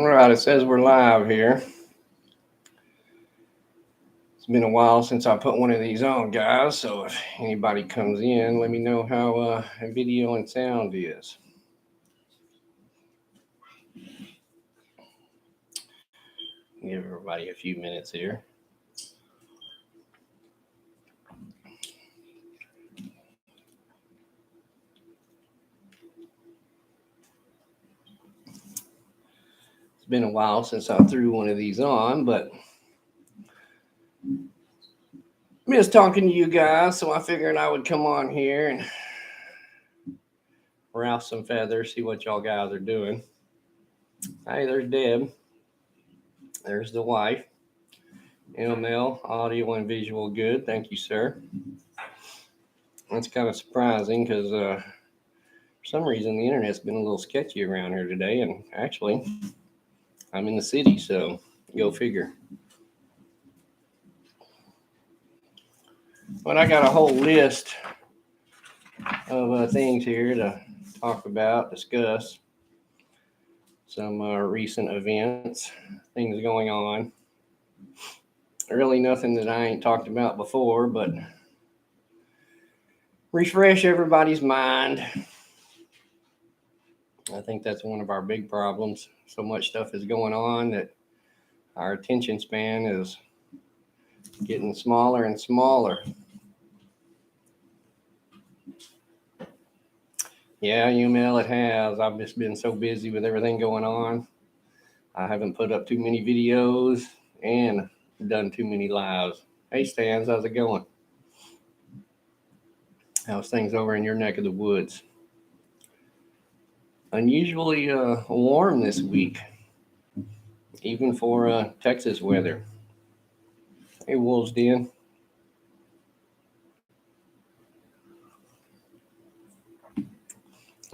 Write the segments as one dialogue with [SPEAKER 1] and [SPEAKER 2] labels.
[SPEAKER 1] All right, it says we're live here. It's been a while since I put one of these on, guys. So if anybody comes in, let me know how video and sound is. Give everybody a few minutes here. It's been a while since I threw one of these on, but I miss talking to you guys, so I figured I would come on here and rouse some feathers, see what y'all guys are doing. Hey, there's Deb. There's the wife. ML, audio and visual good. Thank you, sir. That's kind of surprising because for some reason the internet's been a little sketchy around here today, and actually I'm in the city, so go figure. But I got a whole list of things here to talk about, discuss some recent events, things going on. Really nothing that I ain't talked about before, but refresh everybody's mind. I think that's one of our big problems. So much stuff is going on that our attention span is getting smaller and smaller. Yeah, UML, it has. I've just been so busy with everything going on. I haven't put up too many videos and done too many lives. Hey, Stans, how's it going? How's things over in your neck of the woods? Unusually warm this week, even for Texas weather. Hey, Wolves Den.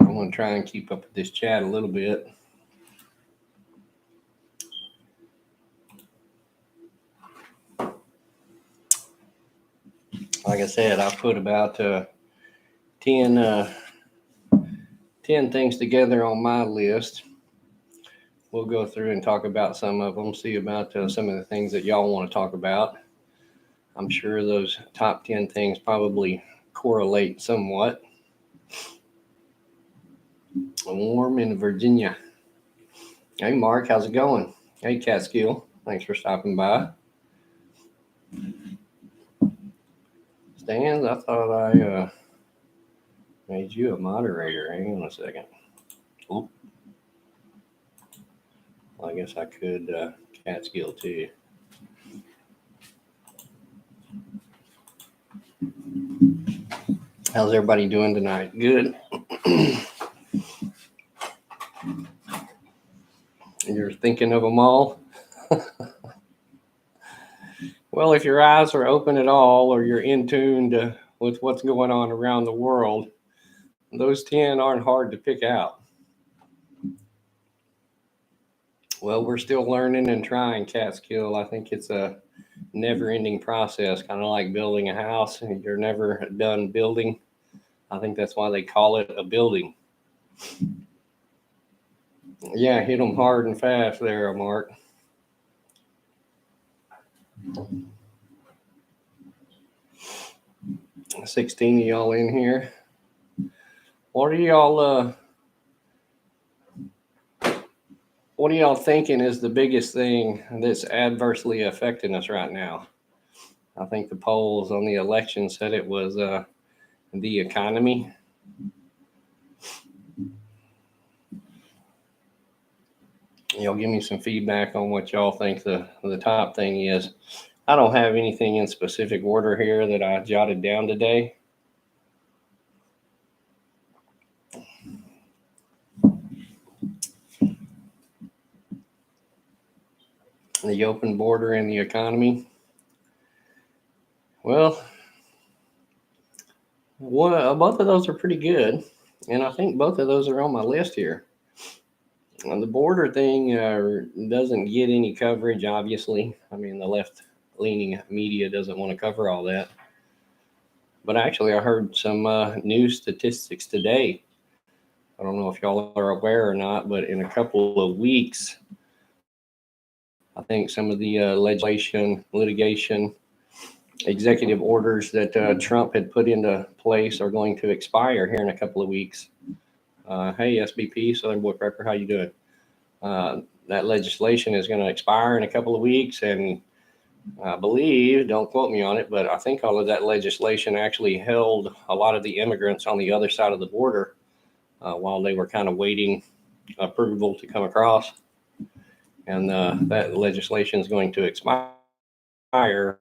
[SPEAKER 1] I'm going to try and keep up with this chat a little bit. Like I said, I put about 10 things together on my list. We'll go through and talk about some of them, see about some of the things that y'all want to talk about. I'm sure those top 10 things probably correlate somewhat. Warm in Virginia. Hey, Mark, how's it going? Hey, Catskill, thanks for stopping by. Stans, I thought I made you a moderator. Hang on a second. Oh, well, I guess I could Catskill too. How's everybody doing tonight? Good. You're thinking of them all? Well, if your eyes are open at all or you're in tune with what's going on around the world, those 10 aren't hard to pick out. Well, we're still learning and trying, Catskill. I think it's a never-ending process, kind of like building a house. You're never done building. I think that's why they call it a building. Yeah, hit them hard and fast there, Mark. 16 of y'all in here. What are y'all thinking is the biggest thing that's adversely affecting us right now? I think the polls on the election said it was the economy. Y'all give me some feedback on what y'all think the top thing is. I don't have anything in specific order here that I jotted down today. The open border and the economy. Well, both of those are pretty good, and I think both of those are on my list here. The border thing doesn't get any coverage, obviously. I mean, the left-leaning media doesn't want to cover all that. But actually, I heard some new statistics today. I don't know if y'all are aware or not, but in a couple of weeks, I think some of the litigation, executive orders that Trump had put into place are going to expire here in a couple of weeks. Hey, SBP, Southern Boy Prepper, how you doing? That legislation is going to expire in a couple of weeks, and I believe, don't quote me on it, but I think all of that legislation actually held a lot of the immigrants on the other side of the border while they were kind of waiting approval to come across. And that legislation is going to expire, and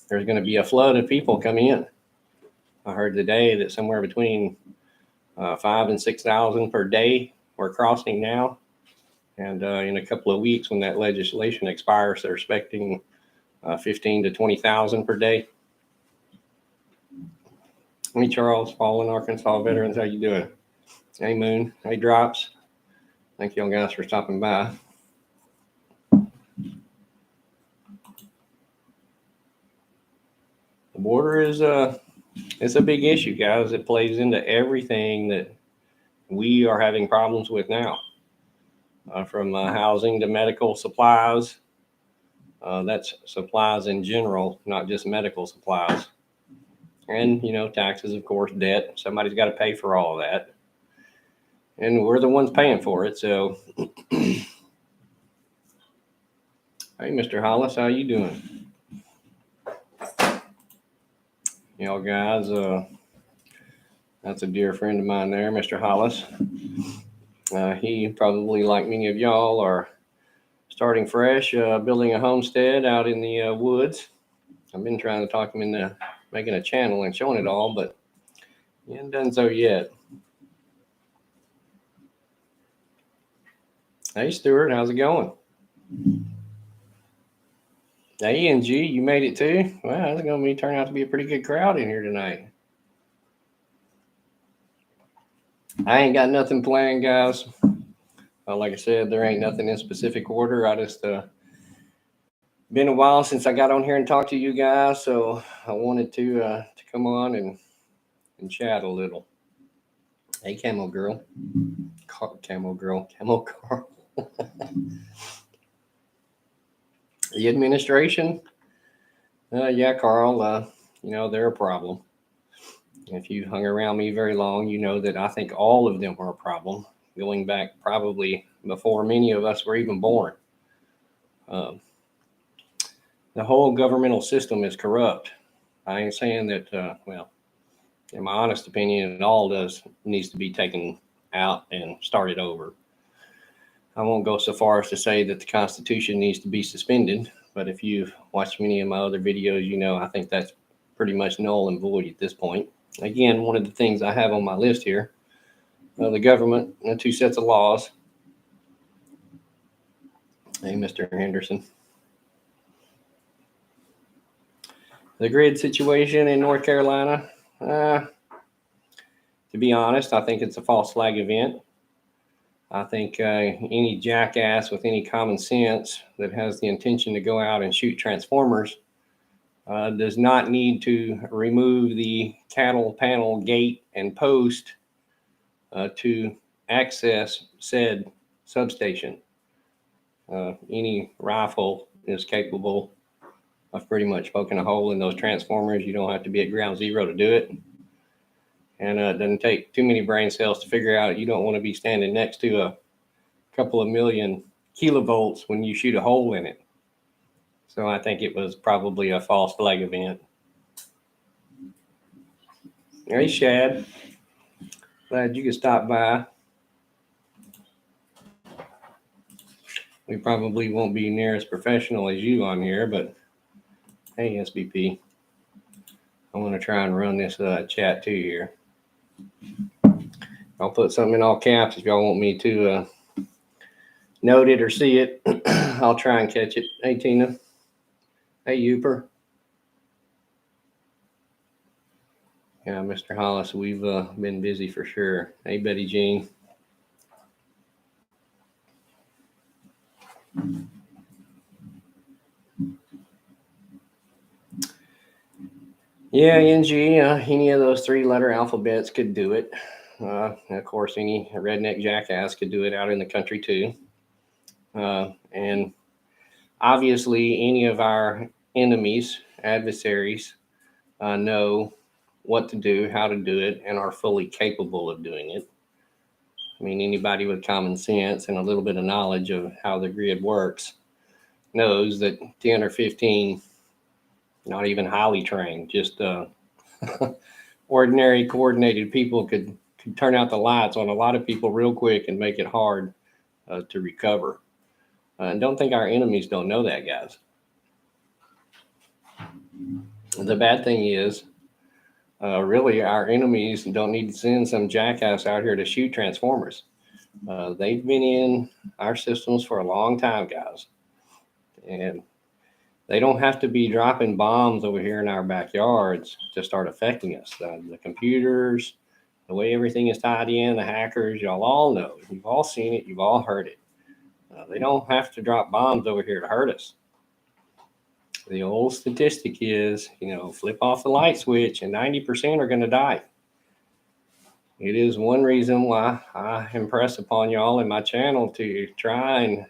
[SPEAKER 1] there's going to be a flood of people coming in. I heard today that somewhere between 5,000 and 6,000 per day we're crossing now. And in a couple of weeks, when that legislation expires, they're expecting 15 to 20,000 per day. Hey, Charles, Fallen Arkansas veterans, how you doing? Hey, Moon. Hey, Drops. Thank y'all guys for stopping by. The border is it's a big issue, guys. It plays into everything that we are having problems with now, from housing to medical supplies. That's supplies in general, not just medical supplies. And, taxes, of course, debt. Somebody's got to pay for all of that. And we're the ones paying for it. So, hey, Mr. Hollis, how you doing? Y'all guys, that's a dear friend of mine there, Mr. Hollis. He probably, like many of y'all, are starting fresh, building a homestead out in the woods. I've been trying to talk him into making a channel and showing it all, but he hasn't done so yet. Hey, Stuart, how's it going? Hey, ENG, you made it too? Wow, it's going to turn out to be a pretty good crowd in here tonight. I ain't got nothing planned, guys. Like I said, there ain't nothing in specific order. I just been a while since I got on here and talked to you guys, so I wanted to come on and chat a little. Hey, Camo Girl. Camo Carl. The administration? Yeah, Carl, they're a problem. If you hung around me very long, you know that I think all of them are a problem, going back probably before many of us were even born. The whole governmental system is corrupt. I ain't saying that, in my honest opinion, it all needs to be taken out and started over. I won't go so far as to say that the Constitution needs to be suspended, but if you've watched many of my other videos, I think that's pretty much null and void at this point. Again, one of the things I have on my list here, the government, 2 sets of laws. Hey, Mr. Henderson. The grid situation in North Carolina, to be honest, I think it's a false flag event. I think any jackass with any common sense that has the intention to go out and shoot transformers does not need to remove the cattle panel gate and post to access said substation. Any rifle is capable of pretty much poking a hole in those transformers. You don't have to be at ground zero to do it. And it doesn't take too many brain cells to figure out you don't want to be standing next to a couple of million kilovolts when you shoot a hole in it. So I think it was probably a false flag event. Hey, Shad. Glad you could stop by. We probably won't be near as professional as you on here, but hey, SBP. I want to try and run this chat too here. I'll put something in all caps if y'all want me to note it or see it. I'll try and catch it. Hey, Tina. Hey, Uper. Yeah, Mr. Hollis, we've been busy for sure. Hey, Betty Jean. Yeah, NG, any of those 3-letter alphabets could do it. Of course, any redneck jackass could do it out in the country too. And obviously, any of our enemies, adversaries, know what to do, how to do it, and are fully capable of doing it. I mean, anybody with common sense and a little bit of knowledge of how the grid works knows that 10 or 15, not even highly trained, just ordinary coordinated people could turn out the lights on a lot of people real quick and make it hard to recover. And don't think our enemies don't know that, guys. The bad thing is, really, our enemies don't need to send some jackass out here to shoot transformers. They've been in our systems for a long time, guys. And they don't have to be dropping bombs over here in our backyards to start affecting us. The computers, the way everything is tied in, the hackers, y'all all know. You've all seen it. You've all heard it. They don't have to drop bombs over here to hurt us. The old statistic is, flip off the light switch and 90% are going to die. It is one reason why I impress upon y'all in my channel to try and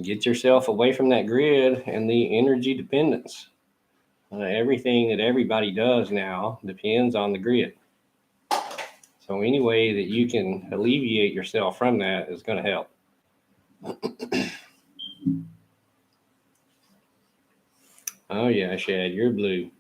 [SPEAKER 1] get yourself away from that grid and the energy dependence. Everything that everybody does now depends on the grid. So any way that you can alleviate yourself from that is going to help. Oh yeah, Shad, you're blue.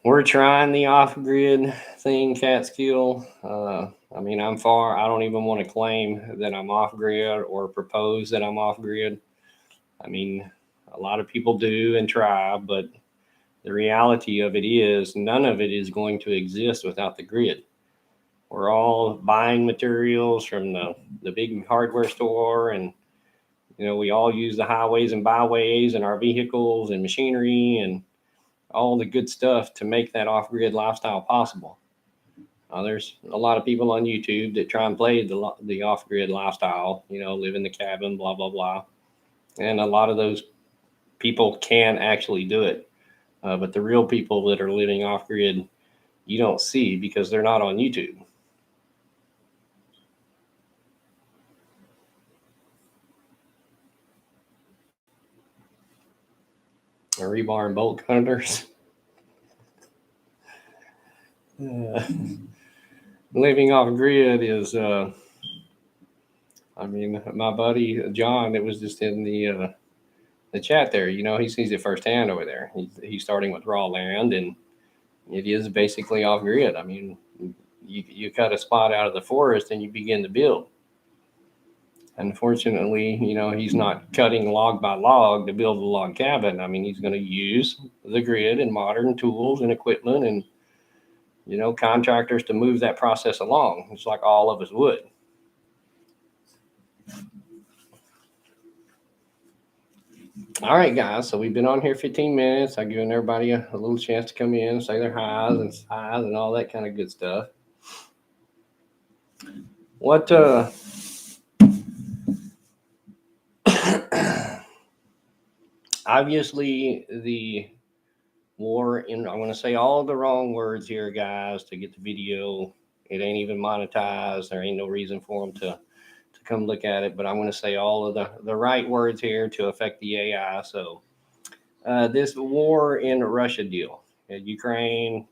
[SPEAKER 1] We're trying the off-grid thing, Catskill. I'm far. I don't even want to claim that I'm off-grid or propose that I'm off-grid. I mean, a lot of people do and try, but the reality of it is none of it is going to exist without the grid. We're all buying materials from the big hardware store, and we all use the highways and byways and our vehicles and machinery and all the good stuff to make that off-grid lifestyle possible. There's a lot of people on YouTube that try and play the off-grid lifestyle, live in the cabin, blah, blah, blah. And a lot of those people can actually do it. But the real people that are living off-grid, you don't see because they're not on YouTube. Rebar and bolt cutters. Living off grid is, my buddy John that was just in the chat there, he sees it firsthand over there. He's starting with raw land, and it is basically off grid. I mean, you cut a spot out of the forest and you begin to build. Unfortunately, he's not cutting log by log to build a log cabin. I mean, he's going to use the grid and modern tools and equipment and, contractors to move that process along, just like all of us would. All right, guys. So we've been on here 15 minutes. I've given everybody a little chance to come in, say their highs and sighs and all that kind of good stuff. What, obviously the war in, I'm going to say all the wrong words here, guys, to get the video. It ain't even monetized. There ain't no reason for them to come look at it, but I'm going to say all of the right words here to affect the AI. So this war in Russia deal, Ukraine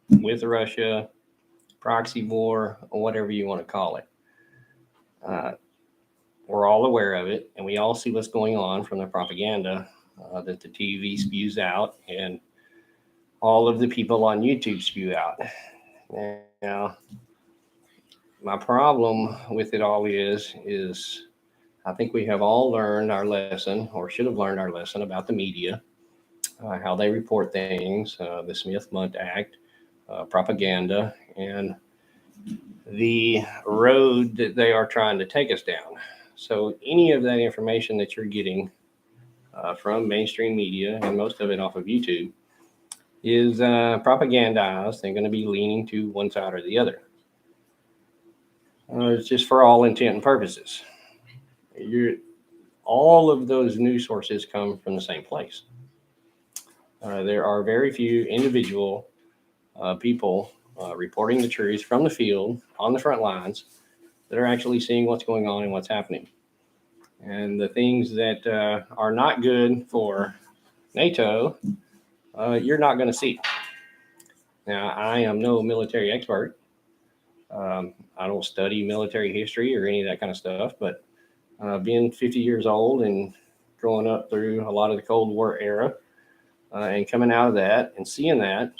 [SPEAKER 1] with Russia, proxy war, or whatever you want to call it. We're all aware of it, and we all see what's going on from the propaganda that the TV spews out and all of the people on YouTube spew out. Now, my problem with it all is I think we have all learned our lesson, or should have learned our lesson, about the media, how they report things, the Smith-Mundt Act, propaganda, and the road that they are trying to take us down. So any of that information that you're getting from mainstream media, and most of it off of YouTube, is propagandized and going to be leaning to one side or the other. It's just for all intent and purposes. All of those news sources come from the same place. There are very few individual people reporting the truth from the field on the front lines that are actually seeing what's going on and what's happening. And the things that are not good for NATO, you're not going to see. Now, I am no military expert. I don't study military history or any of that kind of stuff, but being 50 years old and growing up through a lot of the Cold War era and coming out of that and seeing that,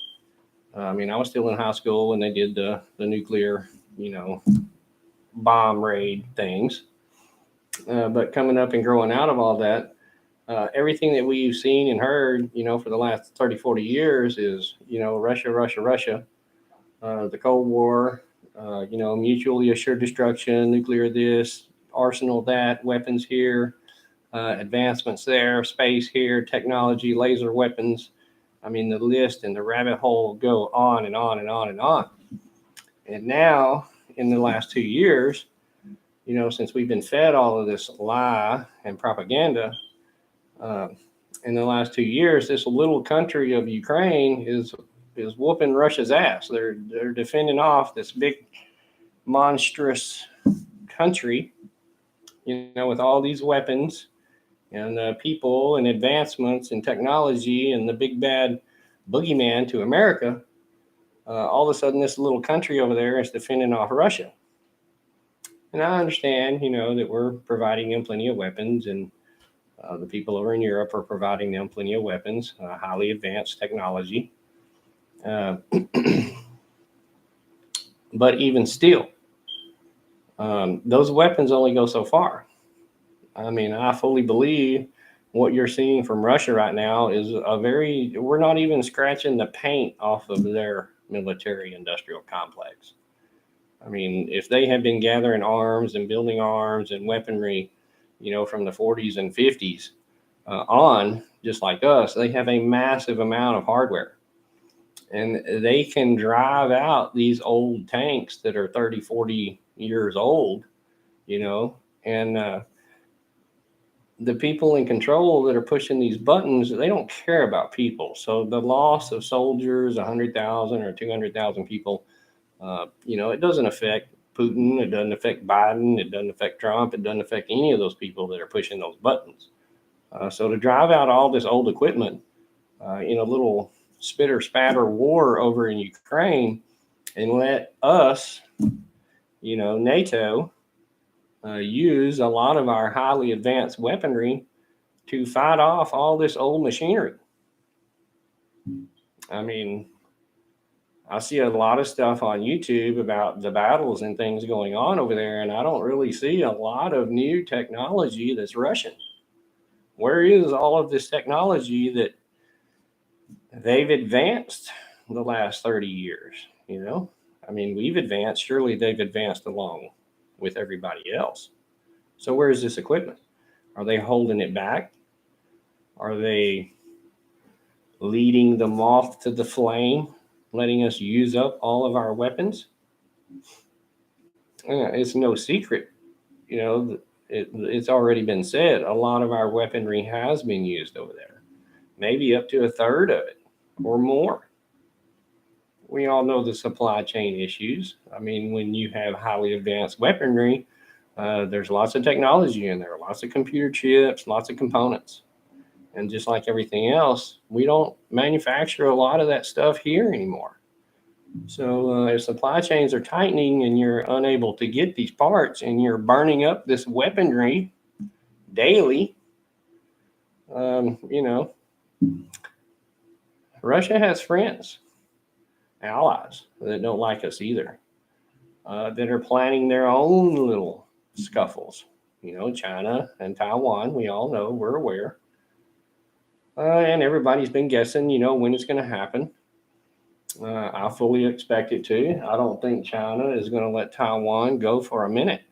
[SPEAKER 1] I mean, I was still in high school when they did the nuclear, bomb raid things. But coming up and growing out of all that, everything that we've seen and heard, for the last 30, 40 years is, Russia, Russia, Russia, the Cold War, mutually assured destruction, nuclear this, arsenal that, weapons here, advancements there, space here, technology, laser weapons. I mean, the list and the rabbit hole go on and on and on and on. And now, in the last 2 years, since we've been fed all of this lie and propaganda, in the last 2 years, this little country of Ukraine is whooping Russia's ass. They're defending off this big, monstrous country, with all these weapons and people and advancements and technology and the big bad boogeyman to America. All of a sudden, this little country over there is defending off Russia. And I understand, that we're providing them plenty of weapons, and the people over in Europe are providing them plenty of weapons, highly advanced technology. But even still, those weapons only go so far. I mean, I fully believe what you're seeing from Russia right now is we're not even scratching the paint off of their military industrial complex. I mean, if they had been gathering arms and building arms and weaponry, from the 40s and 50s on, just like us, they have a massive amount of hardware. And they can drive out these old tanks that are 30, 40 years old, and the people in control that are pushing these buttons, they don't care about people. So the loss of soldiers, 100,000 or 200,000 people, it doesn't affect Putin. It doesn't affect Biden. It doesn't affect Trump. It doesn't affect any of those people that are pushing those buttons. So to drive out all this old equipment in a little spitter spatter war over in Ukraine and let us, NATO, use a lot of our highly advanced weaponry to fight off all this old machinery. I mean, I see a lot of stuff on YouTube about the battles and things going on over there, and I don't really see a lot of new technology that's Russian. Where is all of this technology that they've advanced the last 30 years? I mean, we've advanced. Surely they've advanced along with everybody else. So where is this equipment? Are they holding it back? Are they leading the moth to the flame, letting us use up all of our weapons? It's no secret. It's already been said. A lot of our weaponry has been used over there, maybe up to a third of it or more. We all know the supply chain issues. I mean, when you have highly advanced weaponry, there's lots of technology in there, lots of computer chips, lots of components. And just like everything else, we don't manufacture a lot of that stuff here anymore. So if supply chains are tightening and you're unable to get these parts and you're burning up this weaponry daily, Russia has friends, allies that don't like us either, that are planning their own little scuffles. China and Taiwan, we all know, we're aware. And everybody's been guessing, when it's going to happen. I fully expect it to. I don't think China is going to let Taiwan go for a minute.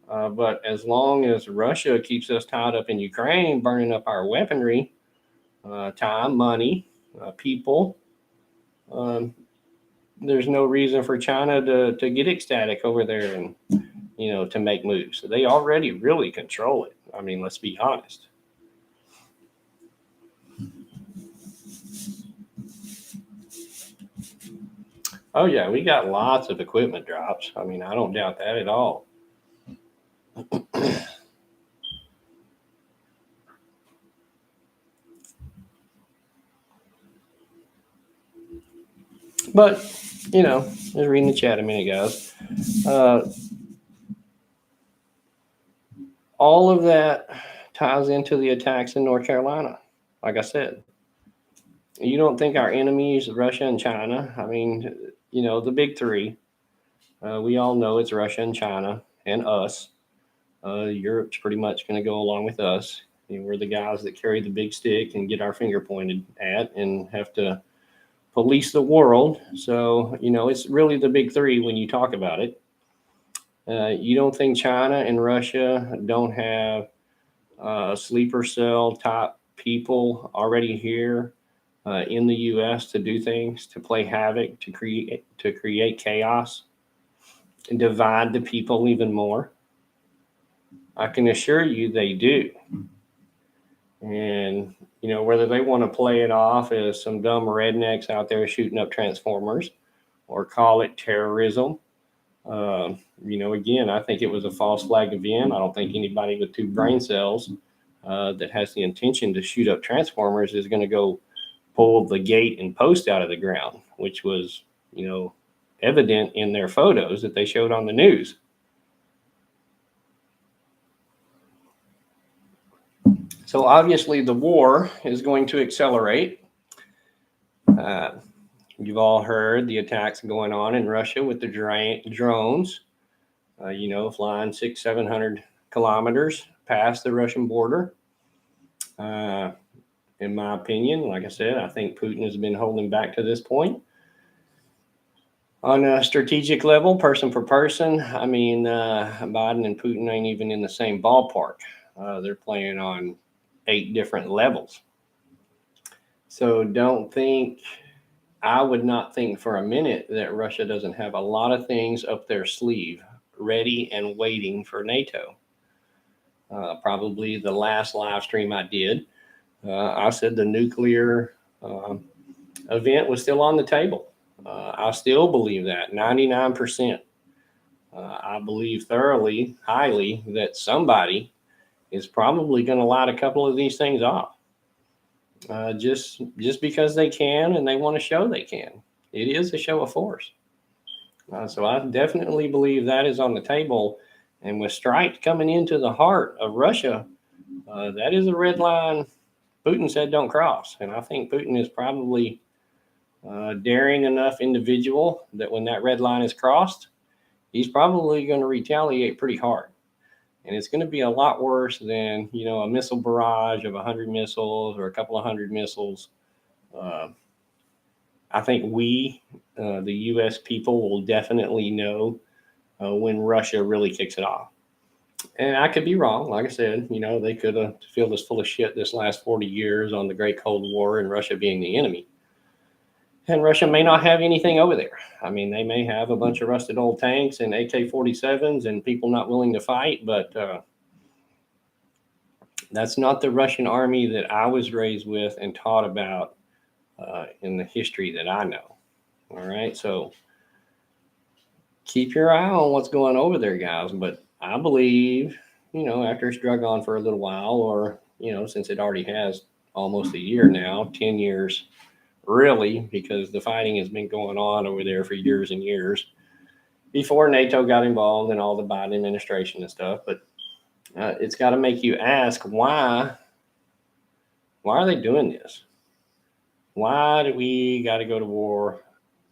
[SPEAKER 1] But as long as Russia keeps us tied up in Ukraine, burning up our weaponry, time, money, people, there's no reason for China to get ecstatic over there and, to make moves. They already really control it. I mean, let's be honest. Oh yeah, we got lots of equipment drops. I mean, I don't doubt that at all. But I was reading the chat a minute, guys. All of that ties into the attacks in North Carolina. Like I said, you don't think our enemies, Russia and China, I mean, the big three, we all know it's Russia and China and us. Europe's pretty much going to go along with us. We're the guys that carry the big stick and get our finger pointed at and have to police the world. So, it's really the big three when you talk about it. You don't think China and Russia don't have sleeper cell type people already here in the U.S. to do things, to play havoc, to create chaos, and divide the people even more? I can assure you they do. And whether they want to play it off as some dumb rednecks out there shooting up transformers or call it terrorism. Again, I think it was a false flag event. I don't think anybody with two brain cells that has the intention to shoot up transformers is going to go pull the gate and post out of the ground, which was, evident in their photos that they showed on the news. So obviously the war is going to accelerate. You've all heard the attacks going on in Russia with the drones, flying 700 kilometers past the Russian border. In my opinion, like I said, I think Putin has been holding back to this point. On a strategic level, person for person, I mean, Biden and Putin ain't even in the same ballpark. They're playing on 8 different levels. So I would not think for a minute that Russia doesn't have a lot of things up their sleeve, ready and waiting for NATO. Probably the last live stream I did, I said the nuclear event was still on the table. I still believe that 99%. I believe thoroughly, highly, that somebody is probably going to light a couple of these things off. Just because they can and they want to show they can. It is a show of force. So I definitely believe that is on the table. And with strikes coming into the heart of Russia, that is a red line Putin said don't cross. And I think Putin is probably a daring enough individual that when that red line is crossed, he's probably going to retaliate pretty hard. And it's going to be a lot worse than, a missile barrage of 100 missiles or a couple of hundred missiles. I think the U.S. people, will definitely know when Russia really kicks it off. And I could be wrong. Like I said, they could have filled us full of shit this last 40 years on the Great Cold War and Russia being the enemy. And Russia may not have anything over there. I mean, they may have a bunch of rusted old tanks and AK-47s and people not willing to fight, but that's not the Russian army that I was raised with and taught about in the history that I know. All right, so keep your eye on what's going over there, guys. But I believe, after it's drug on for a little while, or, since it already has almost a year now, 10 years, really, because the fighting has been going on over there for years and years before NATO got involved and all the Biden administration and stuff. But it's got to make you ask, why are they doing this? Why do we got to go to war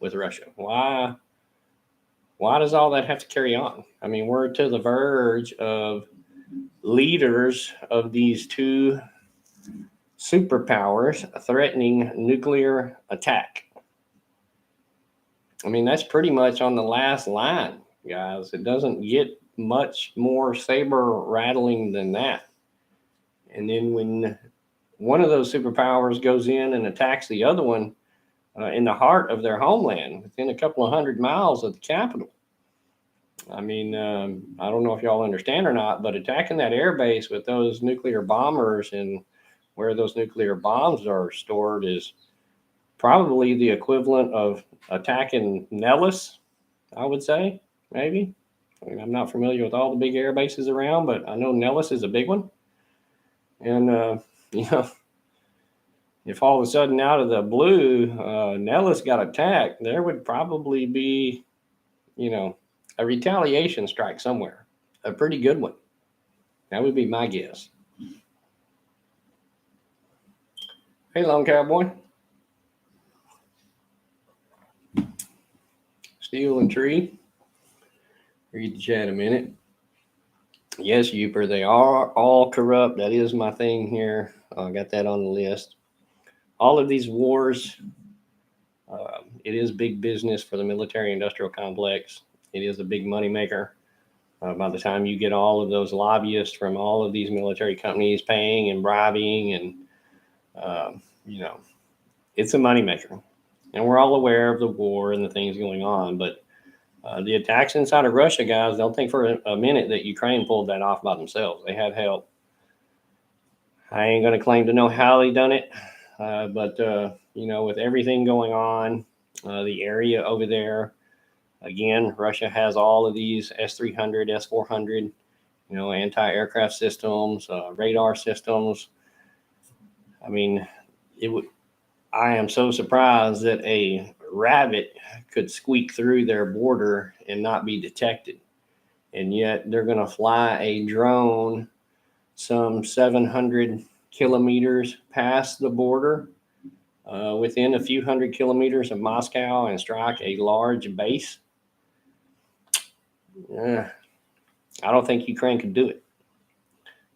[SPEAKER 1] with Russia? Why does all that have to carry on? I mean, we're to the verge of leaders of these two superpowers threatening nuclear attack. I mean, that's pretty much on the last line, guys. It doesn't get much more saber rattling than that. And then when one of those superpowers goes in and attacks the other one in the heart of their homeland, within a couple of 100 miles of the capital. I mean, I don't know if y'all understand or not, but attacking that air base with those nuclear bombers and where those nuclear bombs are stored is probably the equivalent of attacking Nellis, I would say, maybe. I mean, I'm not familiar with all the big air bases around, but I know Nellis is a big one. And, you know, if all of a sudden out of the blue, Nellis got attacked, there would probably be, you know, a retaliation strike somewhere, a pretty good one. That would be my guess. Hey, Lone Cowboy. Steel and Tree. Read the chat a minute. Yes, Youper, they are all corrupt. That is my thing here. I got that on the list. All of these wars, it is big business for the military-industrial complex. It is a big moneymaker. By the time you get all of those lobbyists from all of these military companies paying and bribing, and you know, it's a moneymaker. And we're all aware of the war and the things going on, but the attacks inside of Russia, guys, don't think for a minute that Ukraine pulled that off by themselves. They had help. I ain't going to claim to know how they done it, but you know, with everything going on, the area over there, again, Russia has all of these S-300, S-400, you know, anti-aircraft systems, radar systems. I mean, I am so surprised that a rabbit could squeak through their border and not be detected. And yet they're going to fly a drone some 700 kilometers past the border, within a few hundred kilometers of Moscow, and strike a large base. I don't think Ukraine could do it.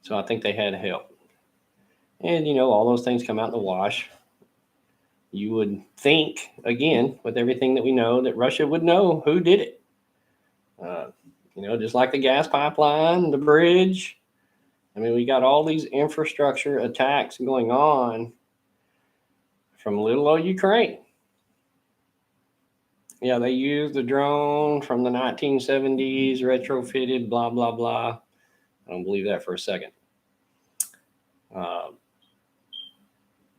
[SPEAKER 1] So I think they had help. And, you know, all those things come out in the wash. You would think, again, with everything that we know, that Russia would know who did it. You know, just like the gas pipeline, the bridge. I mean, we got all these infrastructure attacks going on from little old Ukraine. Yeah, they used the drone from the 1970s, retrofitted, blah, blah, blah. I don't believe that for a second.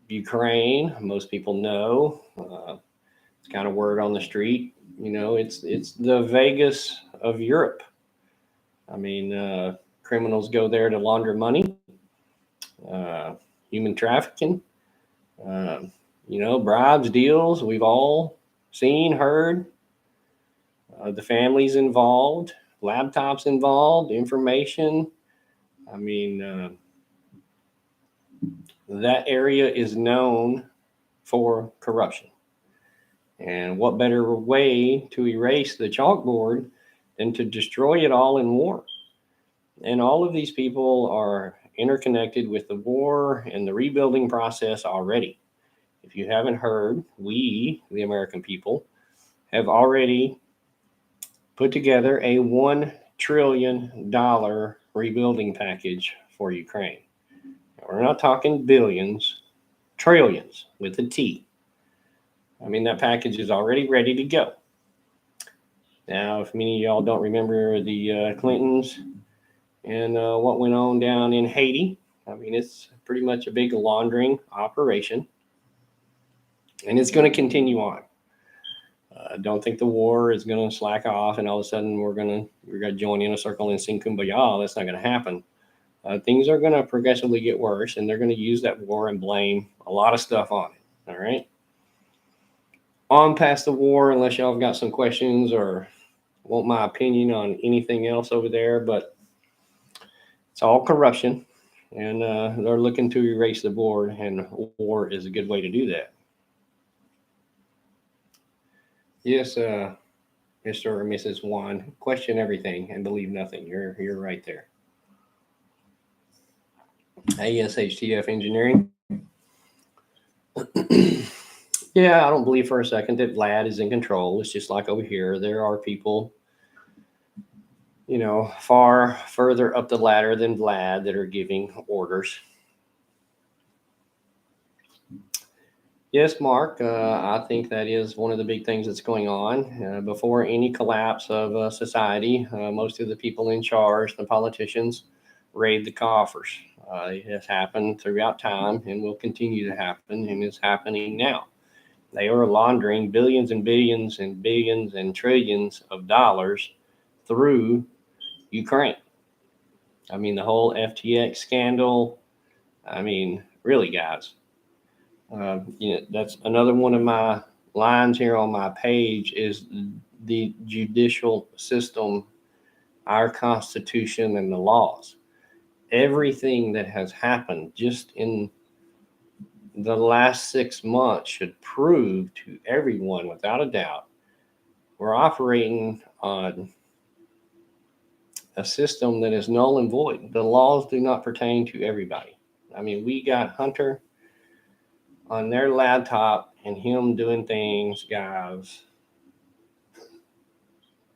[SPEAKER 1] Ukraine, most people know, it's kind of word on the street. You know, it's the Vegas of Europe. I mean, criminals go there to launder money, human trafficking, you know, bribes, deals. We've all seen, heard. The families involved, laptops involved, information. I mean, that area is known for corruption. And what better way to erase the chalkboard than to destroy it all in war? And all of these people are interconnected with the war and the rebuilding process already. If you haven't heard, we, the American people, have already put together a $1 trillion rebuilding package for Ukraine. We're not talking billions, trillions with a T. I mean, that package is already ready to go. Now, if many of y'all don't remember the Clintons and what went on down in Haiti, I mean, it's pretty much a big laundering operation. And it's going to continue on. Don't think the war is going to slack off and all of a sudden we're going to join in a circle and sing kumbaya. That's not going to happen. Things are going to progressively get worse, and they're going to use that war and blame a lot of stuff on it. All right. On past the war, unless y'all have got some questions or want my opinion on anything else over there, but it's all corruption, and they're looking to erase the board, and war is a good way to do that. Yes, Mr. or Mrs. Juan, question everything and believe nothing. You're right there. ASHTF Engineering. Yeah, I don't believe for a second that Vlad is in control. It's just like over here. There are people, you know, far further up the ladder than Vlad that are giving orders. Yes, Mark, I think that is one of the big things that's going on. Before any collapse of society, most of the people in charge, the politicians, raid the coffers. It has happened throughout time and will continue to happen, and is happening now. They are laundering billions and billions and billions and trillions of dollars through Ukraine. I mean, the whole FTX scandal. I mean, really, guys. That's another one of my lines here on my page is the judicial system, our Constitution, and the laws. Everything that has happened just in the last 6 months should prove to everyone without a doubt we're operating on a system that is null and void. The laws do not pertain to everybody. I mean, we got Hunter on their laptop and him doing things, guys.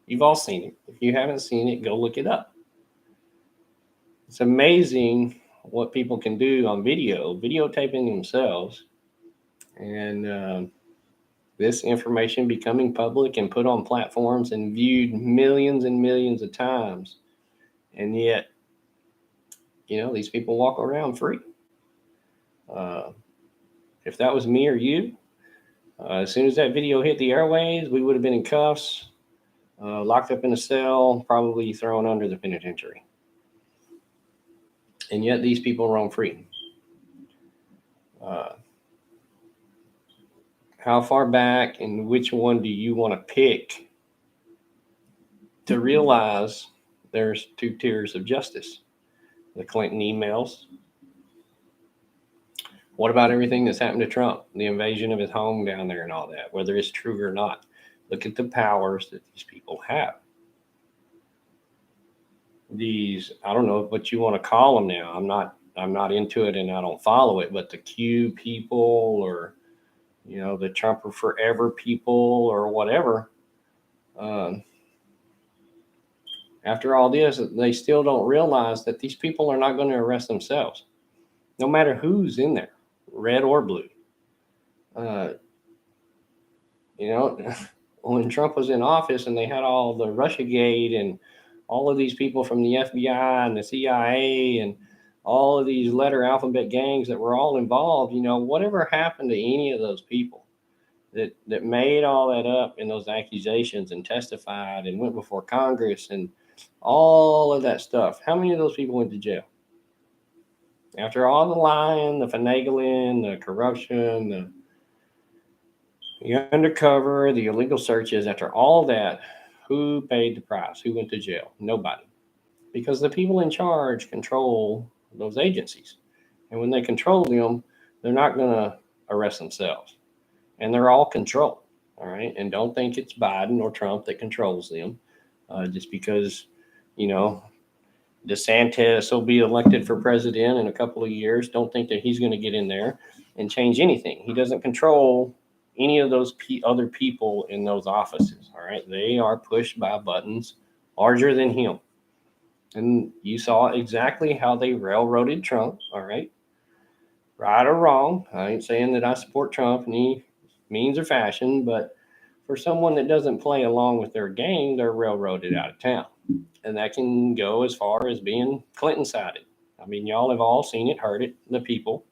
[SPEAKER 1] You've all seen it. If you haven't seen it, go look it up. It's amazing what people can do on videotaping themselves, and this information becoming public and put on platforms and viewed millions and millions of times. And yet, these people walk around free. If that was me or you, as soon as that video hit the airways, we would have been in cuffs, locked up in a cell, probably thrown under the penitentiary. And yet these people roam free. How far back and which one do you want to pick to realize there's two tiers of justice? The Clinton emails. What about everything that's happened to Trump? The invasion of his home down there and all that, whether it's true or not. Look at the powers that these people have. These, I don't know what you want to call them now. I'm not into it and I don't follow it, but the Q people or, the Trump or forever people or whatever. After all this, they still don't realize that these people are not going to arrest themselves, no matter who's in there, red or blue. When Trump was in office and they had all the Russiagate and all of these people from the FBI and the CIA and all of these letter alphabet gangs that were all involved, whatever happened to any of those people that made all that up in those accusations and testified and went before Congress and all of that stuff? How many of those people went to jail? After all the lying, the finagling, the corruption, the undercover, the illegal searches, after all that, who paid the price? Who went to jail? Nobody. Because the people in charge control those agencies. And when they control them, they're not going to arrest themselves. And they're all controlled. All right. And don't think it's Biden or Trump that controls them. Just because, DeSantis will be elected for president in a couple of years. Don't think that he's going to get in there and change anything. He doesn't control any of those other people in those offices. All right. They are pushed by buttons larger than him. And you saw exactly how they railroaded Trump. All right. Right or wrong. I ain't saying that I support Trump in any means or fashion, but for someone that doesn't play along with their game, they're railroaded out of town. And that can go as far as being Clinton sided. I mean, y'all have all seen it, heard it, the people.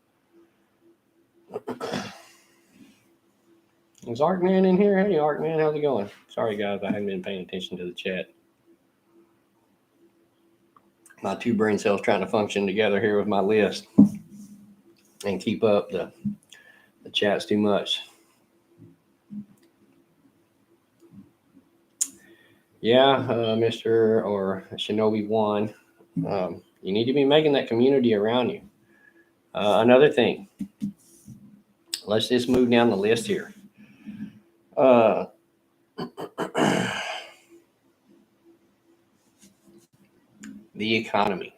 [SPEAKER 1] Is Arkman in here? Hey, Arkman, how's it going? Sorry, guys, I haven't been paying attention to the chat. My two brain cells trying to function together here with my list and keep up. The chat's too much. Yeah, Mr. or Shinobi One, you need to be making that community around you. Another thing, let's just move down the list here. The economy.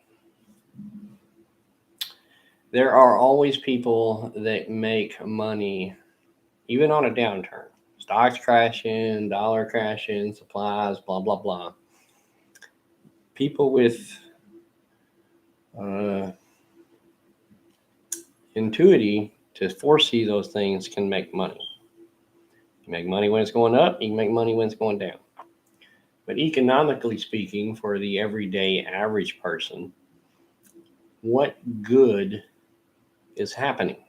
[SPEAKER 1] There are always people that make money, even on a downturn. Stocks crashing, dollar crashing, supplies, blah, blah, blah. People with intuity to foresee those things can make money. You can make money when it's going up. You can make money when it's going down. But economically speaking, for the everyday average person, what good is happening?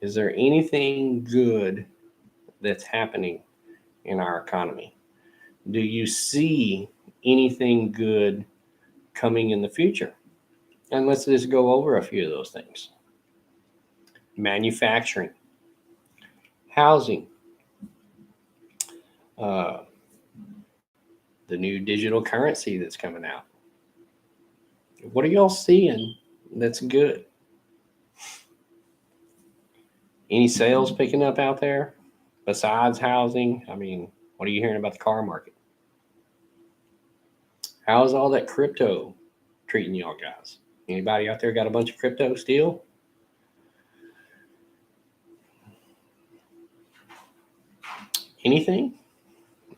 [SPEAKER 1] Is there anything good that's happening in our economy? Do you see anything good coming in the future? And let's just go over a few of those things. Manufacturing, housing, uh, the new digital currency that's coming out. What are y'all seeing that's good? Any sales picking up out there besides housing? I mean, what are you hearing about the car market? How's all that crypto treating y'all guys? Anybody out there got a bunch of crypto still? Anything?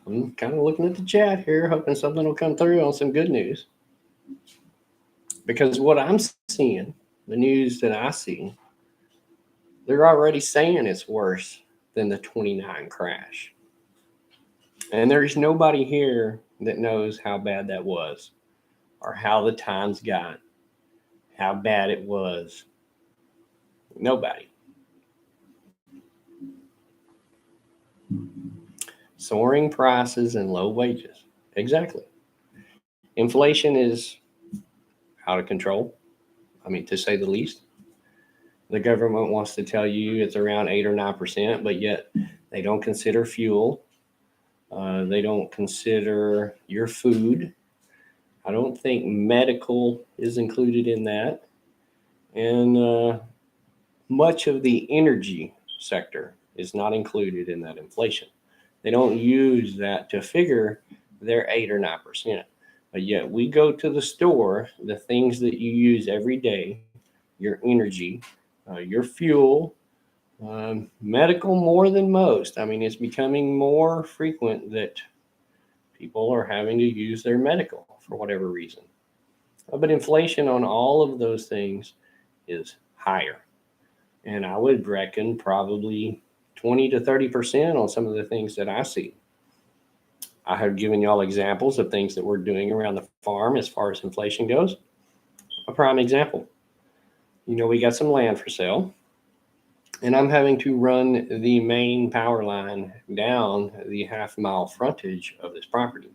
[SPEAKER 1] I'm kind of looking at the chat here, hoping something will come through on some good news. Because what I'm seeing, the news that I see, they're already saying it's worse than the 29 crash. And there's nobody here that knows how bad that was or how the times got, how bad it was. Nobody. Soaring prices and low wages. Exactly. Inflation is out of control. I mean, to say the least. The government wants to tell you it's around 8 or 9%, but yet they don't consider fuel. They don't consider your food. I don't think medical is included in that. And much of the energy sector is not included in that inflation. They don't use that to figure their 8 or 9%. But yet we go to the store, the things that you use every day, your energy, your fuel, medical more than most. I mean, it's becoming more frequent that people are having to use their medical for whatever reason. But inflation on all of those things is higher. And I would reckon probably 20 to 30% on some of the things that I see. I have given y'all examples of things that we're doing around the farm as far as inflation goes. A prime example, we got some land for sale, and I'm having to run the main power line down the half-mile frontage of this property.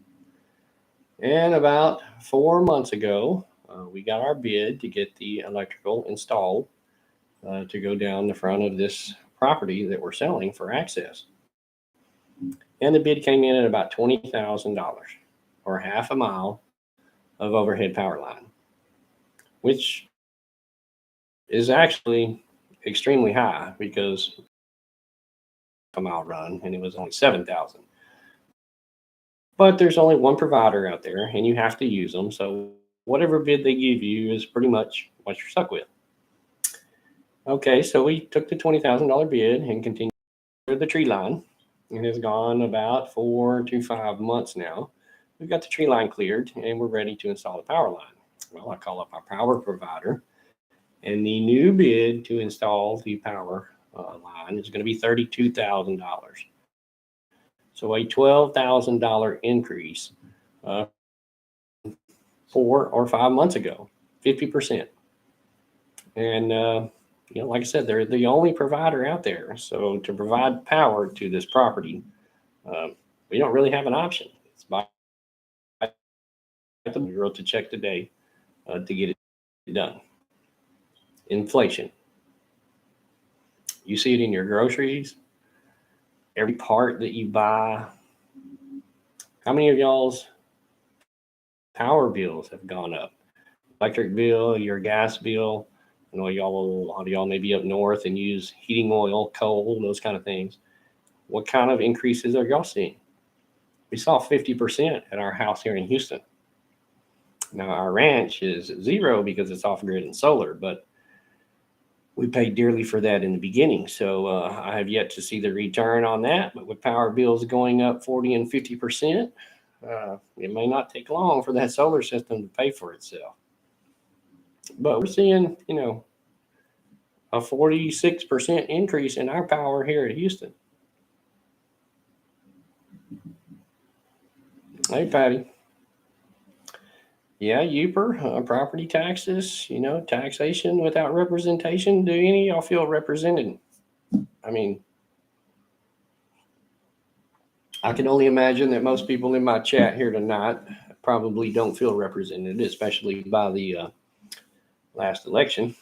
[SPEAKER 1] And about 4 months ago, we got our bid to get the electrical installed to go down the front of this property that we're selling for access. And the bid came in at about $20,000 or half a mile of overhead power line, which is actually extremely high because a mile run and it was only 7,000. But there's only one provider out there and you have to use them. So whatever bid they give you is pretty much what you're stuck with. Okay, so we took the $20,000 bid and continued the tree line. It has gone about 4 to 5 months now. We've got the tree line cleared and we're ready to install the power line. Well, I call up our power provider, and the new bid to install the power line is going to be $32,000. So a $12,000 increase 4 or 5 months ago, 50%. And like I said, they're the only provider out there. So to provide power to this property, we don't really have an option. It's by the bureau to check today to get it done. Inflation. You see it in your groceries, every part that you buy. How many of y'all's power bills have gone up? Electric bill, your gas bill. I know a lot of y'all may be up north and use heating oil, coal, those kind of things. What kind of increases are y'all seeing? We saw 50% at our house here in Houston. Now, our ranch is 0 because it's off-grid and solar, but we paid dearly for that in the beginning. So I have yet to see the return on that. But with power bills going up 40 and 50%, it may not take long for that solar system to pay for itself. But we're seeing, a 46% increase in our power here at Houston. Hey, Patty. Yeah, Uper, property taxes, taxation without representation. Do any of y'all feel represented? I mean, I can only imagine that most people in my chat here tonight probably don't feel represented, especially by the last election.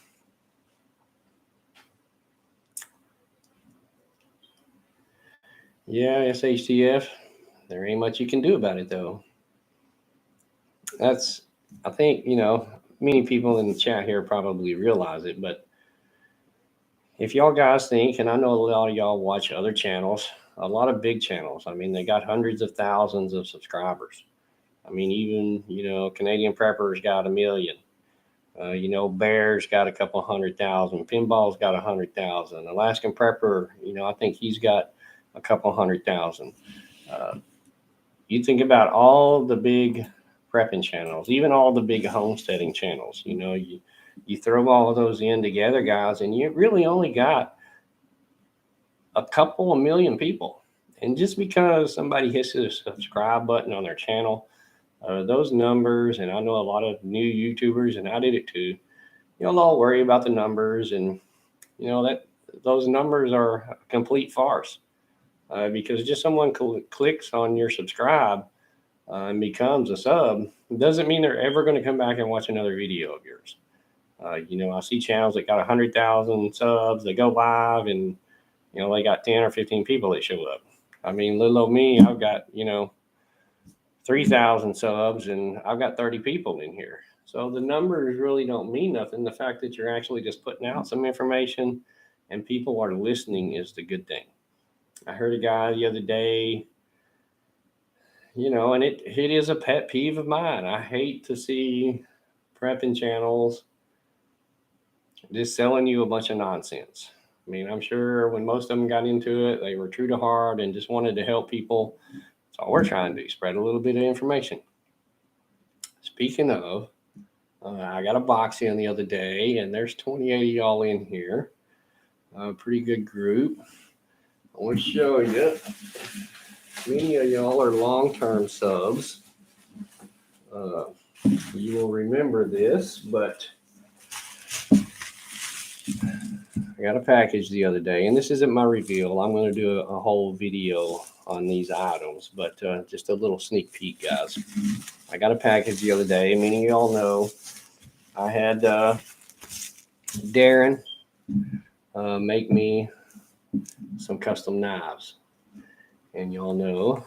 [SPEAKER 1] Yeah, SHTF. There ain't much you can do about it, though. I think, many people in the chat here probably realize it, but if y'all guys think, and I know a lot of y'all watch other channels, a lot of big channels. I mean, they got hundreds of thousands of subscribers. I mean, even, Canadian Prepper's got 1 million. Bear's got a couple 100,000. Pinball's got 100,000. Alaskan Prepper, I think he's got a couple 100,000. You think about all the big prepping channels, even all the big homesteading channels. You throw all of those in together, guys, and you really only got a couple of million people. And just because somebody hits the subscribe button on their channel, those numbers, and I know a lot of new YouTubers, and I did it too, they'll all worry about the numbers, and that those numbers are a complete farce, because just someone clicks on your subscribe and becomes a sub doesn't mean they're ever going to come back and watch another video of yours. I see channels that got 100,000 subs, they go live, and they got 10 or 15 people that show up. I mean, little old me, I've got 3,000 subs, and I've got 30 people in here. So the numbers really don't mean nothing. The fact that you're actually just putting out some information and people are listening is the good thing. I heard a guy the other day, and it is a pet peeve of mine. I hate to see prepping channels just selling you a bunch of nonsense. I mean, I'm sure when most of them got into it, they were true to heart and just wanted to help people. That's all we're trying to do, spread a little bit of information. Speaking of, I got a box in the other day, and there's 28 of y'all in here. A pretty good group. I want to show you. Many of y'all are long-term subs. You will remember this, but I got a package the other day, and this isn't my reveal. I'm going to do a whole video on these items, but just a little sneak peek, guys. I got a package the other day. Many of y'all know I had Darren make me some custom knives, and y'all know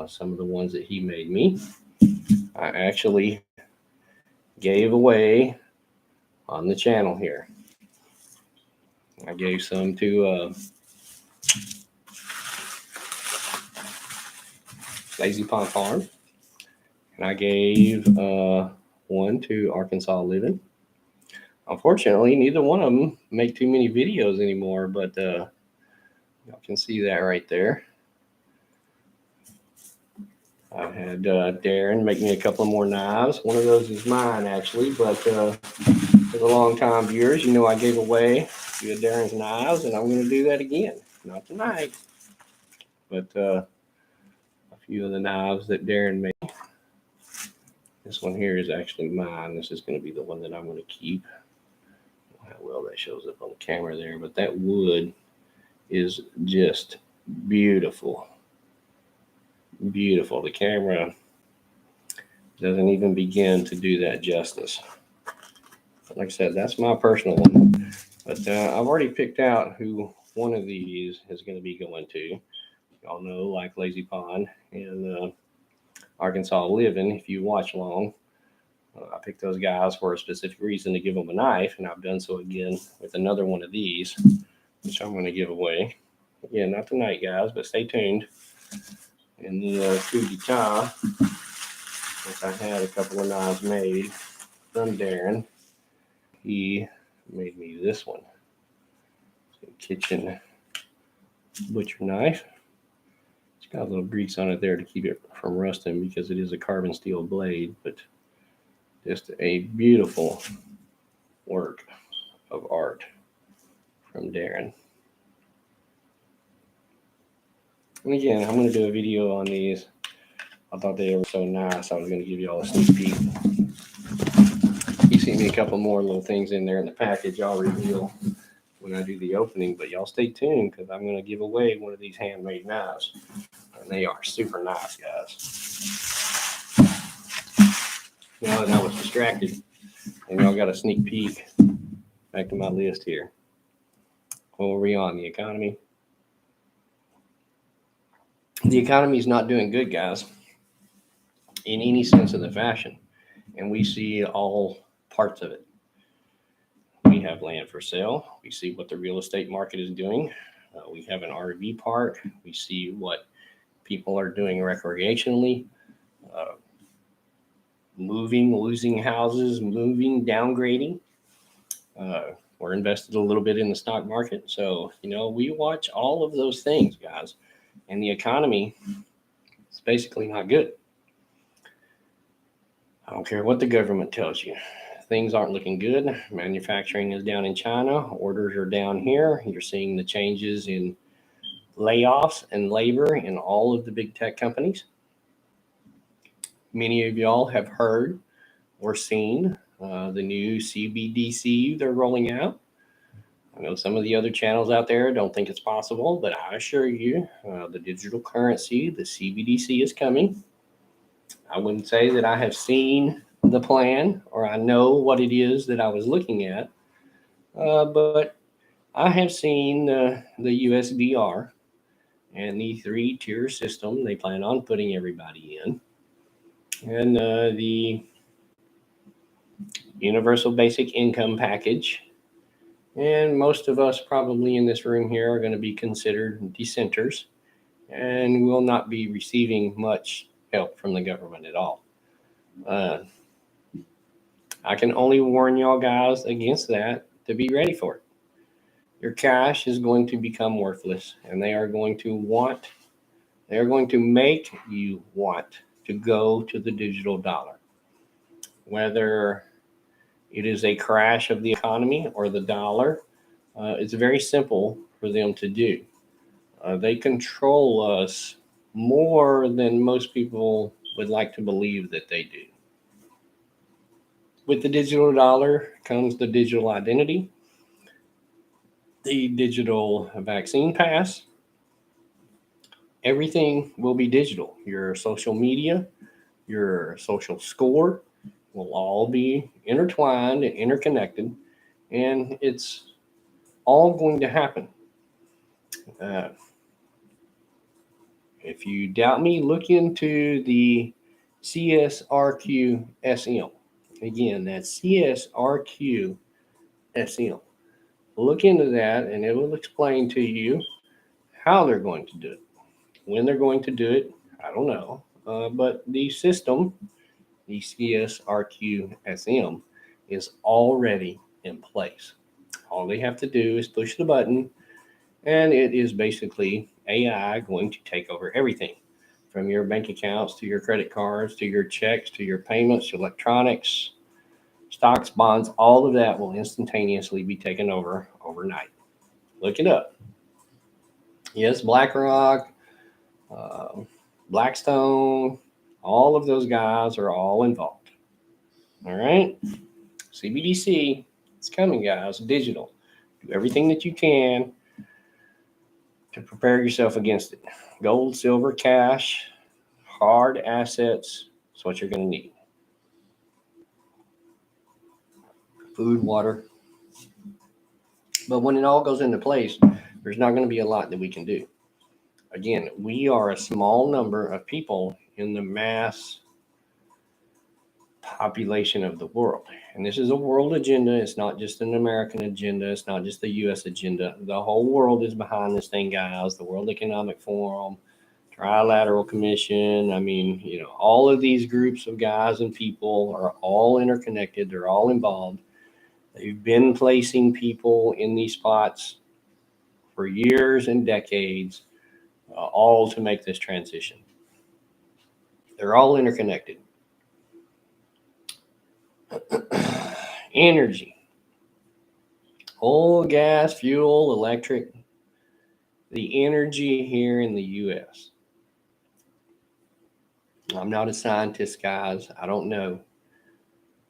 [SPEAKER 1] some of the ones that he made me. I actually gave away on the channel here. I gave some to Lazy Pond Farm, and I gave one to Arkansas Living. Unfortunately, neither one of them make too many videos anymore, but y'all can see that right there. I had Darren make me a couple more knives. One of those is mine, actually, but for the long-time viewers, I gave away a few of Darren's knives, and I'm going to do that again. Not tonight, but a few of the knives that Darren made. This one here is actually mine. This is going to be the one that I'm going to keep. I don't know how well that shows up on the camera there, but that wood is just beautiful. Beautiful. The camera doesn't even begin to do that justice. Like I said, that's my personal one. But I've already picked out who one of these is going to be going to. Y'all know, like Lazy Pond and Arkansas Living, if you watch long, I picked those guys for a specific reason to give them a knife, and I've done so again with another one of these, which I'm going to give away. Again, not tonight, guys, but stay tuned. And the coup d'etat, since I had a couple of knives made from Darren, he made me this one. It's a kitchen butcher knife. It's got a little grease on it there to keep it from rusting because it is a carbon steel blade, but just a beautiful work of art from Darren. And again, I'm going to do a video on these. I thought they were so nice, I was going to give you all a sneak peek. You see me a couple more little things in there in the package I'll reveal when I do the opening, but y'all stay tuned because I'm going to give away one of these handmade knives. And they are super nice, guys. Now that I was distracted, and y'all got a sneak peek back to my list here. What were we on? The economy? The economy is not doing good, guys, in any sense of the fashion. And we see all parts of it. We have land for sale. We see what the real estate market is doing. We have an RV park. We see what people are doing recreationally, moving, losing houses, moving, downgrading. We're invested a little bit in the stock market. So, we watch all of those things, guys. And the economy is basically not good. I don't care what the government tells you. Things aren't looking good. Manufacturing is down in China. Orders are down here. You're seeing the changes in layoffs and labor in all of the big tech companies. Many of y'all have heard or seen the new CBDC they're rolling out. I know some of the other channels out there don't think it's possible, but I assure you, the digital currency, the CBDC, is coming. I wouldn't say that I have seen the plan or I know what it is that I was looking at, but I have seen the USDR and the 3-tier system they plan on putting everybody in, and the universal basic income package. And most of us probably in this room here are going to be considered dissenters and will not be receiving much help from the government at all. I can only warn y'all guys against that, to be ready for it. Your cash is going to become worthless, and they are going to make you want to go to the digital dollar. Whether it is a crash of the economy or the dollar, it's very simple for them to do. They control us more than most people would like to believe that they do. With the digital dollar comes the digital identity, the digital vaccine pass. Everything will be digital. Your social media, your social score will all be intertwined and interconnected, and it's all going to happen. If you doubt me, look into the CSRQ SM. Again, that's CSRQ SM. Look into that, and it will explain to you how they're going to do it. When they're going to do it, I don't know. But the system, the CSRQ SM, is already in place. All they have to do is push the button, and it is basically AI going to take over everything, from your bank accounts to your credit cards to your checks to your payments, electronics, stocks, bonds. All of that will instantaneously be taken over overnight. Look it up. Yes, BlackRock, Blackstone, all of those guys are all involved. All right. CBDC, it's coming, guys. Digital. Do everything that you can to prepare yourself against it. Gold, silver, cash, hard assets. That's what you're going to need. Food, water. But when it all goes into place, there's not going to be a lot that we can do. Again, we are a small number of people in the mass population of the world. And this is a world agenda. It's not just an American agenda. It's not just the U.S. agenda. The whole world is behind this thing, guys. The World Economic Forum, Trilateral Commission. I mean, all of these groups of guys and people are all interconnected. They're all involved. They've been placing people in these spots for years and decades, all to make this transition. They're all interconnected. Energy, oil, gas, fuel, electric, the energy here in the U.S. I'm not a scientist, guys. I don't know.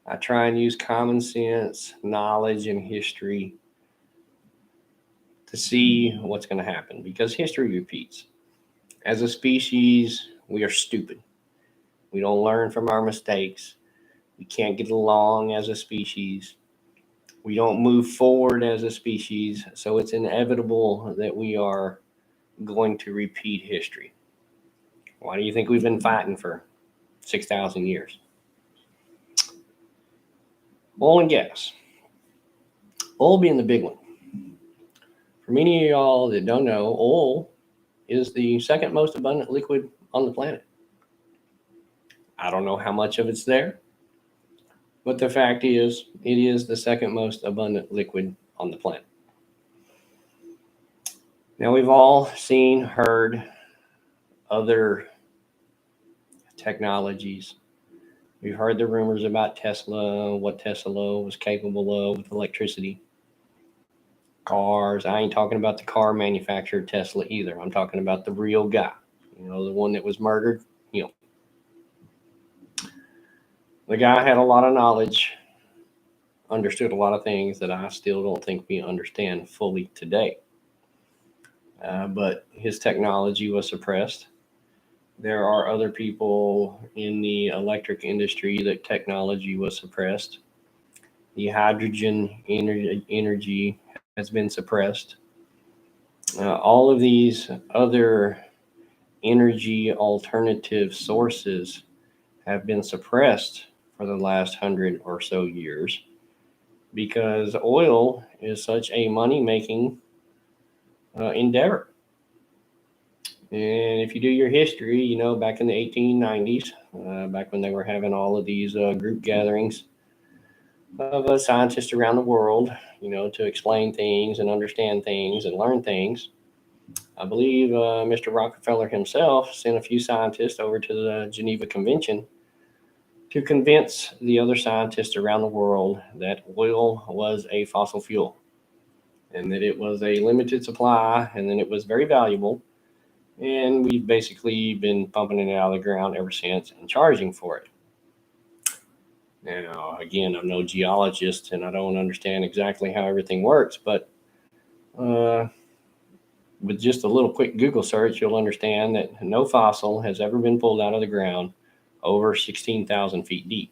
[SPEAKER 1] I try and use common sense, knowledge, and history to see what's going to happen, because history repeats. As a species, we are stupid. We don't learn from our mistakes. We can't get along as a species. We don't move forward as a species. So it's inevitable that we are going to repeat history. Why do you think we've been fighting for 6,000 years? Oil and gas. Oil being the big one. For many of y'all that don't know, oil is the second most abundant liquid on the planet. I don't know how much of it's there, but the fact is, it is the second most abundant liquid on the planet. Now, we've all seen, heard other technologies. We've heard the rumors about Tesla, what Tesla was capable of with electricity. Cars. I ain't talking about the car manufacturer Tesla either. I'm talking about the real guy. The one that was murdered. The guy had a lot of knowledge, understood a lot of things that I still don't think we understand fully today. But his technology was suppressed. There are other people in the electric industry that technology was suppressed. The hydrogen energy has been suppressed. All of these other energy alternative sources have been suppressed for the last 100 or so years because oil is such a money-making endeavor. And if you do your history, back in the 1890s, back when they were having all of these group gatherings of scientists around the world, to explain things and understand things and learn things, I believe Mr. Rockefeller himself sent a few scientists over to the Geneva Convention to convince the other scientists around the world that oil was a fossil fuel and that it was a limited supply and then it was very valuable. And we've basically been pumping it out of the ground ever since and charging for it. Now, again, I'm no geologist and I don't understand exactly how everything works, but with just a little quick Google search, you'll understand that no fossil has ever been pulled out of the ground over 16,000 feet deep.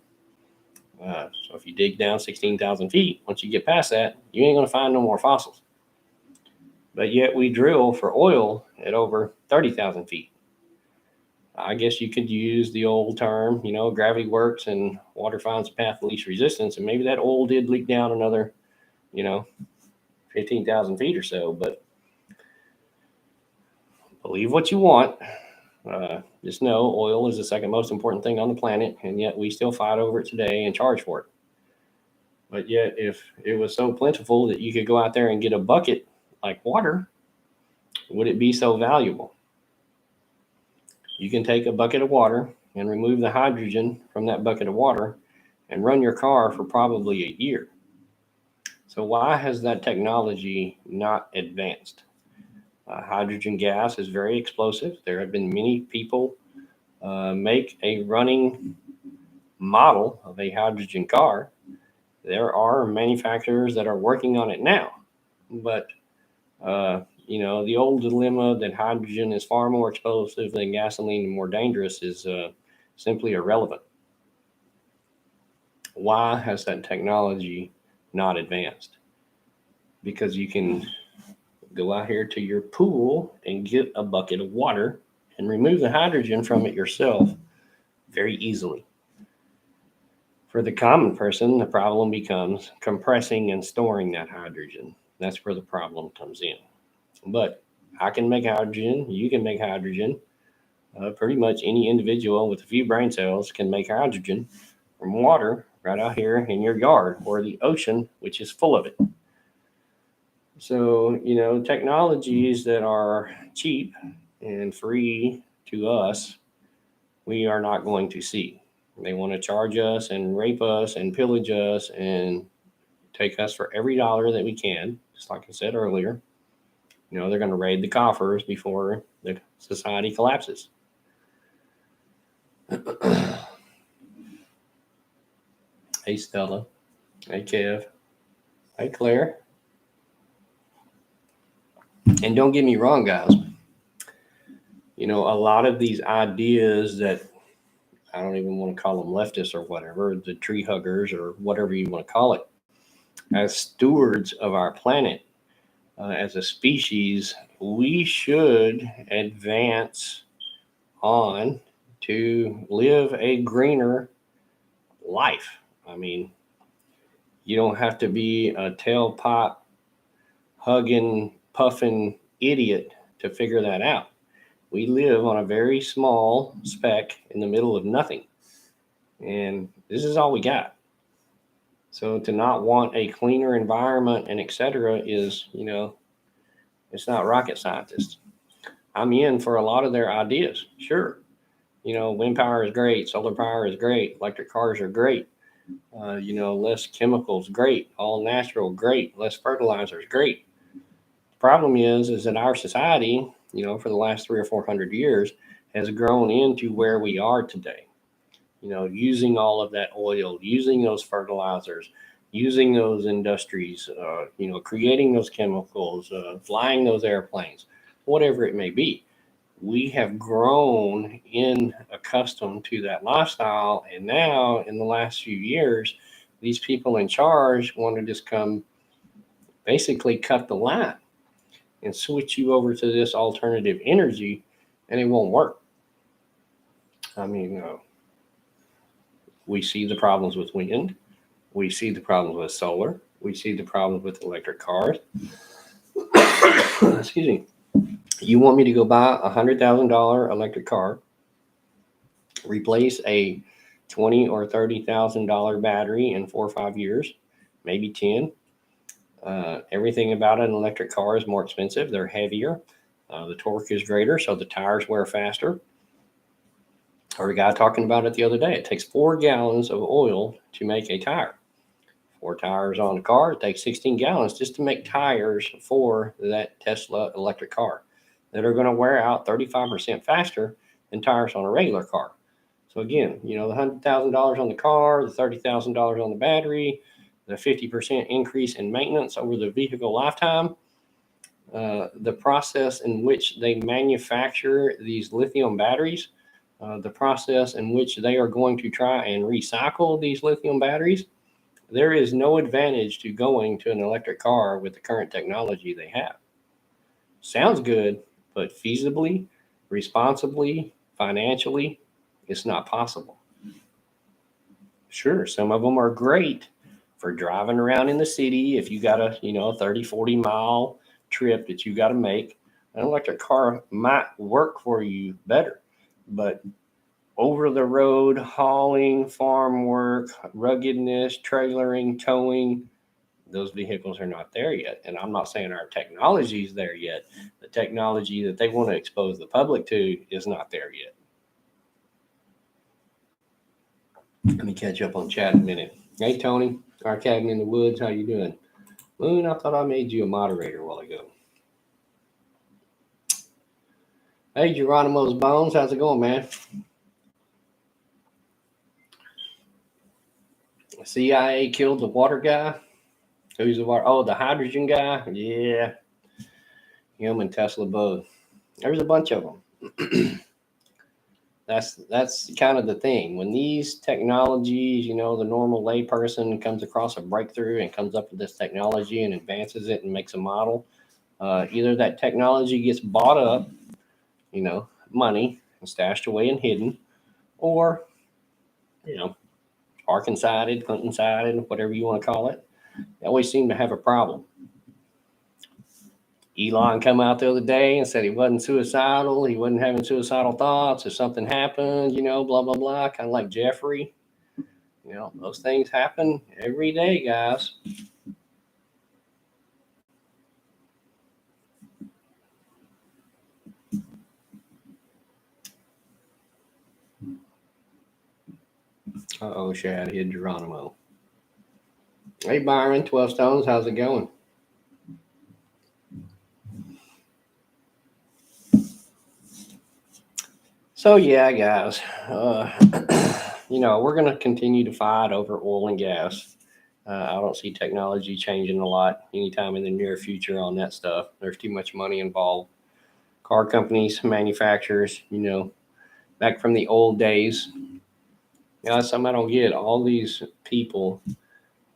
[SPEAKER 1] So if you dig down 16,000 feet, once you get past that, you ain't going to find no more fossils. But yet we drill for oil at over 30,000 feet. I guess you could use the old term, gravity works and water finds the path of least resistance. And maybe that oil did leak down another, 15,000 feet or so. But believe what you want. Just know oil is the second most important thing on the planet. And yet we still fight over it today and charge for it. But yet if it was so plentiful that you could go out there and get a bucket like water, would it be so valuable? You can take a bucket of water and remove the hydrogen from that bucket of water and run your car for probably a year. So why has that technology not advanced? Hydrogen gas is very explosive. There have been many people make a running model of a hydrogen car. There are manufacturers that are working on it now, but the old dilemma that hydrogen is far more explosive than gasoline and more dangerous is simply irrelevant. Why has that technology not advanced? Because you can go out here to your pool and get a bucket of water and remove the hydrogen from it yourself very easily. For the common person, the problem becomes compressing and storing that hydrogen. That's where the problem comes in. But I can make hydrogen. You can make hydrogen. Pretty much any individual with a few brain cells can make hydrogen from water right out here in your yard or the ocean, which is full of it. So, technologies that are cheap and free to us, we are not going to see. They want to charge us and rape us and pillage us and take us for every dollar that we can, just like I said earlier. They're going to raid the coffers before the society collapses. Hey, Stella. Hey, Kev. Hey, Claire. And don't get me wrong, guys. A lot of these ideas that I don't even want to call them leftists or whatever, the tree huggers or whatever you want to call it, as stewards of our planet, as a species, we should advance on to live a greener life. I mean, you don't have to be a tailpipe hugging, puffing idiot to figure that out. We live on a very small speck in the middle of nothing. And this is all we got. So to not want a cleaner environment and etc. is, it's not rocket scientists. I'm in for a lot of their ideas. Sure. Wind power is great. Solar power is great. Electric cars are great. Less chemicals, great. All natural, great. Less fertilizers, great. The problem is that our society, for the last 300 or 400 years, has grown into where we are today. Using all of that oil, using those fertilizers, using those industries, creating those chemicals, flying those airplanes, whatever it may be. We have grown in accustomed to that lifestyle. And now in the last few years, these people in charge want to just come basically cut the line and switch you over to this alternative energy, and it won't work. I mean, we see the problems with wind. We see the problems with solar. We see the problems with electric cars. Excuse me. You want me to go buy a $100,000 electric car, replace a $20,000 or $30,000 battery in 4 or 5 years, maybe 10. Everything about an electric car is more expensive. They're heavier. The torque is greater, so the tires wear faster. I heard a guy talking about it the other day. It takes 4 gallons of oil to make a tire. 4 tires on a car, it takes 16 gallons just to make tires for that Tesla electric car that are going to wear out 35% faster than tires on a regular car. So again, the $100,000 on the car, the $30,000 on the battery, the 50% increase in maintenance over the vehicle lifetime, the process in which they manufacture these lithium batteries, the process in which they are going to try and recycle these lithium batteries, there is no advantage to going to an electric car with the current technology they have. Sounds good, but feasibly, responsibly, financially, it's not possible. Sure, some of them are great for driving around in the city. If you got a 30, 40 mile trip that you got to make, an electric car might work for you better. But over the road hauling, farm work, ruggedness, trailering, towing, those vehicles are not there yet. And I'm not saying our technology is there yet. The technology that they want to expose the public to is not there yet. Let me catch up on chat in a minute. Hey, Tony, our cabin in the woods, how you doing? Moon, I thought I made you a moderator a while ago. Hey, Geronimo's Bones, how's it going, man? CIA killed the water guy. Who's the water? Oh, the hydrogen guy. Yeah, him and Tesla both. There's a bunch of them. That's kind of the thing. When these technologies, the normal layperson comes across a breakthrough and comes up with this technology and advances it and makes a model, either that technology gets bought up, money and stashed away and hidden, or Arkansas-sided, Clinton-sided, whatever you want to call it. They always seem to have a problem. Elon come out the other day and said he wasn't suicidal. He wasn't having suicidal thoughts. If something happened, blah, blah, blah, kind of like Jeffrey. Those things happen every day, guys. Uh-oh, Shad hit Geronimo. Hey, Byron, 12 Stones, how's it going? So, yeah, guys, we're going to continue to fight over oil and gas I don't see technology changing a lot anytime in the near future on that stuff. There's too much money involved. Car companies, manufacturers, back from the old days. That's something I don't get. All these people,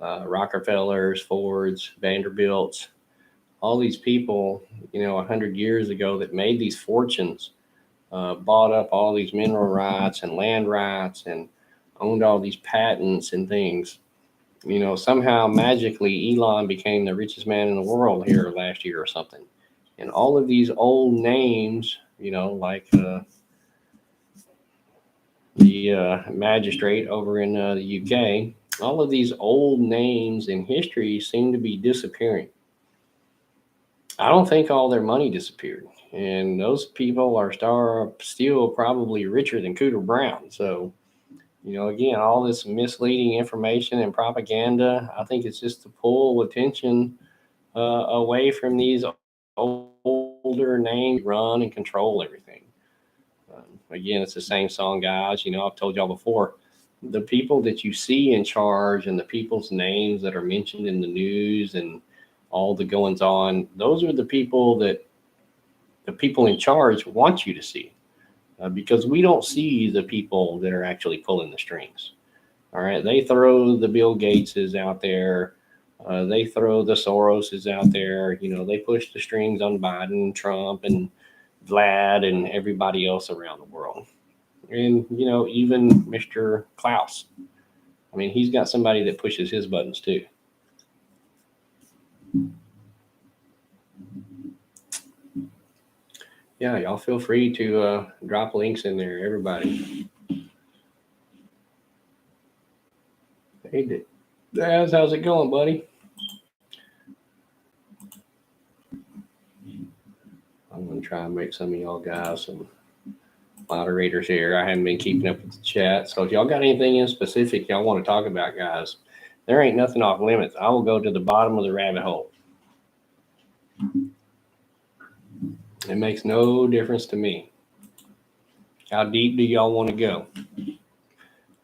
[SPEAKER 1] Rockefellers, Fords, Vanderbilts, all these people, 100 years ago that made these fortunes, bought up all these mineral rights and land rights and owned all these patents and things. Somehow magically Elon became the richest man in the world here last year or something. And all of these old names, like the magistrate over in the UK, all of these old names in history seem to be disappearing. I don't think all their money disappeared. And those people are still probably richer than Cooter Brown. So, again, all this misleading information and propaganda, I think it's just to pull attention away from these older names, run and control everything. Again, it's the same song, guys. I've told y'all before, the people that you see in charge and the people's names that are mentioned in the news and all the goings on, those are the people that the people in charge want you to see, because we don't see the people that are actually pulling the strings. All right, they throw the Bill Gateses out there. They throw the Soroses out there. They push the strings on Biden, Trump, and Vlad, and everybody else around the world. And, even Mr. Klaus. I mean, he's got somebody that pushes his buttons too. Yeah, y'all feel free to drop links in there, everybody. Hey, Daz, how's it going, buddy? I'm going to try and make some of y'all guys some moderators here. I haven't been keeping up with the chat. So if y'all got anything in specific y'all want to talk about, guys, there ain't nothing off limits. I will go to the bottom of the rabbit hole. It makes no difference to me. How deep do y'all want to go?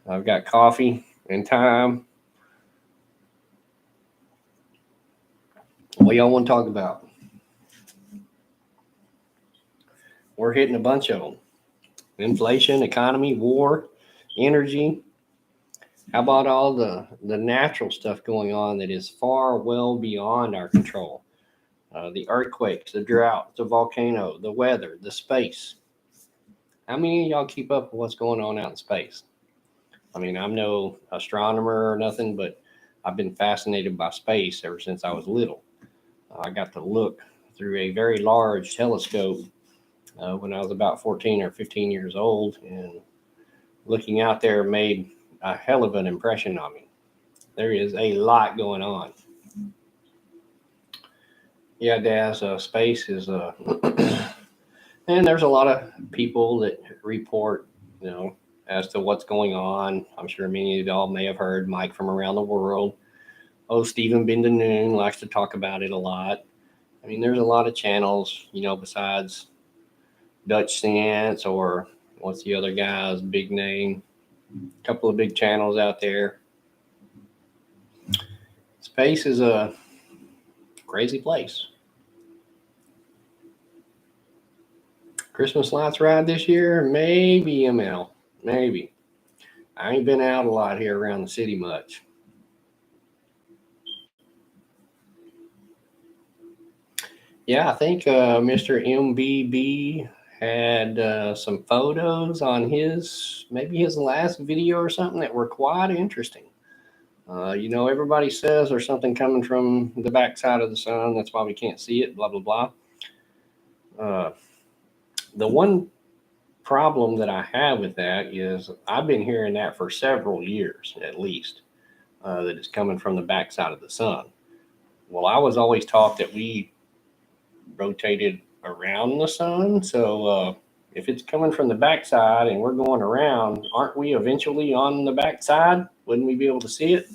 [SPEAKER 1] I've got coffee and time. What y'all want to talk about? We're hitting a bunch of them. Inflation, economy, war, energy. How about all the natural stuff going on that is far well beyond our control? The earthquakes, the drought, the volcano, the weather, the space. How many of y'all keep up with what's going on out in space? I mean, I'm no astronomer or nothing, but I've been fascinated by space ever since I was little. I got to look through a very large telescope when I was about 14 or 15 years old, and looking out there made a hell of an impression on me. There is a lot going on. Yeah, Daz, space is and there's a lot of people that report, as to what's going on. I'm sure many of y'all may have heard Mike from around the world. Oh, Stephen Been to Noon likes to talk about it a lot. I mean, there's a lot of channels, besides Dutch Science, or what's the other guy's big name? A couple of big channels out there. Space is a crazy place. Christmas lights ride this year? Maybe, ML. Maybe. I ain't been out a lot here around the city much. Yeah, I think Mr. MBB had some photos on maybe his last video or something that were quite interesting. Everybody says there's something coming from the backside of the sun. That's why we can't see it, blah, blah, blah. The one problem that I have with that is I've been hearing that for several years, at least, that it's coming from the backside of the sun. Well, I was always taught that we rotated around the sun. So if it's coming from the backside and we're going around, aren't we eventually on the backside? Wouldn't we be able to see it?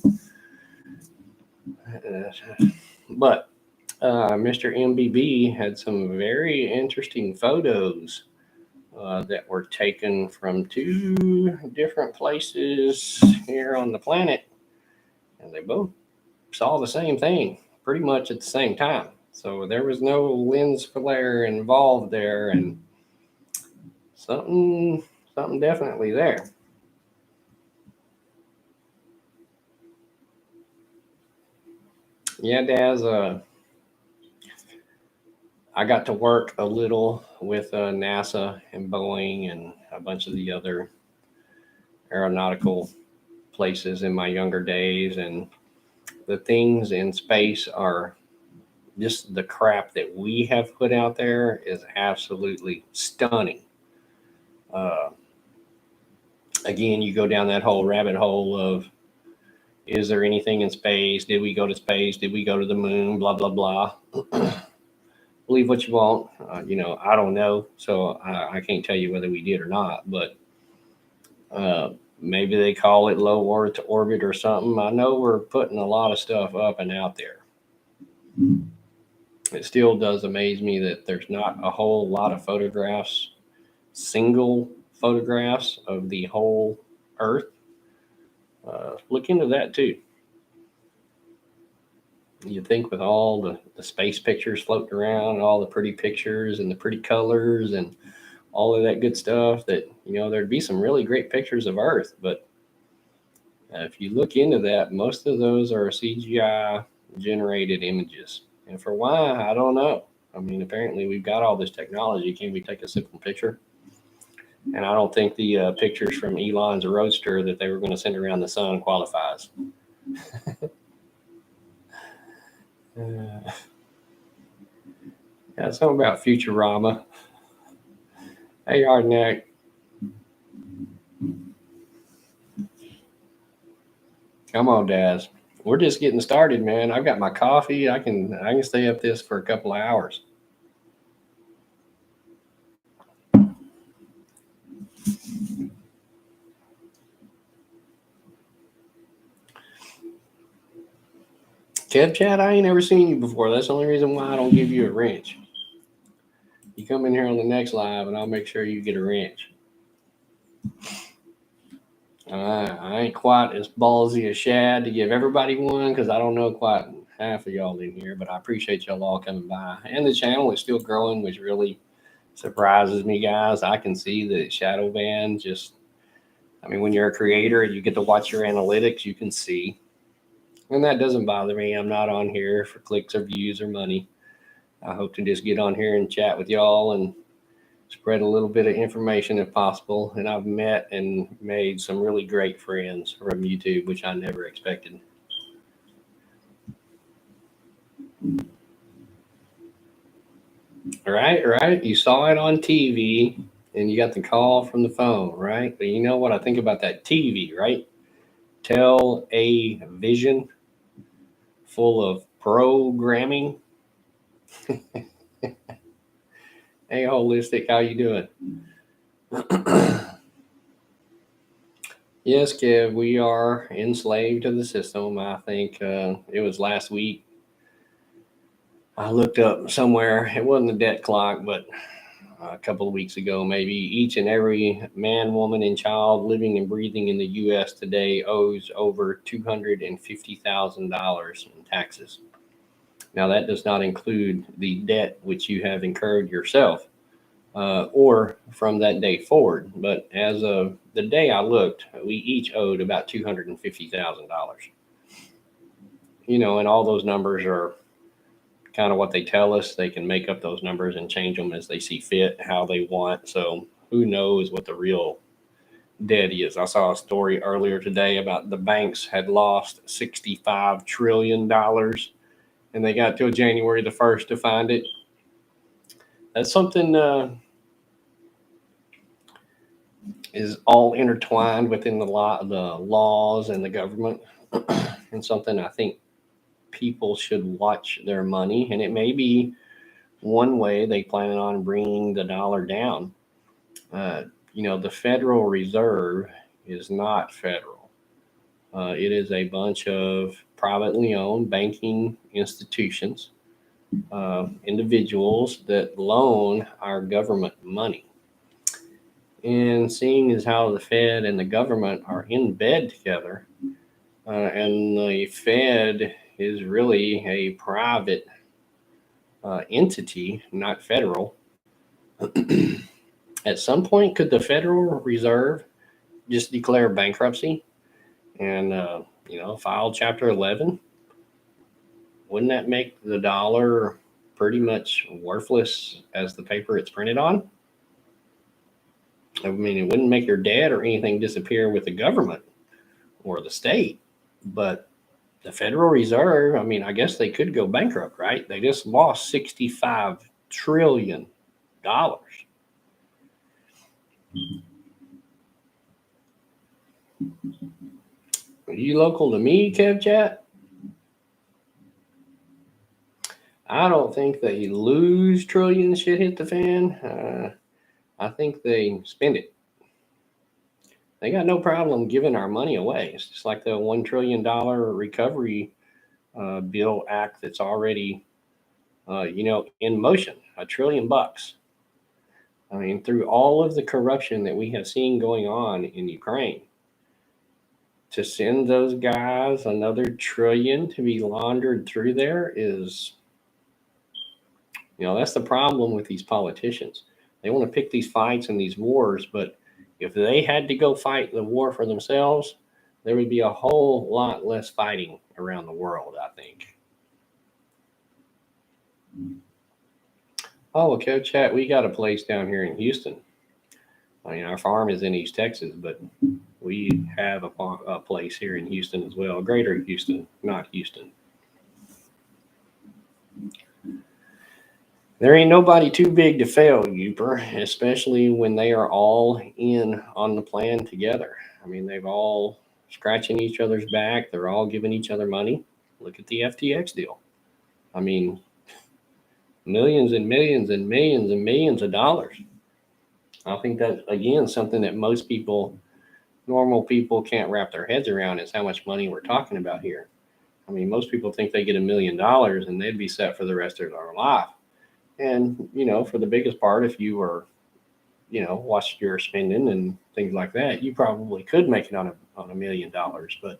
[SPEAKER 1] But Mr. MBB had some very interesting photos that were taken from two different places here on the planet. And they both saw the same thing pretty much at the same time. So there was no lens flare involved there, and something definitely there. Yeah, Daz. I got to work a little with NASA and Boeing and a bunch of the other aeronautical places in my younger days, and the things in space are just the crap that we have put out there is absolutely stunning. Uh, Again, you go down that whole rabbit hole of, is there anything in space? Did we go to space? Did we go to the moon? Blah blah blah. Believe what you want. I don't know, so I can't tell you whether we did or not. But uh, maybe they call it low Earth orbit or something. I know we're putting a lot of stuff up and out there. It still does amaze me that there's not a whole lot of photographs, single photographs of the whole Earth. Look into that too. You think with all the space pictures floating around, and all the pretty pictures and the pretty colors and all of that good stuff, that there'd be some really great pictures of Earth. But if you look into that, most of those are CGI generated images. And for why, I don't know. I mean, apparently we've got all this technology. Can we take a simple picture? And I don't think the pictures from Elon's Roadster that they were going to send around the sun qualifies. Yeah, something about Futurama. Hey, Hardneck. Come on, Daz. We're just getting started, man. I've got my coffee. I can stay up this for a couple of hours. Kev Chat, I ain't never seen you before. That's the only reason why I don't give you a wrench. You come in here on the next live, and I'll make sure you get a wrench. I ain't quite as ballsy as Shad to give everybody one, because I don't know quite half of y'all in here, but I appreciate y'all all coming by. And the channel is still growing, which really surprises me, guys. I can see the shadow band when you're a creator, you get to watch your analytics, you can see. And that doesn't bother me. I'm not on here for clicks or views or money. I hope to just get on here and chat with y'all and spread a little bit of information if possible. And I've met and made some really great friends from YouTube, which I never expected. Right. You saw it on TV and you got the call from the phone, right? But you know what I think about that TV, right? Tell a vision full of programming. Hey, Holistic, how you doing? Yes, Kev, we are enslaved to the system. I think it was last week. I looked up somewhere, it wasn't the debt clock, but a couple of weeks ago, maybe, each and every man, woman, and child living and breathing in the U.S. today owes over $250,000 in taxes. Now, that does not include the debt which you have incurred yourself or from that day forward. But as of the day I looked, we each owed about $250,000. And all those numbers are kind of what they tell us. They can make up those numbers and change them as they see fit, how they want. So who knows what the real debt is. I saw a story earlier today about the banks had lost $65 trillion and they got till January the 1st to find it. That's something is all intertwined within the laws and the government, and something I think people should watch their money. And it may be one way they plan on bringing the dollar down. The Federal Reserve is not federal. It is a bunch of privately owned banking institutions, individuals that loan our government money. And seeing as how the Fed and the government are in bed together, and the Fed is really a private entity, not federal. At some point, could the Federal Reserve just declare bankruptcy and file Chapter 11? Wouldn't that make the dollar pretty much worthless as the paper it's printed on? I mean, it wouldn't make your debt or anything disappear with the government or the state, but the Federal Reserve, I mean, I guess they could go bankrupt, right? They just lost $65 trillion. Are you local to me, Kev Chat? I don't think they lose trillions shit hit the fan. I think they spend it. They got no problem giving our money away. It's just like the $1 trillion recovery bill act that's already, in motion, $1 trillion. I mean, through all of the corruption that we have seen going on in Ukraine, to send those guys another trillion to be laundered through there is, that's the problem with these politicians. They want to pick these fights and these wars, but if they had to go fight the war for themselves, there would be a whole lot less fighting around the world, I think. Oh, okay, chat. We got a place down here in Houston. I mean, our farm is in East Texas, but we have a place here in Houston as well. Greater Houston, not Houston. There ain't nobody too big to fail, Youper, especially when they are all in on the plan together. I mean, they've all scratching each other's back. They're all giving each other money. Look at the FTX deal. I mean, millions and millions and millions and millions of dollars. I think that, again, something that most people, normal people, can't wrap their heads around is how much money we're talking about here. I mean, most people think they get $1 million and they'd be set for the rest of their life. And, for the biggest part, if you were, watched your spending and things like that, you probably could make it on $1 million. But,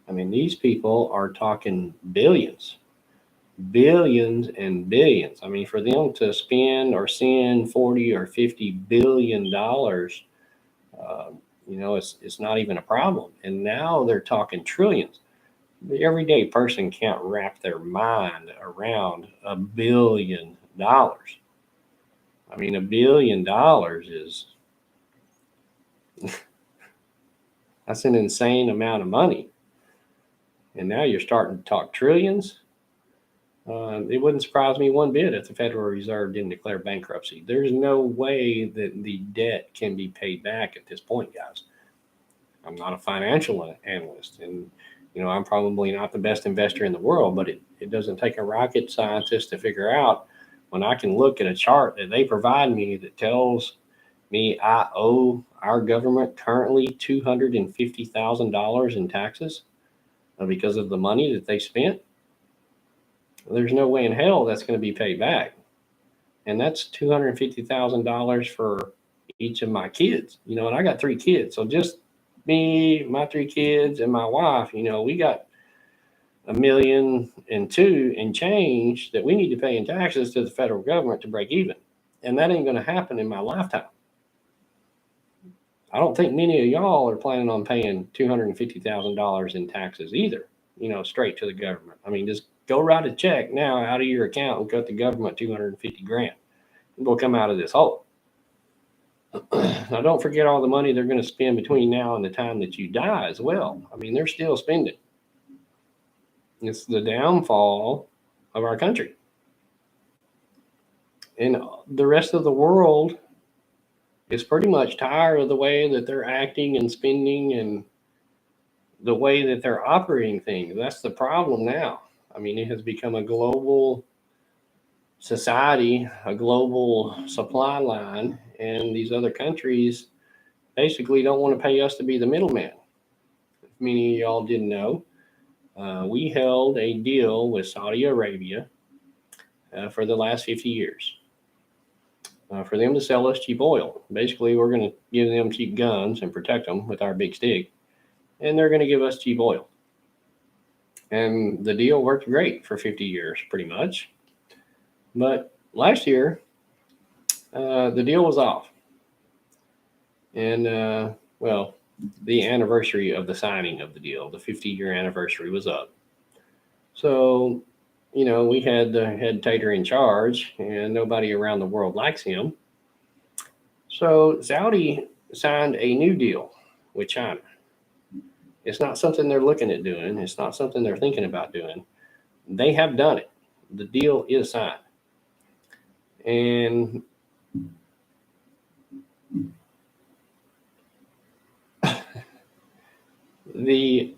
[SPEAKER 1] I mean, these people are talking billions and billions. I mean, for them to spend or send 40 or 50 billion dollars, it's not even a problem. And now they're talking trillions. The everyday person can't wrap their mind around $1 billion. I mean, $1 billion is that's an insane amount of money. And now you're starting to talk trillions. It wouldn't surprise me one bit if the Federal Reserve didn't declare bankruptcy. There's no way that the debt can be paid back at this point, guys. I'm not a financial analyst, and I'm probably not the best investor in the world, but it doesn't take a rocket scientist to figure out when I can look at a chart that they provide me that tells me I owe our government currently $250,000 in taxes because of the money that they spent. There's no way in hell that's going to be paid back. And that's $250,000 for each of my kids, and I got 3 kids. So just me, my 3 kids, and my wife, we got $1.2 million and change that we need to pay in taxes to the federal government to break even. And that ain't going to happen in my lifetime. I don't think many of y'all are planning on paying $250,000 in taxes either, straight to the government. I mean, just go write a check now out of your account and cut the government $250,000. We'll come out of this hole. Now, don't forget all the money they're going to spend between now and the time that you die as well. I mean, they're still spending. It's the downfall of our country. And the rest of the world is pretty much tired of the way that they're acting and spending and the way that they're operating things. That's the problem now. I mean, it has become a global society, a global supply line, and these other countries basically don't want to pay us to be the middleman. If many of y'all didn't know, we held a deal with Saudi Arabia for the last 50 years for them to sell us cheap oil. Basically, we're going to give them cheap guns and protect them with our big stick, and they're going to give us cheap oil. And the deal worked great for 50 years, pretty much. But last year, the deal was off. And, well, the anniversary of the signing of the deal, the 50-year anniversary, was up. So, we had the head tater in charge, and nobody around the world likes him. So, Saudi signed a new deal with China. It's not something they're looking at doing, it's not something they're thinking about doing. They have done it. The deal is signed. And the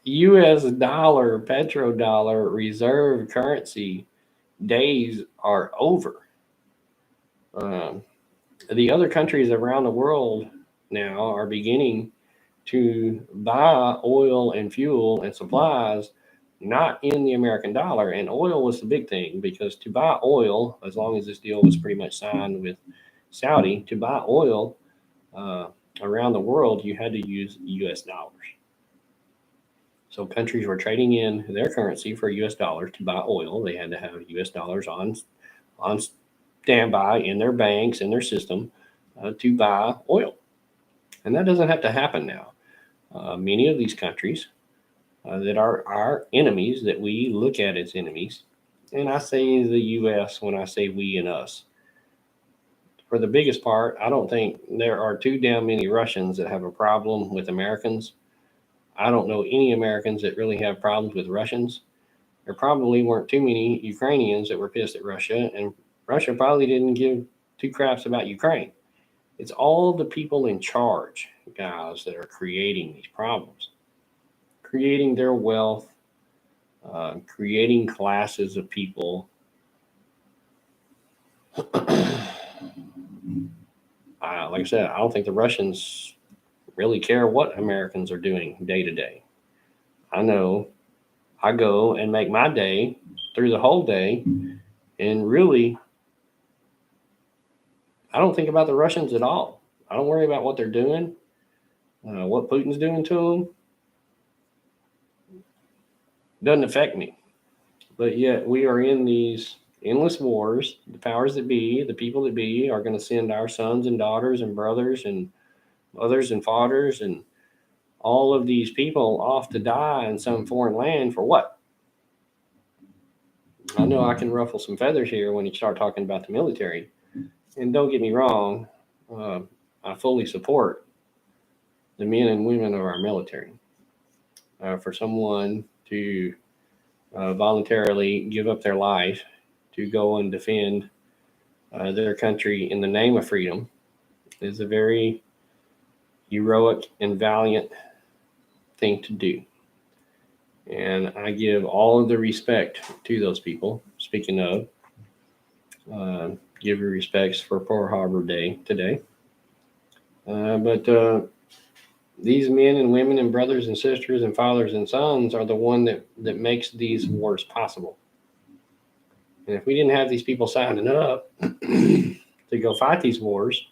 [SPEAKER 1] US dollar, petrodollar reserve currency days are over. Um, the other countries around the world now are beginning to buy oil and fuel and supplies not in the American dollar. And oil was the big thing because to buy oil, as long as this deal was pretty much signed with Saudi, to buy oil uh, around the world, you had to use US dollars. So countries were trading in their currency for US dollars to buy oil. They had to have US dollars on standby in their banks in their system to buy oil, and that doesn't have to happen now. Many of these countries that are our enemies, that we look at as enemies, and I say the U.S. when I say we and us. For the biggest part, I don't think there are too damn many Russians that have a problem with Americans. I don't know any Americans that really have problems with Russians. There probably weren't too many Ukrainians that were pissed at Russia, and Russia probably didn't give two craps about Ukraine. It's all the people in charge, guys, that are creating these problems, creating their wealth, creating classes of people. Like I said, I don't think the Russians really care what Americans are doing day to day. I know I go and make my day through the whole day, and really, I don't think about the Russians at all. I don't worry about what they're doing, what Putin's doing to them. Doesn't affect me. But yet we are in these endless wars. The powers that be, the people that be, are going to send our sons and daughters and brothers and mothers and fathers and all of these people off to die in some foreign land for what? I know I can ruffle some feathers here when you start talking about the military. And don't get me wrong, uh, I fully support the men and women of our military. For someone to voluntarily give up their life to go and defend their country in the name of freedom is a very heroic and valiant thing to do. And I give all of the respect to those people. Speaking of, give your respects for Pearl Harbor Day today. But these men and women and brothers and sisters and fathers and sons are the one that makes these wars possible. And if we didn't have these people signing up to go fight these wars,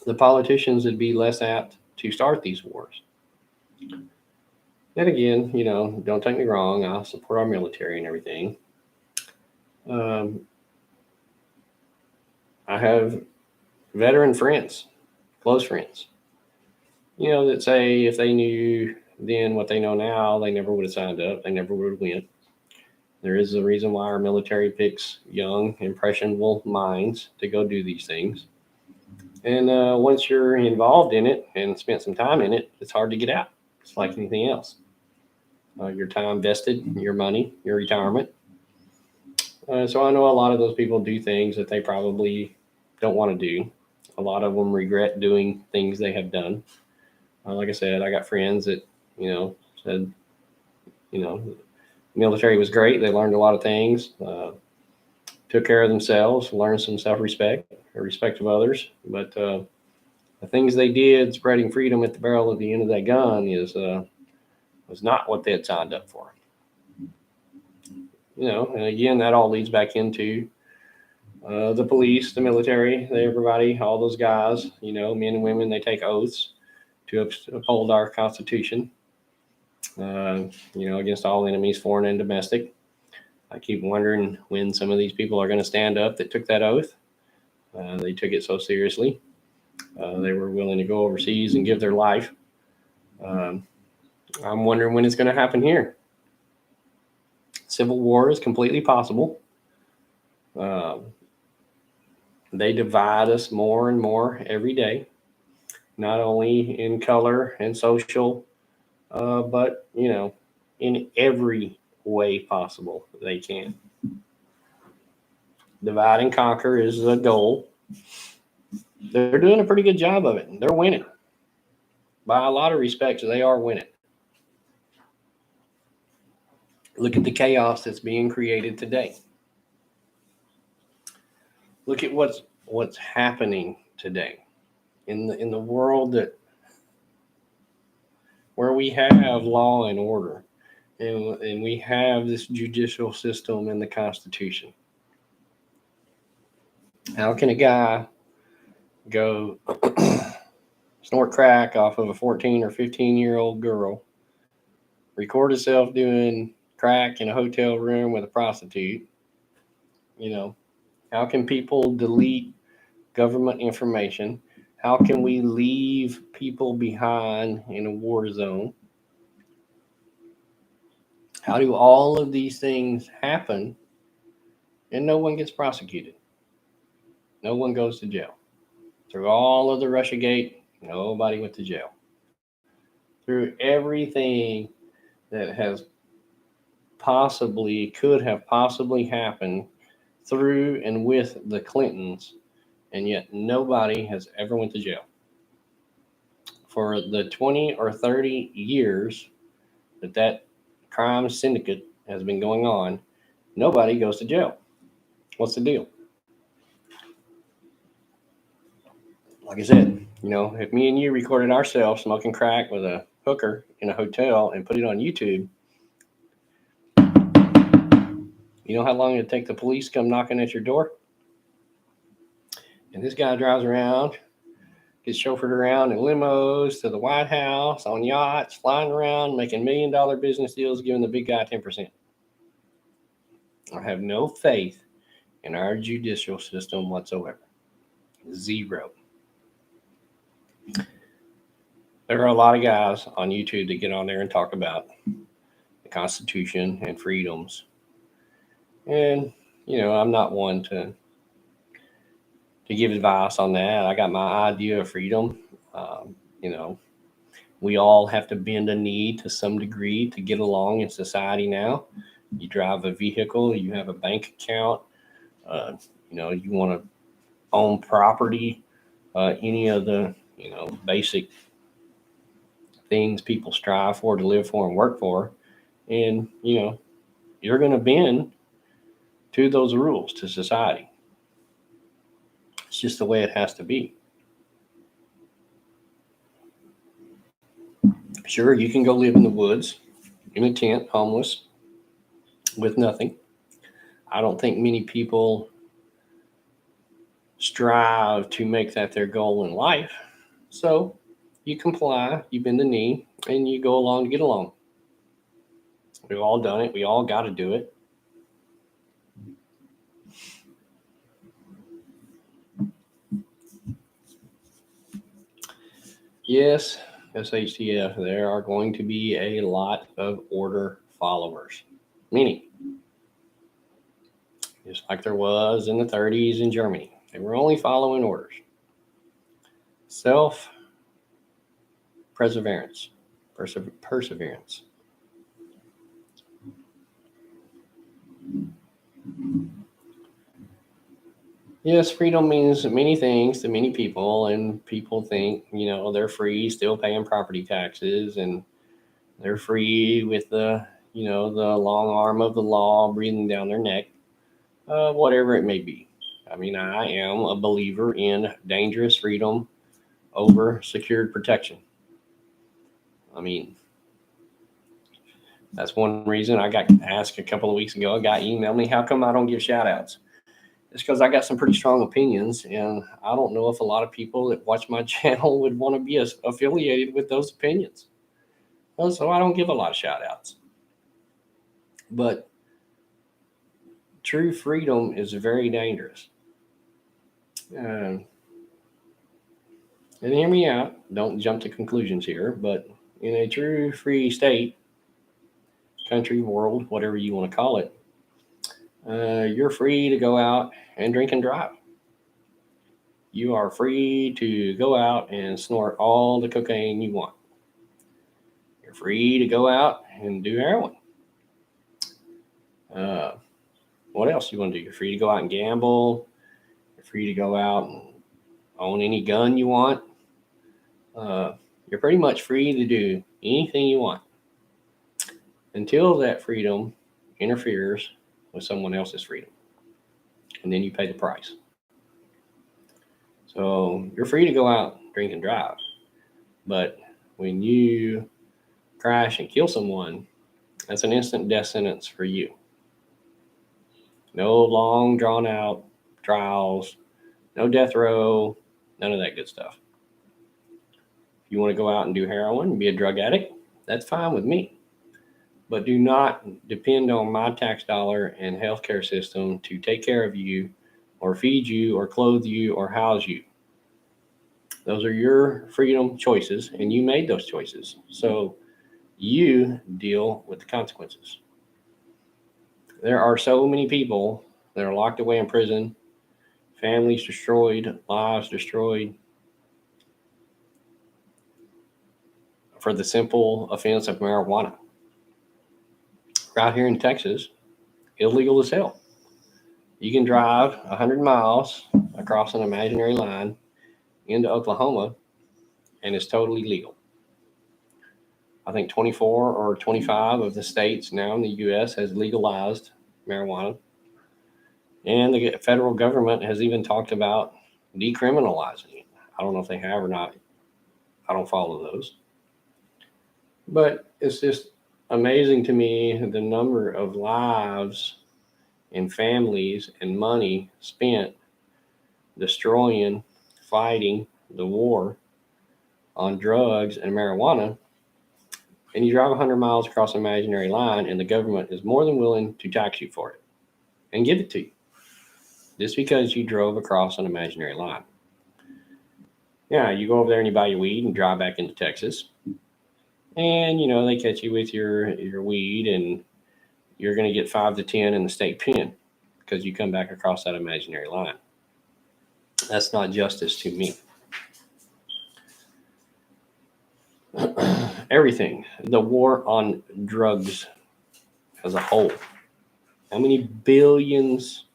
[SPEAKER 1] the politicians would be less apt to start these wars. And again, don't take me wrong, I support our military and everything. I have veteran friends, close friends, that say if they knew then what they know now, they never would have signed up. They never would have went. There is a reason why our military picks young, impressionable minds to go do these things. And once you're involved in it and spent some time in it, it's hard to get out. It's like anything else. Your time vested, your money, your retirement. So I know a lot of those people do things that they probably don't want to do. A lot of them regret doing things they have done. Like I said, I got friends that, said, military was great. They learned a lot of things, took care of themselves, learned some self-respect, respect of others. But the things they did, spreading freedom at the barrel of the end of that gun, was not what they had signed up for. And again, that all leads back into the police, the military, everybody, all those guys, men and women, they take oaths to uphold our Constitution. against all enemies, foreign and domestic. I keep wondering when some of these people are going to stand up that took that oath. They took it so seriously. They were willing to go overseas and give their life. Um, I'm wondering when it's going to happen here. Civil war is completely possible. They divide us more and more every day, not only in color and social, but in every way possible they can. Divide and conquer is the goal. They're doing a pretty good job of it. They're winning. By a lot of respects, they are winning. Look at the chaos that's being created today. Look at what's happening today in the world where we have law and order, and we have this judicial system and the Constitution. How can a guy go snort crack off of a 14 or 15-year-old girl, record himself doing crack in a hotel room with a prostitute? How can people delete government information? How can we leave people behind in a war zone? How do all of these things happen and no one gets prosecuted? No one goes to jail. Through all of the Russiagate, nobody went to jail. Through everything that could have possibly happened through and with the Clintons, and yet nobody has ever went to jail. For the 20 or 30 years that crime syndicate has been going on, nobody goes to jail. What's the deal? Like I said, if me and you recorded ourselves smoking crack with a hooker in a hotel and put it on YouTube, you know how long it'd take the police to come knocking at your door? And this guy drives around, gets chauffeured around in limos to the White House, on yachts, flying around, making $1 million business deals, giving the big guy 10%. I have no faith in our judicial system whatsoever. Zero. There are a lot of guys on YouTube that get on there and talk about the Constitution and freedoms. And, I'm not one to give advice on that. I got my idea of freedom. We all have to bend a knee to some degree to get along in society now. You drive a vehicle, you have a bank account, you want to own property, any of the, basic things people strive for, to live for and work for. And, you're going to bend to those rules, to society. It's just the way it has to be. Sure, you can go live in the woods, in a tent, homeless, with nothing. I don't think many people strive to make that their goal in life. So you comply, you bend the knee, and you go along to get along. We've all done it. We all got to do it. Yes, SHTF, there are going to be a lot of order followers. Meaning, just like there was in the 30s in Germany, they were only following orders. Perseverance. Yes, freedom means many things to many people, and people think, they're free still paying property taxes, and they're free with the long arm of the law breathing down their neck, whatever it may be. I mean, I am a believer in dangerous freedom over secured protection. I mean, that's one reason I got asked a couple of weeks ago. A guy emailed me, how come I don't give shout outs? It's because I got some pretty strong opinions, and I don't know if a lot of people that watch my channel would want to be affiliated with those opinions. So I don't give a lot of shout outs. But true freedom is very dangerous. And hear me out, don't jump to conclusions here, but in a true free state, country, world, whatever you want to call it, you're free to go out and drink and drive. You are free to go out and snort all the cocaine you want. You're free to go out and do heroin. What else you want to do? You're free to go out and gamble. You're free to go out and own any gun you want. You're pretty much free to do anything you want until that freedom interferes with someone else's freedom. And then you pay the price. So you're free to go out, drink and drive. But when you crash and kill someone, that's an instant death sentence for you. No long drawn out trials, no death row, none of that good stuff. If you want to go out and do heroin and be a drug addict, that's fine with me. But do not depend on my tax dollar and healthcare system to take care of you or feed you or clothe you or house you. Those are your freedom choices, and you made those choices. So you deal with the consequences. There are so many people that are locked away in prison, families destroyed, lives destroyed, for the simple offense of marijuana. Right here in Texas, illegal as hell. You can drive 100 miles across an imaginary line into Oklahoma, and it's totally legal. I think 24 or 25 of the states now in the U.S. has legalized marijuana. And the federal government has even talked about decriminalizing it. I don't know if they have or not. I don't follow those. But it's just amazing to me the number of lives and families and money spent destroying, fighting the war on drugs and marijuana. And you drive 100 miles across an imaginary line, and the government is more than willing to tax you for it and give it to you just because you drove across an imaginary line. Yeah, you go over there and you buy your weed and drive back into Texas. And, they catch you with your weed, and you're going to get 5 to 10 in the state pen because you come back across that imaginary line. That's not justice to me. Everything, the war on drugs as a whole. How many billions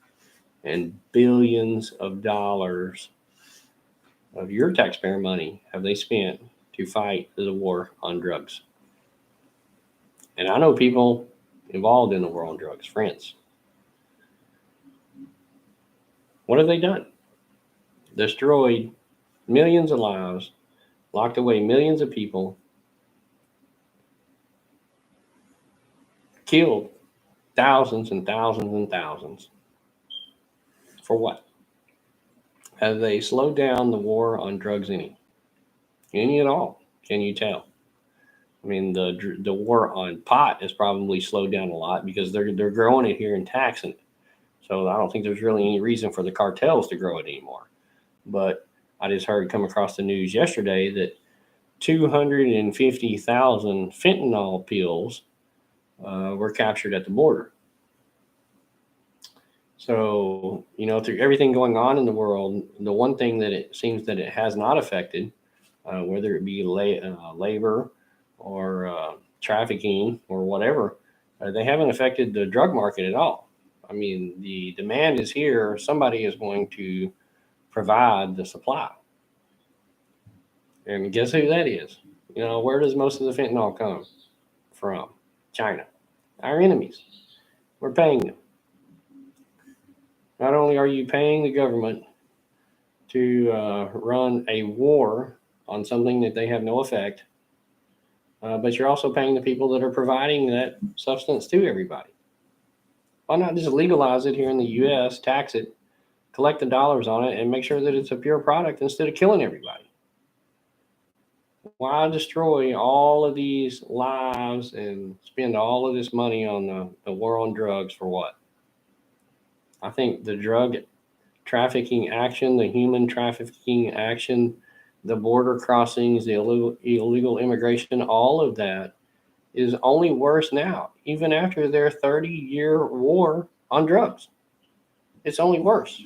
[SPEAKER 1] and billions of dollars of your taxpayer money have they spent to fight the war on drugs? And I know people involved in the war on drugs, friends. What have they done? Destroyed millions of lives, locked away millions of people, killed thousands and thousands and thousands. For what? Have they slowed down the war on drugs any? Any at all? Can you tell? I mean, the war on pot has probably slowed down a lot because they're growing it here and taxing it. So I don't think there's really any reason for the cartels to grow it anymore. But I just come across the news yesterday that 250,000 fentanyl pills were captured at the border. So, through everything going on in the world, the one thing that it seems that it has not affected, whether it be labor or trafficking or whatever, they haven't affected the drug market at all. I mean, the demand is here. Somebody is going to provide the supply. And guess who that is? Where does most of the fentanyl come from? China. Our enemies. We're paying them. Not only are you paying the government to run a war on something that they have no effect, but you're also paying the people that are providing that substance to everybody. Why not just legalize it here in the U.S., tax it, collect the dollars on it, and make sure that it's a pure product instead of killing everybody? Why destroy all of these lives and spend all of this money on the war on drugs for what? I think the drug trafficking action, the human trafficking action, the border crossings, the illegal immigration, all of that is only worse now, even after their 30-year war on drugs. It's only worse.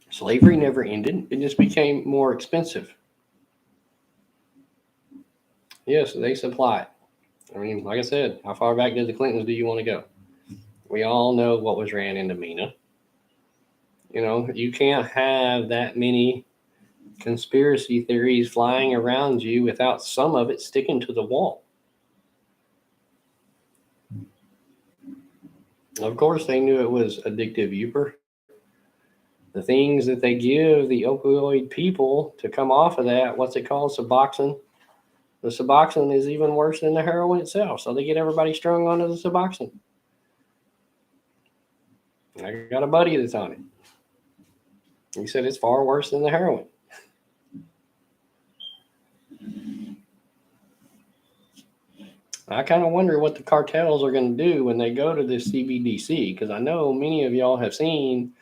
[SPEAKER 1] Slavery never ended, it just became more expensive. Yes, they supply it. I mean, like I said, how far back did the Clintons do you want to go? We all know what was ran into Mina. You can't have that many conspiracy theories flying around you without some of it sticking to the wall. Of course, they knew it was addictive Uper. The things that they give the opioid people to come off of that, what's it called? Suboxone. The Suboxone is even worse than the heroin itself. So they get everybody strung onto the Suboxone. I got a buddy that's on it. He said it's far worse than the heroin. I kind of wonder what the cartels are going to do when they go to this CBDC, because I know many of y'all have seen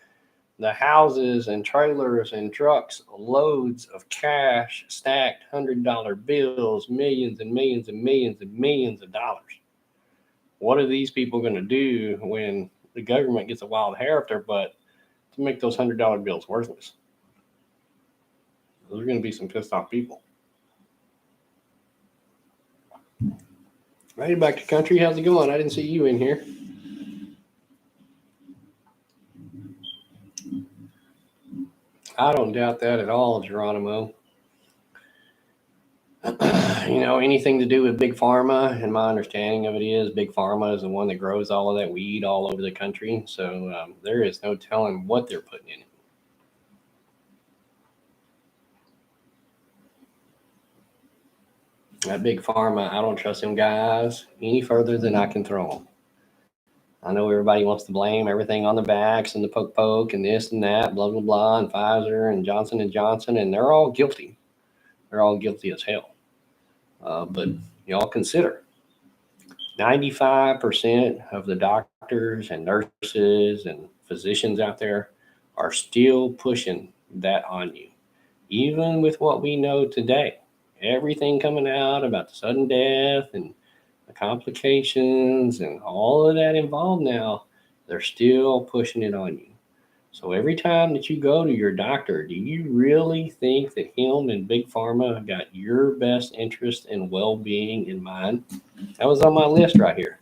[SPEAKER 1] the houses and trailers and trucks, loads of cash, stacked $100 bills, millions and millions and millions and millions of dollars. What are these people going to do when the government gets a wild hair up their butt to make those $100 bills worthless? Those are going to be some pissed off people. Hey, back to country. How's it going? I didn't see you in here. I don't doubt that at all, Geronimo. Anything to do with Big Pharma, and my understanding of it is Big Pharma is the one that grows all of that weed all over the country. So there is no telling what they're putting in it. That Big Pharma, I don't trust them guys any further than I can throw them. I know everybody wants to blame everything on the backs and the poke and this and that, blah, blah, blah, and Pfizer and Johnson & Johnson, and they're all guilty. They're all guilty as hell. But y'all consider 95% of the doctors and nurses and physicians out there are still pushing that on you. Even with what we know today, everything coming out about the sudden death and the complications and all of that involved now, they're still pushing it on you. So every time that you go to your doctor, do you really think that him and Big Pharma got your best interest and well-being in mind? That was on my list right here.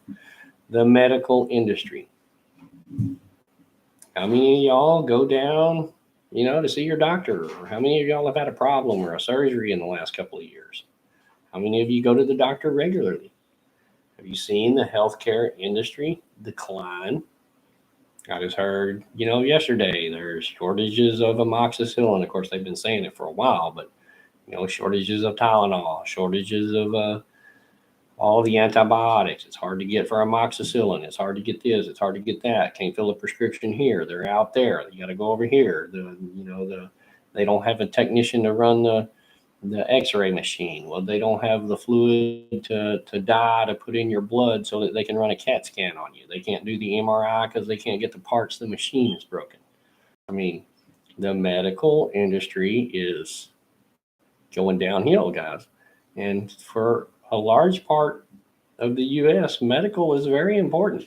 [SPEAKER 1] The medical industry. How many of y'all go down, to see your doctor? Or how many of y'all have had a problem or a surgery in the last couple of years? How many of you go to the doctor regularly? Have you seen the healthcare industry decline? I just heard, yesterday there's shortages of amoxicillin. Of course, they've been saying it for a while, but, shortages of Tylenol, shortages of all the antibiotics. It's hard to get for amoxicillin. It's hard to get this. It's hard to get that. Can't fill a prescription here. They're out there. You got to go over here. They don't have a technician to run the x-ray machine. Well, they don't have the fluid to dye to put in your blood so that they can run a CAT scan on you. They can't do the MRI because they can't get the parts. The machine is broken. I mean, the medical industry is going downhill, guys. And for a large part of the U.S., medical is very important.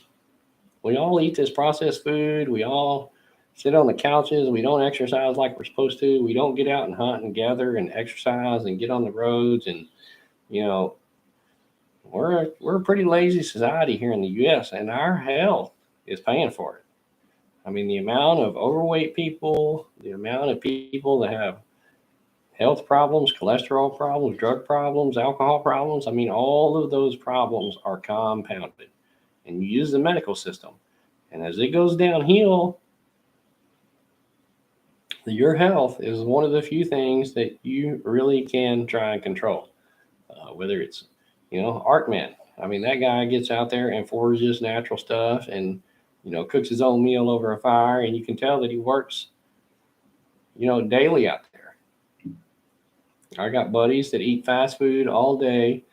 [SPEAKER 1] We all eat this processed food. We all sit on the couches. We don't exercise like we're supposed to. We don't get out and hunt and gather and exercise and get on the roads. And, we're a pretty lazy society here in the U.S., and our health is paying for it. I mean, the amount of overweight people, the amount of people that have health problems, cholesterol problems, drug problems, alcohol problems. I mean, all of those problems are compounded. And you use the medical system. And as it goes downhill, your health is one of the few things that you really can try and control. Whether it's, Artman. I mean, that guy gets out there and forages natural stuff and, cooks his own meal over a fire. And you can tell that he works daily out there. I got buddies that eat fast food all day.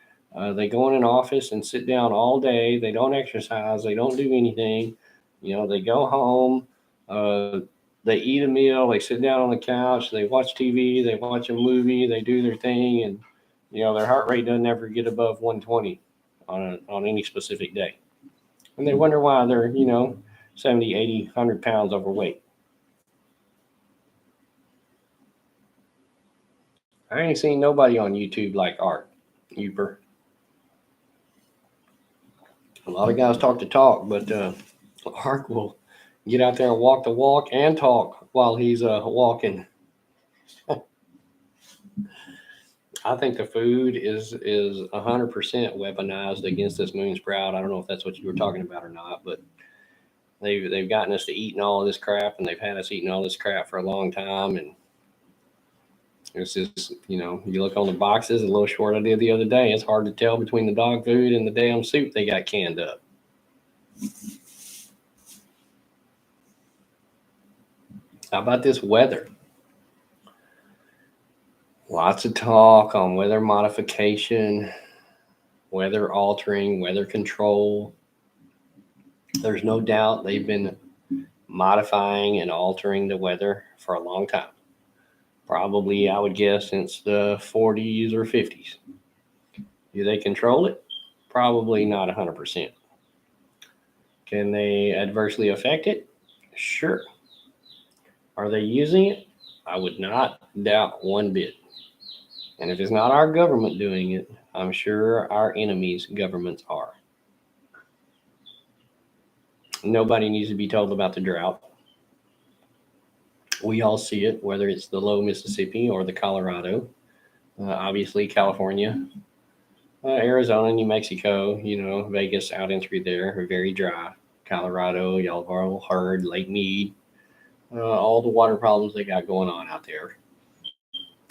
[SPEAKER 1] They go in an office and sit down all day. They don't exercise. They don't do anything. They go home. Uh, they eat a meal. They sit down on the couch. They watch TV. They watch a movie. They do their thing, and their heart rate doesn't ever get above 120 on any specific day. And they wonder why they're 70, 80, 100 pounds overweight. I ain't seen nobody on YouTube like Art Uper. A lot of guys talk the talk, but Art will get out there and walk the walk and talk while he's walking. I think the food is 100% weaponized against this moon sprout. I don't know if that's what you were talking about or not, but they've gotten us to eating all of this crap, and they've had us eating all this crap for a long time. And it's just, you look on the boxes, a little short I did the other day, it's hard to tell between the dog food and the damn soup they got canned up. How about this weather? Lots of talk on weather modification, weather altering, weather control. There's no doubt they've been modifying and altering the weather for a long time. Probably, I would guess, since the 40s or 50s. Do they control it? Probably not 100%. Can they adversely affect it? Sure. Are they using it? I would not doubt one bit. And if it's not our government doing it, I'm sure our enemies' governments are. Nobody needs to be told about the drought. We all see it, whether it's the low Mississippi or the Colorado. Obviously, California, Arizona, New Mexico, Vegas out in through there are very dry. Colorado, y'all have all heard, Lake Mead, all the water problems they got going on out there.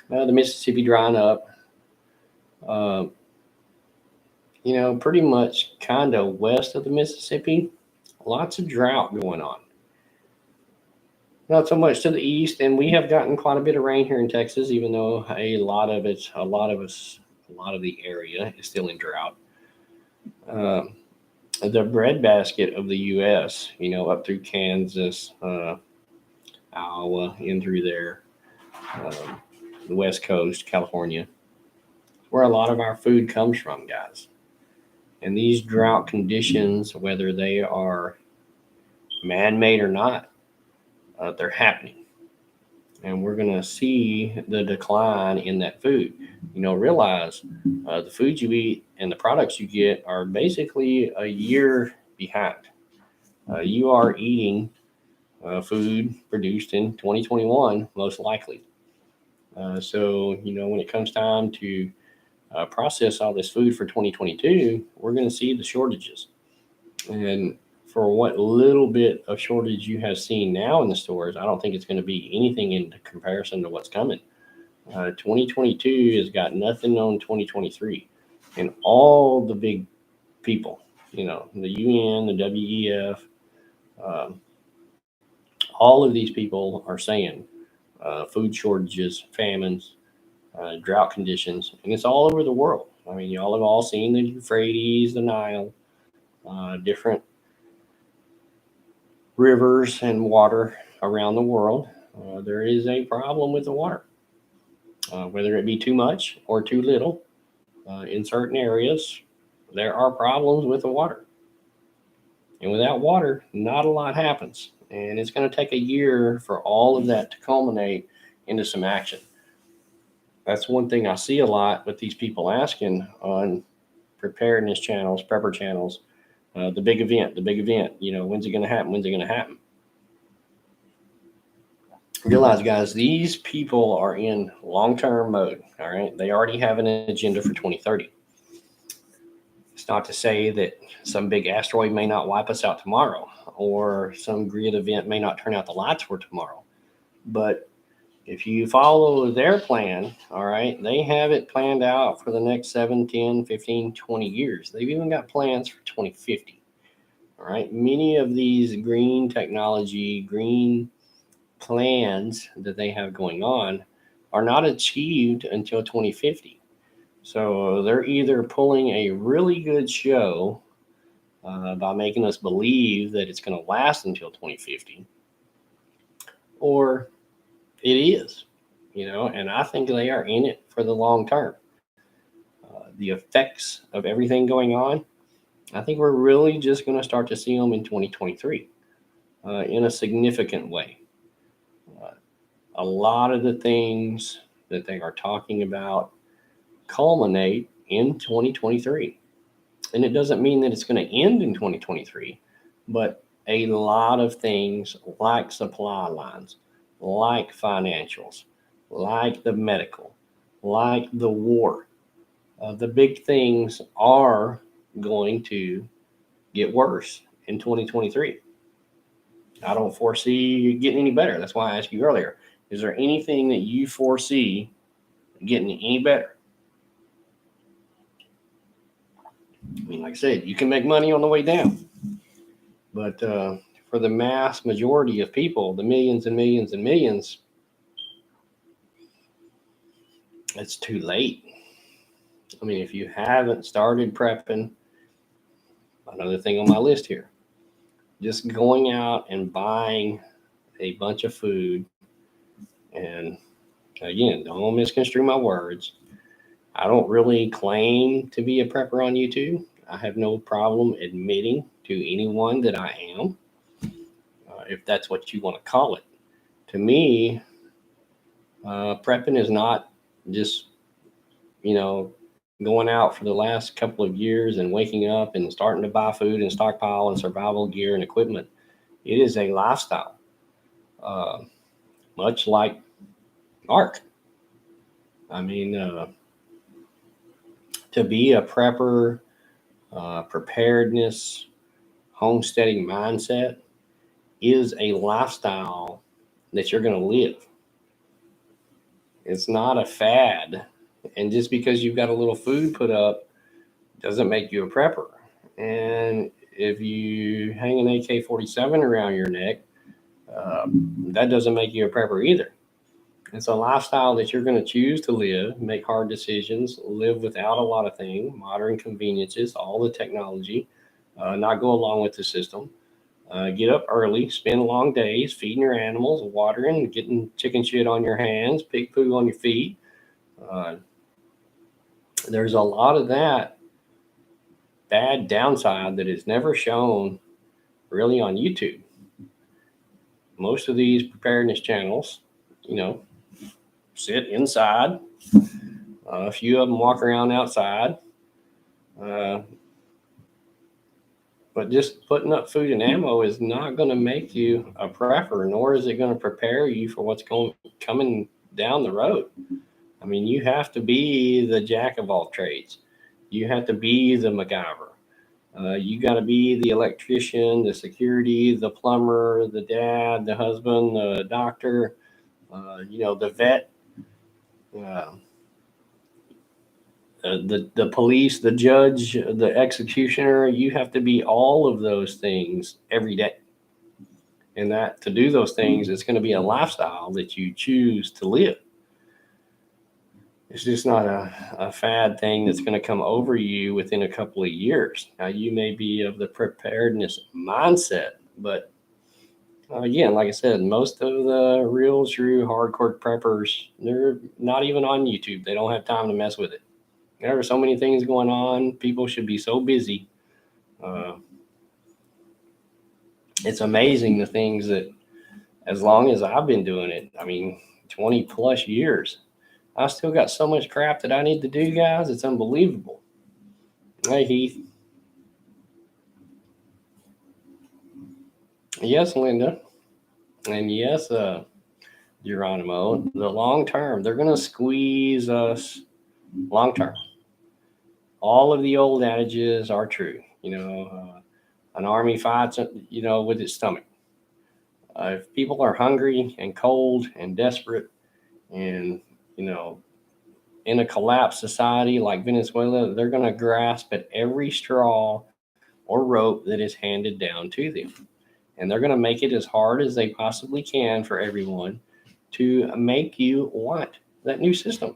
[SPEAKER 1] The Mississippi drying up. Pretty much kind of west of the Mississippi, lots of drought going on. Not so much to the east, and we have gotten quite a bit of rain here in Texas, even though a lot of the area is still in drought. The breadbasket of the U.S., up through Kansas, Iowa, in through there, the West Coast, California, where a lot of our food comes from, guys. And these drought conditions, whether they are man-made or not, they're happening. And we're going to see the decline in that food. Realize the food you eat and the products you get are basically a year behind. You are eating food produced in 2021, most likely. So, when it comes time to process all this food for 2022, we're going to see the shortages. And for what little bit of shortage you have seen now in the stores, I don't think it's going to be anything in comparison to what's coming. 2022 has got nothing on 2023. And all the big people, the UN, the WEF, all of these people are saying food shortages, famines, drought conditions, and it's all over the world. I mean, y'all have all seen the Euphrates, the Nile, different rivers and water around the world. There is a problem with the water, whether it be too much or too little. In certain areas, there are problems with the water. And without water, not a lot happens. And it's going to take a year for all of that to culminate into some action. That's one thing I see a lot with these people asking on preparedness channels, prepper channels, the big event, when's it going to happen? When's it going to happen? Realize, guys, these people are in long-term mode, all right? They already have an agenda for 2030. It's not to say that some big asteroid may not wipe us out tomorrow, or some grid event may not turn out the lights for tomorrow. But if you follow their plan, all right, they have it planned out for the next 7, 10, 15, 20 years. They've even got plans for 2050. All right. Many of these green technology, green plans that they have going on are not achieved until 2050. So they're either pulling a really good show by making us believe that it's going to last until 2050, or it is, and I think they are in it for the long term. The effects of everything going on, I think we're really just going to start to see them in 2023 in a significant way. Uh, a lot of the things that they are talking about culminate in 2023. And it doesn't mean that it's going to end in 2023, but a lot of things like supply lines, like financials, like the medical, like the war, the big things are going to get worse in 2023. I don't foresee getting any better. That's why I asked you earlier, is there anything that you foresee getting any better? I mean, like I said, you can make money on the way down, but for the mass majority of people, the millions and millions and millions, it's too late. I mean, if you haven't started prepping, another thing on my list here, just going out and buying a bunch of food. And again, don't misconstrue my words. I don't really claim to be a prepper on YouTube. I have no problem admitting to anyone that I am, if that's what you want to call it. To me, prepping is not just, going out for the last couple of years and waking up and starting to buy food and stockpile and survival gear and equipment. It is a lifestyle, uh, much like Mark. I mean, to be a prepper, preparedness, homesteading mindset is a lifestyle that you're going to live. It's not a fad. And just because you've got a little food put up doesn't make you a prepper. And if you hang an AK-47 around your neck, that doesn't make you a prepper either. It's a lifestyle that you're going to choose to live, make hard decisions, live without a lot of things, modern conveniences, all the technology, not go along with the system. Get up early, spend long days feeding your animals, watering, getting chicken shit on your hands, pig poo on your feet. Uh, there's a lot of that bad downside that is never shown really on YouTube. Most of these preparedness channels, sit inside. A few of them walk around outside. Uh, but just putting up food and ammo is not going to make you a prepper, nor is it going to prepare you for what's coming down the road. I mean, you have to be the jack of all trades. You have to be the MacGyver. You got to be the electrician, the security, the plumber, the dad, the husband, the doctor, the vet, uh, the police, the judge, the executioner. You have to be all of those things every day. And that to do those things, it's going to be a lifestyle that you choose to live. It's just not a fad thing that's going to come over you within a couple of years. Now, you may be of the preparedness mindset, but again, like I said, most of the real true hardcore preppers, they're not even on YouTube. They don't have time to mess with it. There are so many things going on. People should be so busy. It's amazing the things that, as long as I've been doing it, 20 plus years, I still got so much crap that I need to do, guys. It's unbelievable. Hey, Heath. Yes, Linda. And yes, Geronimo. The long term, they're going to squeeze us long term. All of the old adages are true. An army fights, with its stomach. If people are hungry and cold and desperate and, in a collapsed society like Venezuela, they're going to grasp at every straw or rope that is handed down to them. And they're going to make it as hard as they possibly can for everyone to make you want that new system.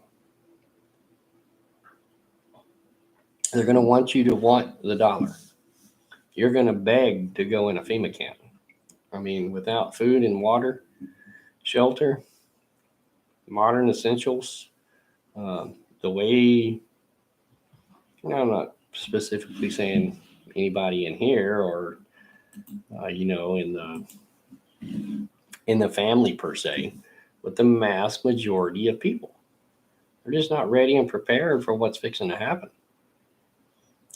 [SPEAKER 1] They're going to want you to want the dollar. You're going to beg to go in a FEMA camp. I mean, without food and water, shelter, modern essentials, the way, I'm not specifically saying anybody in here or, in the family per se, but the mass majority of people. They're just not ready and prepared for what's fixing to happen.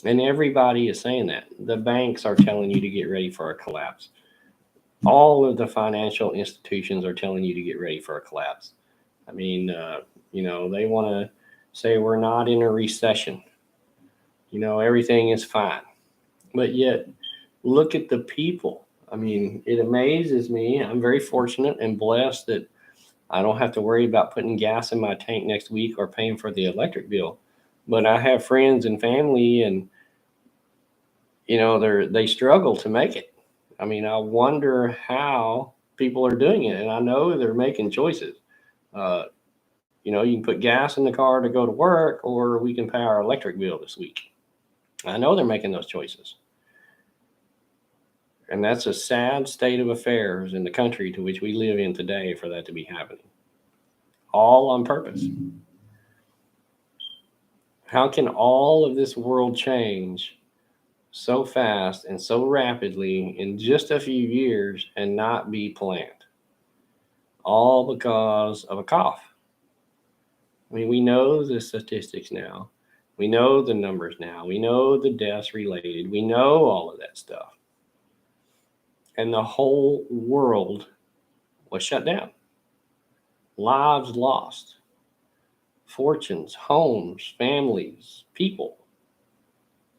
[SPEAKER 1] And everybody is saying that. The banks are telling you to get ready for a collapse. All of the financial institutions are telling you to get ready for a collapse. I mean, they want to say we're not in a recession. Everything is fine. But yet, look at the people. I mean, it amazes me. I'm very fortunate and blessed that I don't have to worry about putting gas in my tank next week or paying for the electric bill. But I have friends and family, and they struggle to make it. I mean, I wonder how people are doing it, and I know they're making choices. You can put gas in the car to go to work, or we can pay our electric bill this week. I know they're making those choices. And that's a sad state of affairs in the country to which we live in today for that to be happening. All on purpose. How can all of this world change so fast and so rapidly in just a few years and not be planned? All because of a cough. I mean, we know the statistics now. We know the numbers now. We know the deaths related. We know all of that stuff. And the whole world was shut down. Lives lost. Fortunes, homes, families, people.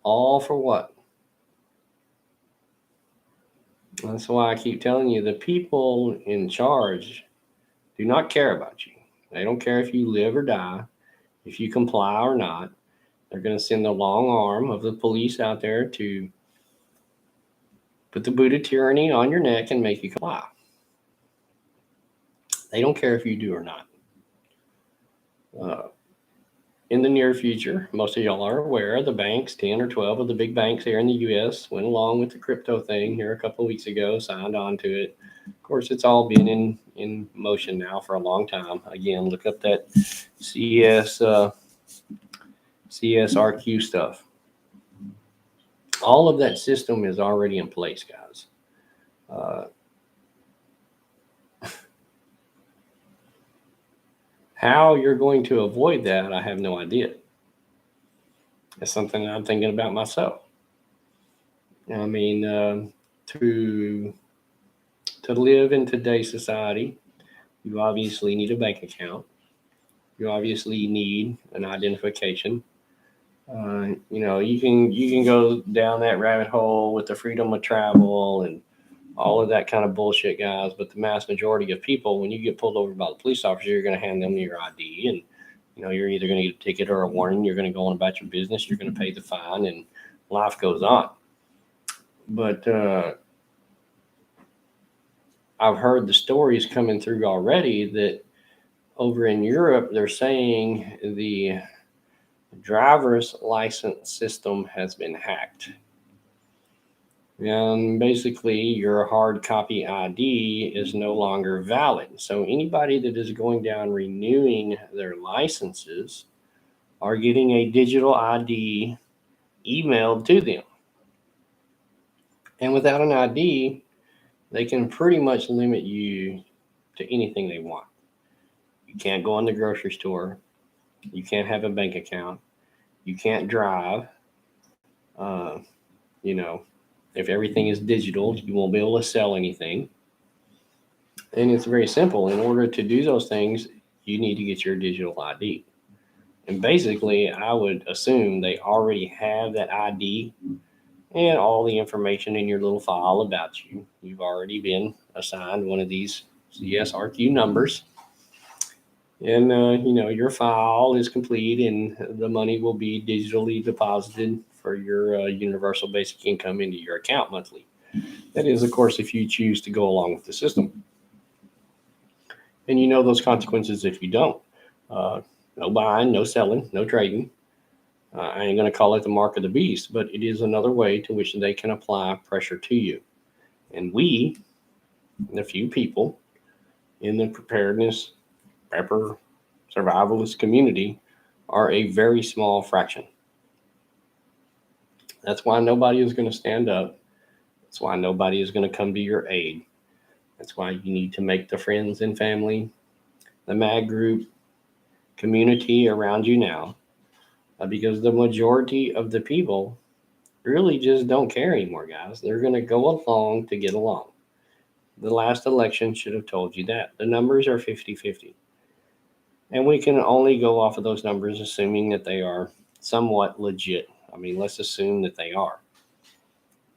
[SPEAKER 1] All for what? That's why I keep telling you, the people in charge do not care about you. They don't care if you live or die, if you comply or not. They're going to send the long arm of the police out there to put the boot of tyranny on your neck and make you comply. They don't care if you do or not. In the near future, most of y'all are aware, the banks, 10 or 12 of the big banks here in the U.S. went along with the crypto thing here a couple of weeks ago, signed on to it. Of course, it's all been in motion now for a long time. Again, look up that CSRQ stuff. All of that system is already in place, guys. How you're going to avoid that, I have no idea. It's something I'm thinking about myself. I mean, to live in today's society, you obviously need a bank account. You obviously need an identification. You can go down that rabbit hole with the freedom of travel and all of that kind of bullshit, guys. But the mass majority of people, when you get pulled over by the police officer, you're going to hand them your ID, and you're either going to get a ticket or a warning. You're going to go on about your business. You're going to pay the fine, and life goes on. But I've heard the stories coming through already that over in Europe, they're saying the driver's license system has been hacked. And basically, your hard copy ID is no longer valid. So anybody that is going down renewing their licenses are getting a digital ID emailed to them. And without an ID, they can pretty much limit you to anything they want. You can't go in the grocery store. You can't have a bank account. You can't drive. If everything is digital, you won't be able to sell anything. And it's very simple. In order to do those things, you need to get your digital ID. And basically, I would assume they already have that ID and all the information in your little file about you. You've already been assigned one of these CSRQ numbers. And, your file is complete and the money will be digitally deposited for your universal basic income into your account monthly. That is, of course, if you choose to go along with the system. And you know those consequences if you don't. Uh, no buying, no selling, no trading. I ain't going to call it the mark of the beast, but it is another way to which they can apply pressure to you. And we, the few people in the preparedness, prepper, survivalist community, are a very small fraction. That's why nobody is going to stand up. That's why nobody is going to come to your aid. That's why you need to make the friends and family, the mag group community around you now, because the majority of the people really just don't care anymore, guys. They're going to go along to get along. The last election should have told you that. The numbers are 50-50. And we can only go off of those numbers assuming that they are somewhat legit. I mean, let's assume that they are.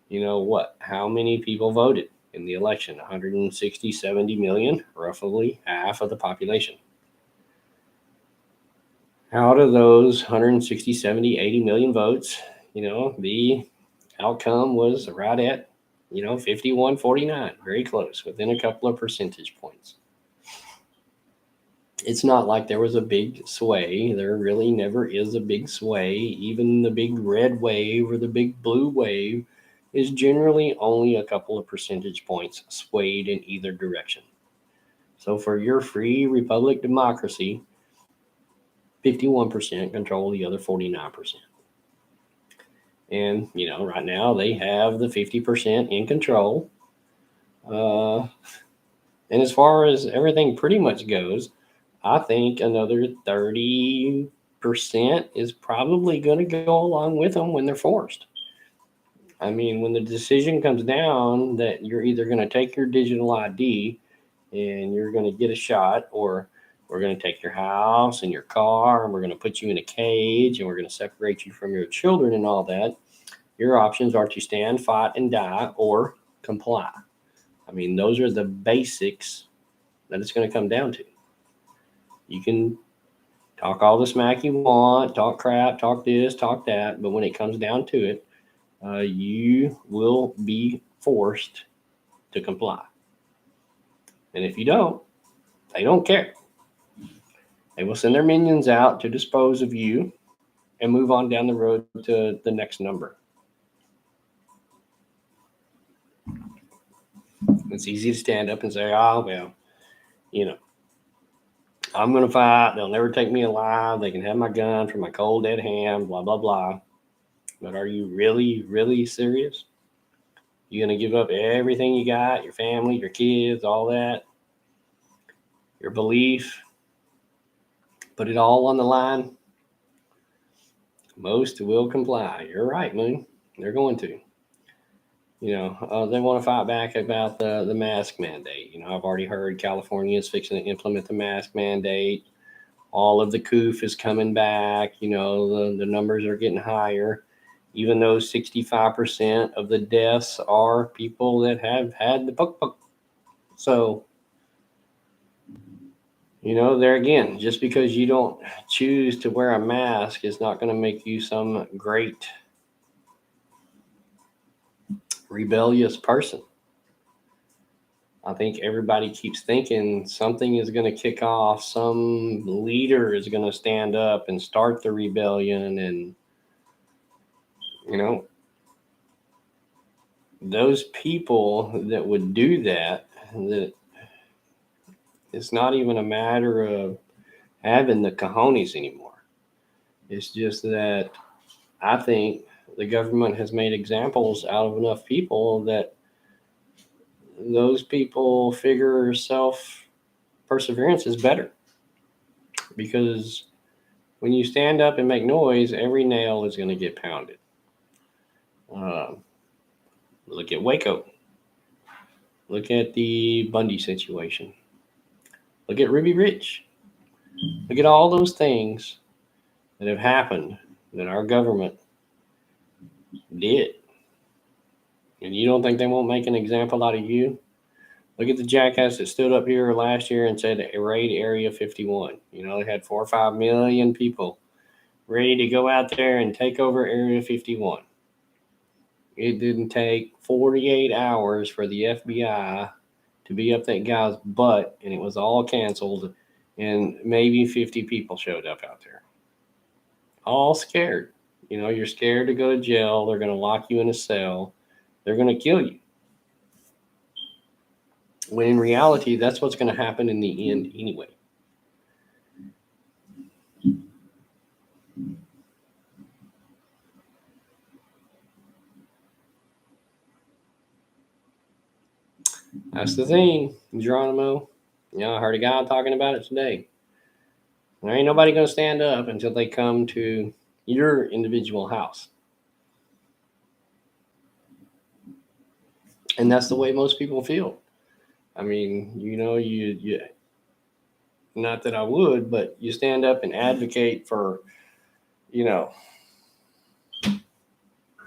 [SPEAKER 1] You know what? How many people voted in the election? 160, 70 million, roughly half of the population. Out of those 160, 70, 80 million votes, the outcome was right at, 51-49, very close, within a couple of percentage points. It's not like there was a big sway. There really never is a big sway. Even the big red wave or the big blue wave is generally only a couple of percentage points swayed in either direction. So for your free republic democracy, 51% control the other 49%. And, right now they have the 50% in control. And as far as everything pretty much goes, I think another 30% is probably going to go along with them when they're forced. I mean, when the decision comes down that you're either going to take your digital ID and you're going to get a shot, or we're going to take your house and your car and we're going to put you in a cage and we're going to separate you from your children and all that, your options are to stand, fight, and die, or comply. I mean, those are the basics that it's going to come down to. You can talk all the smack you want, talk crap, talk this, talk that, but when it comes down to it, you will be forced to comply. And if you don't, they don't care. They will send their minions out to dispose of you and move on down the road to the next number. It's easy to stand up and say, oh, well, I'm going to fight. They'll never take me alive. They can have my gun for my cold, dead hand, blah, blah, blah. But are you really, really serious? You going to give up everything you got, your family, your kids, all that, your belief, put it all on the line? Most will comply. You're right, Moon. They're going to. They want to fight back about the mask mandate. I've already heard California is fixing to implement the mask mandate. All of the COOF is coming back. The numbers are getting higher, even though 65% of the deaths are people that have had the poke. So, there again, just because you don't choose to wear a mask is not going to make you some great rebellious person. I think everybody keeps thinking something is going to kick off. Some leader is going to stand up and start the rebellion. And, those people that would do that it's not even a matter of having the cojones anymore. It's just that I think the government has made examples out of enough people that those people figure self-perseverance is better. Because when you stand up and make noise, every nail is going to get pounded. Look at Waco. Look at the Bundy situation. Look at Ruby Rich. Look at all those things that have happened that our government did. And you don't think they won't make an example out of you? Look at the jackass that stood up here last year and said raid Area 51. They had 4 or 5 million people ready to go out there and take over Area 51. it didn't take 48 hours for the FBI to be up that guy's butt, and it was all canceled, and maybe 50 people showed up out there. All scared. You're scared to go to jail. They're going to lock you in a cell. They're going to kill you. When in reality, that's what's going to happen in the end anyway. That's the thing, Geronimo. I heard a guy talking about it today. There ain't nobody going to stand up until they come to your individual house. And that's the way most people feel. I mean, you not that I would, but you stand up and advocate for,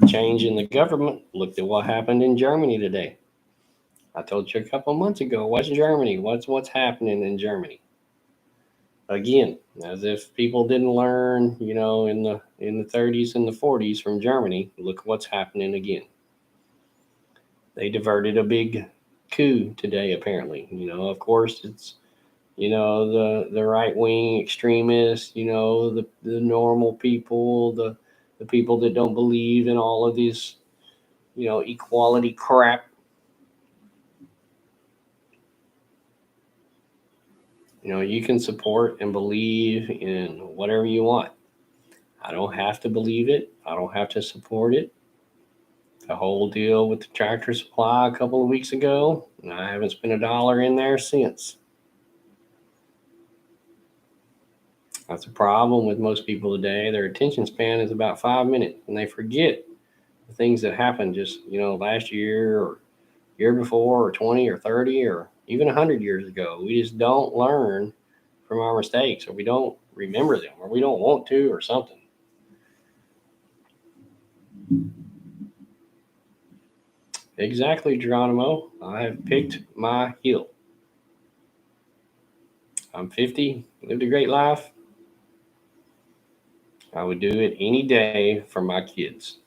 [SPEAKER 1] change in the government. Look at what happened in Germany today. I told you a couple of months ago, what's Germany? What's happening in Germany? Again, as if people didn't learn, in the 30s and the 40s from Germany. Look what's happening again. They diverted a big coup today, apparently. Of course, it's the right wing extremists. The normal people, the people that don't believe in all of these equality crap. You can support and believe in whatever you want. I don't have to believe it. I don't have to support it. The whole deal with the Tractor Supply a couple of weeks ago, and I haven't spent $1 in there since. That's a problem with most people today. Their attention span is about 5 minutes, and they forget the things that happened just, last year or year before or 20 or 30 or even 100 years ago. We just don't learn from our mistakes, or we don't remember them, or we don't want to, or something. Exactly, Geronimo. I have picked my hill. I'm 50, lived a great life. I would do it any day for my kids.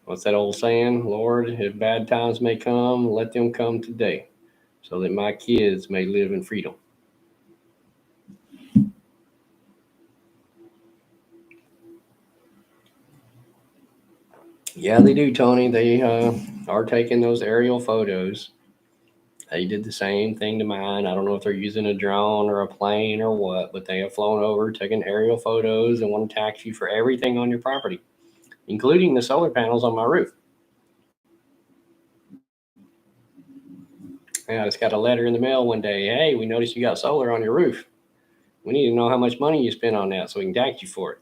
[SPEAKER 1] What's that old saying? Lord, if bad times may come, let them come today, so that my kids may live in freedom. Yeah, they do, Tony. They are taking those aerial photos. They did the same thing to mine. I don't know if they're using a drone or a plane or what, but they have flown over, taken aerial photos, and want to tax you for everything on your property, including the solar panels on my roof. Yeah, I just got a letter in the mail one day. Hey, we noticed you got solar on your roof. We need to know how much money you spent on that so we can tax you for it.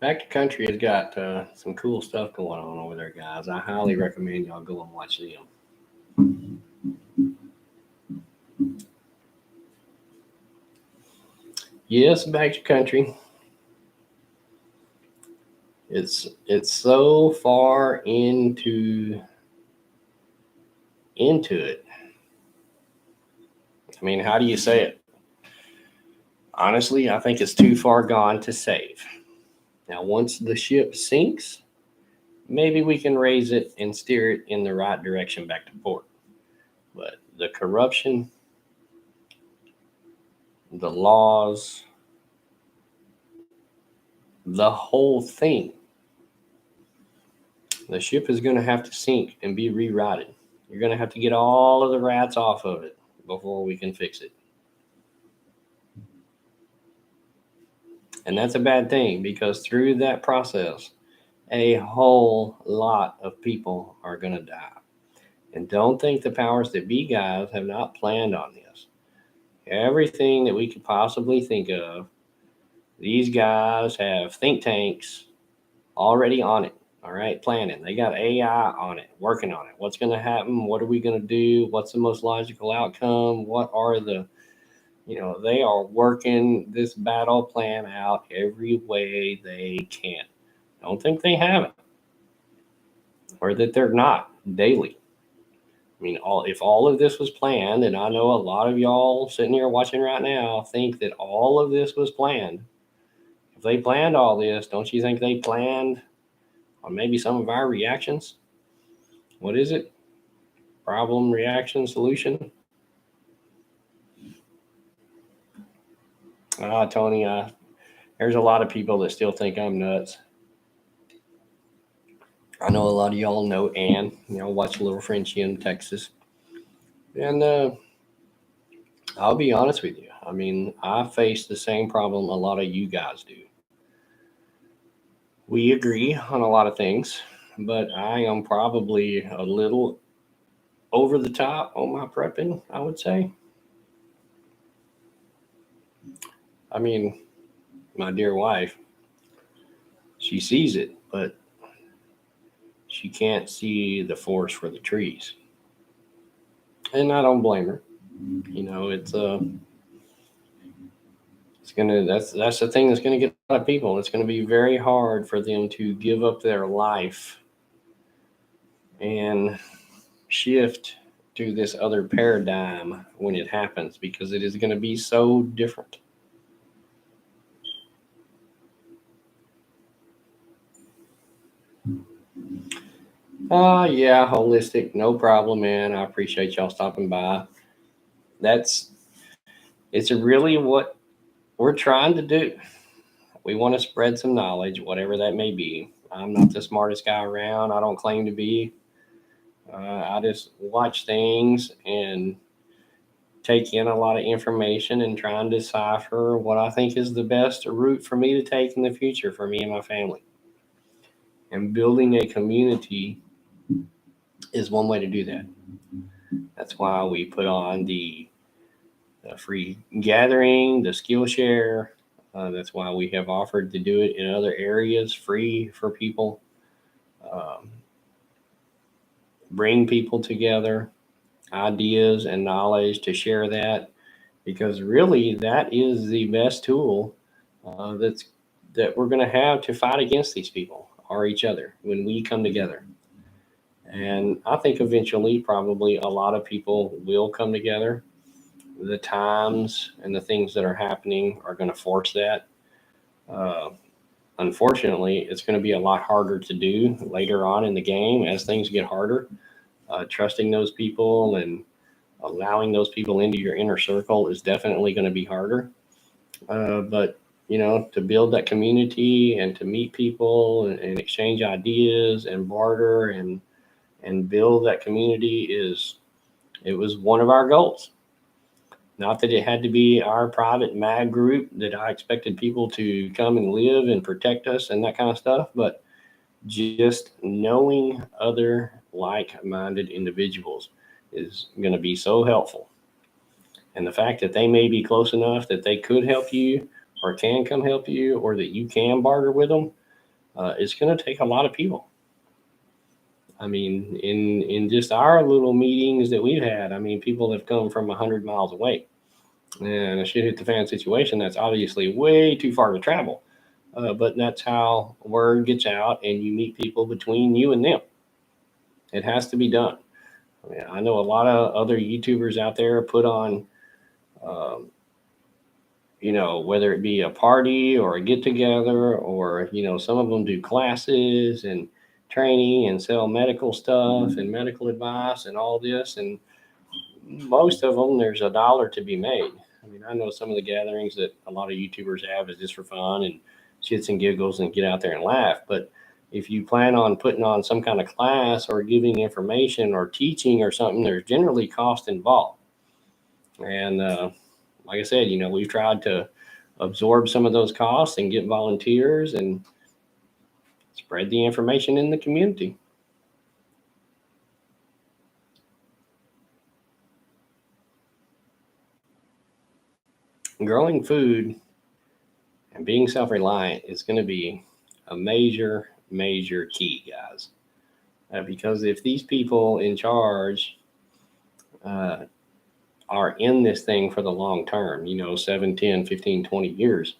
[SPEAKER 1] Back to Country has got some cool stuff going on over there, guys. I highly recommend y'all go and watch them. Yes, Back to Country. It's so far into it. I mean, how do you say it? Honestly, I think it's too far gone to save. Now, once the ship sinks, maybe we can raise it and steer it in the right direction back to port. But the corruption, the laws, the whole thing, the ship is going to have to sink and be rerouted. You're going to have to get all of the rats off of it before we can fix it. And that's a bad thing, because through that process, a whole lot of people are going to die. And don't think the powers that be guys have not planned on this. Everything that we could possibly think of, these guys have think tanks already on it. All right, planning. They got AI on it, working on it. What's going to happen? What are we going to do? What's the most logical outcome? What are the they are working this battle plan out every way they can. Don't think they haven't, or that they're not daily. I mean, if all of this was planned, and I know a lot of y'all sitting here watching right now think that all of this was planned. If they planned all this, don't you think they planned on maybe some of our reactions? What is it? Problem, reaction, solution? Tony, there's a lot of people that still think I'm nuts. I know a lot of y'all know Ann. Watch Little Frenchie in Texas. And I'll be honest with you. I mean, I face the same problem a lot of you guys do. We agree on a lot of things, but I am probably a little over the top on my prepping, I would say. I mean, my dear wife, she sees it, but she can't see the forest for the trees. And I don't blame her. That's the thing that's gonna get a lot of people. It's gonna be very hard for them to give up their life and shift to this other paradigm when it happens, because it is going to be so different. Yeah, holistic, no problem, man. I appreciate y'all stopping by. It's really what we're trying to do. We want to spread some knowledge, whatever that may be. I'm not the smartest guy around. I don't claim to be. I just watch things and take in a lot of information and try and decipher what I think is the best route for me to take in the future for me and my family. And building a community is one way to do that. That's why we put on the free gathering, the Skillshare. That's why we have offered to do it in other areas free for people. Bring people together, ideas and knowledge to share that, because really that is the best tool that we're going to have to fight against these people or each other when we come together. And I think eventually, probably a lot of people will come together. The times and the things that are happening are going to force that. Uh, Unfortunately, it's going to be a lot harder to do later on in the game as things get harder. Trusting those people and allowing those people into your inner circle is definitely going to be harder. But to build that community and to meet people and exchange ideas and barter and build that community it was one of our goals. Not that it had to be our private mag group that I expected people to come and live and protect us and that kind of stuff, but just knowing other like-minded individuals is going to be so helpful. And the fact that they may be close enough that they could help you or can come help you or that you can barter with them, it's going to take a lot of people. I mean, in just our little meetings that we've had, I mean, people have come from 100 miles away. And a shit hit the fan situation, that's obviously way too far to travel. But that's how word gets out and you meet people between you and them. It has to be done. I mean, I know a lot of other YouTubers out there put on, whether it be a party or a get together, or, some of them do classes and training and sell medical stuff and medical advice and all this. And most of them, there's a dollar to be made. I mean, I know some of the gatherings that a lot of YouTubers have is just for fun and shits and giggles and get out there and laugh. But if you plan on putting on some kind of class or giving information or teaching or something, there's generally cost involved. And like I said, we've tried to absorb some of those costs and get volunteers and spread the information in the community. Growing food and being self-reliant is going to be a major, major key, guys. Because if these people in charge are in this thing for the long term, 7, 10, 15, 20 years,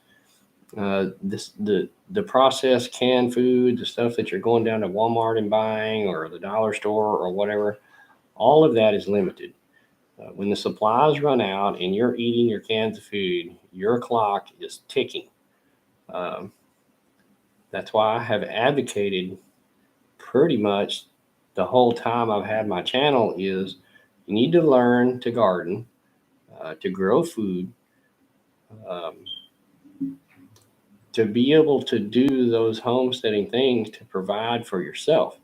[SPEAKER 1] the processed canned food, the stuff that you're going down to Walmart and buying or the dollar store or whatever, All of that is limited. When the supplies run out and you're eating your cans of food, your clock is ticking. Um, that's why I have advocated pretty much the whole time I've had my channel is you need to learn to garden, to grow food, um, to be able to do those homesteading things to provide for yourself.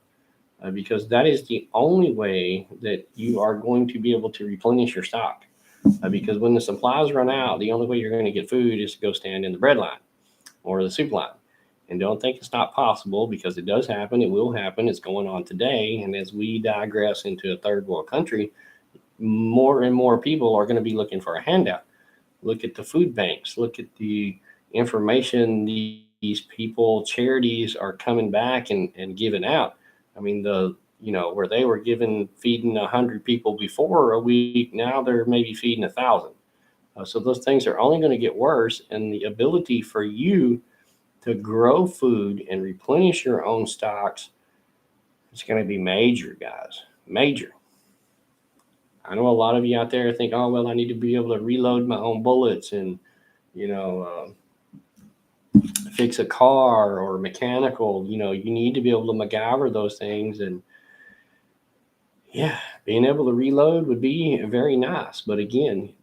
[SPEAKER 1] Because that is the only way that you are going to be able to replenish your stock. Because when the supplies run out, the only way you're going to get food is to go stand in the bread line or the soup line. And don't think it's not possible, because it does happen. It will happen. It's going on today. And as we digress into a third world country, more and more people are going to be looking for a handout. Look at the food banks. Look at the information these people, charities are coming back and giving out. I mean, where they were feeding 100 people before a week, now they're maybe feeding 1,000. So those things are only going to get worse. And the ability for you to grow food and replenish your own stocks is going to be major, guys. Major. I know a lot of you out there think, oh, well, I need to be able to reload my own bullets and, you know, fix a car or mechanical. You need to be able to MacGyver those things. And yeah, being able to reload would be very nice. But again,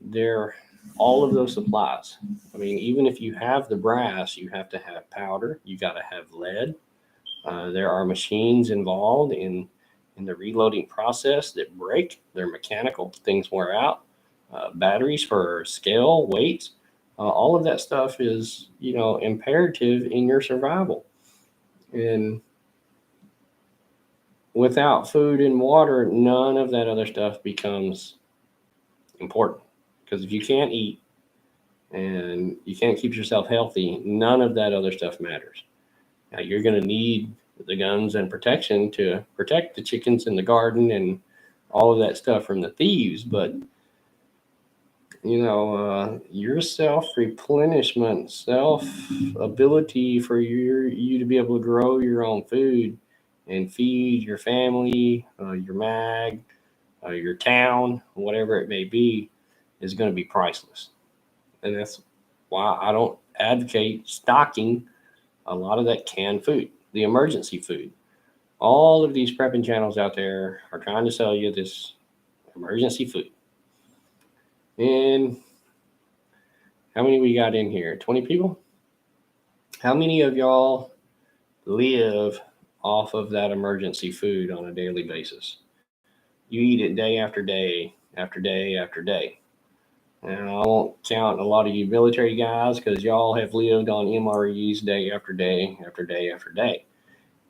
[SPEAKER 1] all of those supplies. I mean, even if you have the brass, you have to have powder. You got to have lead. There are machines involved in the reloading process that break. They're mechanical. Things wear out. Batteries for scale, weights. All of that stuff is, imperative in your survival. And without food and water, none of that other stuff becomes important. Because if you can't eat and you can't keep yourself healthy, none of that other stuff matters. Now, you're going to need the guns and protection to protect the chickens in the garden and all of that stuff from the thieves. But your self replenishment, self ability for you to be able to grow your own food and feed your family, your mag, your town, whatever it may be, is going to be priceless. And that's why I don't advocate stocking a lot of that canned food, the emergency food. All of these prepping channels out there are trying to sell you this emergency food. And how many we got in here? 20 people? How many of y'all live off of that emergency food on a daily basis? You eat it day after day, after day, after day. Now, I won't count a lot of you military guys, because y'all have lived on MREs day after day, after day, after day.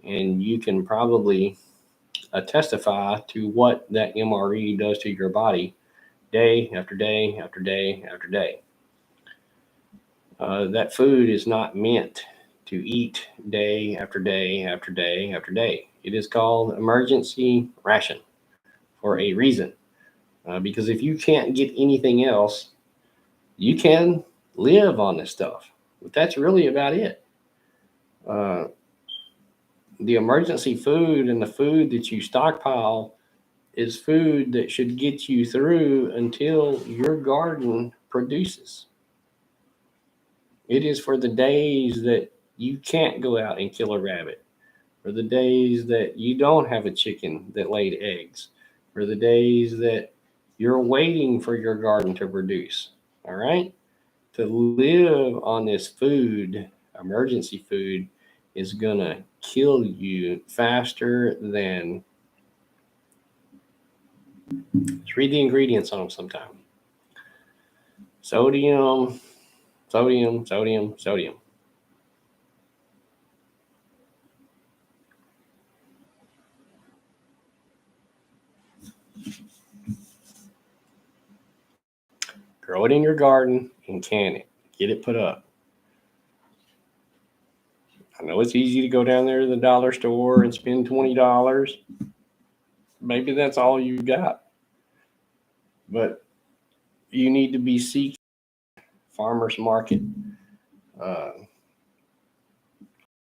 [SPEAKER 1] And you can probably testify to what that MRE does to your body day after day, after day, after day. That food is not meant to eat day after day, after day, after day. It is called emergency ration for a reason. Because if you can't get anything else, you can live on this stuff. But that's really about it. The emergency food and the food that you stockpile is food that should get you through until your garden produces. It is for the days that you can't go out and kill a rabbit, for the days that you don't have a chicken that laid eggs, for the days that you're waiting for your garden to produce. All right? To live on this food, emergency food, is going to kill you faster than. Let's read the ingredients on them sometime. Sodium, sodium, sodium, sodium. Grow it in your garden and can it. Get it put up. I know it's easy to go down there to the dollar store and spend $20. Maybe that's all you got. But you need to be seeking farmers market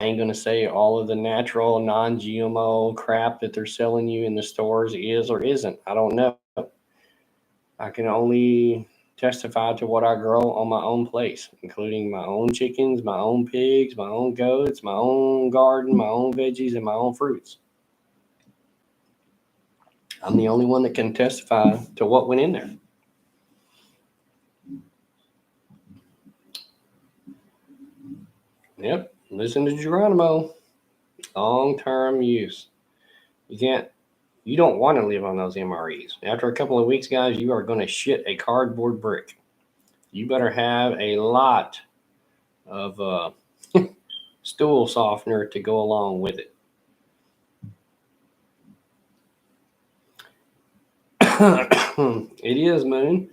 [SPEAKER 1] ain't going to say all of the natural, non GMO crap that they're selling you in the stores is or isn't. I don't know. I can only testify to what I grow on my own place, including my own chickens, my own pigs, my own goats, my own garden, my own veggies, and my own fruits. I'm the only one that can testify to what went in there. Yep, listen to Geronimo. Long-term use. You don't want to live on those MREs. After a couple of weeks, guys, you are going to shit a cardboard brick. You better have a lot of stool softener to go along with it. It is, Moon.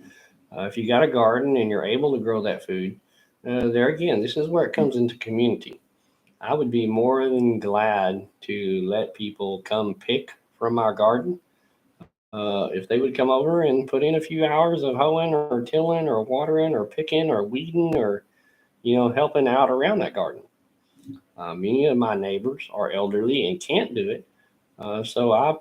[SPEAKER 1] If you got a garden and you're able to grow that food, there again, this is where it comes into community. I would be more than glad to let people come pick from our garden. If they would come over and put in a few hours of hoeing or tilling or watering or picking or weeding or helping out around that garden. Many of my neighbors are elderly and can't do it, so I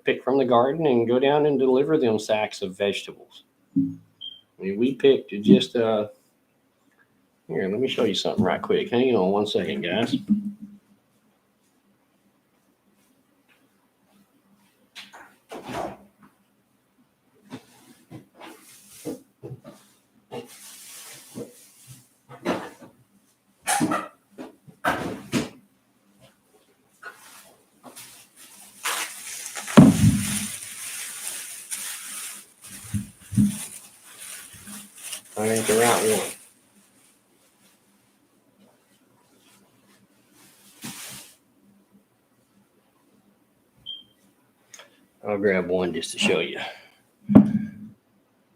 [SPEAKER 1] pick from the garden and go down and deliver them sacks of vegetables. I mean, we picked just here. Let me show you something right quick. Hang on one second, guys. I ain't the right one. I'll grab one just to show you.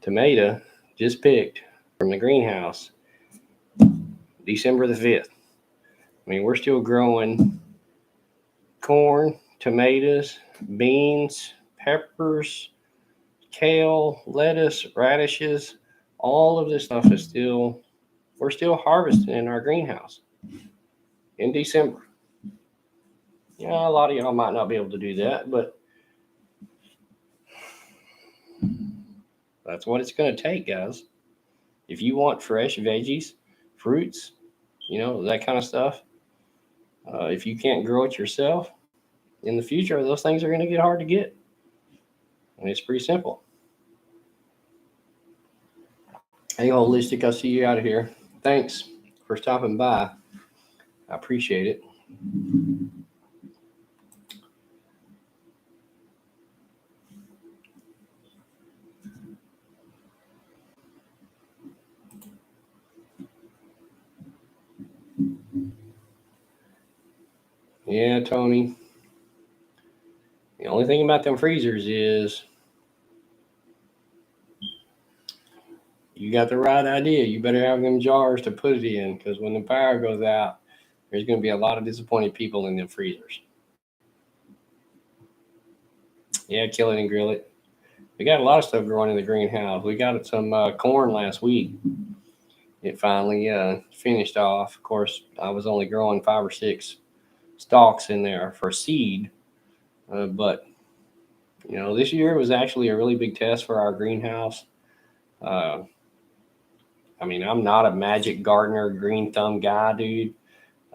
[SPEAKER 1] Tomato just picked from the greenhouse December the 5th. I mean, we're still growing corn, tomatoes, beans, peppers, kale, lettuce, radishes. All of this stuff we're still harvesting in our greenhouse in December. Yeah, a lot of y'all might not be able to do that, but that's what it's going to take, guys. If you want fresh veggies, fruits, that kind of stuff, if you can't grow it yourself, in the future, those things are going to get hard to get. And it's pretty simple. Hey, Holistic, I'll see you out of here. Thanks for stopping by. I appreciate it. Yeah, Tony. The only thing about them freezers is you got the right idea. You better have them jars to put it in, because when the power goes out, there's going to be a lot of disappointed people in them freezers. Yeah, kill it and grill it. We got a lot of stuff growing in the greenhouse. We got some corn last week. It finally finished off. Of course, I was only growing 5 or 6 stalks in there for seed, but this year was actually a really big test for our greenhouse. I mean, I'm not a magic gardener, green thumb guy, dude.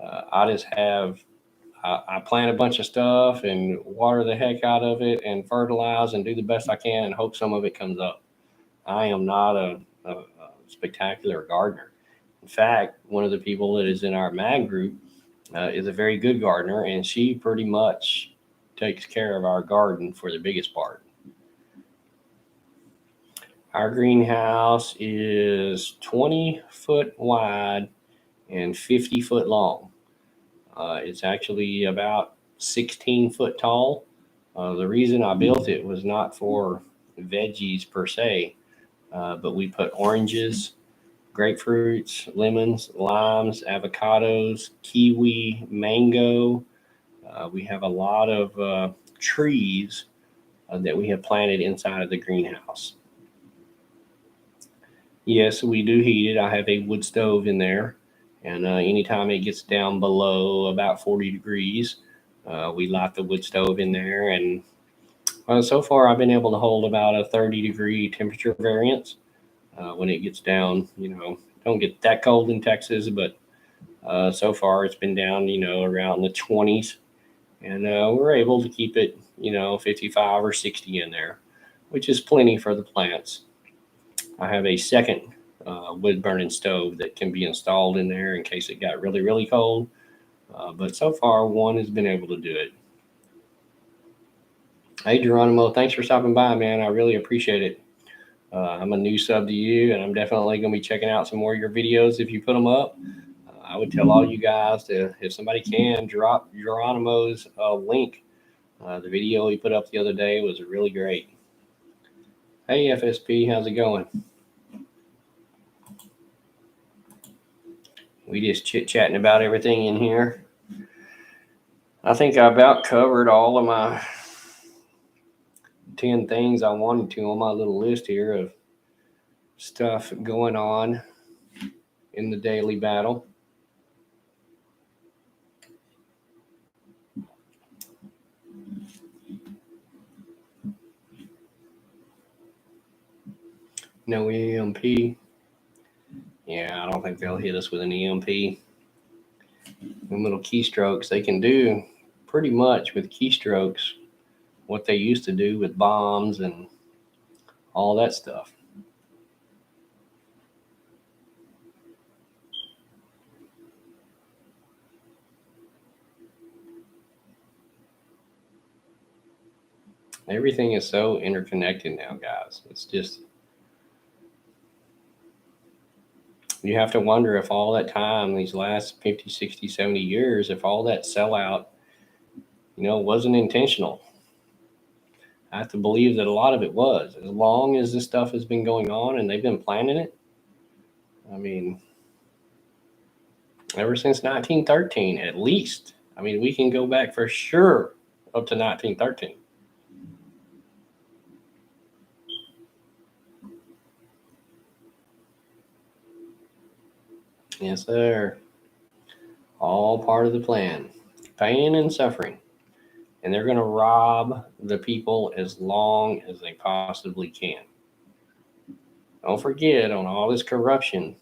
[SPEAKER 1] I just I plant a bunch of stuff and water the heck out of it and fertilize and do the best I can and hope some of it comes up. I am not a spectacular gardener. In fact, one of the people that is in our mag group is a very good gardener, and she pretty much takes care of our garden for the biggest part. Our greenhouse is 20 foot wide and 50 foot long. It's actually about 16 foot tall. The reason I built it was not for veggies per se, but we put oranges, grapefruits, lemons, limes, avocados, kiwi, mango. We have a lot of trees that we have planted inside of the greenhouse. Yes, we do heat it. I have a wood stove in there, And anytime it gets down below about 40 degrees, we light the wood stove in there. And so far, I've been able to hold about a 30-degree temperature variance. When it gets down, don't get that cold in Texas, but so far it's been down, around the 20s. And we're able to keep it, 55 or 60 in there, which is plenty for the plants. I have a second wood burning stove that can be installed in there in case it got really, really cold. But so far, one has been able to do it. Hey, Geronimo, thanks for stopping by, man. I really appreciate it. I'm a new sub to you, and I'm definitely going to be checking out some more of your videos if you put them up. I would tell all you guys to, if somebody can, drop Geronimo's link. The video he put up the other day was really great. Hey, FSP, how's it going? We just chit-chatting about everything in here. I think I about covered all of my 10 things I wanted to on my little list here of stuff going on in the daily battle. No EMP. Yeah, I don't think they'll hit us with an EMP. Them little keystrokes, they can do pretty much with keystrokes what they used to do with bombs and all that stuff. Everything is so interconnected now, guys. It's just, you have to wonder if all that time, these last 50, 60, 70 years, if all that sellout, wasn't intentional. I have to believe that a lot of it was. As long as this stuff has been going on and they've been planning it, I mean, ever since 1913, at least. I mean, we can go back for sure up to 1913. Yes, sir. All part of the plan. Pain and suffering. And they're going to rob the people as long as they possibly can. Don't forget, on all this corruption,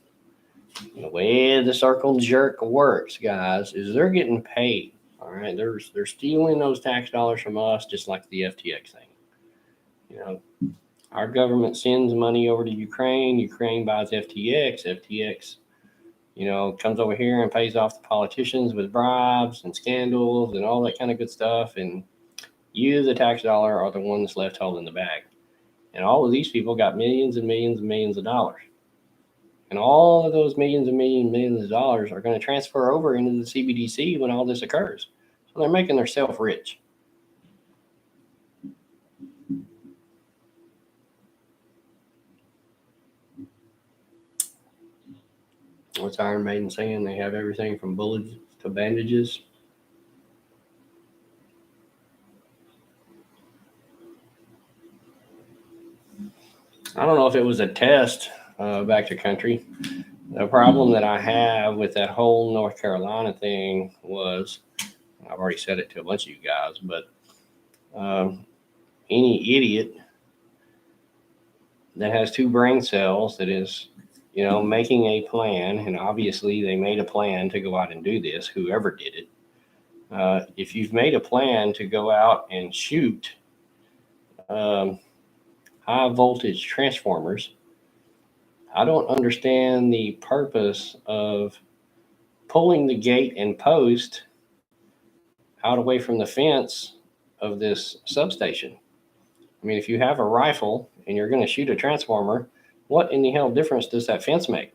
[SPEAKER 1] the way the circle jerk works, guys, is they're getting paid. All right, they're stealing those tax dollars from us, just like the FTX thing. Our government sends money over to Ukraine. Ukraine buys FTX. FTX, comes over here and pays off the politicians with bribes and scandals and all that kind of good stuff. And you, the tax dollar, are the ones left holding the bag. And all of these people got millions and millions and millions of dollars. And all of those millions and millions of dollars are going to transfer over into the CBDC when all this occurs. So they're making themselves rich. What's Iron Maiden saying? They have everything from bullets to bandages. I don't know if it was a test back to country. The problem that I have with that whole North Carolina thing was, I've already said it to a bunch of you guys, but any idiot that has two brain cells that is, making a plan, and obviously they made a plan to go out and do this, whoever did it. If you've made a plan to go out and shoot high voltage transformers, I don't understand the purpose of pulling the gate and post out away from the fence of this substation. I mean, if you have a rifle and you're going to shoot a transformer, what in the hell difference does that fence make?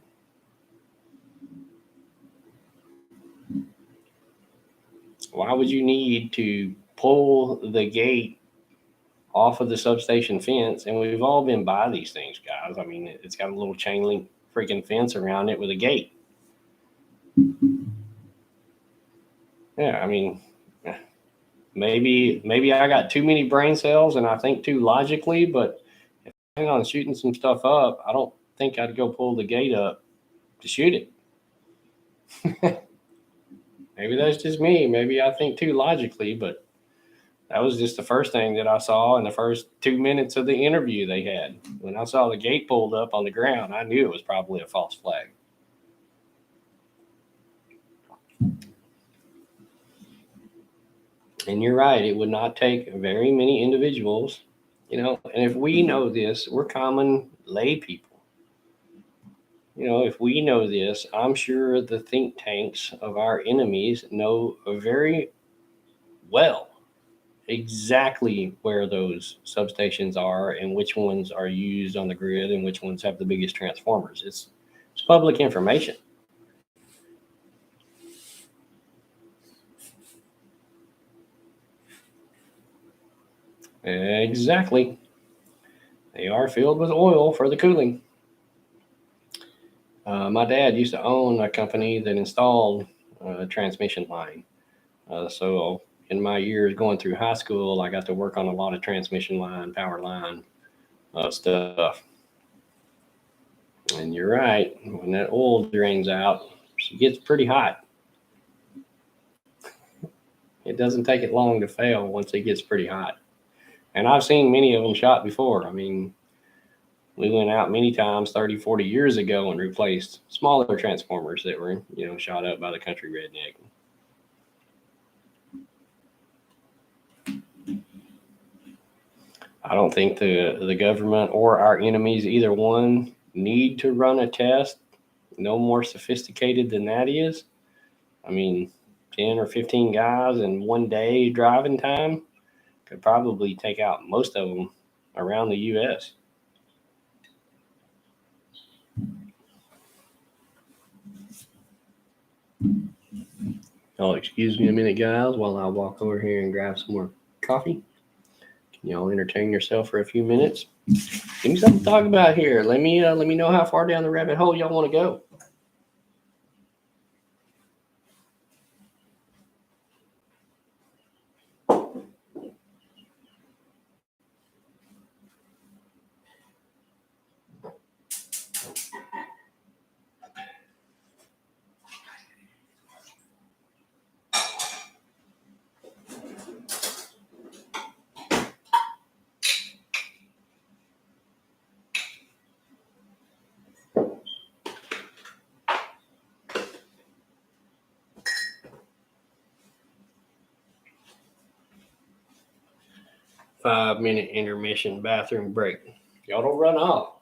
[SPEAKER 1] Why would you need to pull the gate off of the substation fence? And we've all been by these things, guys. I mean, it's got a little chain link freaking fence around it with a gate. Yeah, I mean, maybe I got too many brain cells and I think too logically, but if I'm planning on shooting some stuff up, I don't think I'd go pull the gate up to shoot it. Maybe that's just me. Maybe I think too logically, but that was just the first thing that I saw in the first 2 minutes of the interview they had. When I saw the gate pulled up on the ground, I knew it was probably a false flag. And you're right, it would not take very many individuals, and if we know this, we're common lay people. If we know this, I'm sure the think tanks of our enemies know very well exactly where those substations are and which ones are used on the grid and which ones have the biggest transformers. It's public information. Exactly. They are filled with oil for the cooling. My dad used to own a company that installed a transmission line. So in my years going through high school, I got to work on a lot of transmission line, power line stuff. And you're right, when that oil drains out, it gets pretty hot. It doesn't take it long to fail once it gets pretty hot. And I've seen many of them shot before. I mean, we went out many times 30, 40 years ago and replaced smaller transformers that were, shot up by the country redneck. I don't think the government or our enemies, either one, need to run a test no more sophisticated than that is. I mean, 10 or 15 guys in one day driving time could probably take out most of them around the U.S. Oh, excuse me a minute, guys, while I walk over here and grab some more coffee. Can y'all entertain yourself for a few minutes? Give me something to talk about here. Let me know how far down the rabbit hole y'all want to go. Five-minute intermission bathroom break. Y'all don't run off.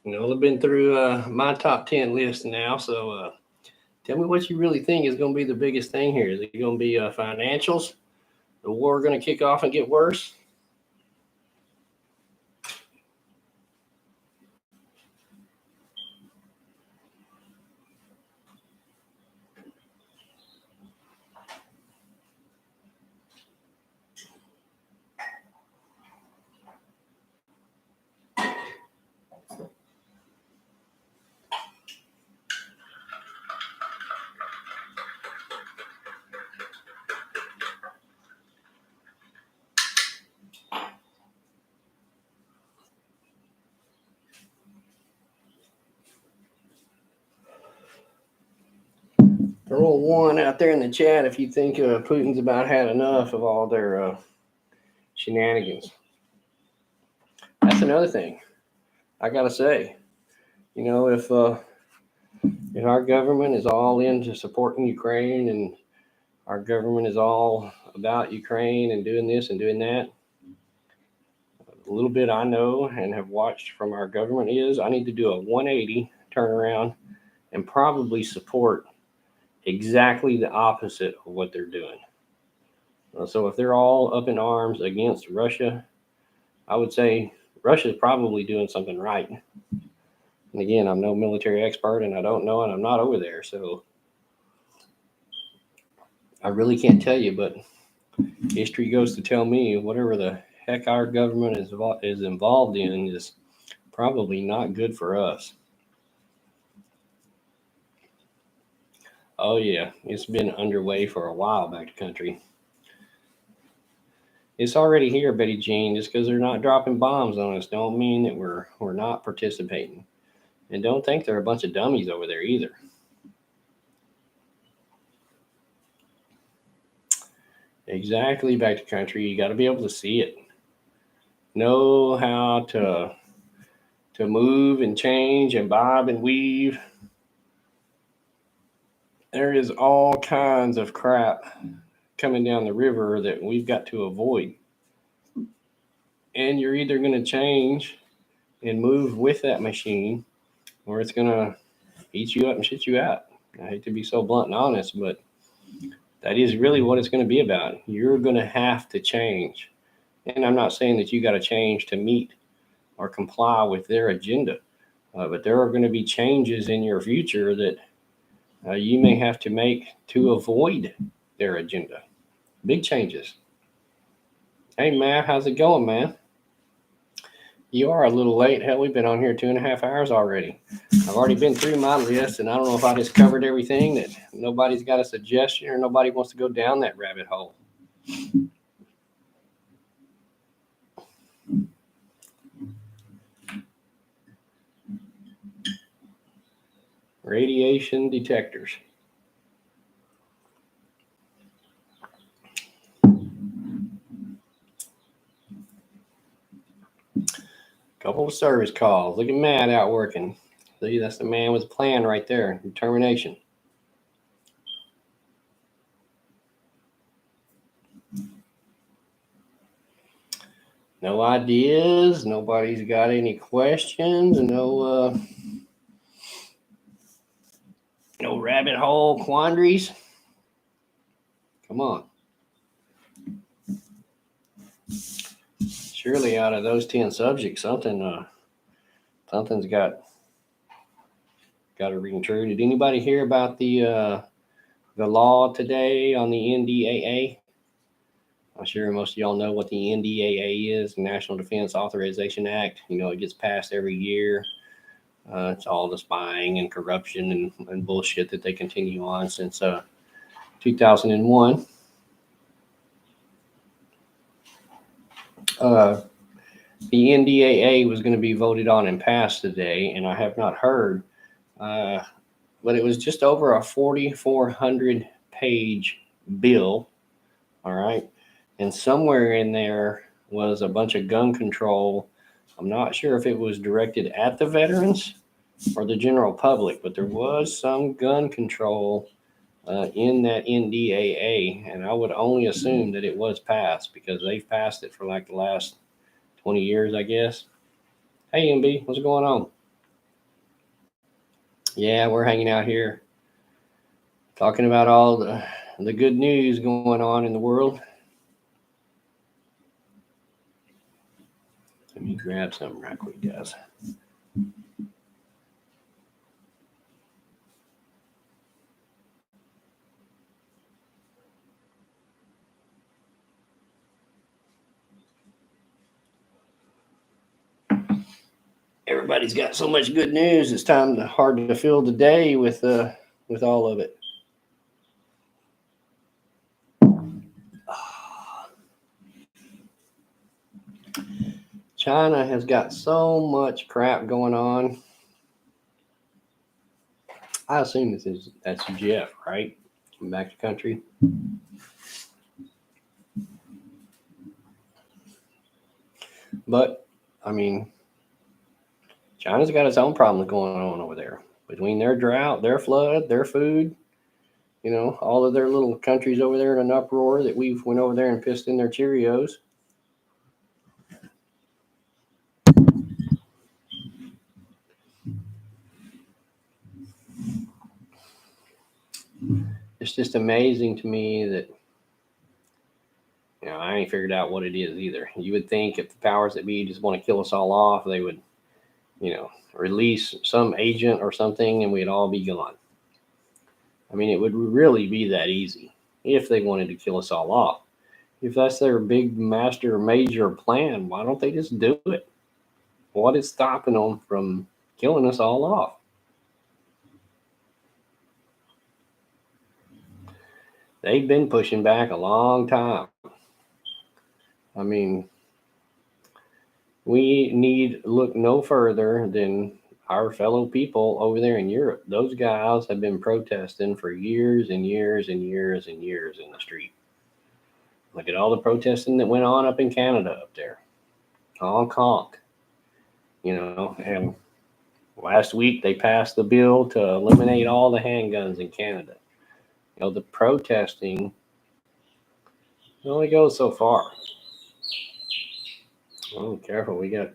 [SPEAKER 1] I've been through my top 10 list now, so tell me what you really think is going to be the biggest thing here. Is it going to be financials? The war going to kick off and get worse? Throw one out there in the chat if you think Putin's about had enough of all their shenanigans. That's another thing I gotta say. If our government is all into supporting Ukraine and our government is all about Ukraine and doing this and doing that, little bit I know and have watched from our government is I need to do a 180 turnaround and probably support exactly the opposite of what they're doing. So if they're all up in arms against Russia, I would say Russia's probably doing something right. And again, I'm no military expert and I don't know, and I'm not over there. So I really can't tell you, but history goes to tell me whatever the heck our government is involved in is probably not good for us. Oh yeah, it's been underway for a while back to country. It's already here, Betty Jean. Just because they're not dropping bombs on us, don't mean that we're not participating. And don't think they're a bunch of dummies over there either. Exactly, back to country. You got to be able to see it, know how to move and change and bob and weave. There is all kinds of crap coming down the river that we've got to avoid. And you're either going to change and move with that machine, or it's going to eat you up and shit you out. I hate to be so blunt and honest, but that is really what it's going to be about. You're going to have to change. And I'm not saying that you got to change to meet or comply with their agenda, but there are going to be changes in your future that you may have to make to avoid their agenda. Big changes. Hey, Matt, how's it going, man? You are a little late. Hell, we've been on here 2.5 hours already. I've already been through my list, and I don't know if I just covered everything, that nobody's got a suggestion or nobody wants to go down that rabbit hole. Radiation detectors. Couple of service calls. Look at Matt out working. See, that's the man with a plan right there. Determination. No ideas. Nobody's got any questions. No rabbit hole quandaries. Come on. Surely out of those 10 subjects, something's got to ring true. Did anybody hear about the law today on the NDAA? I'm sure most of y'all know what the NDAA is, National Defense Authorization Act. You know, it gets passed every year. It's all the spying and corruption and bullshit that they continue on since 2001. The NDAA was going to be voted on and passed today, and I have not heard, but it was just over a 4,400 page bill. All right. And somewhere in there was a bunch of gun control. I'm not sure if it was directed at the veterans or the general public, but there was some gun control in that NDAA. And I would only assume that it was passed because they've passed it for like the last 20 years, I guess. Hey, MB, what's going on? Yeah, we're hanging out here talking about all the good news going on in the world. Let me grab something right quick, guys. Everybody's got so much good news. It's hard to fill the day with all of it. China has got so much crap going on. I assume that's Jeff, right? Come back to country. But I mean, China's got its own problems going on over there. Between their drought, their flood, their food, you know, all of their little countries over there in an uproar that we went over there and pissed in their Cheerios. it's just amazing to me that, I ain't figured out what it is either. You would think if the powers that be just want to kill us all off, they would, release some agent or something and we'd all be gone. I mean, it would really be that easy if they wanted to kill us all off. If that's their big master major plan, why don't they just do it? What is stopping them from killing us all off? They've been pushing back a long time. I mean, we need look no further than our fellow people over there in Europe. Those guys have been protesting for years and years and years and years in the street. Look at all the protesting that went on up in Canada up there. Honk honk. And last week they passed the bill to eliminate all the handguns in Canada. The protesting only goes so far. Oh, careful. We got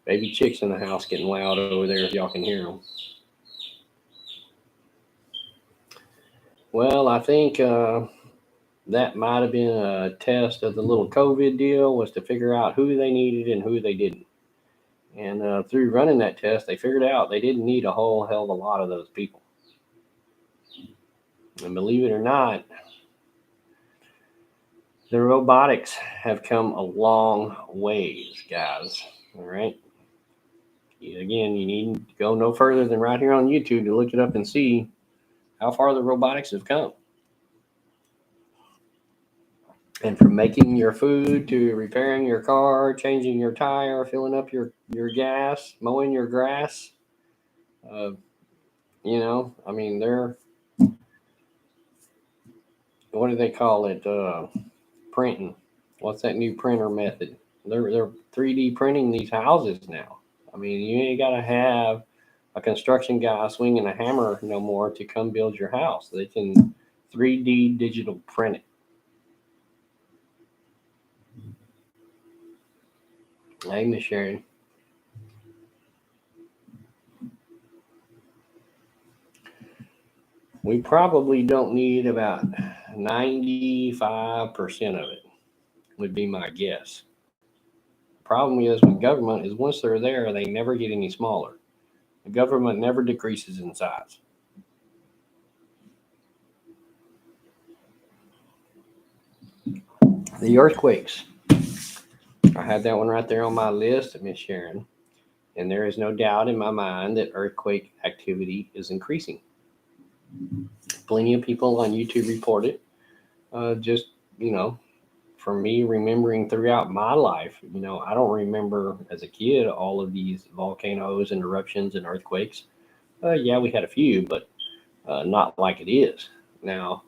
[SPEAKER 1] baby chicks in the house getting loud over there if y'all can hear them. Well, I think that might have been a test of the little COVID deal, was to figure out who they needed and who they didn't. And through running that test, they figured out they didn't need a whole hell of a lot of those people. And believe it or not, the robotics have come a long ways, guys. All right. Again, you need to go no further than right here on YouTube to look it up and see how far the robotics have come. And from making your food to repairing your car, changing your tire, filling up your gas, mowing your grass, I mean, they're, what do they call it? Printing. What's that new printer method? They're 3D printing these houses now. I mean, you ain't got to have a construction guy swinging a hammer no more to come build your house. They can 3D digital print it. Hey, Miss Sharon. We probably don't need about 95% of it, would be my guess. Problem is with government is once they're there, they never get any smaller. The government never decreases in size. The earthquakes. I had that one right there on my list, Miss Sharon. And there is no doubt in my mind that earthquake activity is increasing. Plenty of people on YouTube report it. Just, from me remembering throughout my life, I don't remember as a kid all of these volcanoes and eruptions and earthquakes. Yeah, we had a few, but not like it is now.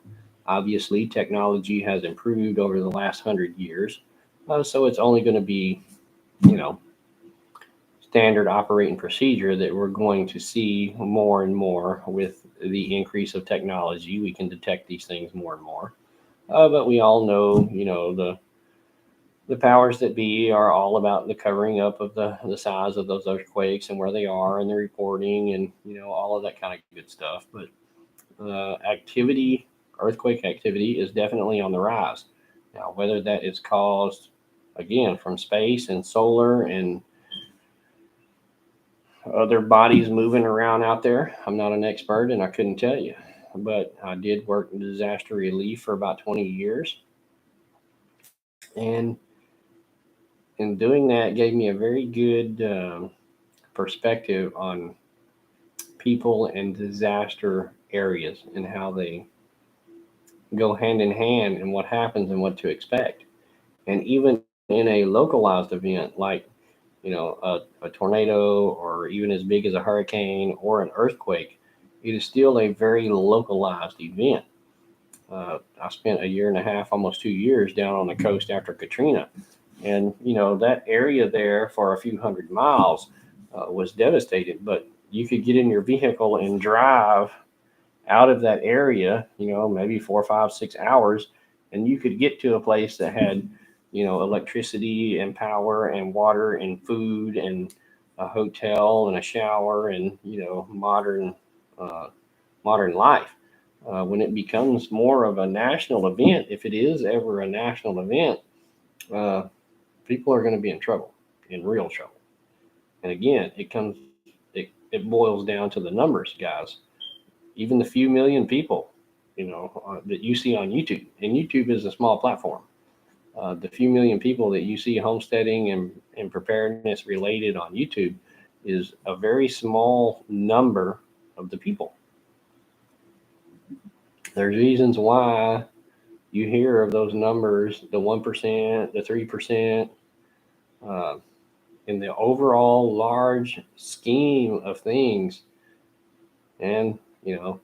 [SPEAKER 1] Obviously, technology has improved over the last 100 years, so it's only going to be, standard operating procedure that we're going to see more and more with the increase of technology. We can detect these things more and more. But we all know, the powers that be are all about the covering up of the size of those earthquakes and where they are and the reporting and, all of that kind of good stuff. But earthquake activity is definitely on the rise. Now, whether that is caused, again, from space and solar and other bodies moving around out there, I'm not an expert and I couldn't tell you. But I did work in disaster relief for about 20 years. And in doing that gave me a very good perspective on people and disaster areas and how they go hand in hand and what happens and what to expect. And even in a localized event like, a tornado or even as big as a hurricane or an earthquake, it is still a very localized event. I spent a year and a half, almost 2 years down on the coast after Katrina. And, that area there for a few hundred miles was devastated, but you could get in your vehicle and drive out of that area, maybe 4, 5, 6 hours, and you could get to a place that had, electricity and power and water and food and a hotel and a shower and, modern life. when it becomes more of a national event, if it is ever a national event, uh, people are going to be in trouble, in real trouble. And again, it boils down to the numbers, guys. Even the few million people, that you see on YouTube, and YouTube is a small platform. The few million people that you see homesteading and preparedness related on YouTube is a very small number of the people. There's reasons why you hear of those numbers, the 1%, the 3%, uh, in the overall large scheme of things. And,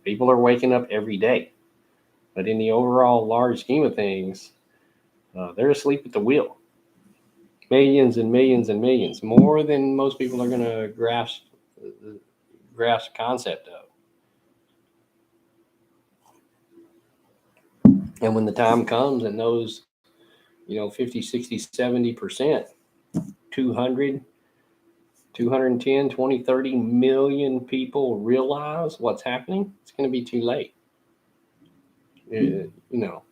[SPEAKER 1] people are waking up every day. But in the overall large scheme of things, they're asleep at the wheel. Millions and millions and millions, more than most people are going to grasp concept of. And when the time comes and those, 50, 60, 70%, 200, 210, 20, 30 million people realize what's happening, it's going to be too late. You know,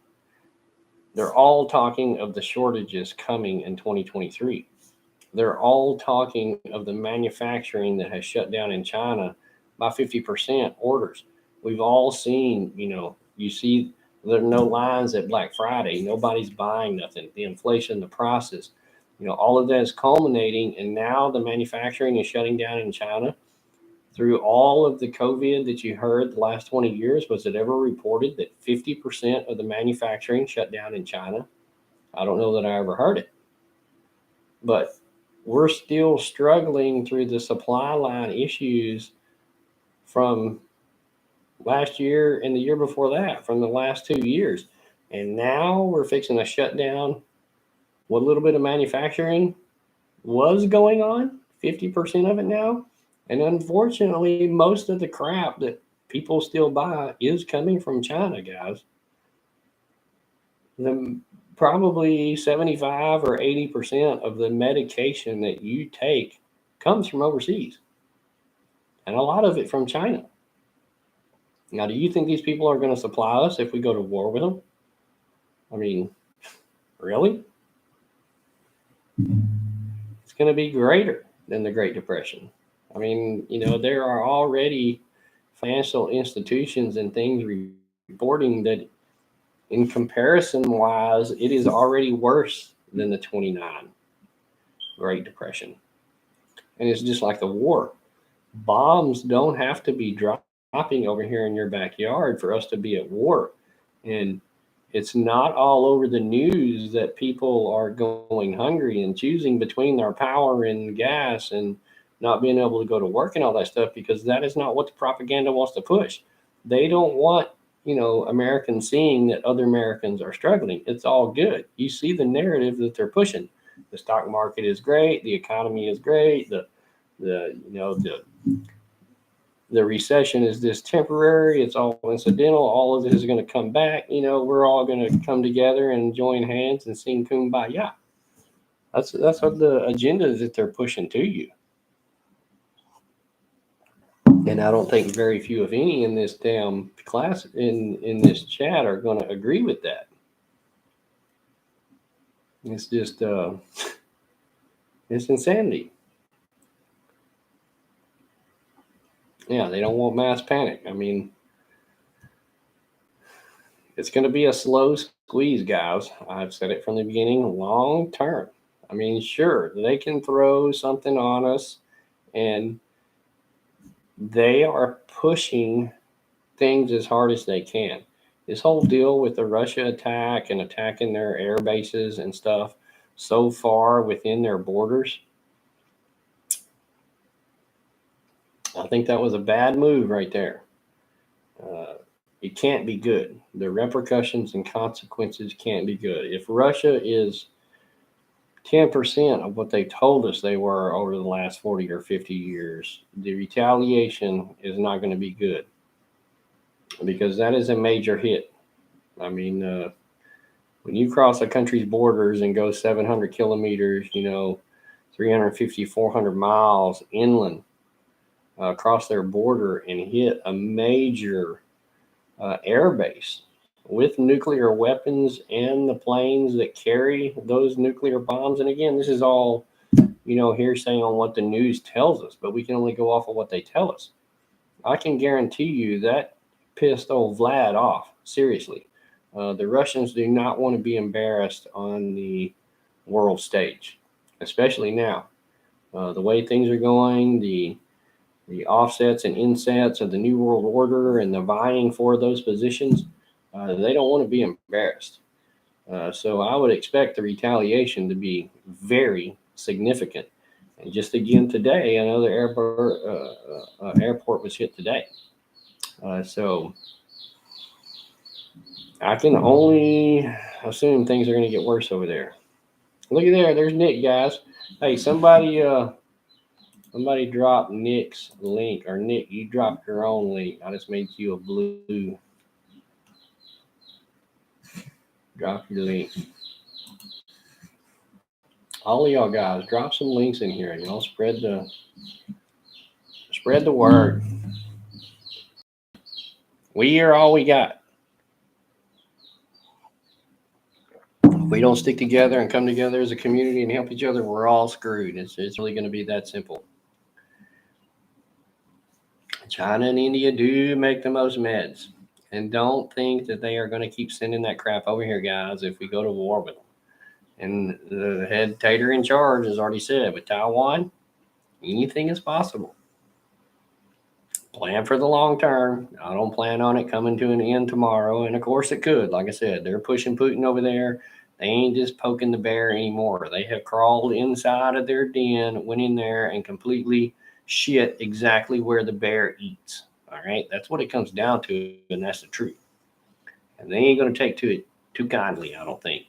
[SPEAKER 1] they're all talking of the shortages coming in 2023. They're all talking of the manufacturing that has shut down in China by 50% orders. We've all seen, you see there are no lines at Black Friday. Nobody's buying nothing. The inflation, the prices, all of that is culminating. And now the manufacturing is shutting down in China. Through all of the COVID that you heard the last 20 years, was it ever reported that 50% of the manufacturing shut down in China? I don't know that I ever heard it. But we're still struggling through the supply line issues from last year and the year before that, from the last 2 years. And now we're fixing to shut down what little bit of manufacturing was going on, 50% of it now. And unfortunately, most of the crap that people still buy is coming from China, guys. Probably 75 or 80% of the medication that you take comes from overseas, and a lot of it from China. Now, do you think these people are going to supply us if we go to war with them? I mean, really? It's going to be greater than the Great Depression. I mean, there are already financial institutions and things reporting that, in comparison wise, it is already worse than the 29 Great Depression. And it's just like the war. Bombs don't have to be dropping over here in your backyard for us to be at war. And it's not all over the news that people are going hungry and choosing between their power and gas and not being able to go to work and all that stuff, because that is not what the propaganda wants to push. They don't want, Americans seeing that other Americans are struggling. It's all good. You see the narrative that they're pushing. The stock market is great. The economy is great. The recession is just temporary. It's all incidental. All of it is going to come back. We're all going to come together and join hands and sing Kumbaya. That's what the agenda is that they're pushing to you. And I don't think very few, if any, in this damn class, in this chat, are going to agree with that. It's just, it's insanity. Yeah, they don't want mass panic. I mean, it's going to be a slow squeeze, guys. I've said it from the beginning, long term. I mean, sure, they can throw something on us, and they are pushing things as hard as they can. This whole deal with the Russia attack and attacking their air bases and stuff so far within their borders, I think that was a bad move right there. It can't be good. The repercussions and consequences can't be good. If Russia is 10% of what they told us they were over the last 40 or 50 years, the retaliation is not going to be good, because that is a major hit. I mean, when you cross a country's borders and go 700 kilometers, 350, 400 miles inland, across their border, and hit a major air base with nuclear weapons and the planes that carry those nuclear bombs. And again, this is all, hearsay on what the news tells us, but we can only go off of what they tell us. I can guarantee you that pissed old Vlad off. Seriously. The Russians do not want to be embarrassed on the world stage, especially now. The way things are going, the offsets and insets of the New World Order and the vying for those positions, they don't want to be embarrassed. So I would expect the retaliation to be very significant. And just again today, another airport was hit today. So I can only assume things are going to get worse over there. Look at there. There's Nick, guys. Hey, somebody dropped Nick's link. Or Nick, you dropped your own link. I just made you a blue. Drop your link. All of y'all guys, drop some links in here. Y'all spread the word. We are all we got. If we don't stick together and come together as a community and help each other, we're all screwed. It's really going to be that simple. China and India do make the most meds. And don't think that they are going to keep sending that crap over here, guys, if we go to war with them. And the head tater in charge has already said, with Taiwan, anything is possible. Plan for the long term. I don't plan on it coming to an end tomorrow. And of course it could. Like I said, they're pushing Putin over there. They ain't just poking the bear anymore. They have crawled inside of their den, went in there and completely shit exactly where the bear eats. All right. That's what it comes down to. And that's the truth. And they ain't going to take to it too kindly, I don't think.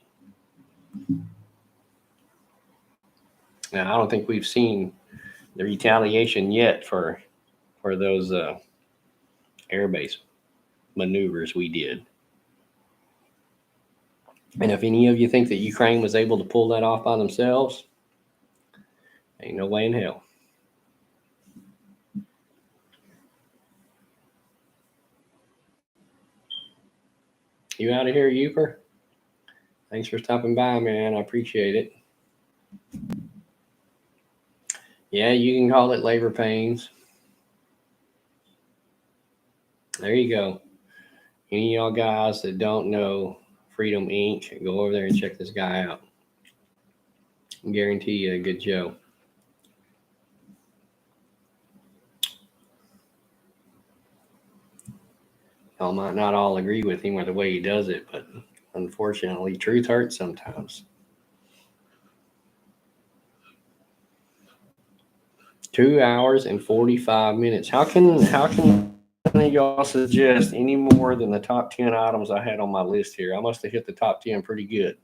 [SPEAKER 1] Now, I don't think we've seen the retaliation yet for those airbase maneuvers we did. And if any of you think that Ukraine was able to pull that off by themselves, ain't no way in hell. You out of here, Euper? Thanks for stopping by, man. I appreciate it. Yeah, you can call it labor pains. There you go. Any of y'all guys that don't know Freedom Inc., go over there and check this guy out. I guarantee you a good show. Y'all might not all agree with him or the way he does it, but unfortunately, truth hurts sometimes. 2 hours and 45 minutes. How can y'all suggest any more than the top 10 items I had on my list here? I must have hit the top 10 pretty good.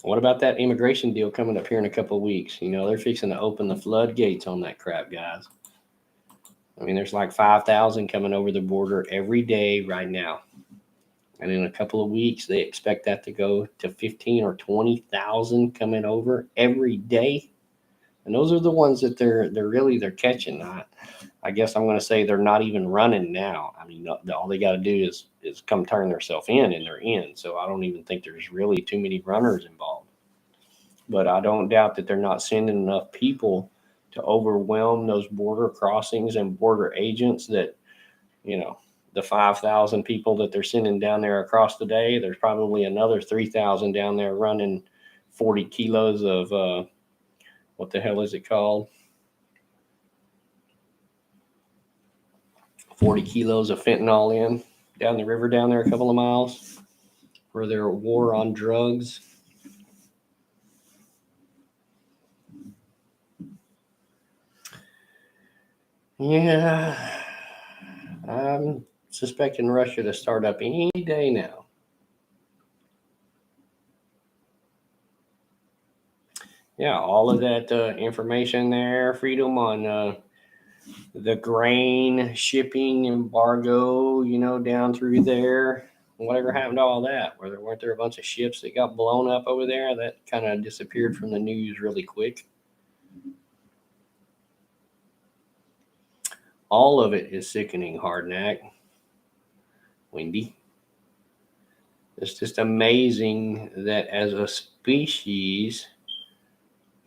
[SPEAKER 1] What about that immigration deal coming up here in a couple of weeks? They're fixing to open the floodgates on that crap, guys. I mean, there's like 5,000 coming over the border every day right now. And in a couple of weeks, they expect that to go to 15 or 20,000 coming over every day. And those are the ones that they're catching. I guess I'm going to say they're not even running now. I mean, all they got to do is come turn themselves in, and they're in. So I don't even think there's really too many runners involved. But I don't doubt that they're not sending enough people to overwhelm those border crossings and border agents that, the 5,000 people that they're sending down there across the day, there's probably another 3,000 down there running 40 kilos of, what the hell is it called? 40 kilos of fentanyl in down the river down there a couple of miles for their war on drugs. Yeah, I'm suspecting Russia to start up any day now. Yeah, all of that information there, Freedom, on the grain shipping embargo, down through there. Whatever happened to all that? Weren't there a bunch of ships that got blown up over there? That kind of disappeared from the news really quick. All of it is sickening, Hardnack. Wendy. It's just amazing that as a species,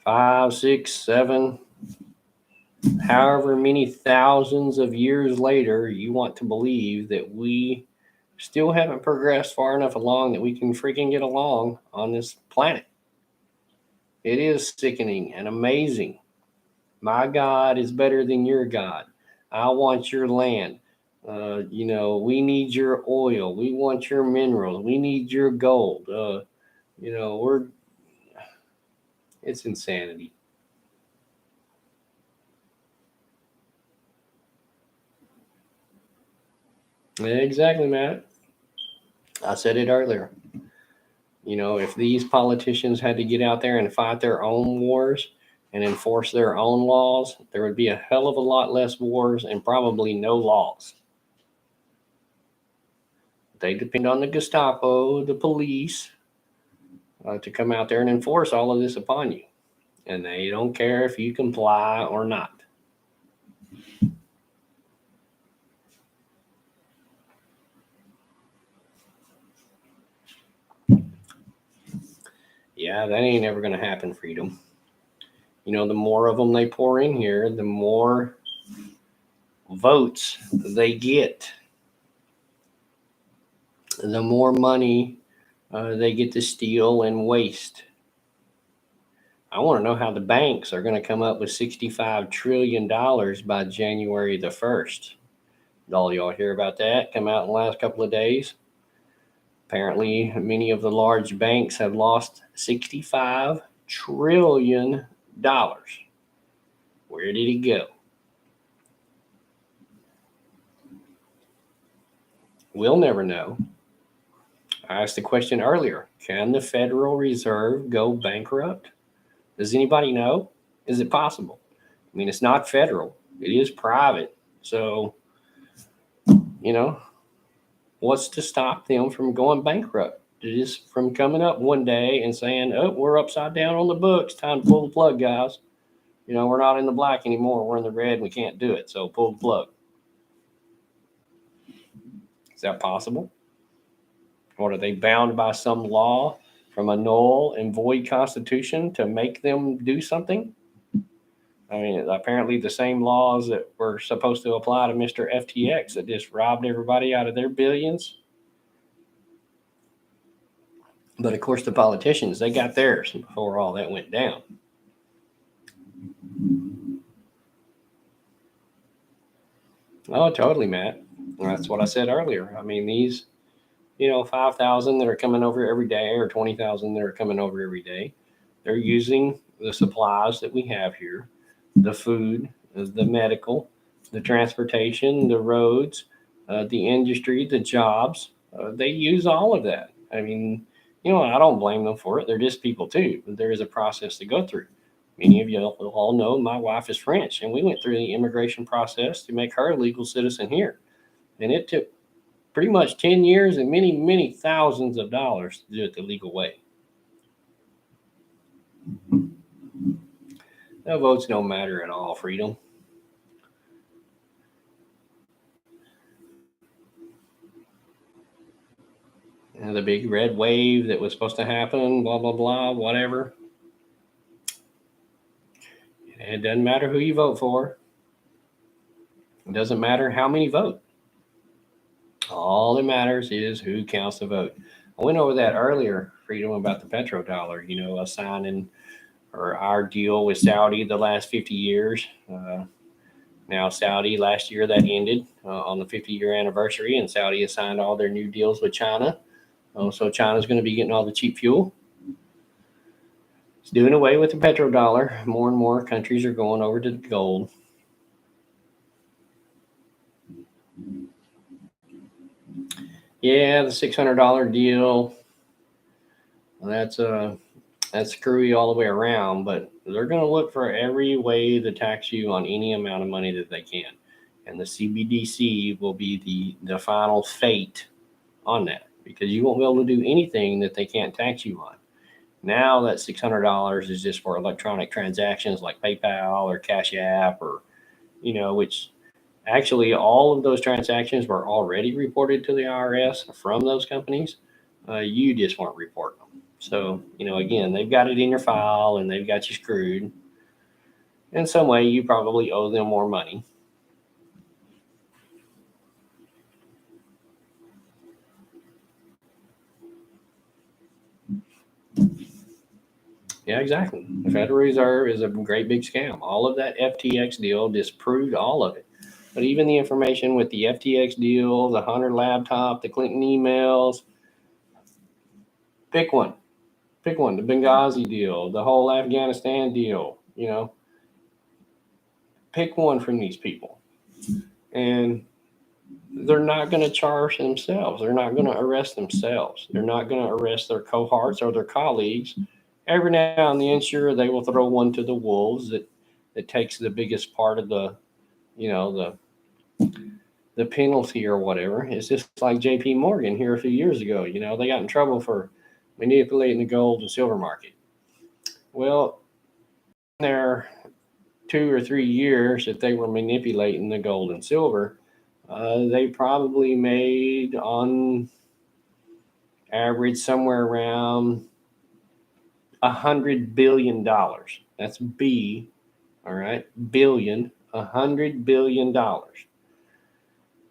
[SPEAKER 1] 5, 6, 7, however many thousands of years later, you want to believe that we still haven't progressed far enough along that we can freaking get along on this planet. It is sickening and amazing. My God is better than your God. I want your land. We need your oil. We want your minerals. We need your gold. It's insanity. Exactly, Matt. I said it earlier. If these politicians had to get out there and fight their own wars and enforce their own laws, there would be a hell of a lot less wars and probably no laws. They depend on the Gestapo, the police, to come out there and enforce all of this upon you. And they don't care if you comply or not. Yeah, that ain't ever going to happen, Freedom. The more of them they pour in here, the more votes they get. The more money they get to steal and waste. I want to know how the banks are going to come up with $65 trillion by January the 1st. Did all y'all hear about that? Come out in the last couple of days. Apparently, many of the large banks have lost $65 trillion. Where did it go? We'll never know. I asked the question earlier. Can the Federal Reserve go bankrupt? Does anybody know? Is it possible? I mean, it's not federal. It is private. So, what's to stop them from going bankrupt? Just from coming up one day and saying, oh, we're upside down on the books. Time to pull the plug, guys. We're not in the black anymore. We're in the red. We can't do it. So pull the plug. Is that possible? Or are they bound by some law from a null and void constitution to make them do something? I mean, apparently the same laws that were supposed to apply to Mr. FTX that just robbed everybody out of their billions. But of course, the politicians, they got theirs before all that went down. Oh, totally, Matt. That's what I said earlier. I mean, these, 5,000 that are coming over every day or 20,000 that are coming over every day, they're using the supplies that we have here, the food, the medical, the transportation, the roads, the industry, the jobs. They use all of that. I mean, I don't blame them for it. They're just people too. But there is a process to go through. Many of you all know my wife is French, and we went through the immigration process to make her a legal citizen here. And it took pretty much 10 years and many, many thousands of dollars to do it the legal way. No votes don't matter at all, Freedom. And the big red wave that was supposed to happen, blah, blah, blah, whatever. It doesn't matter who you vote for. It doesn't matter how many vote. All that matters is who counts the vote. I went over that earlier, Freedom, about the petrodollar, assigning or our deal with Saudi the last 50 years. Now, Saudi last year that ended on the 50-year anniversary, and Saudi has signed all their new deals with China. So China's going to be getting all the cheap fuel. It's doing away with the petrodollar. More and more countries are going over to the gold. Yeah, the $600 deal. That's screwy all the way around, but they're going to look for every way to tax you on any amount of money that they can. And the CBDC will be the final fate on that, because you won't be able to do anything that they can't tax you on. Now that $600 is just for electronic transactions like PayPal or Cash App or, which Actually, all of those transactions were already reported to the IRS from those companies. You just weren't reporting them. So, again, they've got it in your file and they've got you screwed. In some way, you probably owe them more money. Yeah, exactly. The Federal Reserve is a great big scam. All of that FTX deal disproved all of it. But even the information with the FTX deal, the Hunter laptop, the Clinton emails, pick one. Pick one. The Benghazi deal, the whole Afghanistan deal, pick one from these people. And they're not going to charge themselves. They're not going to arrest themselves. They're not going to arrest their cohorts or their colleagues. Every now and then, sure, they will throw one to the wolves that takes the biggest part of the penalty or whatever. It's just like J.P. Morgan here a few years ago. They got in trouble for manipulating the gold and silver market. Well, there 2 or 3 years that they were manipulating the gold and silver, they probably made on average somewhere around $100 billion. That's B, all right, billion, $100 billion.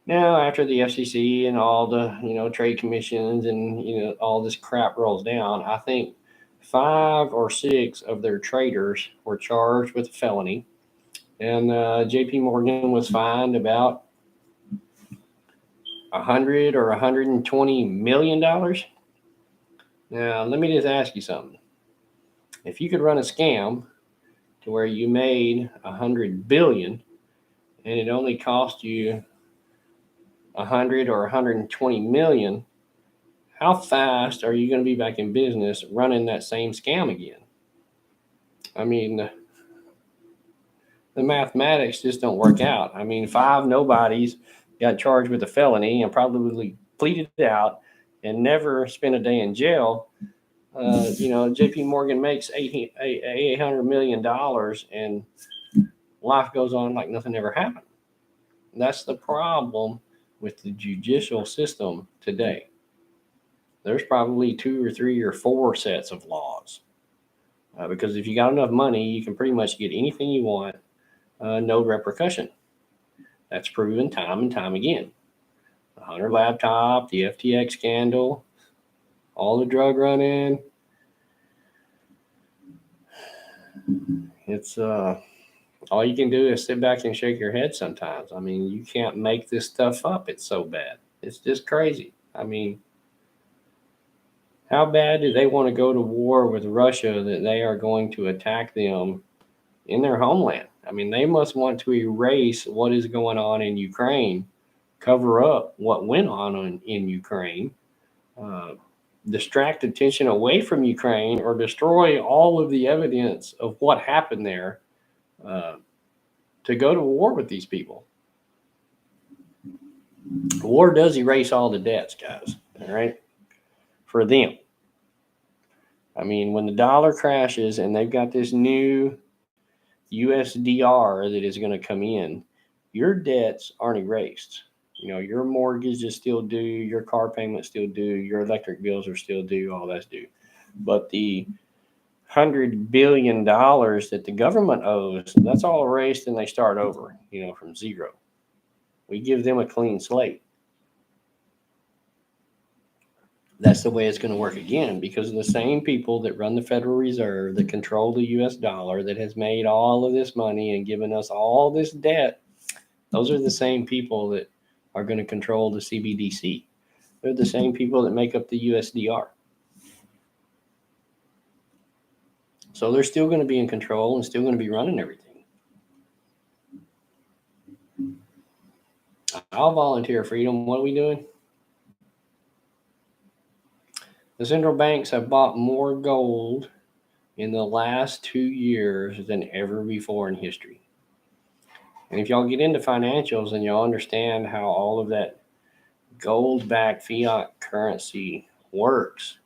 [SPEAKER 1] Now, after the FCC and all the trade commissions and all this crap rolls down, I think 5 or 6 of their traders were charged with a felony, and J.P. Morgan was fined about 100 or 120 million dollars. Now, let me just ask you something. If you could run a scam to where you made 100 billion and it only cost you 100 or 120 million, how fast are you going to be back in business running that same scam again? I mean, the mathematics just don't work out. I mean, 5 nobodies got charged with a felony and probably pleaded out and never spent a day in jail. J.P. Morgan makes $800 million and life goes on like nothing ever happened. That's the problem with the judicial system today. There's probably 2 or 3 or 4 sets of laws. Because if you got enough money, you can pretty much get anything you want, no repercussion. That's proven time and time again. The Hunter laptop, the FTX scandal, all the drug running. It's all you can do is sit back and shake your head sometimes. I mean, you can't make this stuff up. It's so bad. It's just crazy. I mean, how bad do they want to go to war with Russia that they are going to attack them in their homeland? I mean, they must want to erase what is going on in Ukraine, cover up what went on in Ukraine, distract attention away from Ukraine, or destroy all of the evidence of what happened there to go to war with these people. War does erase all the debts, guys, all right, for them. I mean, when the dollar crashes and they've got this new USDR that is going to come in, your debts aren't erased. Your mortgage is still due, your car payment's still due, your electric bills are still due, all that's due. But the $100 billion that the government owes, that's all erased and they start over, from zero. We give them a clean slate. That's the way it's going to work again, because the same people that run the Federal Reserve, that control the US dollar, that has made all of this money and given us all this debt, those are the same people that are going to control the CBDC. They're the same people that make up the USDR. So they're still going to be in control and still going to be running everything. I'll volunteer freedom. What are we doing? The central banks have bought more gold in the last 2 years than ever before in history. And if y'all get into financials and y'all understand how all of that gold-backed fiat currency works,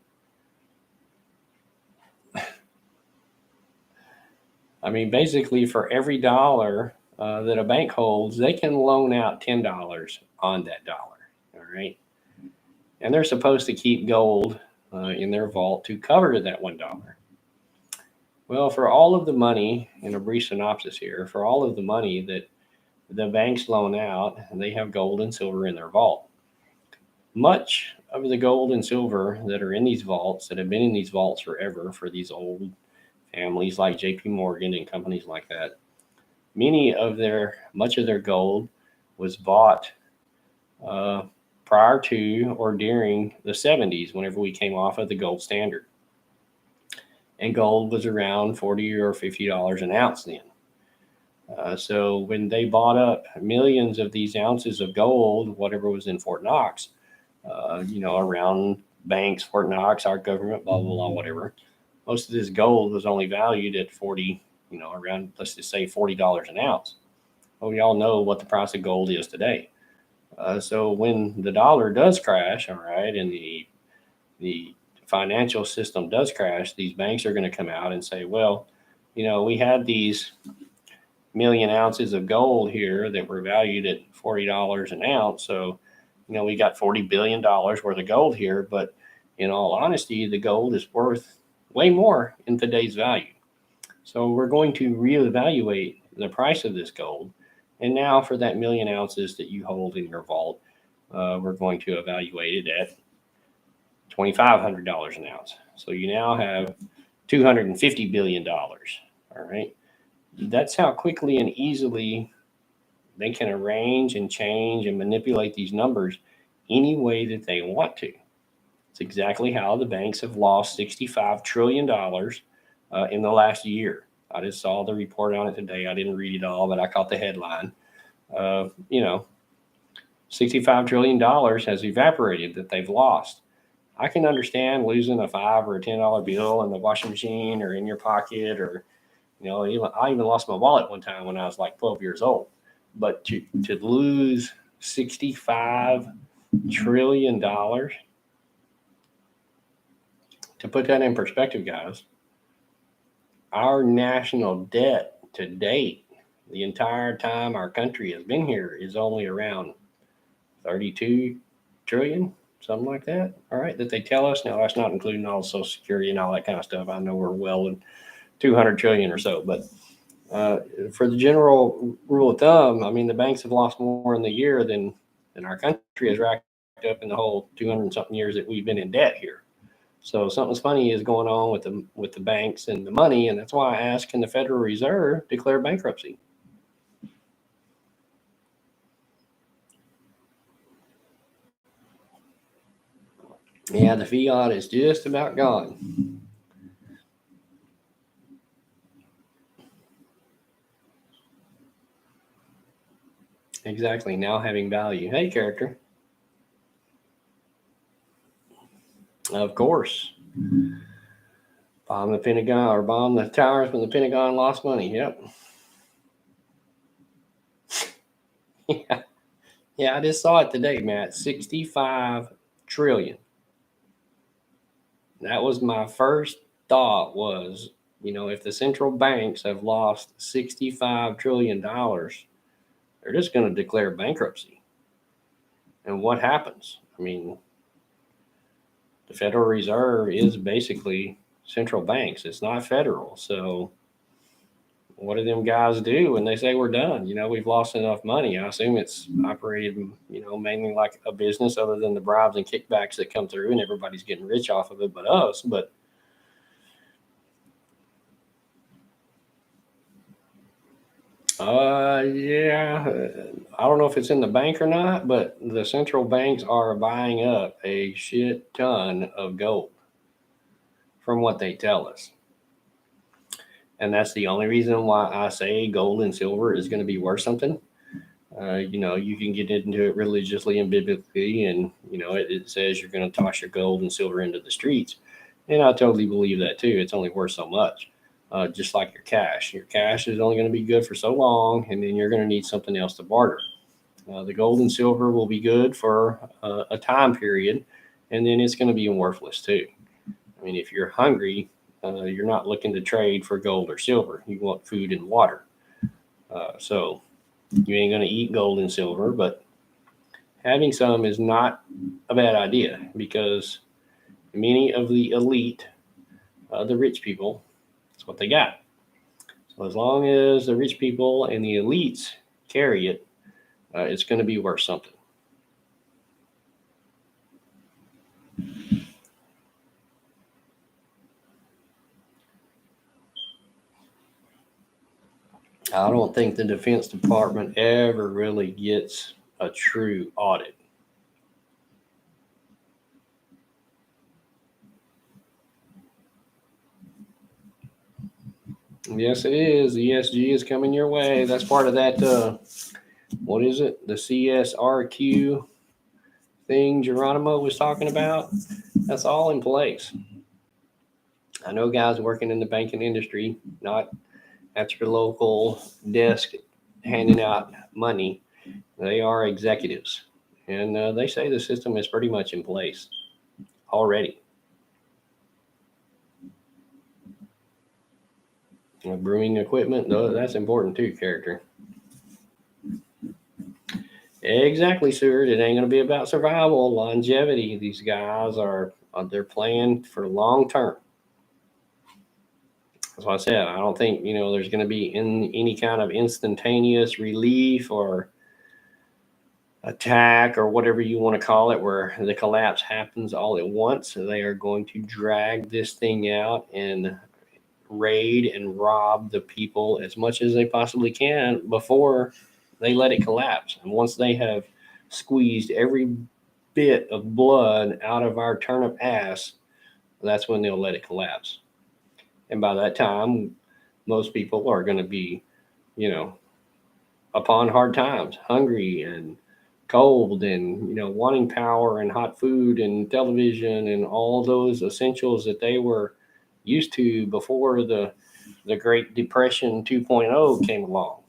[SPEAKER 1] I mean, basically for every dollar that a bank holds, they can loan out $10 on that dollar. All right. And they're supposed to keep gold in their vault to cover that $1. Well, for all of the money, in a brief synopsis here, for all of the money that the banks loan out, they have gold and silver in their vault. Much of the gold and silver that are in these vaults, that have been in these vaults forever for these old families like JP Morgan and companies like that, much of their gold was bought uh, prior to or during the 70s, whenever we came off of the gold standard. And gold was around $40 or $50 an ounce then. So when they bought up millions of these ounces of gold, whatever was in Fort Knox, around banks, Fort Knox, our government, blah, blah, blah, whatever, most of this gold was only valued at 40, around, let's just say $40 an ounce. Well, we all know what the price of gold is today. So when the dollar does crash, all right, and the financial system does crash, these banks are going to come out and say, well, we had these million ounces of gold here that were valued at $40 an ounce. So, we got $40 billion worth of gold here. But in all honesty, the gold is worth way more in today's value. So we're going to reevaluate the price of this gold. And now for that million ounces that you hold in your vault, we're going to evaluate it at $2,500 an ounce. So you now have $250 billion. All right. That's how quickly and easily they can arrange and change and manipulate these numbers any way that they want to. It's exactly how the banks have lost $65 trillion in the last year. I just saw the report on it today. I didn't read it all, but I caught the headline. $65 trillion has evaporated that they've lost. I can understand losing a $5 or a $10 bill in the washing machine or in your pocket, or I even lost my wallet one time when I was like 12 years old. But to lose $65 trillion, to put that in perspective, guys, our national debt to date, the entire time our country has been here, is only around 32 trillion, something like that. All right, that they tell us. Now, that's not including all Social Security and all that kind of stuff. I know we're well in 200 trillion or so, but for the general rule of thumb, I mean, the banks have lost more in the year than our country has racked up in the whole 200 something years that we've been in debt here. So something's funny is going on with the banks and the money, and that's why I asked, can the Federal Reserve declare bankruptcy? Yeah, the fiat is just about gone. Exactly. Now having value. Hey, character. Of course. Bomb the Pentagon or bomb the towers when the Pentagon lost money. Yep. Yeah. Yeah, I just saw it today, Matt. 65 trillion. That was my first thought was, if the central banks have lost $65 trillion, they're just going to declare bankruptcy. And what happens? I mean, the Federal Reserve is basically central banks. It's not federal. So what do them guys do when they say we're done? We've lost enough money. I assume it's operated, mainly like a business other than the bribes and kickbacks that come through and everybody's getting rich off of it but us. But yeah, I don't know if it's in the bank or not, but the central banks are buying up a shit ton of gold from what they tell us. And that's the only reason why I say gold and silver is going to be worth something. You can get into it religiously and biblically, and it says you're going to toss your gold and silver into the streets, and I totally believe that too. It's only worth so much, just like your cash. Your cash is only going to be good for so long, and then you're going to need something else to barter. The gold and silver will be good for a time period, and then it's going to be worthless too. I mean, if you're hungry, you're not looking to trade for gold or silver. You want food and water. So You ain't going to eat gold and silver, but having some is not a bad idea because many of the elite, the rich people, that's what they got. So as long as the rich people and the elites carry it, it's going to be worth something. I don't think the Defense Department ever really gets a true audit. Yes, it is. The ESG is coming your way. That's part of that. What is it? The CSRQ thing Geronimo was talking about. That's all in place. I know guys working in the banking industry, not at your local desk handing out money. They are executives, and they say the system is pretty much in place already. Brewing equipment, though, that's important too, character. Exactly, sir. It ain't going to be about survival, longevity. These guys are they're playing for long term. That's what I said. I don't think there's going to be any kind of instantaneous relief or attack or whatever you want to call it, where the collapse happens all at once. So they are going to drag this thing out and raid and rob the people as much as they possibly can before they let it collapse. And once they have squeezed every bit of blood out of our turnip ass, that's when they'll let it collapse. And by that time, most people are going to be, you know, upon hard times, hungry and cold and, wanting power and hot food and television and all those essentials that they were used to before the Great Depression 2.0 came along.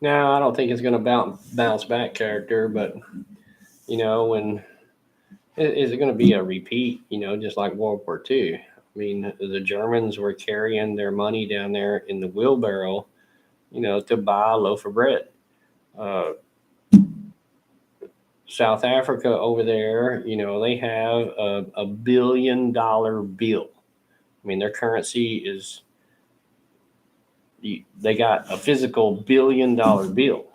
[SPEAKER 1] Now, I don't think it's going to bounce back, character, but when is it going to be a repeat? Just like World War II. I mean, the Germans were carrying their money down there in the wheelbarrow, to buy a loaf of bread. Uh, South Africa over there, they have a $1 billion bill. I mean, their currency is, they got a physical $1 billion bill.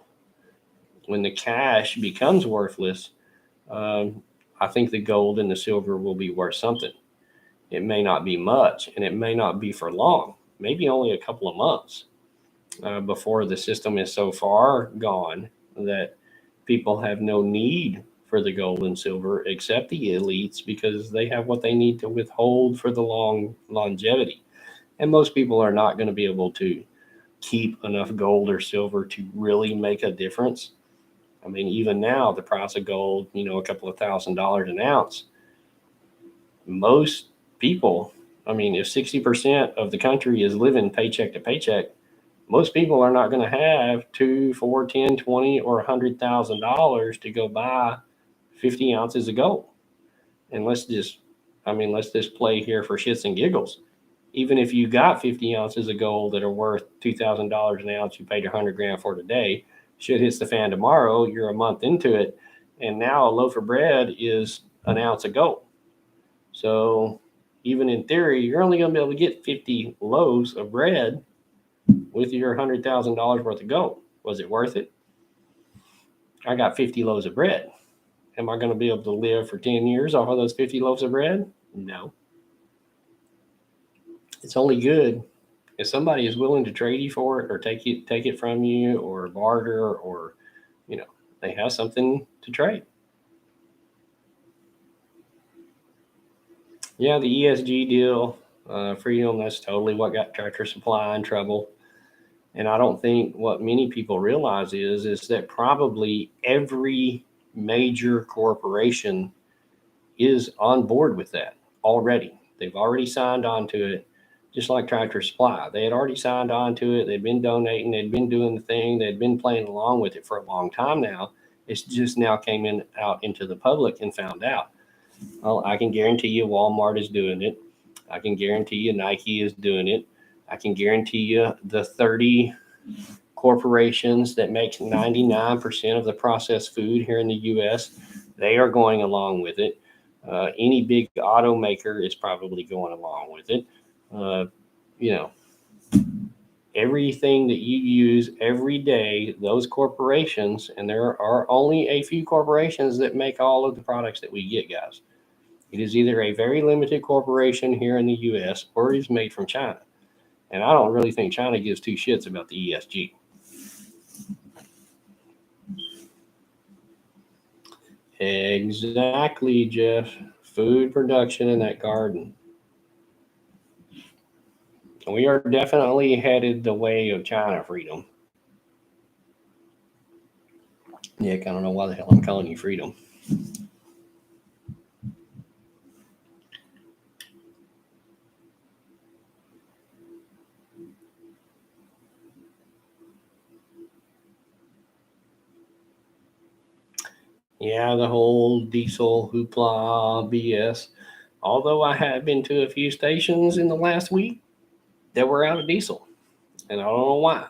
[SPEAKER 1] When the cash becomes worthless, I think the gold and the silver will be worth something. It may not be much, and it may not be for long, maybe only a couple of months before the system is so far gone that people have no need for the gold and silver except the elites because they have what they need to withhold for the long longevity. And most people are not going to be able to keep enough gold or silver to really make a difference. I mean, even now, the price of gold, a couple of $1,000s an ounce, most people, I mean, if 60% of the country is living paycheck to paycheck, most people are not going to have two, four, 10, 20, or $100,000 to go buy 50 ounces of gold. And let's just play here for shits and giggles. Even if you got 50 ounces of gold that are worth $2,000 an ounce, you paid 100 grand for today. Shit hits the fan tomorrow. You're a month into it, and now a loaf of bread is an ounce of gold. So even in theory, you're only going to be able to get 50 loaves of bread with your $100,000 worth of gold. Was it worth it? I got 50 loaves of bread. Am I going to be able to live for 10 years off of those 50 loaves of bread? No. It's only good if somebody is willing to trade you for it or take it from you or barter or you know they have something to trade. Yeah, the ESG deal, freedom, that's totally what got Tractor Supply in trouble. And I don't think what many people realize is that probably every major corporation is on board with that already. They've already signed on to it, just like Tractor Supply. They had already signed on to it. They'd been donating. They'd been doing the thing. They'd been playing along with it for a long time now. It's just now came out into the public and found out. Well, I can guarantee you Walmart is doing it. I can guarantee you Nike is doing it. I can guarantee you the 30 corporations that make 99% of the processed food here in the U.S., they are going along with it. Any big automaker is probably going along with it. You know, everything that you use every day, those corporations, and there are only a few corporations that make all of the products that we get, guys. It is either a very limited corporation here in the U.S. or it is made from China. And I don't really think China gives two shits about the ESG. Exactly, Jeff. Food production in that garden. We are definitely headed the way of China freedom. Nick, I don't know why the hell I'm calling you freedom. Yeah, the whole diesel hoopla BS. Although I have been to a few stations in the last week that were out of diesel. And I don't know why.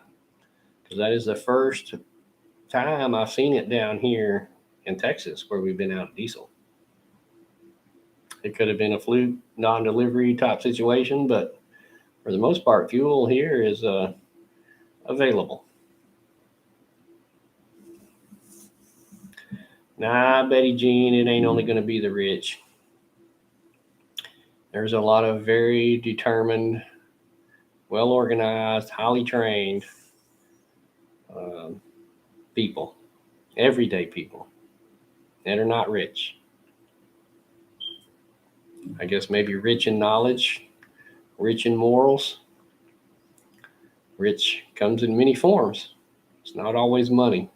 [SPEAKER 1] Because that is the first time I've seen it down here in Texas where we've been out of diesel. It could have been a fluke, non delivery type situation, but for the most part, fuel here is available. Nah, Betty Jean, it ain't only going to be the rich. There's a lot of very determined, well organized, highly trained people, everyday people that are not rich. I guess maybe rich in knowledge, rich in morals. Rich comes in many forms. It's not always money.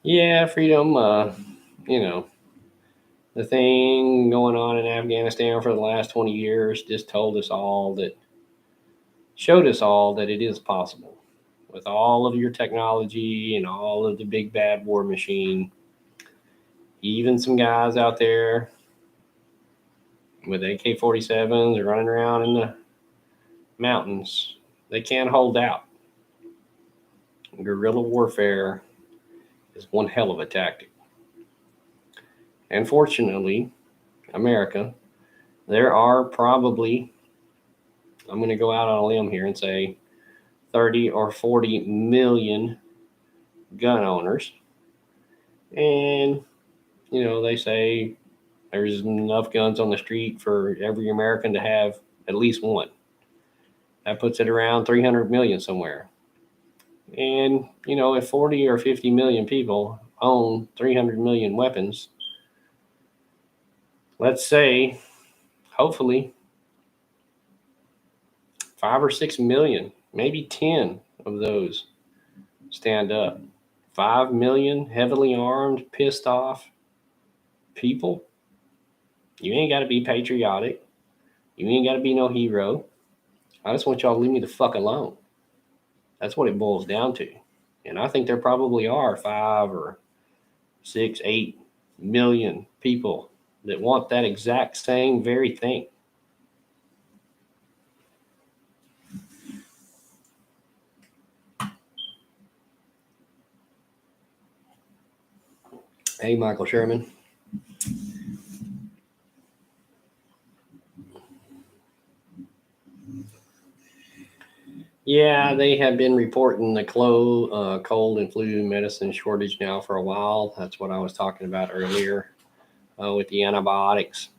[SPEAKER 1] Yeah, freedom, you know, the thing going on in Afghanistan for the last 20 years just showed us all that it is possible. With all of your technology and all of the big bad war machine, even some guys out there with AK-47s running around in the mountains, they can't hold out. Guerrilla warfare is one hell of a tactic. And fortunately, America, there are probably, I'm going to go out on a limb here and say 30 or 40 million gun owners. And, they say there's enough guns on the street for every American to have at least one. That puts it around 300 million somewhere. And, if 40 or 50 million people own 300 million weapons, let's say, hopefully, 5 or 6 million, maybe 10 of those stand up. 5 million heavily armed, pissed off people. You ain't got to be patriotic. You ain't got to be no hero. I just want y'all to leave me the fuck alone. That's what it boils down to. And I think there probably are 5 or 6, 8 million people that want that exact same very thing. Hey, Michael Sherman. Yeah, they have been reporting the cold and flu medicine shortage now for a while. That's what I was talking about earlier with the antibiotics.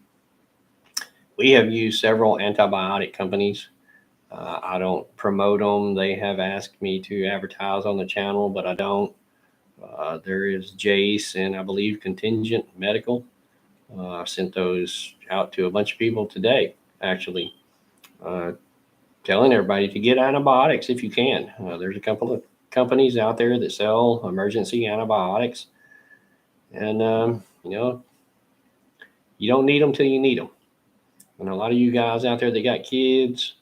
[SPEAKER 1] We have used several antibiotic companies. I don't promote them. They have asked me to advertise on the channel, but I don't. There is Jace and I believe Contingent Medical. I sent those out to a bunch of people today, actually, telling everybody to get antibiotics if you can. There's a couple of companies out there that sell emergency antibiotics. And, you don't need them till you need them. And a lot of you guys out there that got kids,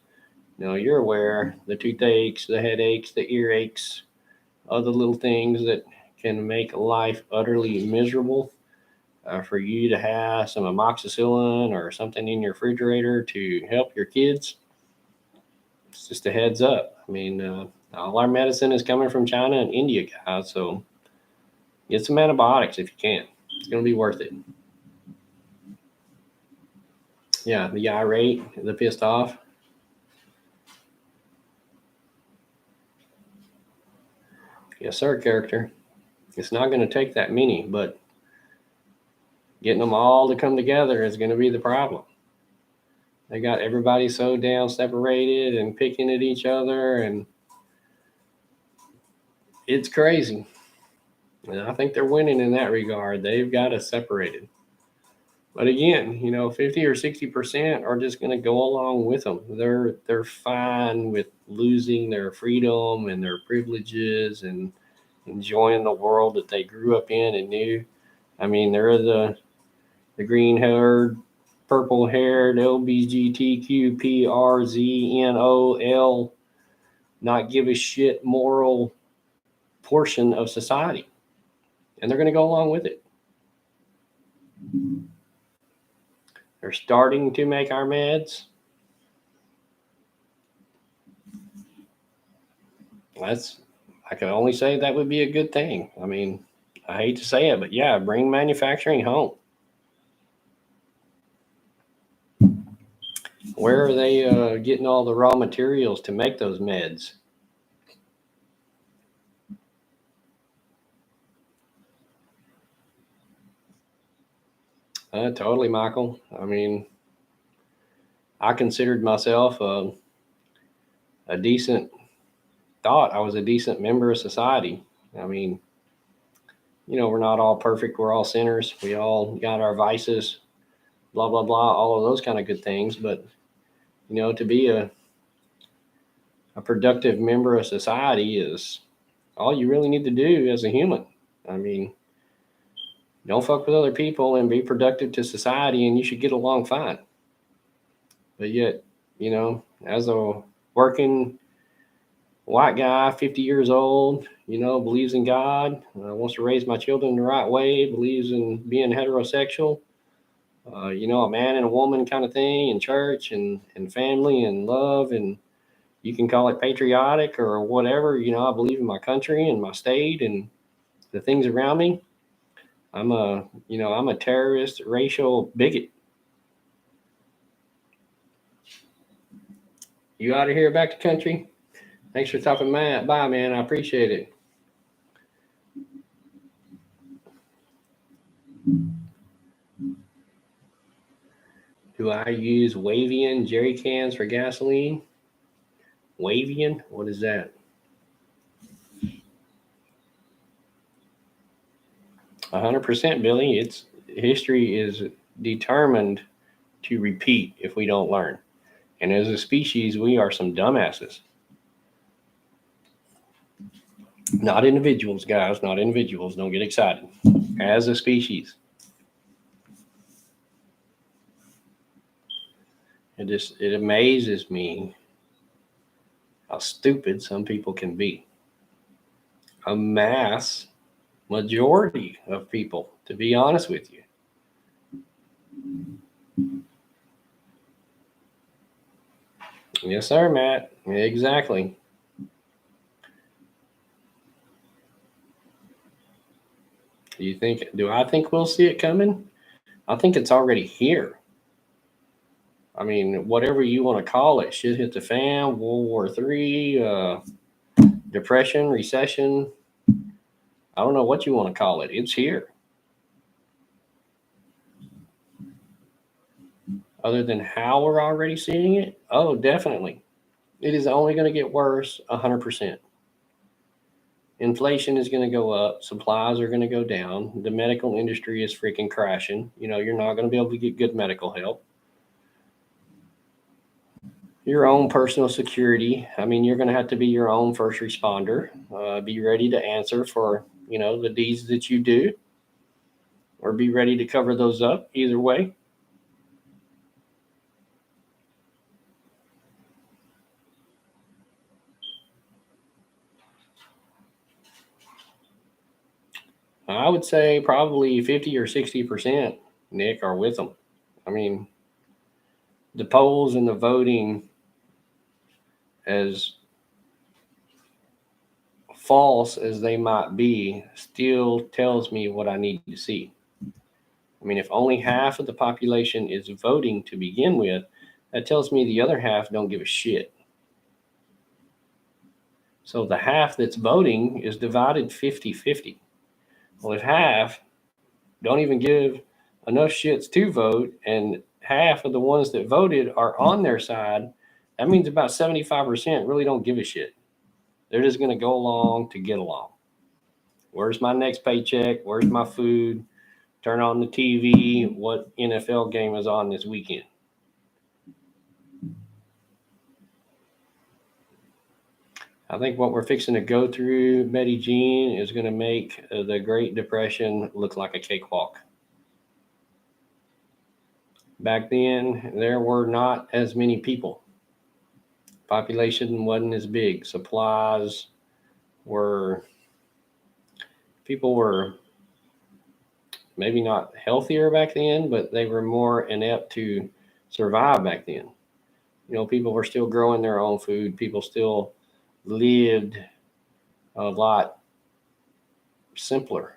[SPEAKER 1] You're aware the toothaches, the headaches, the earaches, other little things that can make life utterly miserable. For you to have some amoxicillin or something in your refrigerator to help your kids, it's just a heads up. All our medicine is coming from China and India, guys. So get some antibiotics if you can. It's going to be worth it. Yeah, the irate, the pissed off. Yes, sir, character. It's not going to take that many, but getting them all to come together is going to be the problem. They got everybody so down separated and picking at each other, and it's crazy. And I think they're winning in that regard. They've got us separated. But again, 50 or 60% are just going to go along with them. They're fine with losing their freedom and their privileges and enjoying the world that they grew up in and knew. They're the green-haired, purple-haired LBGTQPRZNOL, not give a shit moral portion of society, and they're going to go along with it. They're starting to make our meds. I can only say that would be a good thing. I hate to say it, but yeah, bring manufacturing home. Where are they getting all the raw materials to make those meds? Totally, Michael. I considered myself a decent thought. I was a decent member of society. We're not all perfect. We're all sinners. We all got our vices, blah, blah, blah, all of those kind of good things. But, to be a productive member of society is all you really need to do as a human. Don't fuck with other people and be productive to society, and you should get along fine. But yet, as a working white guy, 50 years old, believes in God, wants to raise my children the right way, believes in being heterosexual, a man and a woman kind of thing in church and family and love, and you can call it patriotic or whatever. I believe in my country and my state and the things around me. I'm a terrorist, racial bigot. You out of here back to country? Thanks for stopping by, man. I appreciate it. Do I use Wavian jerry cans for gasoline? Wavian? What is that? 100%, Billy. History is determined to repeat if we don't learn. And as a species, we are some dumbasses. Not individuals, guys. Not individuals. Don't get excited. As a species. It amazes me how stupid some people can be. A mass majority of people, to be honest with you. Yes, sir, Matt. Exactly. Do I think we'll see it coming? I think it's already here. Whatever you want to call it, shit hit the fan, World War III, depression, recession. I don't know what you want to call it. It's here. Other than how we're already seeing it? Oh, definitely. It is only going to get worse 100%. Inflation is going to go up. Supplies are going to go down. The medical industry is freaking crashing. You're not going to be able to get good medical help. Your own personal security. You're going to have to be your own first responder. Be ready to answer for, the deeds that you do, or be ready to cover those up. Either way. I would say probably 50 or 60%, Nick, are with them. I mean, the polls and the voting, as false as they might be, still tells me what I need to see. I mean, if only half of the population is voting to begin with, that tells me the other half don't give a shit. So the half that's voting is divided 50-50. Well, if half don't even give enough shits to vote, and half of the ones that voted are on their side, that means about 75% really don't give a shit. They're just going to go along to get along. Where's my next paycheck? Where's my food? Turn on the TV. What NFL game is on this weekend? I think what we're fixing to go through, Betty Jean, is going to make the Great Depression look like a cakewalk. Back then, there were not as many people. Population wasn't as big. Supplies were, people were maybe not healthier back then, but they were more inept to survive back then. You know, people were still growing their own food. People still lived a lot simpler.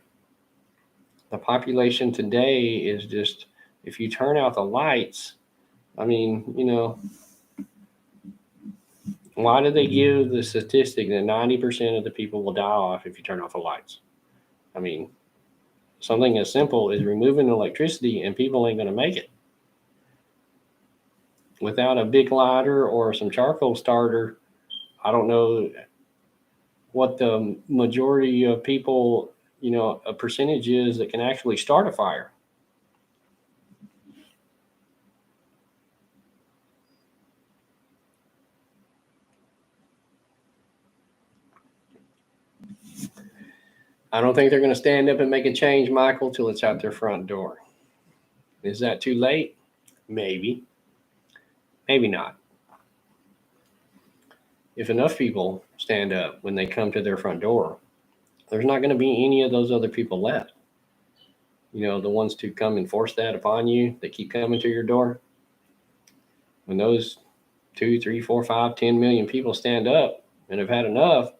[SPEAKER 1] The population today is just, if you turn out the lights, I mean, you know, why do they give the statistic that 90% of the people will die off if you turn off the lights? I mean, something as simple as removing electricity and people ain't going to make it. Without a big lighter or some charcoal starter, I don't know what the majority of people, you know, a percentage is that can actually start a fire. I don't think they're going to stand up and make a change, Michael, till it's out their front door. Is that too late? Maybe. Maybe not. If enough people stand up when they come to their front door, there's not going to be any of those other people left. You know, the ones to come and force that upon you, that keep coming to your door. When those 2, 3, 4, 5, 10 million people stand up and have had enough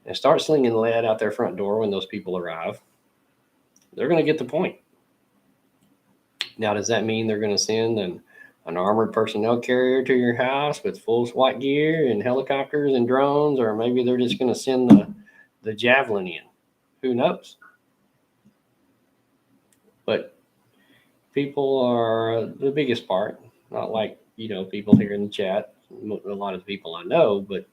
[SPEAKER 1] and start slinging lead out their front door when those people arrive, they're going to get the point. Now, does that mean they're going to send an armored personnel carrier to your house with full SWAT gear and helicopters and drones, or maybe they're just going to send the javelin in? Who knows? But people are the biggest part, not like, you know, people here in the chat, a lot of the people I know, but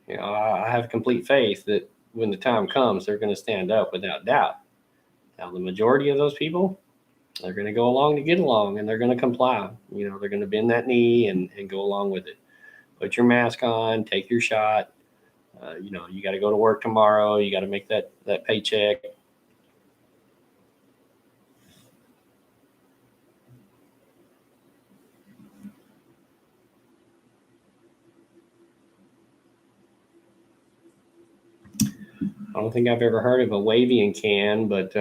[SPEAKER 1] you know, I have complete faith that when the time comes, they're going to stand up without doubt. Now, the majority of those people, they're going to go along to get along, and they're going to comply. You know, they're going to bend that knee and go along with it. Put your mask on, take your shot. You know, you got to go to work tomorrow. You got to make that paycheck. I don't think I've ever heard of a Wavian can, but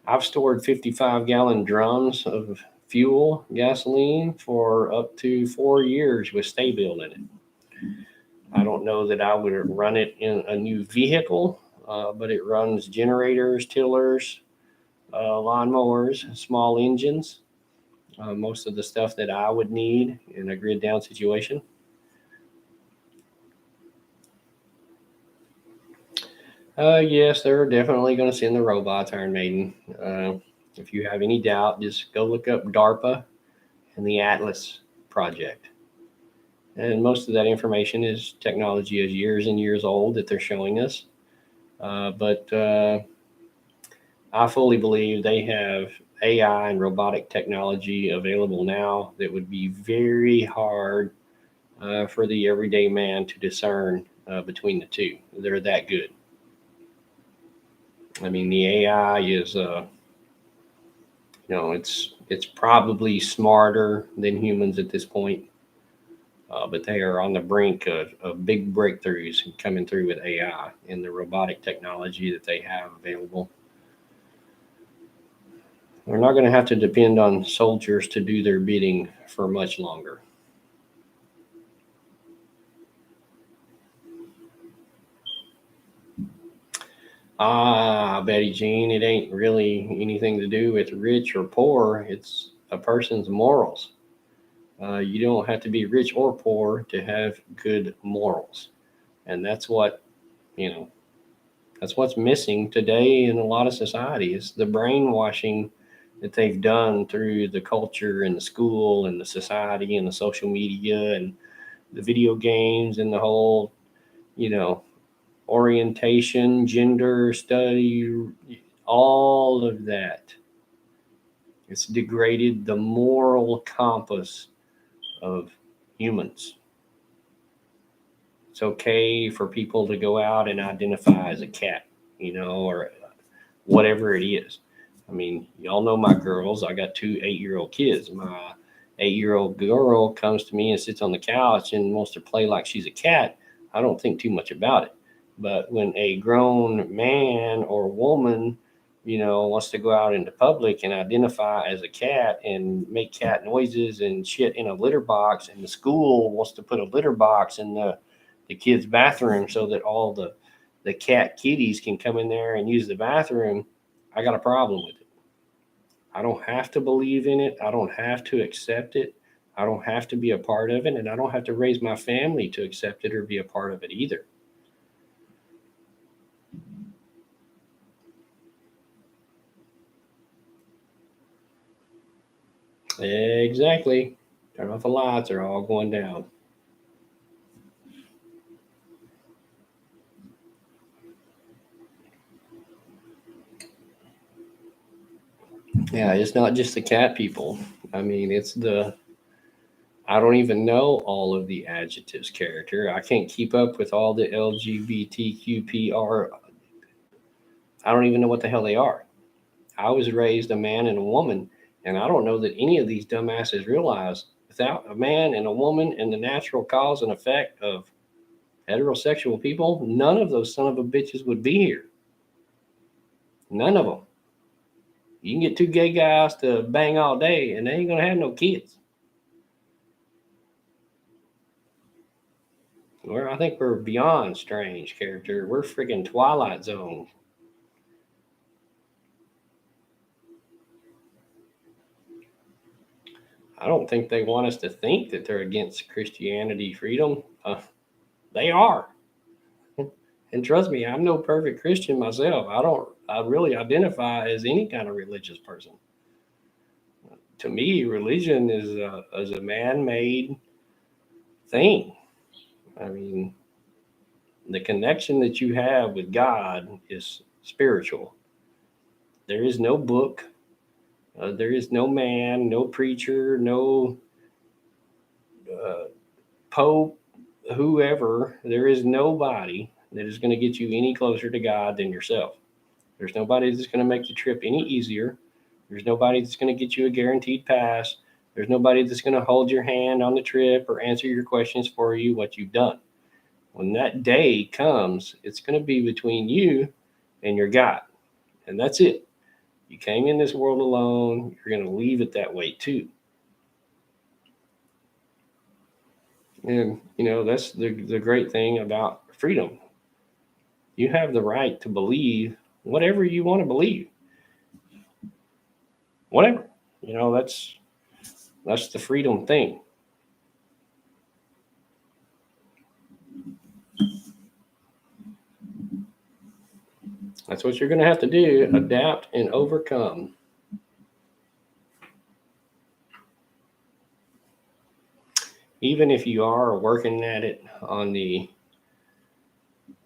[SPEAKER 1] I've stored 55-gallon drums of fuel, gasoline, for up to 4 years with Stay-Built in it. I don't know that I would run it in a new vehicle, but it runs generators, tillers, lawnmowers, small engines, most of the stuff that I would need in a grid down situation. Yes, they're definitely going to send the robots, Iron Maiden. If you have any doubt, just go look up DARPA and the Atlas project. And most of that information is technology is years and years old that they're showing us. But I fully believe they have AI and robotic technology available now that would be very hard for the everyday man to discern between the two. They're that good. I mean, the AI is, you know, it's probably smarter than humans at this point. but they are on the brink of big breakthroughs coming through with AI and the robotic technology that they have available. We're not going to have to depend on soldiers to do their bidding for much longer. Betty Jean, it ain't really anything to do with rich or poor. It's a person's morals. You don't have to be rich or poor to have good morals. And that's what, you know, that's what's missing today in a lot of societies. The brainwashing that they've done through the culture and the school and the society and the social media and the video games and the whole, you know, orientation, gender study, all of that. It's degraded the moral compass of humans. It's okay for people to go out and identify as a cat, or whatever it is. I mean, y'all know my girls. I got two 8-year-old kids. My 8-year-old girl comes to me and sits on the couch and wants to play like she's a cat. I don't think too much about it. But when a grown man or woman, wants to go out into public and identify as a cat and make cat noises and shit in a litter box, and the school wants to put a litter box in the kids' bathroom so that all the cat kitties can come in there and use the bathroom, I got a problem with it. I don't have to believe in it. I don't have to accept it. I don't have to be a part of it. And I don't have to raise my family to accept it or be a part of it either. Exactly. Turn off the lights, they're all going down. Yeah, it's not just the cat people. I mean, I don't even know all of the adjectives, character. I can't keep up with all the LGBTQPR. I don't even know what the hell they are. I was raised a man and a woman, and I don't know that any of these dumbasses realize without a man and a woman and the natural cause and effect of heterosexual people, none of those son of a bitches would be here. None of them. You can get two gay guys to bang all day, and they ain't gonna have no kids. I think we're beyond strange, character. We're freaking Twilight Zone. I don't think they want us to think that they're against Christianity freedom. They are. And trust me, I'm no perfect Christian myself. I really identify as any kind of religious person. To me, religion is a man made thing. I mean, the connection that you have with God is spiritual. There is no book, there is no man, no preacher, no uh, pope, whoever. There is nobody that is going to get you any closer to God than yourself. There's nobody that's going to make the trip any easier. There's nobody that's going to get you a guaranteed pass. There's nobody that's going to hold your hand on the trip or answer your questions for you, what you've done. When that day comes, it's going to be between you and your God. And that's it. You came in this world alone. You're going to leave it that way too. And, that's the great thing about freedom. You have the right to believe whatever you want to believe. Whatever. That's the freedom thing. That's what you're going to have to do, adapt and overcome. Even if you are working at it on the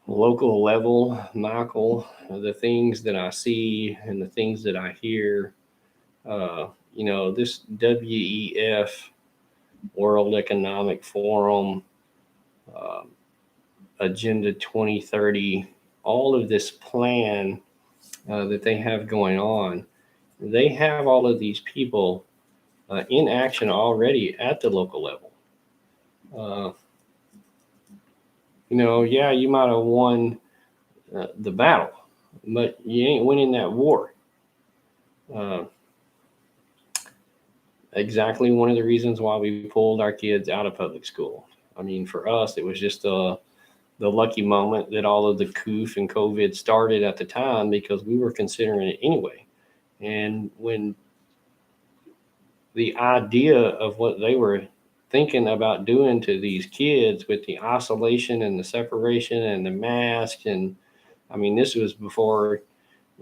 [SPEAKER 1] local level, Michael, the things that I see and the things that I hear, this WEF, World Economic Forum, uh, Agenda 2030, all of this plan that they have going on, they have all of these people in action already at the local level. Uh, yeah, you might have won the battle, but you ain't winning that war. Uh, exactly one of the reasons why we pulled our kids out of public school. I mean, for us, it was just the lucky moment that all of the coof and COVID started at the time because we were considering it anyway. And when the idea of what they were thinking about doing to these kids with the isolation and the separation and the mask, and I mean, this was before,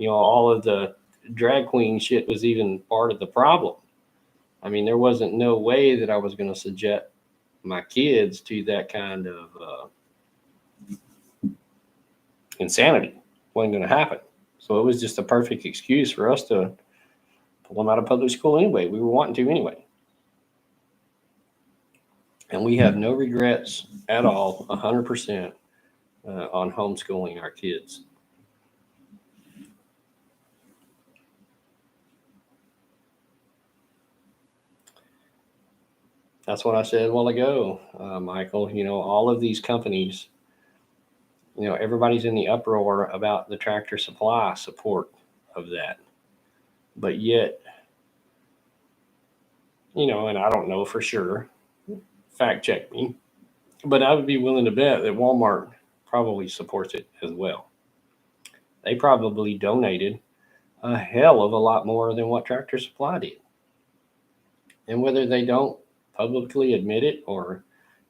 [SPEAKER 1] all of the drag queen shit was even part of the problem. I mean, there wasn't no way that I was going to subject my kids to that kind of insanity. Wasn't going to happen. So it was just a perfect excuse for us to pull them out of public school anyway. We were wanting to anyway. And we have no regrets at all, 100%, on homeschooling our kids. That's what I said a while ago, Michael. All of these companies, everybody's in the uproar about the Tractor Supply support of that. But yet, and I don't know for sure, fact check me, but I would be willing to bet that Walmart probably supports it as well. They probably donated a hell of a lot more than what Tractor Supply did. And whether they don't publicly admit it or,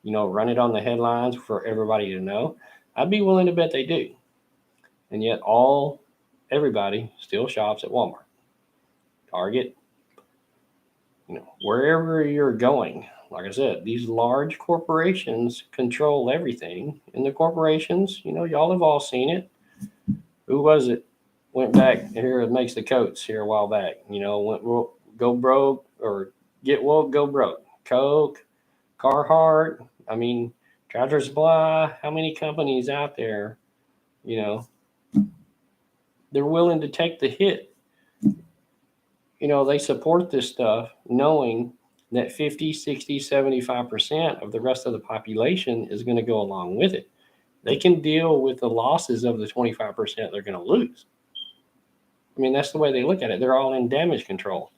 [SPEAKER 1] run it on the headlines for everybody to know, I'd be willing to bet they do. And yet everybody still shops at Walmart, Target, wherever you're going. Like I said, these large corporations control everything. And the corporations, y'all have all seen it. Who was it? Went back here and makes the coats here a while back. Went go broke or get woke, go broke. Coke, Carhartt. I mean, Tractor Supply. How many companies out there? You know, they're willing to take the hit. They support this stuff knowing that 50, 60, 75% of the rest of the population is going to go along with it. They can deal with the losses of the 25% they're going to lose. I mean, that's the way they look at it. They're all in damage control.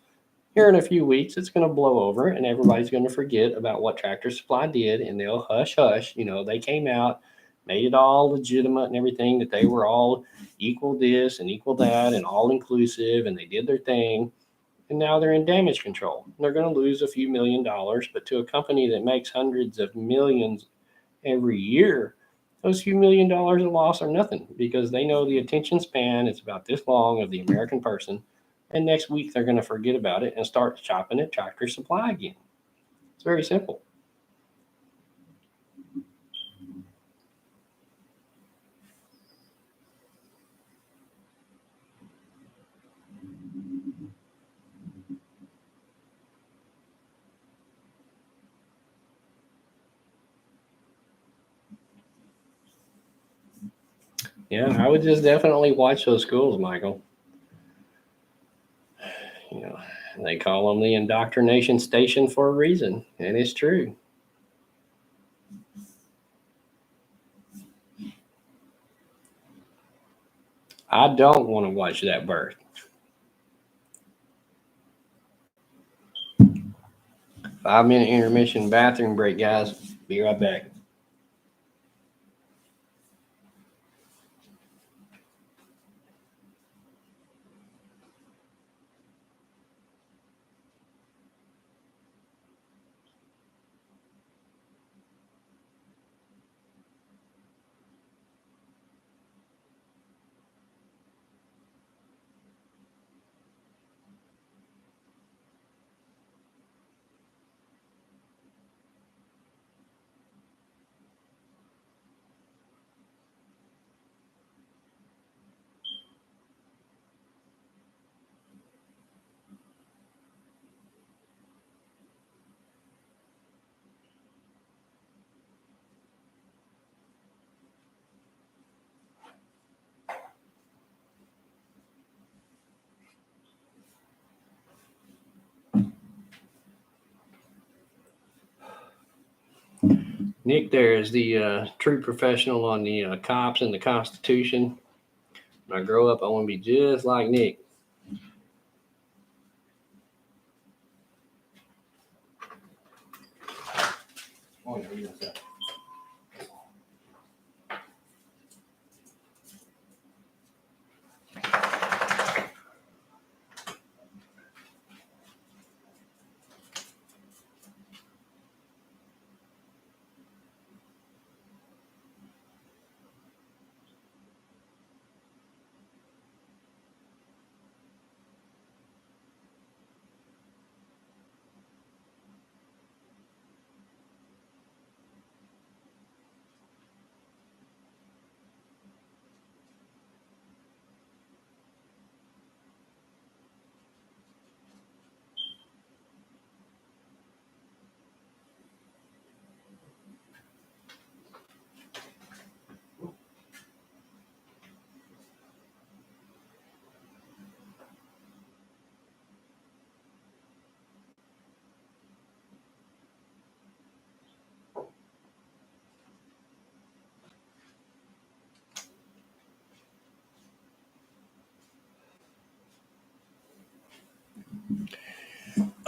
[SPEAKER 1] Here in a few weeks, it's going to blow over and everybody's going to forget about what Tractor Supply did and they'll hush hush. They came out, made it all legitimate and everything, that they were all equal this and equal that and all inclusive, and they did their thing. And now they're in damage control. They're going to lose a few $1,000,000, but to a company that makes hundreds of millions every year, those few $1,000,000 of loss are nothing because they know the attention span is about this long of the American person. And next week they're going to forget about it and start shopping at Tractor Supply again. It's very simple. Yeah, I would just definitely watch those schools, Michael. You know, they call them the indoctrination station for a reason, and it's true. I don't want to watch that birth. 5-minute intermission bathroom break, guys. Be right back. Nick there is the true professional on the cops and the Constitution. When I grow up, I want to be just like Nick. Oh, yeah,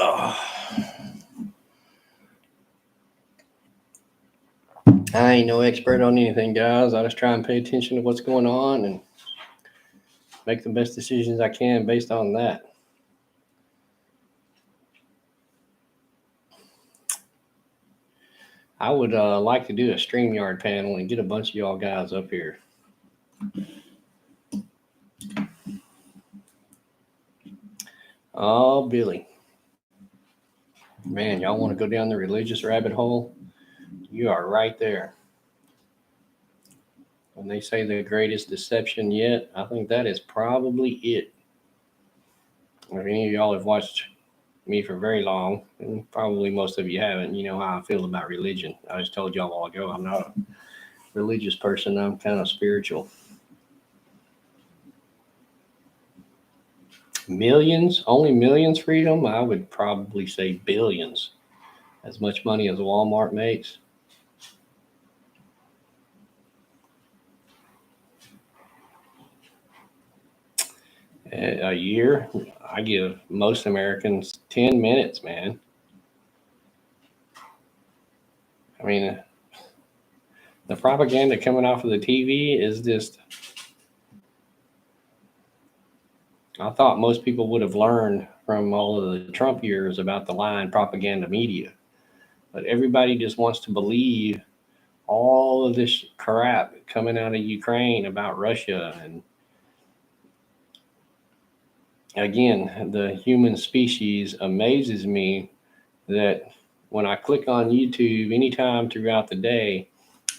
[SPEAKER 1] Oh. I ain't no expert on anything, guys. I just try and pay attention to what's going on and make the best decisions I can based on that. I would like to do a StreamYard panel and get a bunch of y'all guys up here. Oh, Billy. Man, y'all want to go down the religious rabbit hole? You are right there. When they say the greatest deception yet, I think that is probably it. If any of y'all have watched me for very long, and probably most of you haven't, you know how I feel about religion. I just told y'all a while ago, I'm not a religious person. I'm kind of spiritual. Millions, only millions, Freedom? I would probably say billions. As much money as Walmart makes. A year, I give most Americans 10 minutes, man. I mean, the propaganda coming off of the TV is just. I thought most people would have learned from all of the Trump years about the lying propaganda media. But everybody just wants to believe all of this crap coming out of Ukraine about Russia. And again, the human species amazes me that when I click on YouTube anytime throughout the day,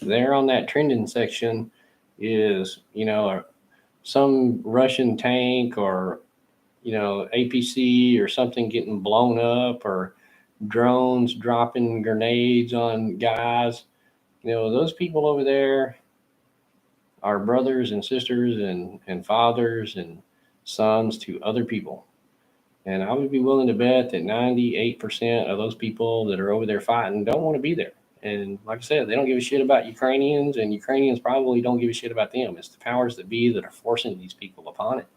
[SPEAKER 1] there on that trending section is, some Russian tank or, APC or something getting blown up or drones dropping grenades on guys. Those people over there are brothers and sisters and fathers and sons to other people. And I would be willing to bet that 98% of those people that are over there fighting don't want to be there. And like I said, they don't give a shit about Ukrainians, and Ukrainians probably don't give a shit about them. It's the powers that be that are forcing these people upon it.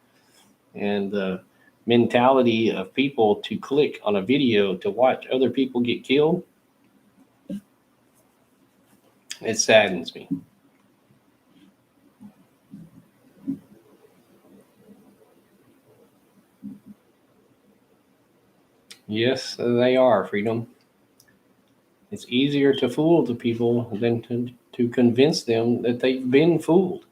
[SPEAKER 1] And the mentality of people to click on a video to watch other people get killed, it saddens me. Yes, they are, Freedom. It's easier to fool the people than to convince them that they've been fooled.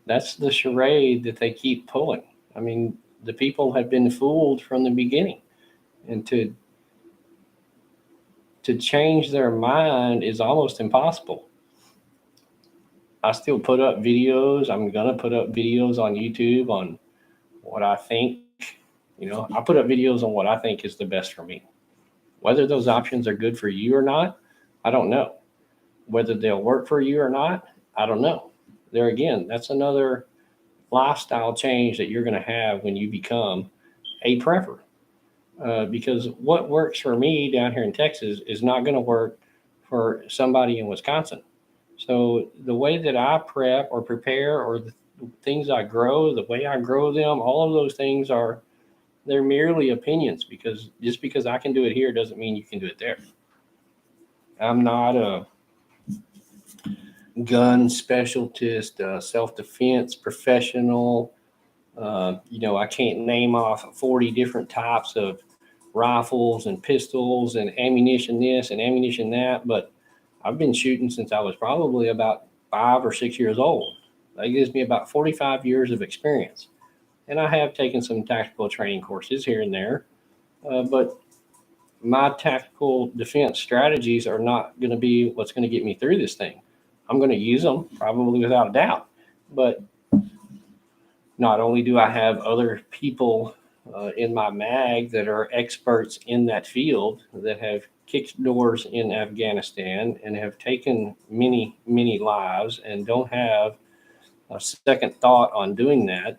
[SPEAKER 1] That's the charade that they keep pulling. I mean, the people have been fooled from the beginning. And to change their mind is almost impossible. I still put up videos. I'm going to put up videos on YouTube on what I think. I put up videos on what I think is the best for me. Whether those options are good for you or not, I don't know. Whether they'll work for you or not, I don't know. There again, that's another lifestyle change that you're going to have when you become a prepper. Because what works for me down here in Texas is not going to work for somebody in Wisconsin. So the way that I prep or prepare, or the things I grow, the way I grow them, all of those things they're merely opinions, because just because I can do it here doesn't mean you can do it there. I'm not a gun specialist, self-defense professional. I can't name off 40 different types of rifles and pistols and ammunition this and ammunition that, but I've been shooting since I was probably about 5 or 6 years old. That gives me about 45 years of experience. And I have taken some tactical training courses here and there, but my tactical defense strategies are not going to be what's going to get me through this thing. I'm going to use them probably without a doubt, but not only do I have other people in my mag that are experts in that field that have kicked doors in Afghanistan and have taken many, many lives and don't have a second thought on doing that.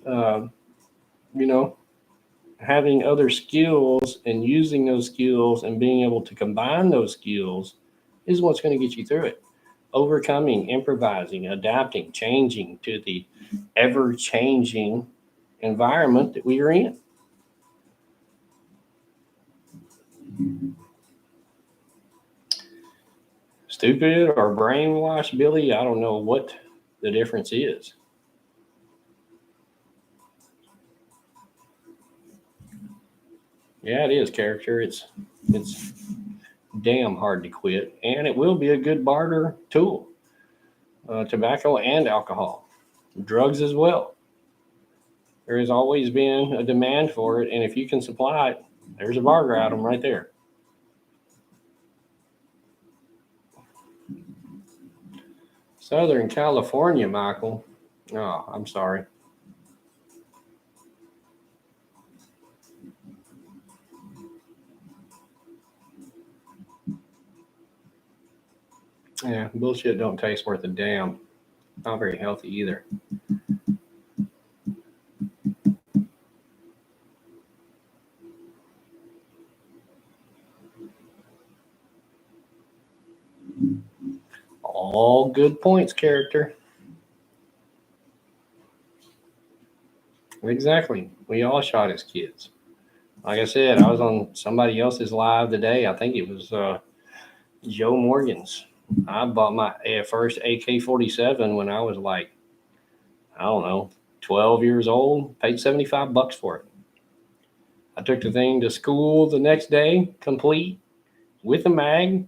[SPEAKER 1] Uh, you know, Having other skills and using those skills and being able to combine those skills is what's going to get you through it. Overcoming, improvising, adapting, changing to the ever changing environment that we are in. Stupid or brainwashed, Billy, I don't know what the difference is. Yeah, it is character. It's damn hard to quit, and it will be a good barter tool. Tobacco and alcohol, drugs as well. There has always been a demand for it, and if you can supply it, there's a barter item right there. Southern California, Michael. Oh, I'm sorry. Yeah, bullshit don't taste worth a damn. Not very healthy either. All good points, character. Exactly. We all shot as kids. Like I said, I was on somebody else's live today. I think it was Joe Morgan's. I bought my first AK-47 when I was like, I don't know, 12 years old. Paid $75 for it. I took the thing to school the next day, complete with a mag,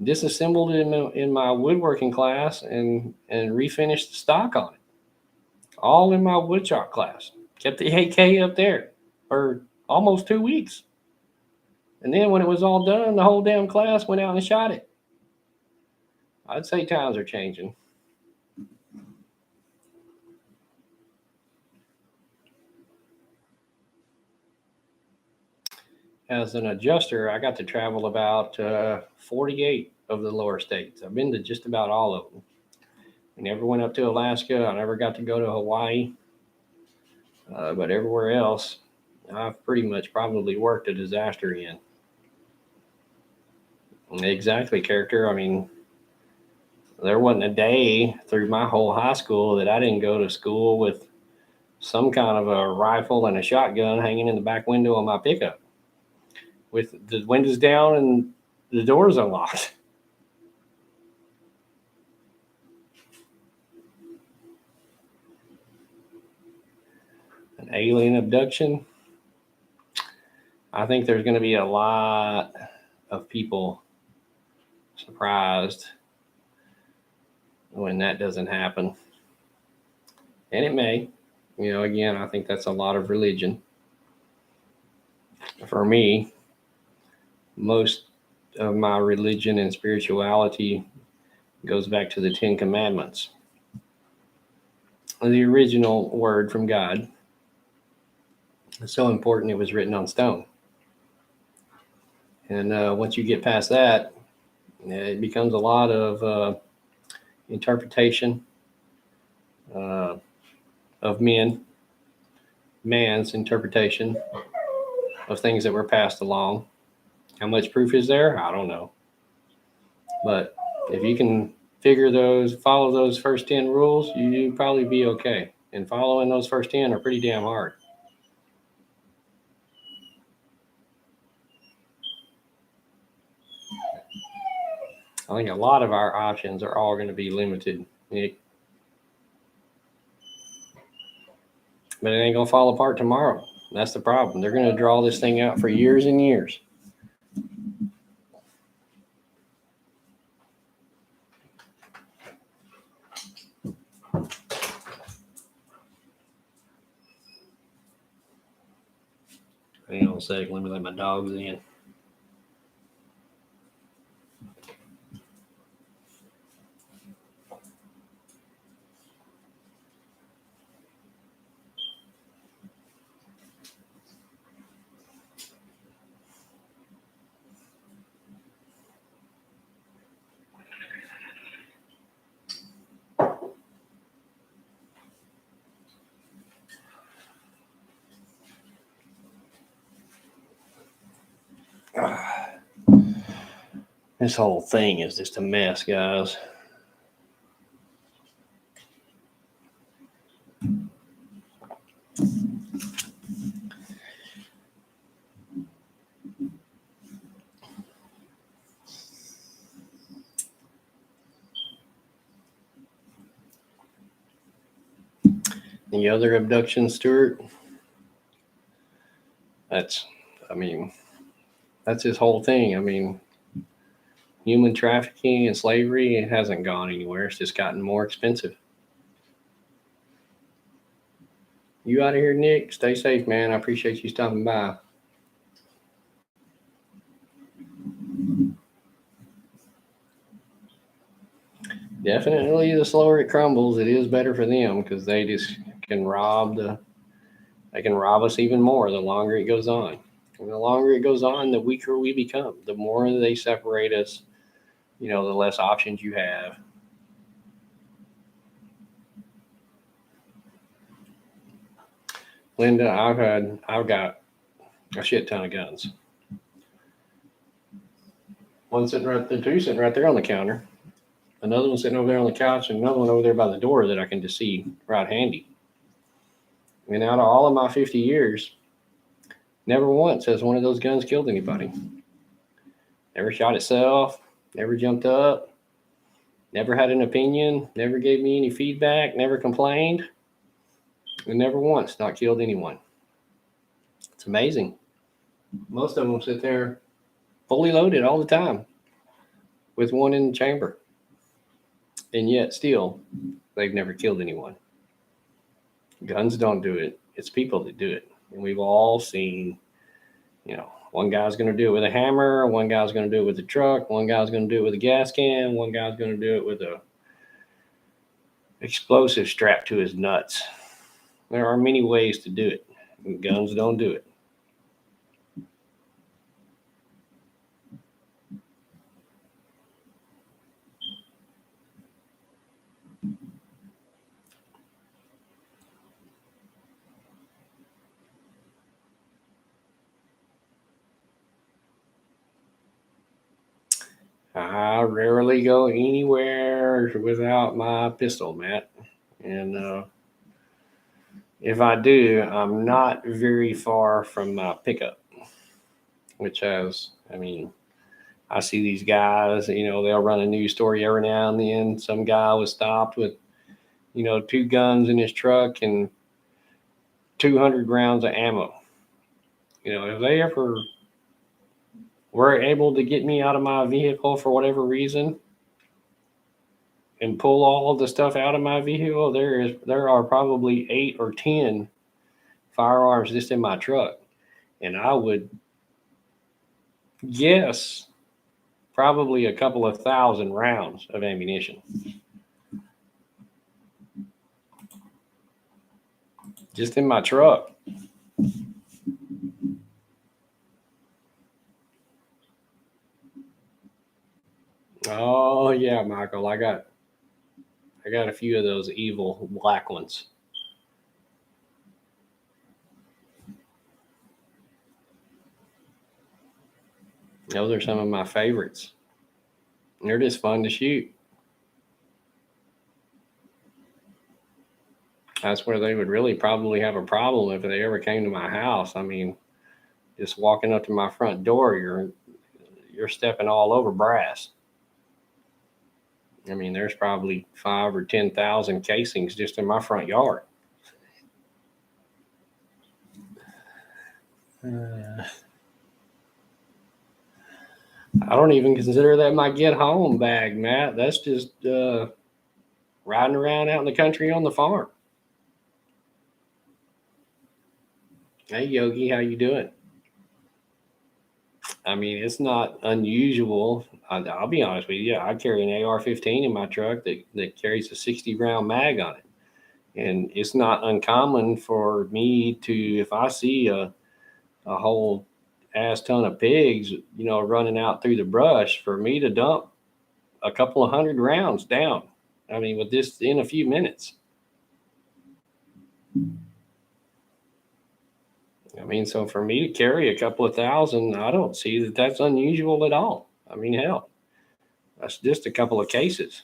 [SPEAKER 1] disassembled it in my woodworking class, and refinished the stock on it. All in my woodshop class. Kept the AK up there for almost 2 weeks. And then when it was all done, the whole damn class went out and shot it. I'd say times are changing. As an adjuster, I got to travel about 48 of the lower states. I've been to just about all of them. I never went up to Alaska. I never got to go to Hawaii. But everywhere else, I've pretty much probably worked a disaster in. Exactly, character. I mean, there wasn't a day through my whole high school that I didn't go to school with some kind of a rifle and a shotgun hanging in the back window of my pickup with the windows down and the doors unlocked. An alien abduction. I think there's going to be a lot of people surprised when that doesn't happen. And it may. Again, I think that's a lot of religion. For me, most of my religion and spirituality goes back to the Ten Commandments, the original word from God. It's so important it was written on stone. And once you get past that, it becomes a lot of interpretation of man's interpretation of things that were passed along. How much proof is there? I don't know. But if you can follow those first 10 rules, you probably be okay. And following those first 10 are pretty damn hard. I think a lot of our options are all going to be limited, Nick. But it ain't going to fall apart tomorrow. That's the problem. They're going to draw this thing out for years and years. Hang on a sec. Let me let my dogs in. This whole thing is just a mess, guys. The other abduction, Stuart, that's his whole thing. Human trafficking and slavery, it hasn't gone anywhere. It's just gotten more expensive. You out of here, Nick? Stay safe, man. I appreciate you stopping by. Definitely, the slower it crumbles, it is better for them because they just can they can rob us even more the longer it goes on. And the longer it goes on, the weaker we become. The more they separate us, the less options you have. Linda, I've got a shit ton of guns. One sitting right there, two sitting right there on the counter. Another one sitting over there on the couch, and another one over there by the door that I can just see right handy. And out of all of my 50 years, never once has one of those guns killed anybody. Never shot itself, never jumped up, never had an opinion, never gave me any feedback, never complained, and never once not killed anyone. It's amazing. Most of them sit there fully loaded all the time with one in the chamber. And yet still, they've never killed anyone. Guns don't do it. It's people that do it. And we've all seen, one guy's going to do it with a hammer, one guy's going to do it with a truck, one guy's going to do it with a gas can, one guy's going to do it with a explosive strapped to his nuts. There are many ways to do it. And guns don't do it. I rarely go anywhere without my pistol, Matt. And if I do, I'm not very far from my pickup, which has, I see these guys, they'll run a news story every now and then. Some guy was stopped with, two guns in his truck and 200 rounds of ammo. If they ever were able to get me out of my vehicle for whatever reason and pull all of the stuff out of my vehicle, there are probably 8 or 10 firearms just in my truck. And I would guess probably a couple of thousand rounds of ammunition. Just in my truck. Oh yeah, Michael, I got a few of those evil black ones. Those are some of my favorites. They're just fun to shoot. That's where they would really probably have a problem if they ever came to my house. I mean, just walking up to my front door, you're stepping all over brass. I mean, there's probably 5 or 10,000 casings just in my front yard. I don't even consider that my get home bag, Matt. That's just riding around out in the country on the farm. Hey, Yogi, how you doing? I mean, it's not unusual. I'll be honest with you. I carry an AR-15 in my truck that carries a 60 round mag on it. And it's not uncommon for me to, if I see a whole ass ton of pigs, running out through the brush, for me to dump a couple of 100 rounds down. I mean, with this in a few minutes. I mean, so for me to carry a couple of thousand, I don't see that that's unusual at all. I mean, hell, that's just a couple of cases.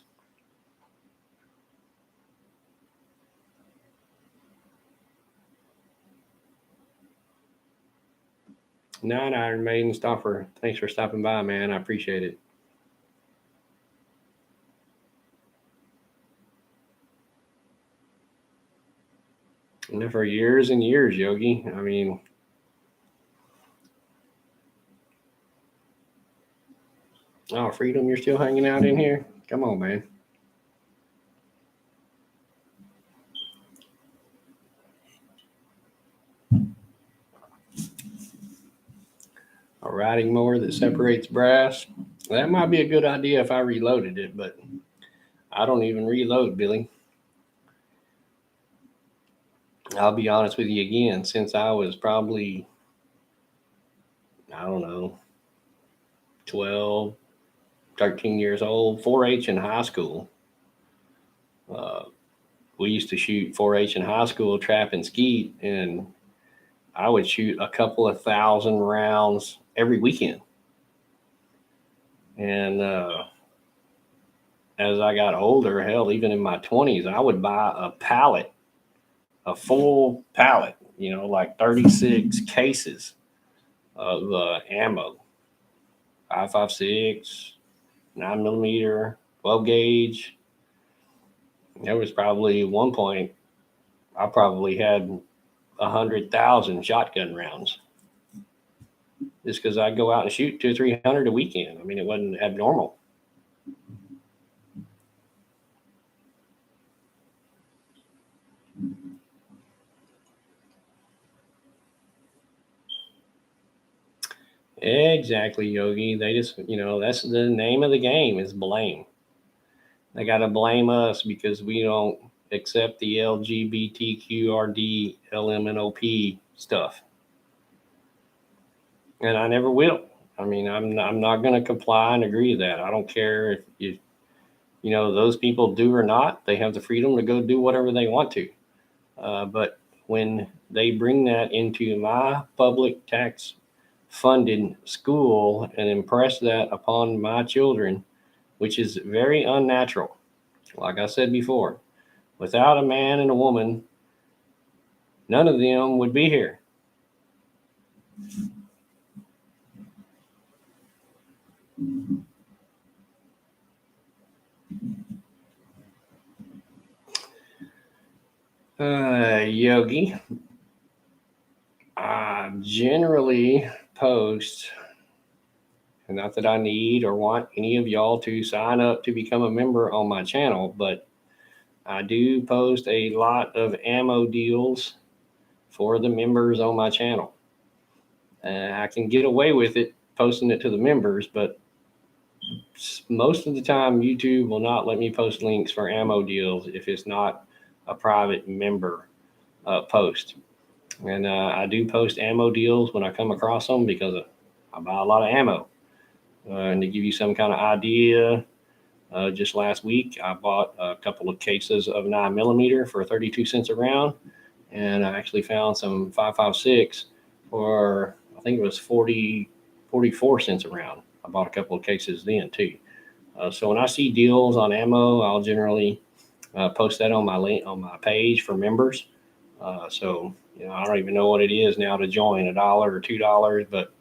[SPEAKER 1] Nine Iron Maiden Stopper, thanks for stopping by, man. I appreciate it. And for years and years, Yogi. I mean, oh, Freedom, you're still hanging out in here? Come on, man. A riding mower that separates brass. That might be a good idea if I reloaded it, but I don't even reload, Billy. I'll be honest with you again, since I was probably, I don't know, 12, 13 years old, 4-H in high school. We used to shoot 4-H in high school, trap and skeet, and I would shoot a couple of thousand rounds every weekend. And as I got older, hell, even in my 20s, I would buy a pallet, a full pallet, like 36 cases of ammo, 5.56, 9mm, 12 gauge. There was probably one point I probably had 100,000 shotgun rounds, just because I'd go out and shoot 200 or 300 a weekend. I mean, it wasn't abnormal. Exactly, Yogi. They just, that's the name of the game, is blame. They got to blame us because we don't accept the LGBTQRD LMNOP stuff. And I never will. I mean, I'm not going to comply and agree to that. I don't care if those people do or not. They have the freedom to go do whatever they want to. But when they bring that into my public tax funded school and impress that upon my children, which is very unnatural. Like I said before, without a man and a woman, none of them would be here. Yogi, I generally post, and not that I need or want any of y'all to sign up to become a member on my channel, but I do post a lot of ammo deals for the members on my channel. I can get away with it posting it to the members, but most of the time YouTube will not let me post links for ammo deals if it's not a private member post. And I do post ammo deals when I come across them because I buy a lot of ammo. And to give you some kind of idea, just last week I bought a couple of cases of 9mm for 32 cents a round, and I actually found some 5.56 for, I think it was 44 cents a round. I bought a couple of cases then too. So when I see deals on ammo, I'll generally post that on my link on my page for members. So I don't even know what it is now to join, $1 or $2, but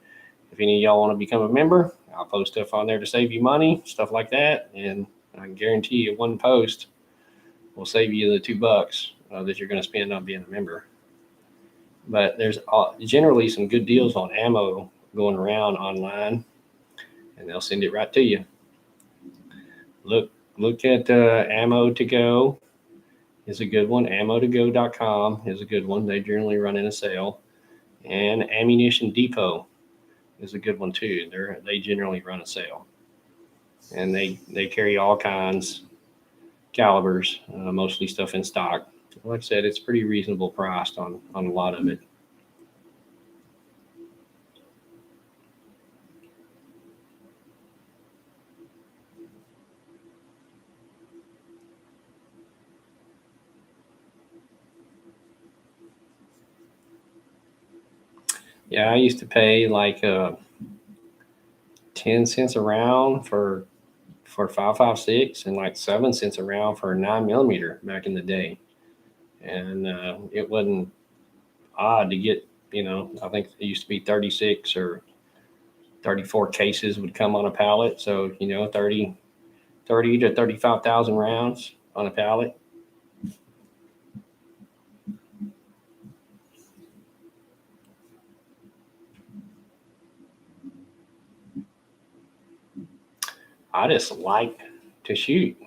[SPEAKER 1] if any of y'all want to become a member, I'll post stuff on there to save you money, stuff like that, and I can guarantee you one post will save you the $2 that you're going to spend on being a member. But there's generally some good deals on ammo going around online, and they'll send it right to you. Look at Ammo to Go is a good one. Ammo2go.com is a good one. They generally run in a sale, and Ammunition Depot is a good one too. They generally run a sale, and they carry all kinds, calibers, mostly stuff in stock. Like I said, it's pretty reasonable priced on a lot of it. Yeah, I used to pay like 10 cents a round for 5.56 and like 7 cents a round for a 9mm back in the day. And it wasn't odd to get, I think it used to be 36 or 34 cases would come on a pallet. So, 30 to 35,000 rounds on a pallet. I just like to shoot,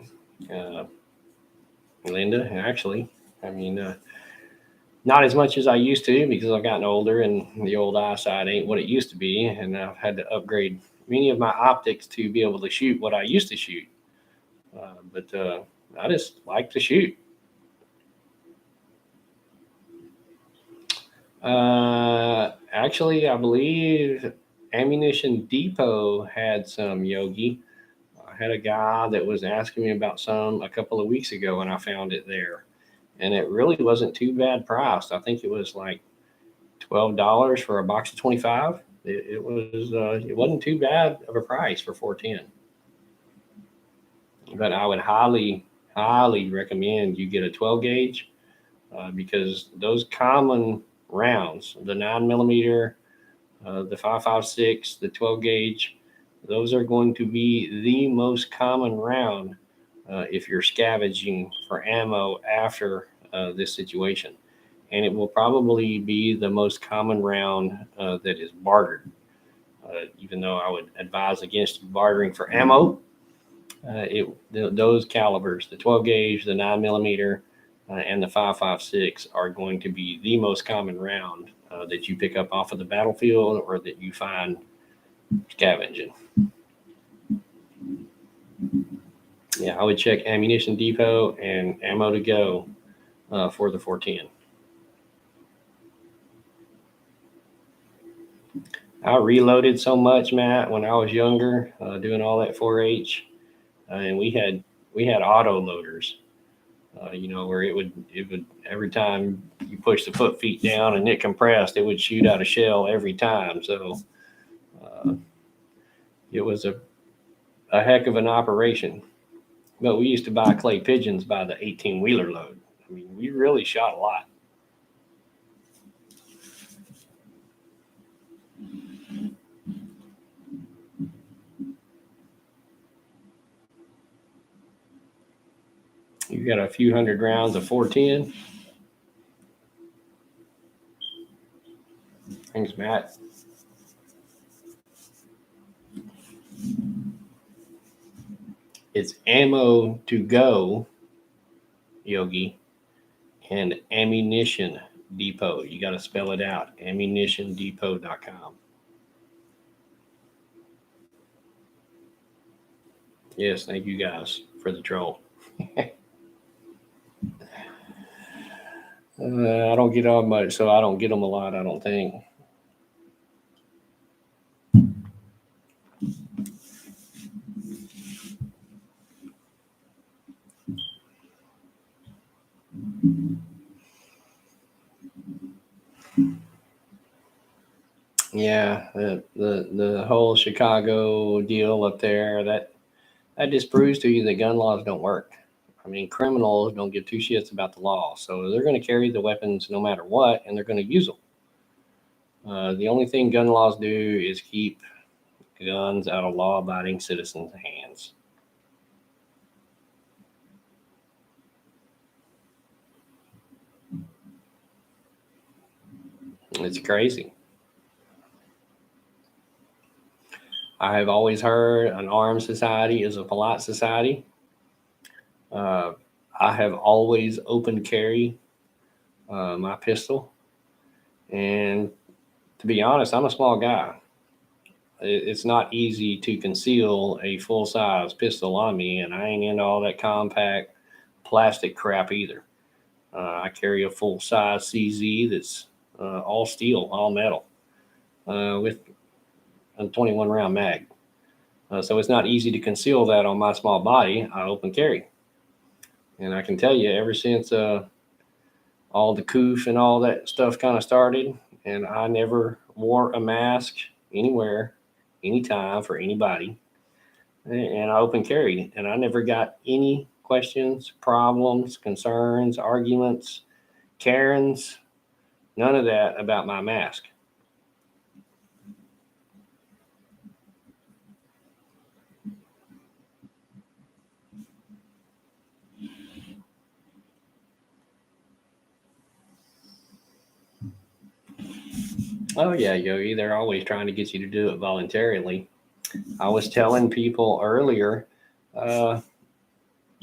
[SPEAKER 1] Linda, actually. I mean, not as much as I used to because I've gotten older and the old eyesight ain't what it used to be. And I've had to upgrade many of my optics to be able to shoot what I used to shoot. But I just like to shoot. Actually, I believe Ammunition Depot had some, Yogi. I had a guy that was asking me about some a couple of weeks ago, and I found it there. And it really wasn't too bad priced. I think it was like $12 for a box of 25. It wasn't too bad of a price for 410. But I would highly recommend you get a 12 gauge because those common rounds, the 9mm, the 5.56, the 12 gauge, those are going to be the most common round if you're scavenging for ammo after this situation. And it will probably be the most common round that is bartered. Even though I would advise against bartering for ammo, those calibers, the 12 gauge, the 9mm, and the 5.56 are going to be the most common round that you pick up off of the battlefield or that you find scavenging. Yeah, I would check Ammunition Depot and Ammo to Go for the 410. I reloaded so much, Matt, when I was younger, doing all that 4-H, and we had auto loaders. Where it would every time you push the foot feet down and it compressed, it would shoot out a shell every time. So it was a heck of an operation. But we used to buy clay pigeons by the 18-wheeler load. I mean, we really shot a lot. You got a few hundred rounds of 410. Thanks, Matt. It's Ammo to Go, Yogi, and Ammunition Depot. You got to spell it out. AmmunitionDepot.com. Yes, thank you guys for the troll. I don't get on much, so I don't get them a lot, I don't think. Yeah, the whole Chicago deal up there, That just proves to you that gun laws don't work. I mean, criminals don't give two shits about the law, so they're going to carry the weapons no matter what, and they're going to use them. The only thing gun laws do is keep guns out of law-abiding citizens' hands. It's crazy. I have always heard an armed society is a polite society. Uh, I have always open carry my pistol, and to be honest, I'm a small guy. It's not easy to conceal a full size pistol on me, and I ain't into all that compact plastic crap either. I carry a full size CZ that's all steel, all metal, with a 21 round mag. So it's not easy to conceal that on my small body. I open carry. And I can tell you, ever since all the coof and all that stuff kind of started, and I never wore a mask anywhere, anytime for anybody, and I open carried, and I never got any questions, problems, concerns, arguments, Karens, none of that about my mask. Oh yeah, Yogi, they're always trying to get you to do it voluntarily. I was telling people earlier, uh,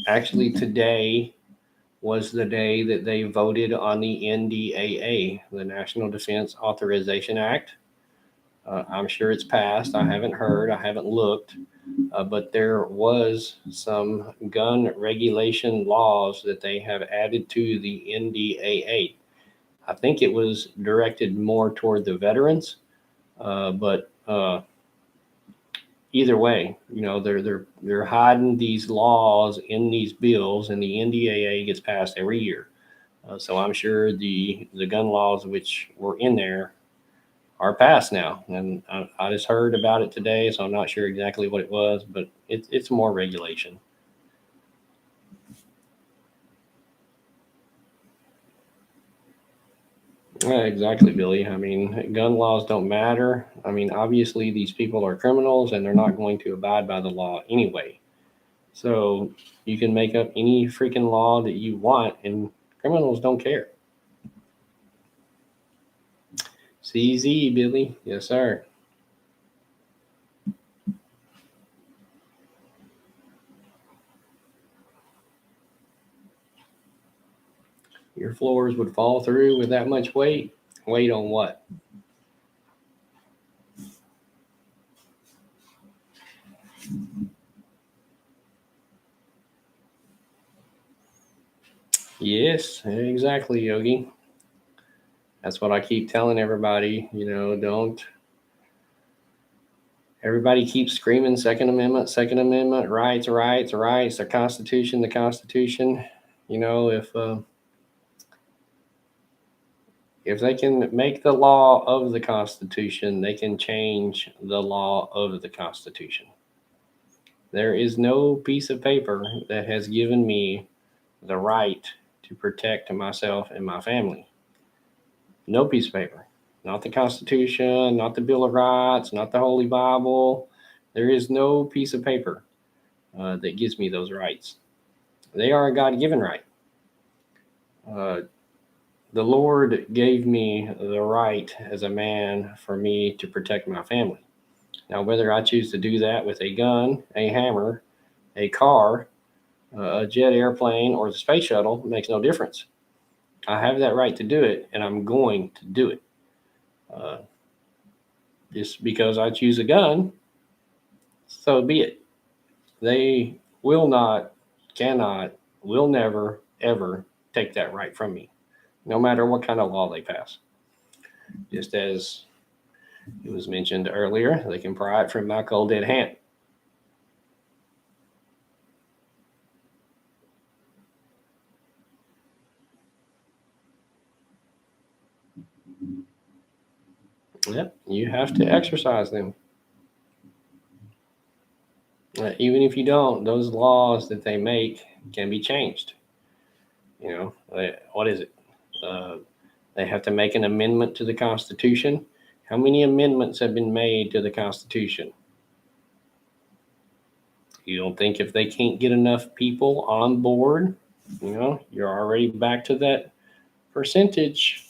[SPEAKER 1] actually today was the day that they voted on the NDAA, the National Defense Authorization Act. I'm sure it's passed. I haven't heard, I haven't looked, but there was some gun regulation laws that they have added to the NDAA. I think it was directed more toward the veterans, but either way, they're hiding these laws in these bills, and the NDAA gets passed every year. So I'm sure the gun laws which were in there are passed now, and I just heard about it today, so I'm not sure exactly what it was, but it's more regulation. Yeah, exactly, Billy. I mean, gun laws don't matter. I mean, obviously, these people are criminals and they're not going to abide by the law anyway. So you can make up any freaking law that you want, and criminals don't care. CZ, Billy. Yes, sir. Your floors would fall through with that much weight. Weight on what? Yes, exactly, Yogi. That's what I keep telling everybody. Don't. Everybody keeps screaming Second Amendment, rights, rights, rights, the Constitution, the Constitution. If they can make the law of the Constitution, they can change the law of the Constitution. There is no piece of paper that has given me the right to protect myself and my family. No piece of paper. Not the Constitution, not the Bill of Rights, not the Holy Bible. There is no piece of paper that gives me those rights. They are a God given right. Uh, the Lord gave me the right as a man for me to protect my family. Now, whether I choose to do that with a gun, a hammer, a car, a jet airplane, or the space shuttle makes no difference. I have that right to do it, and I'm going to do it. Uh, just because I choose a gun, so be it. They will not, cannot, will never, ever take that right from me, no matter what kind of law they pass. Just as it was mentioned earlier, they can pry it from my cold dead hand. Yep, you have to exercise them. Even if you don't, those laws that they make can be changed. What is it? They have to make an amendment to the Constitution. How many amendments have been made to the Constitution? You don't think if they can't get enough people on board, you're already back to that percentage.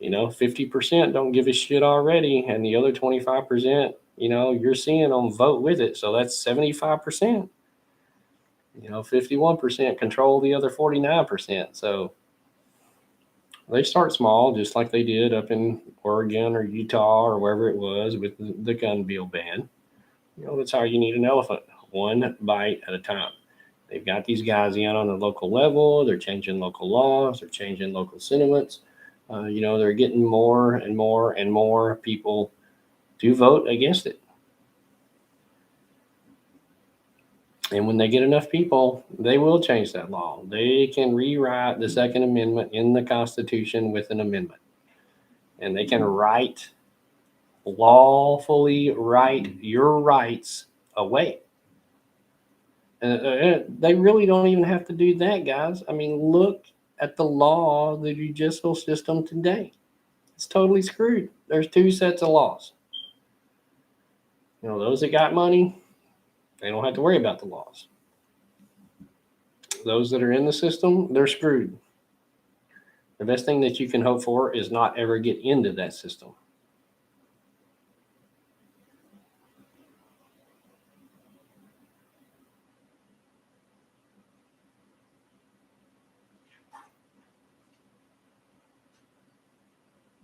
[SPEAKER 1] 50% don't give a shit already, and the other 25%, you're seeing them vote with it. So that's 75%. 51% control the other 49%. So they start small, just like they did up in Oregon or Utah or wherever it was with the gun bill ban. That's how you need an elephant, one bite at a time. They've got these guys in on the local level. They're changing local laws. They're changing local sentiments. They're getting more and more and more people to vote against it. And when they get enough people, they will change that law. They can rewrite the Second Amendment in the Constitution with an amendment. And they can lawfully write your rights away. They really don't even have to do that, guys. I mean, look at the law, the judicial system today. It's totally screwed. There's two sets of laws. Those that got money, they don't have to worry about the laws. Those that are in the system, they're screwed. The best thing that you can hope for is not ever get into that system.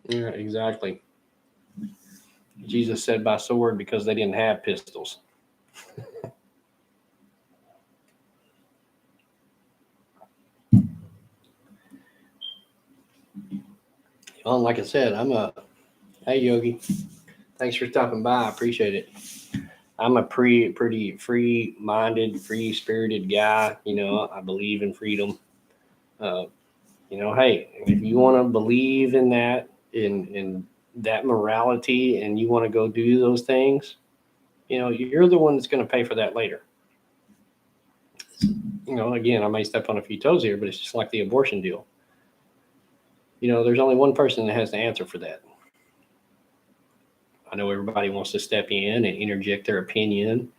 [SPEAKER 1] Yeah, exactly. Jesus said by sword because they didn't have pistols. Well, like I said, hey Yogi, thanks for stopping by. I appreciate it. I'm a pretty free-minded, free-spirited guy. I believe in freedom. Hey, if you want to believe in that, in that morality, and you want to go do those things, you're the one that's going to pay for that later. Again, I may step on a few toes here, but it's just like the abortion deal. There's only one person that has the answer for that. I know everybody wants to step in and interject their opinion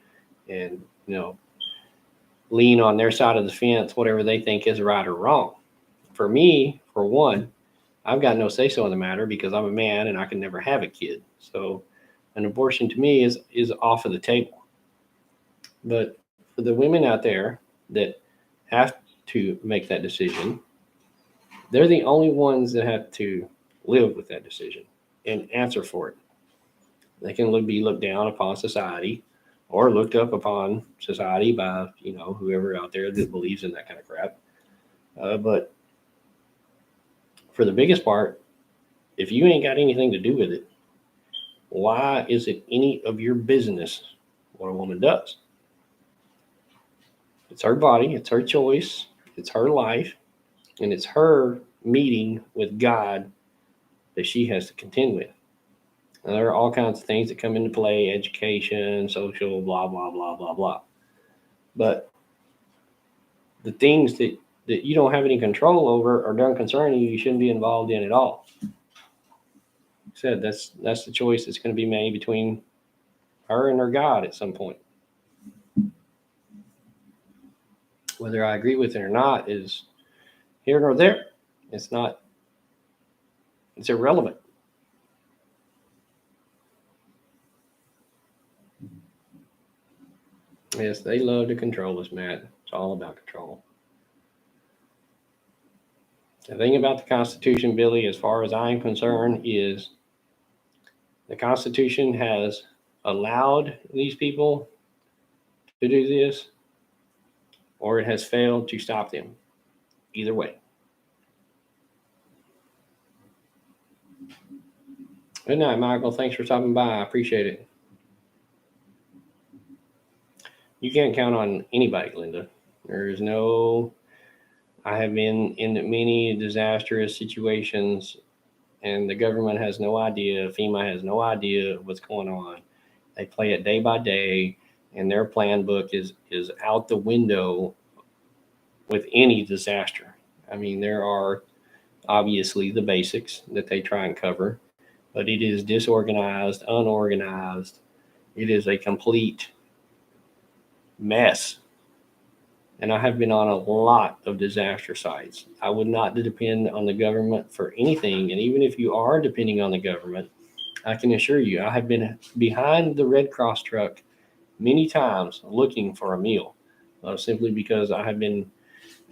[SPEAKER 1] and, lean on their side of the fence, whatever they think is right or wrong. For me, for one, I've got no say-so in the matter because I'm a man and I can never have a kid. So an abortion to me is off of the table. But for the women out there that have to make that decision, they're the only ones that have to live with that decision and answer for it. They can be looked down upon society or looked up upon society by, whoever out there that believes in that kind of crap. But for the biggest part, if you ain't got anything to do with it, why is it any of your business what a woman does? It's her body, it's her choice, it's her life, and it's her meeting with God that she has to contend with. Now, there are all kinds of things that come into play, education, social, blah, blah, blah, blah, blah. But the things that you don't have any control over or don't concern you, you shouldn't be involved in at all. Like I said, that's the choice that's going to be made between her and her God at some point. Whether I agree with it or not is here nor there. It's irrelevant. Yes, they love to control us, Matt. It's all about control. The thing about the Constitution, Billy, as far as I'm concerned, is the Constitution has allowed these people to do this, or it has failed to stop them. Either way. Good night, Michael. Thanks for stopping by. I appreciate it. You can't count on anybody, Linda. I have been in many disastrous situations, and the government has no idea. FEMA has no idea what's going on. They play it day by day. and their plan book is out the window with any disaster. I mean, there are obviously the basics that they try and cover, but it is disorganized, unorganized. It is a complete mess. And I have been on a lot of disaster sites. I would not depend on the government for anything. And even if you are depending on the government, I can assure you, I have been behind the Red Cross truck many times looking for a meal, simply because I have been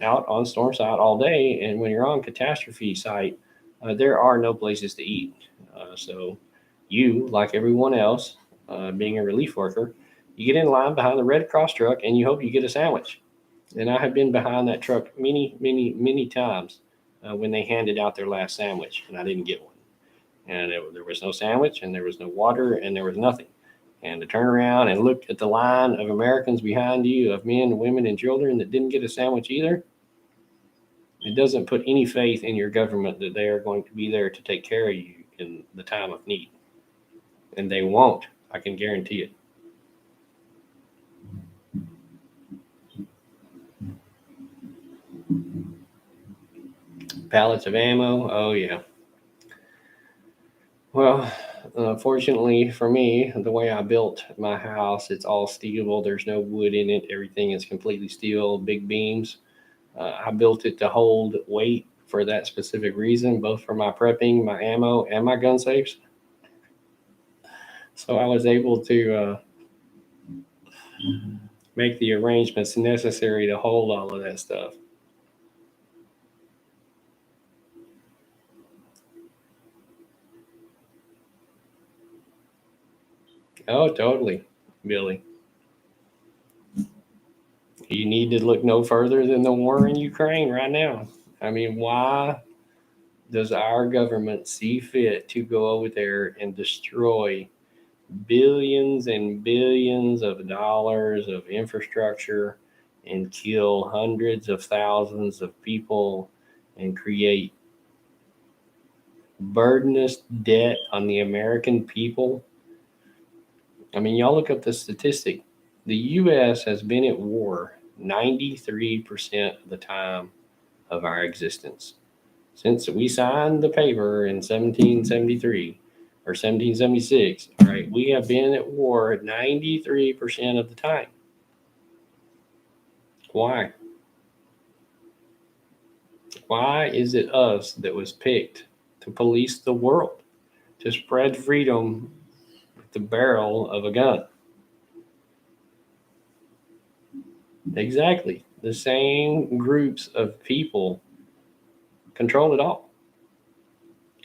[SPEAKER 1] out on storm site all day. And when you're on catastrophe site, there are no places to eat. So you, like everyone else, being a relief worker, you get in line behind the Red Cross truck and you hope you get a sandwich. And I have been behind that truck many, many, many times when they handed out their last sandwich and I didn't get one. And there was no sandwich and there was no water and there was nothing. And to turn around and look at the line of Americans behind you, of men, women, and children that didn't get a sandwich either, it doesn't put any faith in your government that they are going to be there to take care of you in the time of need. And they won't. I can guarantee it. Pallets of ammo. Oh, yeah. Well, fortunately for me, the way I built my house, it's all steel. There's no wood in it. Everything is completely steel, big beams. I built it to hold weight for that specific reason, both for my prepping, my ammo, and my gun safes. So I was able to make the arrangements necessary to hold all of that stuff. Oh, totally, Billy. You need to look no further than the war in Ukraine right now. I mean, why does our government see fit to go over there and destroy billions and billions of dollars of infrastructure and kill hundreds of thousands of people and create burdenous debt on the American people? I mean, y'all look up the statistic. The U.S. has been at war 93% of the time of our existence. Since we signed the paper in 1773 or 1776, right, we have been at war 93% of the time. Why? Why is it us that was picked to police the world, to spread freedom with the barrel of a gun? Exactly. The same groups of people control it all.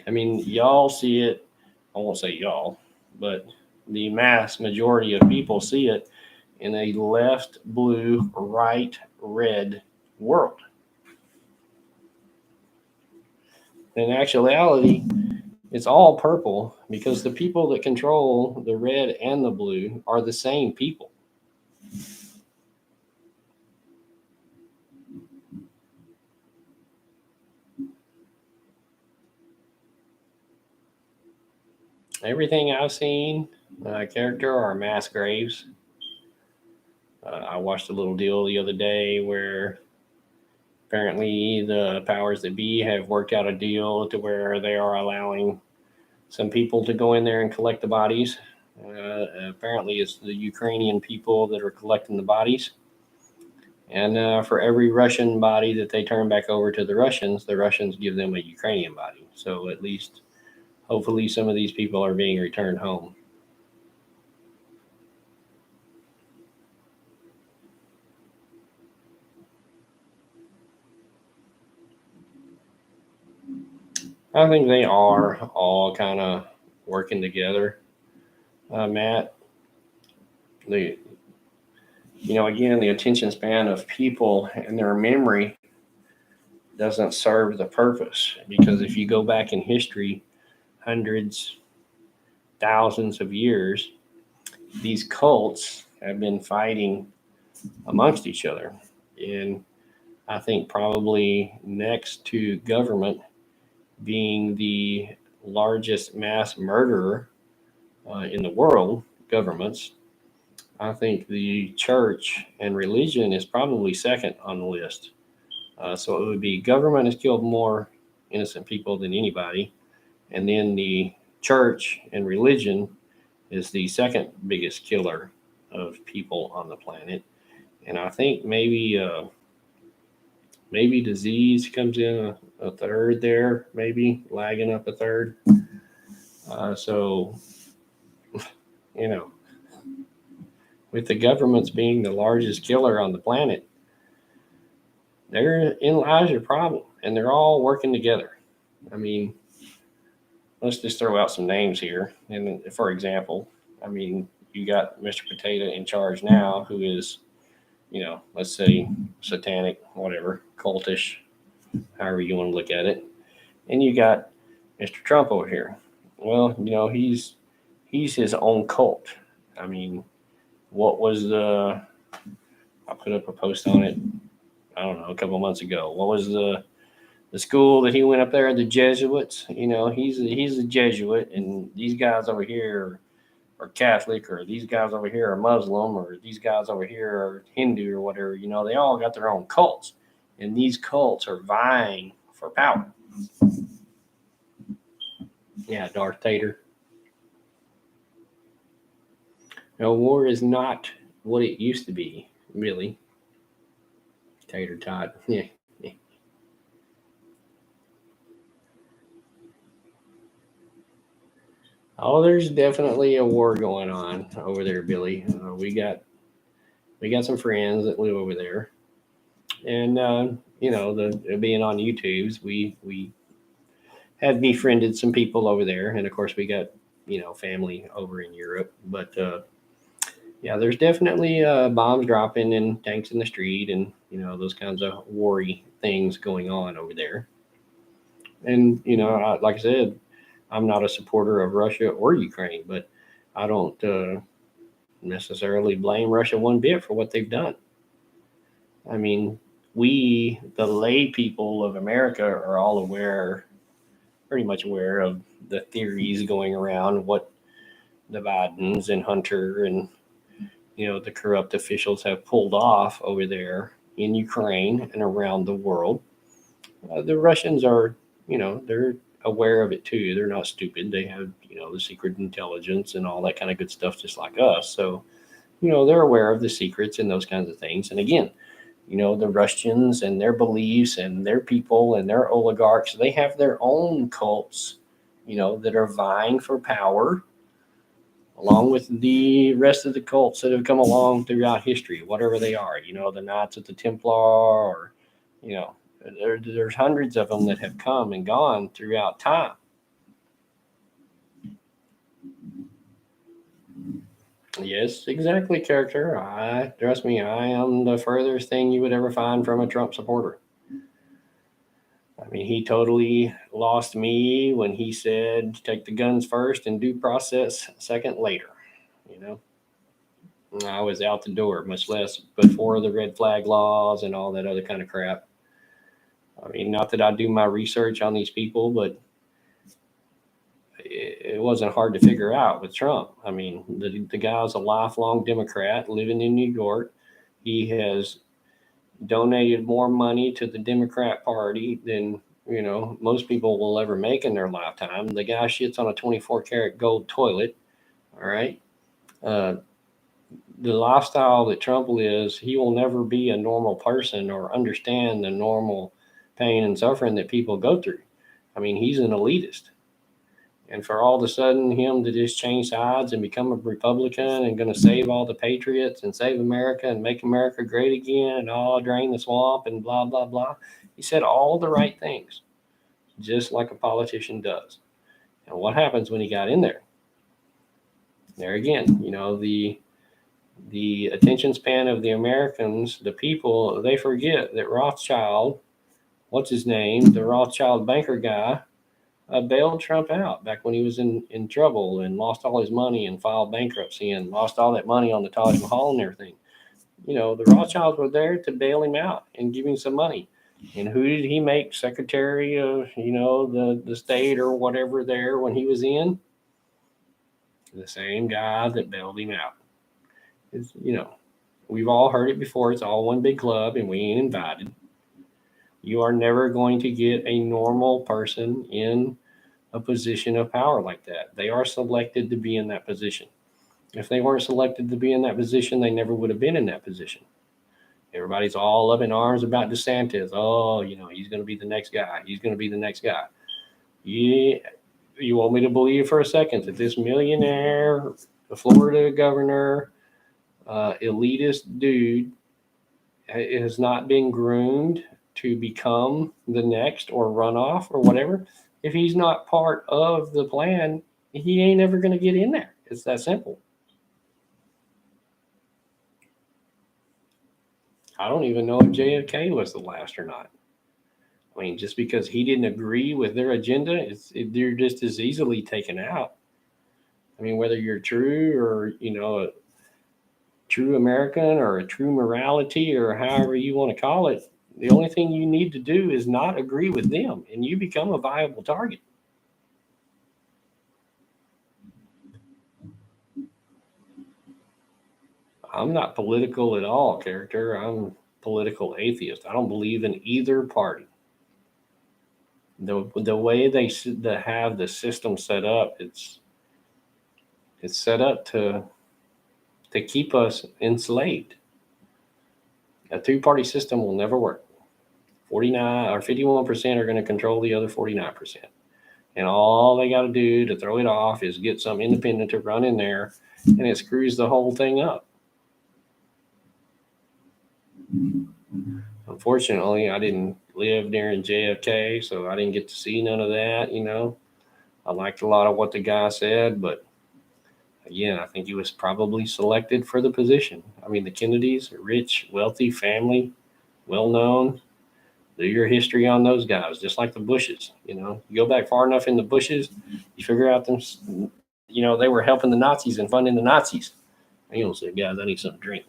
[SPEAKER 1] I mean, y'all see it. I won't say y'all, but the mass majority of people see it in a left blue, right red world. In actuality, it's all purple because the people that control the red and the blue are the same people. Everything I've seen, character are mass graves. I watched a little deal the other day where apparently the powers that be have worked out a deal to where they are allowing some people to go in there and collect the bodies. Apparently, it's the Ukrainian people that are collecting the bodies. And for every Russian body that they turn back over to the Russians give them a Ukrainian body. So at least, hopefully, some of these people are being returned home. I think they are all kind of working together, Matt. The again, the attention span of people and their memory doesn't serve the purpose because if you go back in history, hundreds, thousands of years, these cults have been fighting amongst each other. And I think probably next to government being the largest mass murderer in the world, governments, I think the church and religion is probably second on the list. So it would be government has killed more innocent people than anybody, and then the church and religion is the second biggest killer of people on the planet. And I think maybe disease comes in a third there, maybe lagging up a third. So you know, with the governments being the largest killer on the planet, therein lies your problem, and they're all working together. I mean, let's just throw out some names here. And for example, I mean, you got Mr. Potato in charge now, who is, let's say satanic, whatever, cultish, however you want to look at it. And you got Mr. Trump over here. Well, he's his own cult. I mean, what was the? I put up a post on it. I don't know, a couple of months ago. What was the school that he went up there? The Jesuits. He's a Jesuit, and these guys over here are Catholic, or these guys over here are Muslim, or these guys over here are Hindu, or whatever. They all got their own cults, and these cults are vying for power. Yeah, Darth Vader. No, war is not what it used to be, really. Tater tot. Yeah. Oh, there's definitely a war going on over there, Billy. We got some friends that live over there, and the being on YouTube's, we had befriended some people over there, and of course we got family over in Europe. But yeah, there's definitely bombs dropping and tanks in the street, and those kinds of worry things going on over there. And like I said, I'm not a supporter of Russia or Ukraine, but I don't necessarily blame Russia one bit for what they've done. I mean, we, the lay people of America, are all aware, pretty much aware of the theories going around what the Bidens and Hunter and the corrupt officials have pulled off over there in Ukraine and around the world. The Russians are, they're aware of it too. They're not stupid. They have, the secret intelligence and all that kind of good stuff, just like us. So, they're aware of the secrets and those kinds of things. And again, the Russians and their beliefs and their people and their oligarchs, they have their own cults, that are vying for power, along with the rest of the cults that have come along throughout history, whatever they are, the Knights of the Templar, or, there's hundreds of them that have come and gone throughout time. Yes, exactly, character. Trust me, I am the furthest thing you would ever find from a Trump supporter. I mean, he totally lost me when he said take the guns first and due process second later. You know, I was out the door, much less before the red flag laws and all that other kind of crap. I mean, not that I do my research on these people, but it wasn't hard to figure out with Trump. I mean, the guy's a lifelong Democrat living in New York. He has donated more money to the Democrat Party than most people will ever make in their lifetime. The guy shits on a 24-karat gold toilet. All right. Uh, the lifestyle that Trump lives, he will never be a normal person or understand the normal pain and suffering that people go through. I mean, he's an elitist. And for all of a sudden him to just change sides and become a Republican and going to save all the patriots and save America and make America great again and all drain the swamp and blah, blah, blah. He said all the right things, just like a politician does. And what happens when he got in there? There again, the attention span of the Americans, the people, they forget that Rothschild, what's his name, the Rothschild banker guy, bailed Trump out back when he was in trouble and lost all his money and filed bankruptcy and lost all that money on the Taj Mahal and everything. The Rothschilds were there to bail him out and give him some money. And who did he make secretary of, the state or whatever there when he was in? The same guy that bailed him out. It's, we've all heard it before. It's all one big club and we ain't invited. You are never going to get a normal person in a position of power like that. They are selected to be in that position. If they weren't selected to be in that position, they never would have been in that position. Everybody's all up in arms about DeSantis. Oh, he's going to be the next guy. He's going to be the next guy. Yeah, you want me to believe for a second that this millionaire, the Florida governor, elitist dude has not been groomed to become the next or run off or whatever? If he's not part of the plan, he ain't ever going to get in there. It's that simple. I don't even know if JFK was the last or not. I mean, just because he didn't agree with their agenda, they're just as easily taken out. I mean, whether you're true or, a true American or a true morality or however you want to call it, the only thing you need to do is not agree with them and you become a viable target. I'm not political at all, character. I'm political atheist. I don't believe in either party. The way they have the system set up, it's set up to keep us enslaved. A two-party system will never work. 49 or 51% are going to control the other 49. And all they got to do to throw it off is get some independent to run in there, and it screws the whole thing up. Unfortunately, I didn't live during JFK, so I didn't get to see none of that, I liked a lot of what the guy said, but again, I think he was probably selected for the position. I mean, the Kennedys, a rich, wealthy family, well-known. Do your history on those guys, just like the Bushes. You go back far enough in the Bushes, you figure out them, they were helping the Nazis and funding the Nazis. And you don't say, guys, I need something to drink.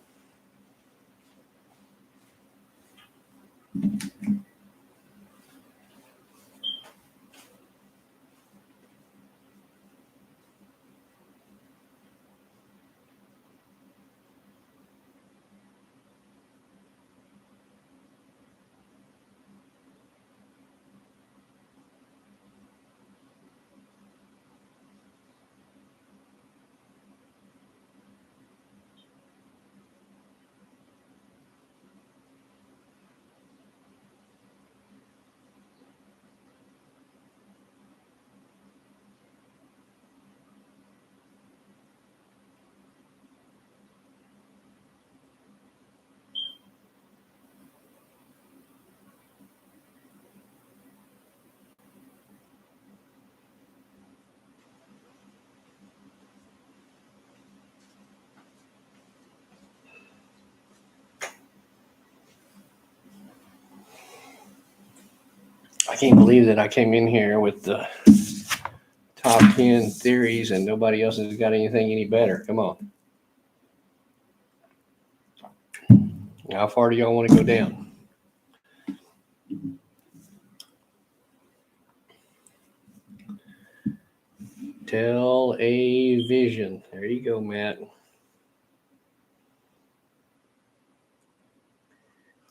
[SPEAKER 1] I can't believe that I came in here with the top 10 theories and nobody else has got anything any better. Come on. How far do y'all want to go down? Tell a vision. There you go, Matt.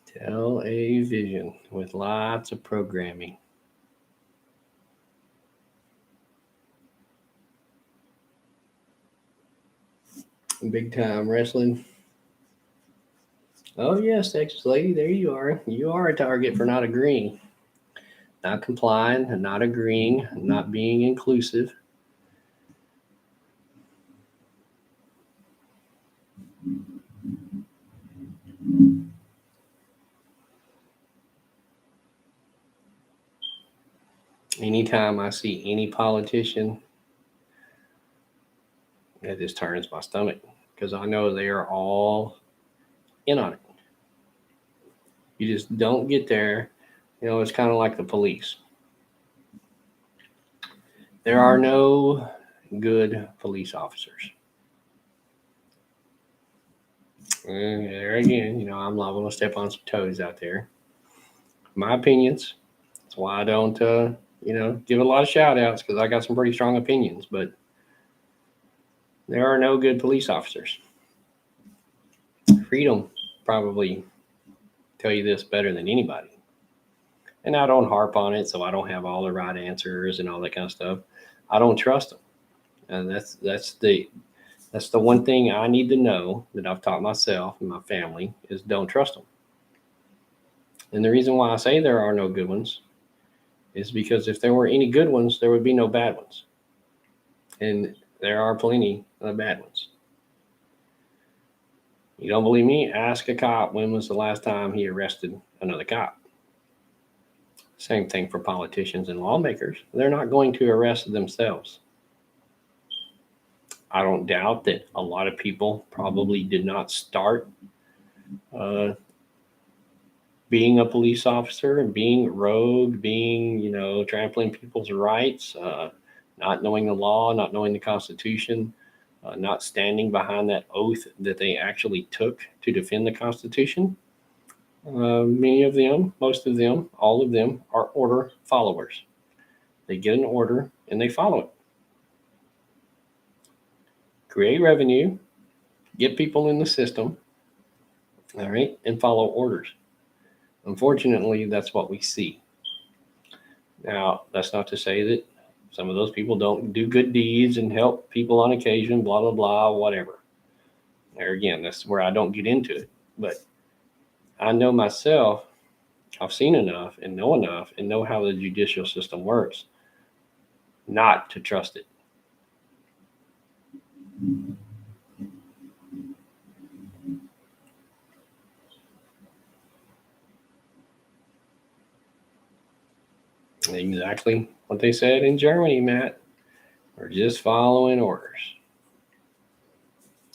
[SPEAKER 1] Tell a vision with lots of programming. Big time wrestling. Oh, yes, Texas lady, there you are. You are a target for not agreeing, not complying, not agreeing, not being inclusive. Anytime I see any politician, it just turns my stomach because I know they are all in on it. You just don't get there. It's kind of like the police. There are no good police officers. And there again, I'm liable to step on some toes out there. My opinions. That's why I don't, give a lot of shout outs because I got some pretty strong opinions, but there are no good police officers. Freedom probably tell you this better than anybody. And I don't harp on it, so I don't have all the right answers and all that kind of stuff. I don't trust them, and that's the one thing I need to know that I've taught myself and my family is don't trust them. And the reason why I say there are no good ones is because if there were any good ones, there would be no bad ones, and there are plenty of bad ones. You don't believe me? Ask a cop when was the last time he arrested another cop. Same thing for politicians and lawmakers. They're not going to arrest themselves. I don't doubt that a lot of people probably did not start being a police officer and being rogue, being, trampling people's rights, not knowing the law, not knowing the Constitution, not standing behind that oath that they actually took to defend the Constitution. Many of them, most of them, all of them are order followers. They get an order and they follow it. Create revenue, get people in the system, all right, and follow orders. Unfortunately, that's what we see. Now, that's not to say that some of those people don't do good deeds and help people on occasion, blah, blah, blah, whatever. There again, that's where I don't get into it. But I know myself, I've seen enough and know how the judicial system works not to trust it. Exactly what they said in Germany, Matt. We're just following orders.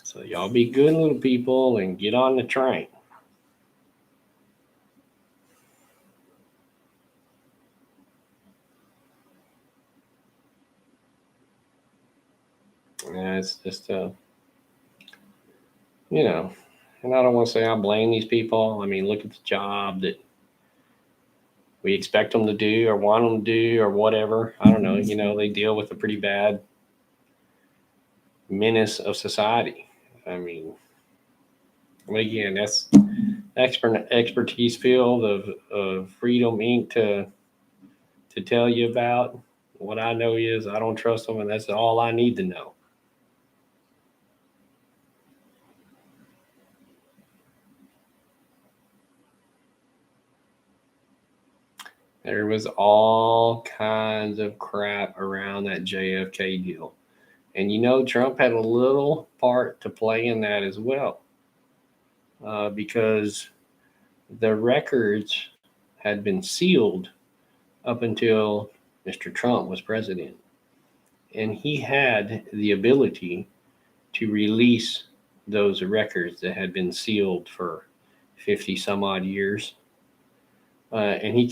[SPEAKER 1] So y'all be good little people and get on the train. It's just, and I don't want to say I blame these people. I mean, look at the job that we expect them to do or want them to do or whatever. I don't know. They deal with a pretty bad menace of society. I mean, again, that's expertise field of Freedom Inc. to tell you about. What I know is I don't trust them, and that's all I need to know. There was all kinds of crap around that JFK deal. And Trump had a little part to play in that as well, because the records had been sealed up until Mr. Trump was president. And he had the ability to release those records that had been sealed for 50 some odd years. And he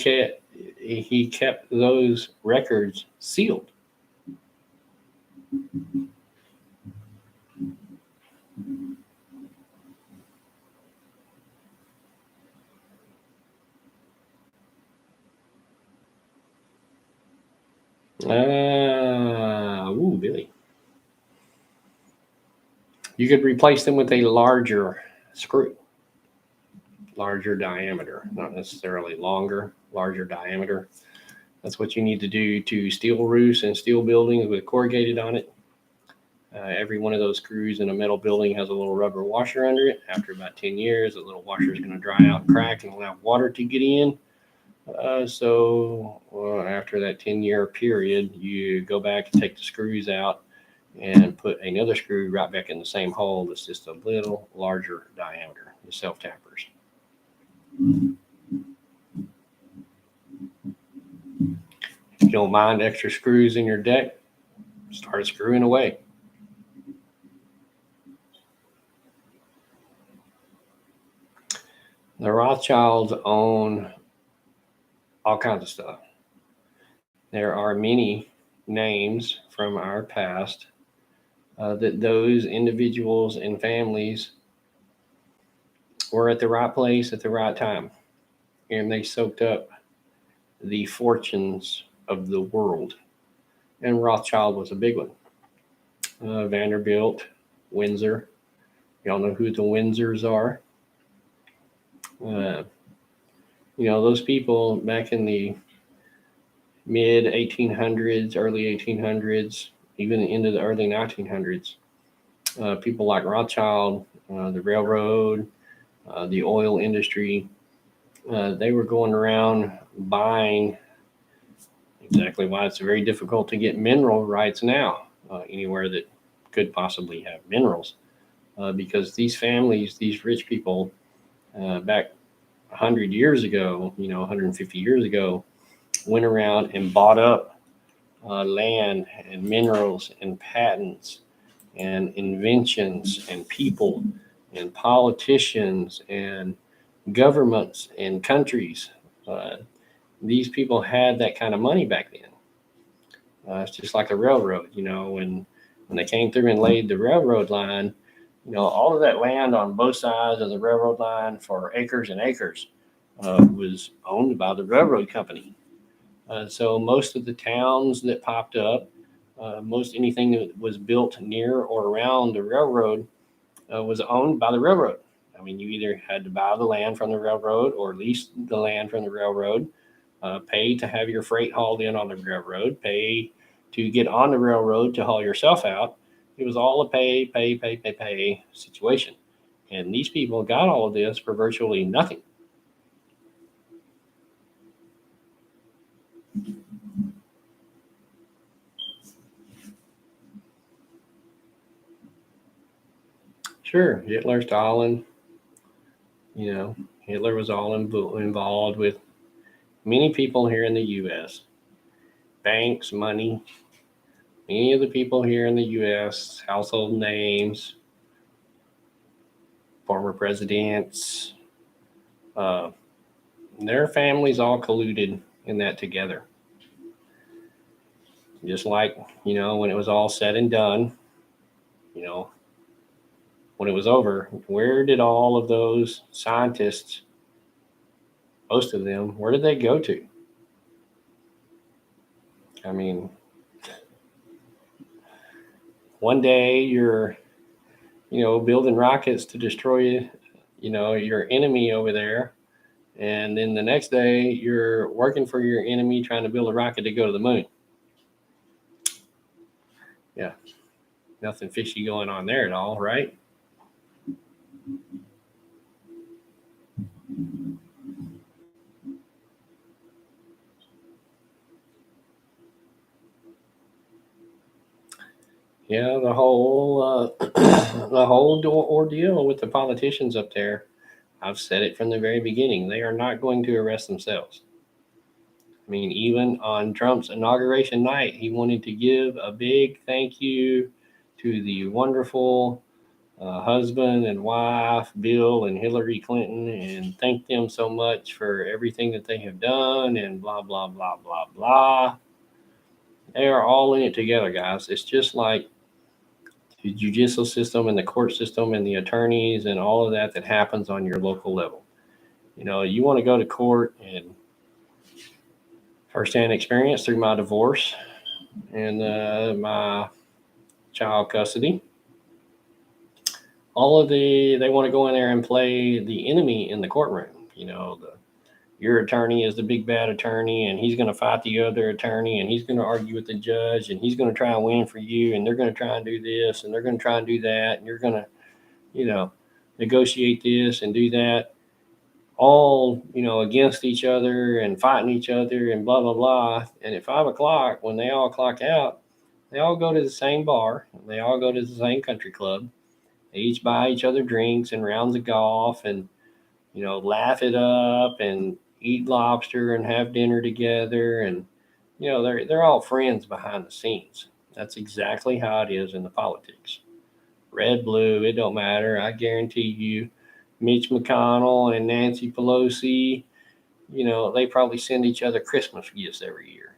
[SPEAKER 1] kept those records sealed. Billy. You could replace them with a larger screw, larger diameter, not necessarily longer, larger diameter. That's what you need to do to steel roofs and steel buildings with corrugated on it. Every one of those screws in a metal building has a little rubber washer under it. After about 10 years, the little washer is going to dry out and crack and allow water to get in. So after that 10-year period, you go back and take the screws out and put another screw right back in the same hole that's just a little larger diameter, the self-tappers. If you don't mind extra screws in your deck, start screwing away. The Rothschilds own all kinds of stuff. There are many names from our past that those individuals and families were at the right place at the right time, and they soaked up the fortunes of the world. And Rothschild was a big one. Vanderbilt, Windsor. Y'all know who the Windsors are. Uh, those people back in the mid 1800s, early 1800s, even into the early 1900s, people like Rothschild, the railroad, the oil industry, they were going around buying. Exactly why it's very difficult to get mineral rights now, anywhere that could possibly have minerals, because these families, these rich people, back 100 years ago, 150 years ago, went around and bought up land and minerals and patents and inventions and people and politicians and governments and countries. Uh, these people had that kind of money back then. It's just like the railroad, when they came through and laid the railroad line, all of that land on both sides of the railroad line for acres and acres was owned by the railroad company. So most of the towns that popped up, most anything that was built near or around the railroad was owned by the railroad. I mean, you either had to buy the land from the railroad or lease the land from the railroad, pay to have your freight hauled in on the railroad, pay to get on the railroad to haul yourself out. It was all a pay situation. And these people got all of this for virtually nothing. Sure, Hitler, Stalin, you know, Hitler was all involved with many people here in the U.S. Banks, money, many of the people here in the U.S., household names, former presidents, uh, their families all colluded in that together. Just like, when it was all said and done, you know, when it was over, where did all of those scientists, most of them, where did they go to? I mean, one day you're, building rockets to destroy, your enemy over there. And then the next day you're working for your enemy trying to build a rocket to go to the moon. Yeah, nothing fishy going on there at all, right? Yeah, the whole the whole ordeal with the politicians up there. I've said it from the very beginning. They are not going to arrest themselves. I mean, even on Trump's inauguration night, he wanted to give a big thank you to the wonderful husband and wife, Bill and Hillary Clinton, and thank them so much for everything that they have done and blah, blah, blah, blah, blah. They are all in it together, guys. It's just like the judicial system and the court system and the attorneys and all of that that happens on your local level. You want to go to court, and firsthand experience through my divorce and my child custody. All of they want to go in there and play the enemy in the courtroom. Your attorney is the big bad attorney, and he's going to fight the other attorney, and he's going to argue with the judge, and he's going to try and win for you, and they're going to try and do this, and they're going to try and do that, and you're going to, you know, negotiate this and do that, all against each other and fighting each other and blah blah blah. And at 5 o'clock, when they all clock out, they all go to the same bar, and they all go to the same country club. They each buy each other drinks and rounds of golf, and laugh it up and eat lobster and have dinner together. And they're all friends behind the scenes. That's exactly how it is in the politics. Red, blue, it don't matter. I guarantee you, Mitch McConnell and Nancy Pelosi, they probably send each other Christmas gifts every year.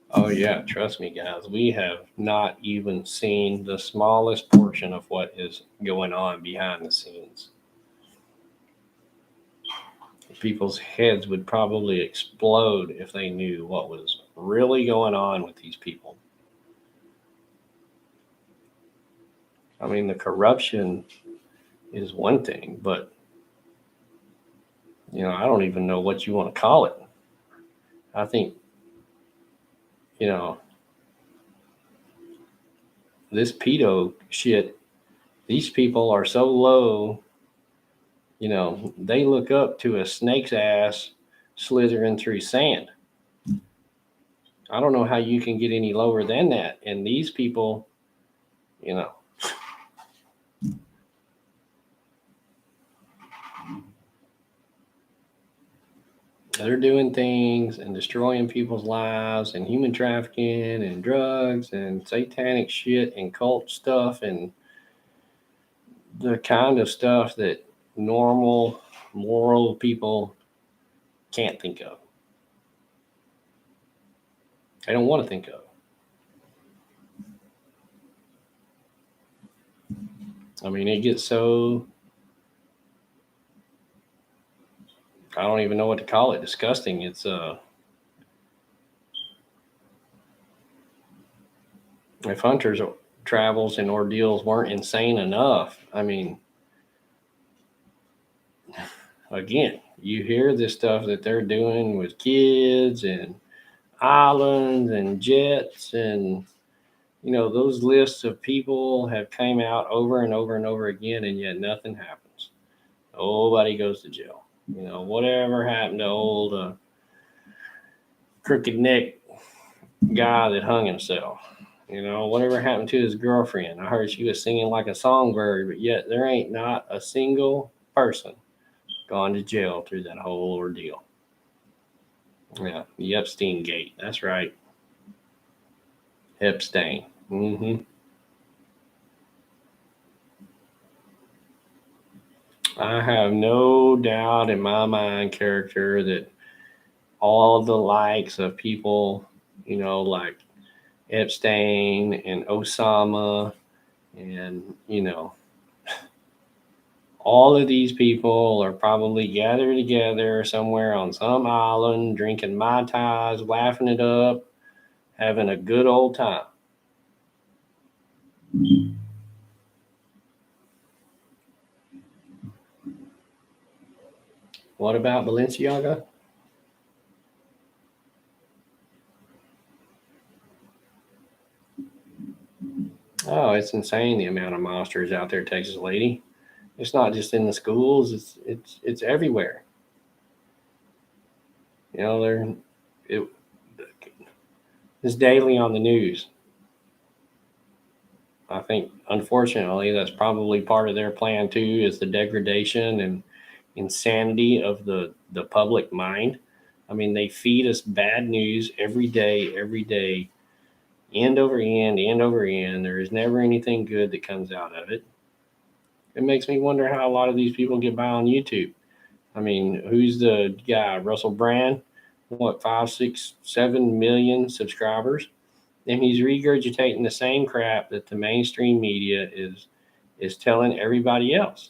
[SPEAKER 1] Oh yeah, trust me, guys. We have not even seen the smallest portion of what is going on behind the scenes. people's heads would probably explode if they knew what was really going on with these people. I mean, the corruption is one thing, but I don't even know what you want to call it. I think, this pedo shit, these people are so low, they look up to a snake's ass slithering through sand. I don't know how you can get any lower than that. And these people, they're doing things and destroying people's lives and human trafficking and drugs and satanic shit and cult stuff and the kind of stuff that normal, moral people can't think of. They don't want to think of. I mean, it gets so, I don't even know what to call it, disgusting. It's if Hunter's travels and ordeals weren't insane enough, I mean, again, you hear this stuff that they're doing with kids and islands and jets, and those lists of people have came out over and over and over again, and yet nothing happens. Nobody goes to jail. Whatever happened to old crooked neck guy that hung himself? Whatever happened to his girlfriend? I heard she was singing like a songbird, but yet there ain't not a single person gone to jail through that whole ordeal. Yeah, the Epstein gate. That's right. Epstein. I have no doubt in my mind, character, that all the likes of people, like Epstein and Osama and, all of these people are probably gathered together somewhere on some island, drinking Mai Tais, laughing it up, having a good old time. What about Balenciaga? Oh, it's insane the amount of monsters out there, Texas lady. It's not just in the schools; it's everywhere. It, it's daily on the news. I think, unfortunately, that's probably part of their plan too, is the degradation and insanity of the public mind. I mean, they feed us bad news every day, end over end over end. There is never anything good that comes out of it. It makes me wonder how a lot of these people get by on YouTube. I mean, who's the guy? Russell Brand? What, 5, 6, 7 million subscribers? And he's regurgitating the same crap that the mainstream media is telling everybody else.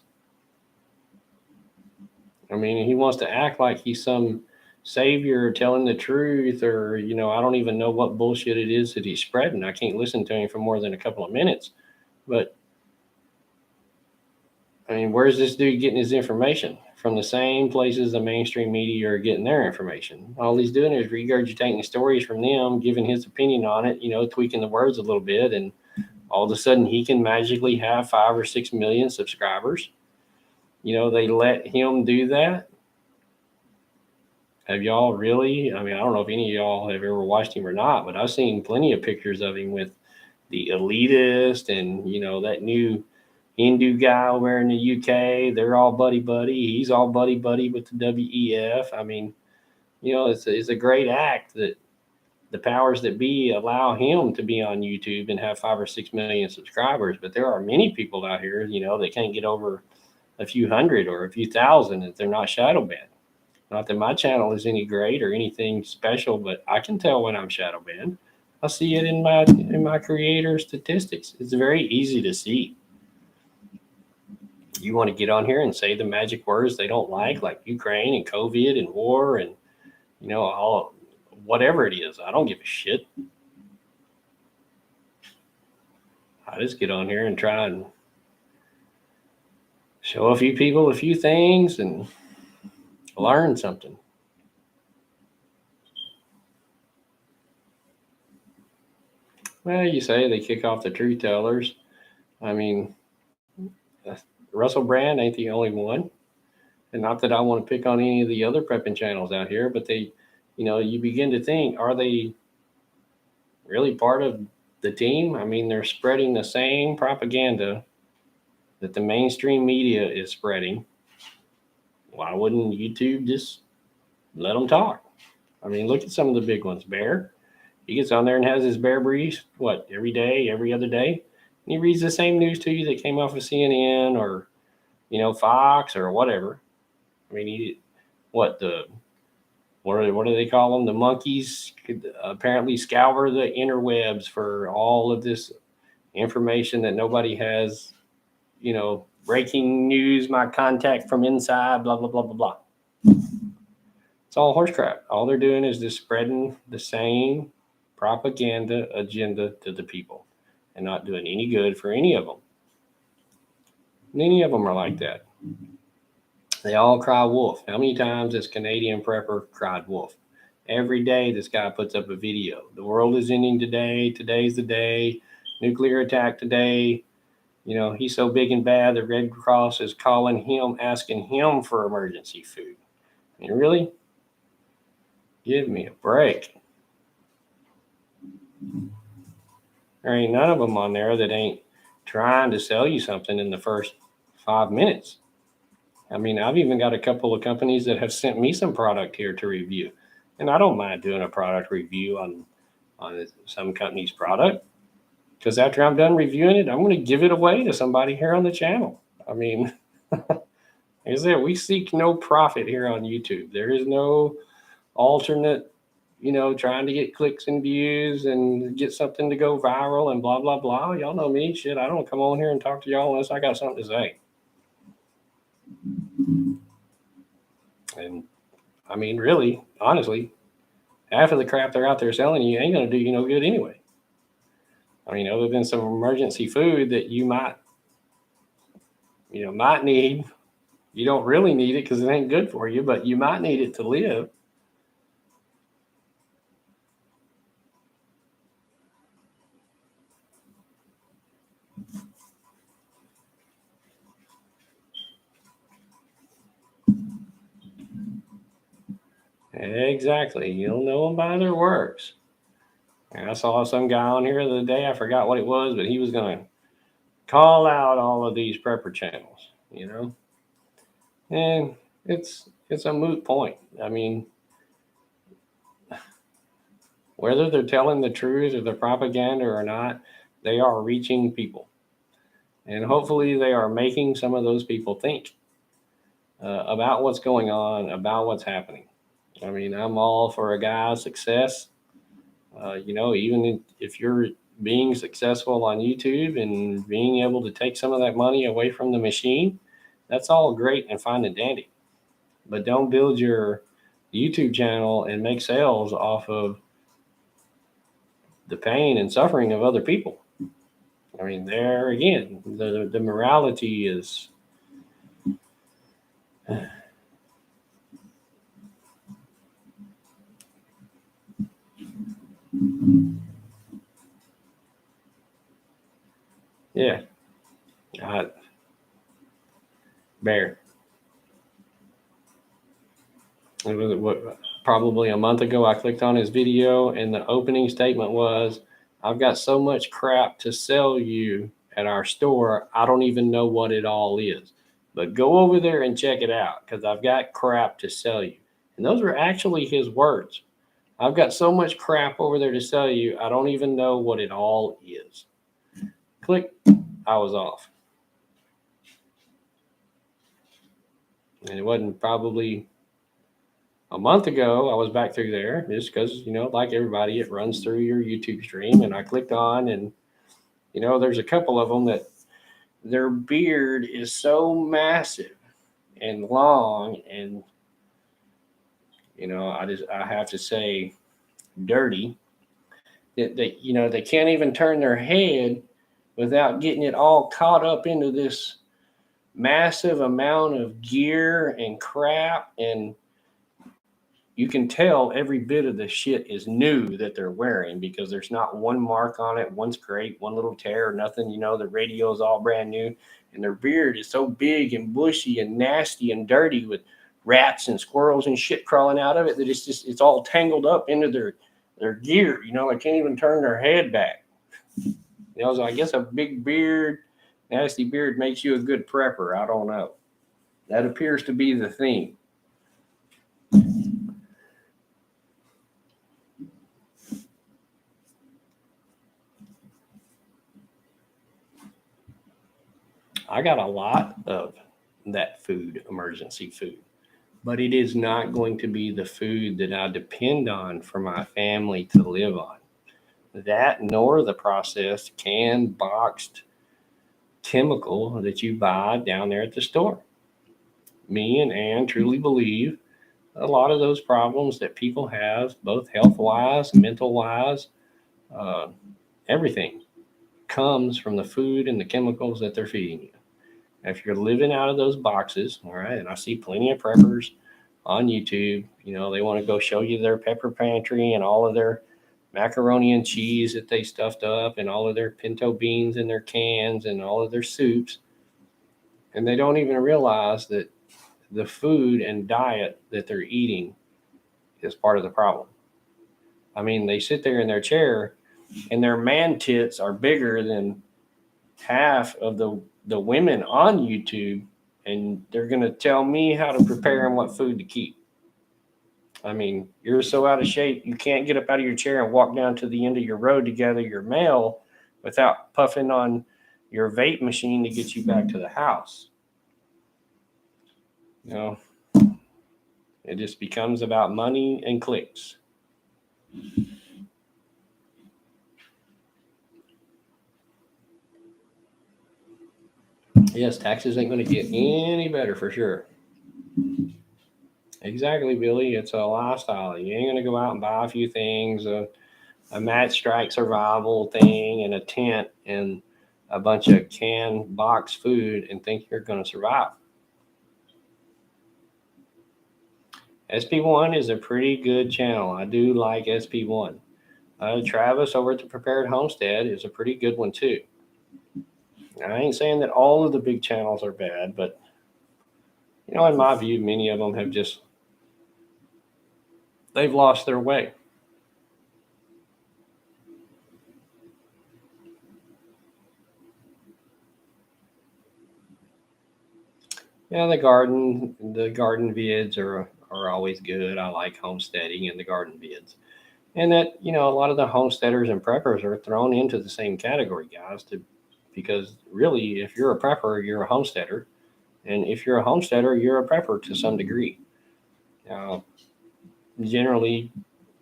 [SPEAKER 1] I mean, he wants to act like he's some savior telling the truth, or I don't even know what bullshit it is that he's spreading. I can't listen to him for more than a couple of minutes. But I mean, where's this dude getting his information? From the same places the mainstream media are getting their information. All he's doing is regurgitating stories from them, giving his opinion on it, tweaking the words a little bit, and all of a sudden he can magically have 5 or 6 million subscribers. They let him do that. Have y'all really? I mean, I don't know if any of y'all have ever watched him or not, but I've seen plenty of pictures of him with the elitist and, that new Hindu guy over in the UK. They're all buddy. He's all buddy with the WEF. I mean, it's a great act that the powers that be allow him to be on YouTube and have 5 or 6 million subscribers. But there are many people out here, they can't get over a few hundred or a few thousand if they're not shadow banned. Not that my channel is any great or anything special, but I can tell when I'm shadow banned. I see it in my creator statistics. It's very easy to see. You want to get on here and say the magic words they don't like Ukraine and COVID and war and, all whatever it is. I don't give a shit. I just get on here and try and show a few people a few things and learn something. Well, you say they kick off the truth tellers. I mean, Russell Brand ain't the only one. And not that I want to pick on any of the other prepping channels out here, but they, you begin to think, are they really part of the team? I mean, they're spreading the same propaganda that the mainstream media is spreading. Why wouldn't YouTube just let them talk? I mean, look at some of the big ones. Bear, he gets on there and has his Bear Briefs, every day, every other day. And he reads the same news to you that came off of CNN or, Fox or whatever. I mean, what do they call them? The monkeys could apparently scour the interwebs for all of this information that nobody has, breaking news, my contact from inside, blah, blah, blah, blah, blah. It's all horse crap. All they're doing is just spreading the same propaganda agenda to the people and not doing any good for any of them. Many of them are like that. They all cry wolf. How many times has Canadian Prepper cried wolf? Every day this guy puts up a video. The world is ending today. Today's the day. Nuclear attack today. He's so big and bad, the Red Cross is calling him, asking him for emergency food. I mean, really? Give me a break. There ain't none of them on there that ain't trying to sell you something in the first 5 minutes. I mean, I've even got a couple of companies that have sent me some product here to review. And I don't mind doing a product review on some company's product. Because after I'm done reviewing it, I'm going to give it away to somebody here on the channel. I mean, like I said, we seek no profit here on YouTube. There is no alternate, trying to get clicks and views and get something to go viral and blah, blah, blah. Y'all know me. Shit, I don't come on here and talk to y'all unless I got something to say. And I mean, really, honestly, half of the crap they're out there selling you ain't going to do you no good anyway. I mean, other than some emergency food that you might need. You don't really need it because it ain't good for you, but you might need it to live. Exactly. You'll know them by their works. And I saw some guy on here the other day. I forgot what it was, but he was going to call out all of these prepper channels, and it's a moot point. I mean, whether they're telling the truth or the propaganda or not, they are reaching people. And hopefully they are making some of those people think about what's going on, about what's happening. I mean, I'm all for a guy's success. Even if you're being successful on YouTube and being able to take some of that money away from the machine, that's all great and fine and dandy. But don't build your YouTube channel and make sales off of the pain and suffering of other people. I mean, there again, the morality is yeah. Bear. It was probably a month ago. I clicked on his video, and the opening statement was, "I've got so much crap to sell you at our store. I don't even know what it all is, but go over there and check it out because I've got crap to sell you." And those were actually his words. I've got so much crap over there to sell you. I don't even know what it all is. Click. I was off. And it wasn't probably a month ago. I was back through there just because, like everybody, it runs through your YouTube stream. And I clicked on and, there's a couple of them that their beard is so massive and long, and I have to say dirty, that they can't even turn their head without getting it all caught up into this massive amount of gear and crap. And you can tell every bit of the shit is new that they're wearing, because there's not one mark on it, one scrape, one little tear, or nothing. The radio is all brand new, and their beard is so big and bushy and nasty and dirty with rats and squirrels and shit crawling out of it, that it's all tangled up into their gear. They can't even turn their head back. So I guess a big beard, nasty beard, makes you a good prepper. I don't know. That appears to be the theme. I got a lot of that food, emergency food, but it is not going to be the food that I depend on for my family to live on. That, nor the processed, canned, boxed chemical that you buy down there at the store. Me and Ann truly believe a lot of those problems that people have, both health wise, mental wise, uh, everything, comes from the food and the chemicals that they're feeding you. If you're living out of those boxes, all right, and I see plenty of preppers on YouTube, they want to go show you their pepper pantry and all of their macaroni and cheese that they stuffed up, and all of their pinto beans in their cans, and all of their soups. And they don't even realize that the food and diet that they're eating is part of the problem. I mean, they sit there in their chair and their man tits are bigger than half of the women on YouTube, and they're going to tell me how to prepare and what food to keep. I mean, you're so out of shape, you can't get up out of your chair and walk down to the end of your road to gather your mail without puffing on your vape machine to get you back to the house. It just becomes about money and clicks. Yes, taxes ain't going to get any better for sure. Exactly, Billy. It's a lifestyle. You ain't going to go out and buy a few things, a match strike survival thing, and a tent, and a bunch of canned box food, and think you're going to survive. SP1 is a pretty good channel. I do like SP1. Travis over at the Prepared Homestead is a pretty good one too. I ain't saying that all of the big channels are bad, but in my view, many of them they've lost their way. Yeah, the garden vids are always good. I like homesteading and the garden vids. And that, a lot of the homesteaders and preppers are thrown into the same category, guys, because really, if you're a prepper, you're a homesteader. And if you're a homesteader, you're a prepper to some degree. Now, generally,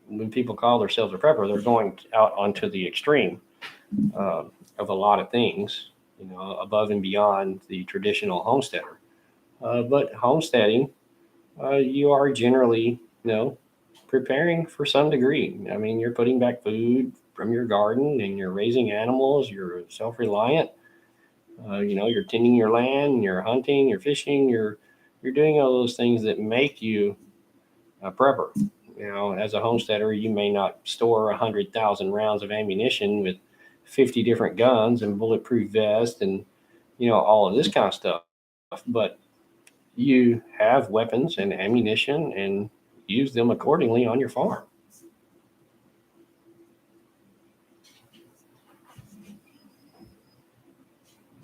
[SPEAKER 1] when people call themselves a prepper, they're going out onto the extreme uh, of a lot of things, above and beyond the traditional homesteader. But homesteading, you are generally, preparing for some degree. I mean, you're putting back food from your garden, and you're raising animals. You're self-reliant. You're tending your land. You're hunting. You're fishing. You're doing all those things that make you a prepper. As a homesteader, you may not store 100,000 rounds of ammunition with 50 different guns and bulletproof vests and all of this kind of stuff, but you have weapons and ammunition and use them accordingly on your farm.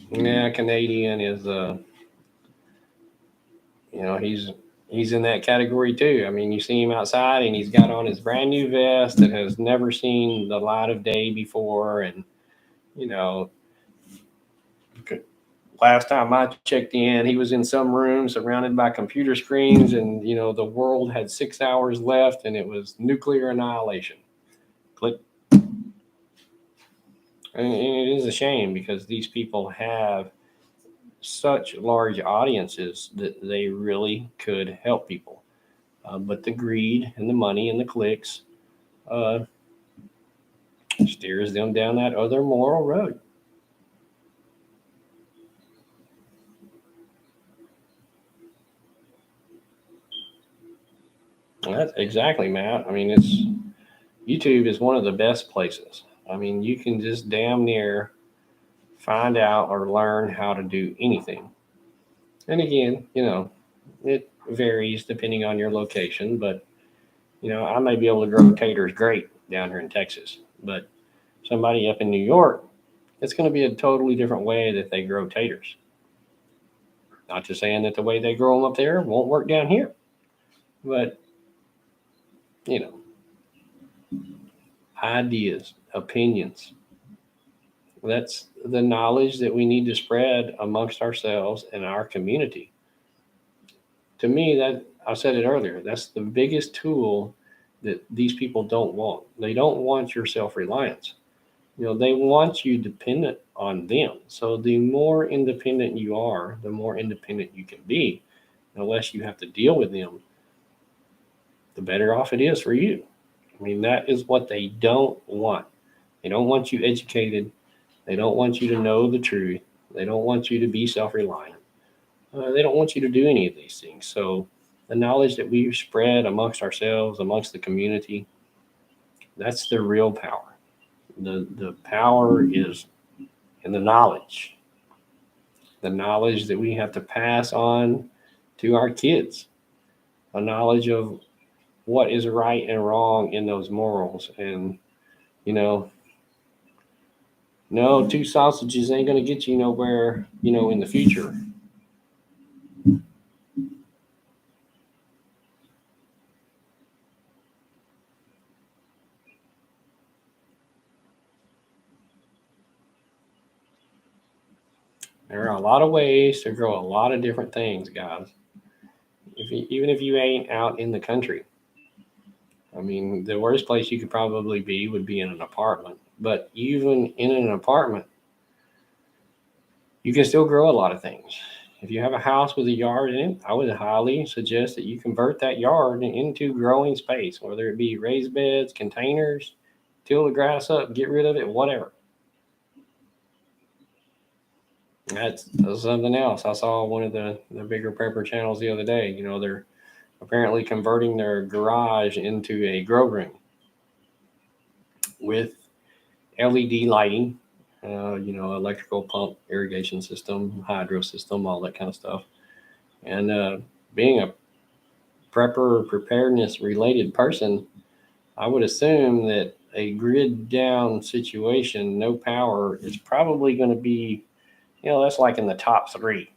[SPEAKER 1] Yeah, Canadian is he's in that category too. I mean, you see him outside and he's got on his brand new vest that has never seen the light of day before, and you know, last time I checked in, he was in some room surrounded by computer screens, and the world had 6 hours left, and it was nuclear annihilation. Click. And it is a shame because these people have such large audiences that they really could help people. But the greed and the money and the clicks uh, steers them down that other moral road. That's exactly, Matt. I mean, it's YouTube is one of the best places. I mean, you can just damn near find out or learn how to do anything. And again, it varies depending on your location, but I may be able to grow taters great down here in Texas, but somebody up in New York, it's going to be a totally different way that they grow taters. Not just saying that the way they grow them up there won't work down here, but you know, ideas, opinions. That's the knowledge that we need to spread amongst ourselves and our community. To me, that I said it earlier, that's the biggest tool that these people don't want. They don't want your self reliance. They want you dependent on them. So the more independent you are, the more independent you can be. The less you have to deal with them, the better off it is for you. I mean, that is what they don't want. They don't want you educated. They don't want you to know the truth. They don't want you to be self reliant. They don't want you to do any of these things. So the knowledge that we spread amongst ourselves, amongst the community, that's the real power. The power is in the knowledge that we have to pass on to our kids, a knowledge of what is right and wrong in those morals. And, you know, no, two sausages ain't going to get you nowhere, in the future. There are a lot of ways to grow a lot of different things, guys. Even if you ain't out in the country, I mean, the worst place you could probably be would be in an apartment. But even in an apartment, you can still grow a lot of things. If you have a house with a yard in it, I would highly suggest that you convert that yard into growing space, whether it be raised beds, containers, till the grass up, get rid of it, whatever. That's something else. I saw one of the bigger prepper channels the other day. They're apparently converting their garage into a grow room with LED lighting, electrical pump, irrigation system, hydro system, all that kind of stuff. And being a prepper preparedness related person, I would assume that a grid down situation, no power, is probably going to be, that's like in the top three.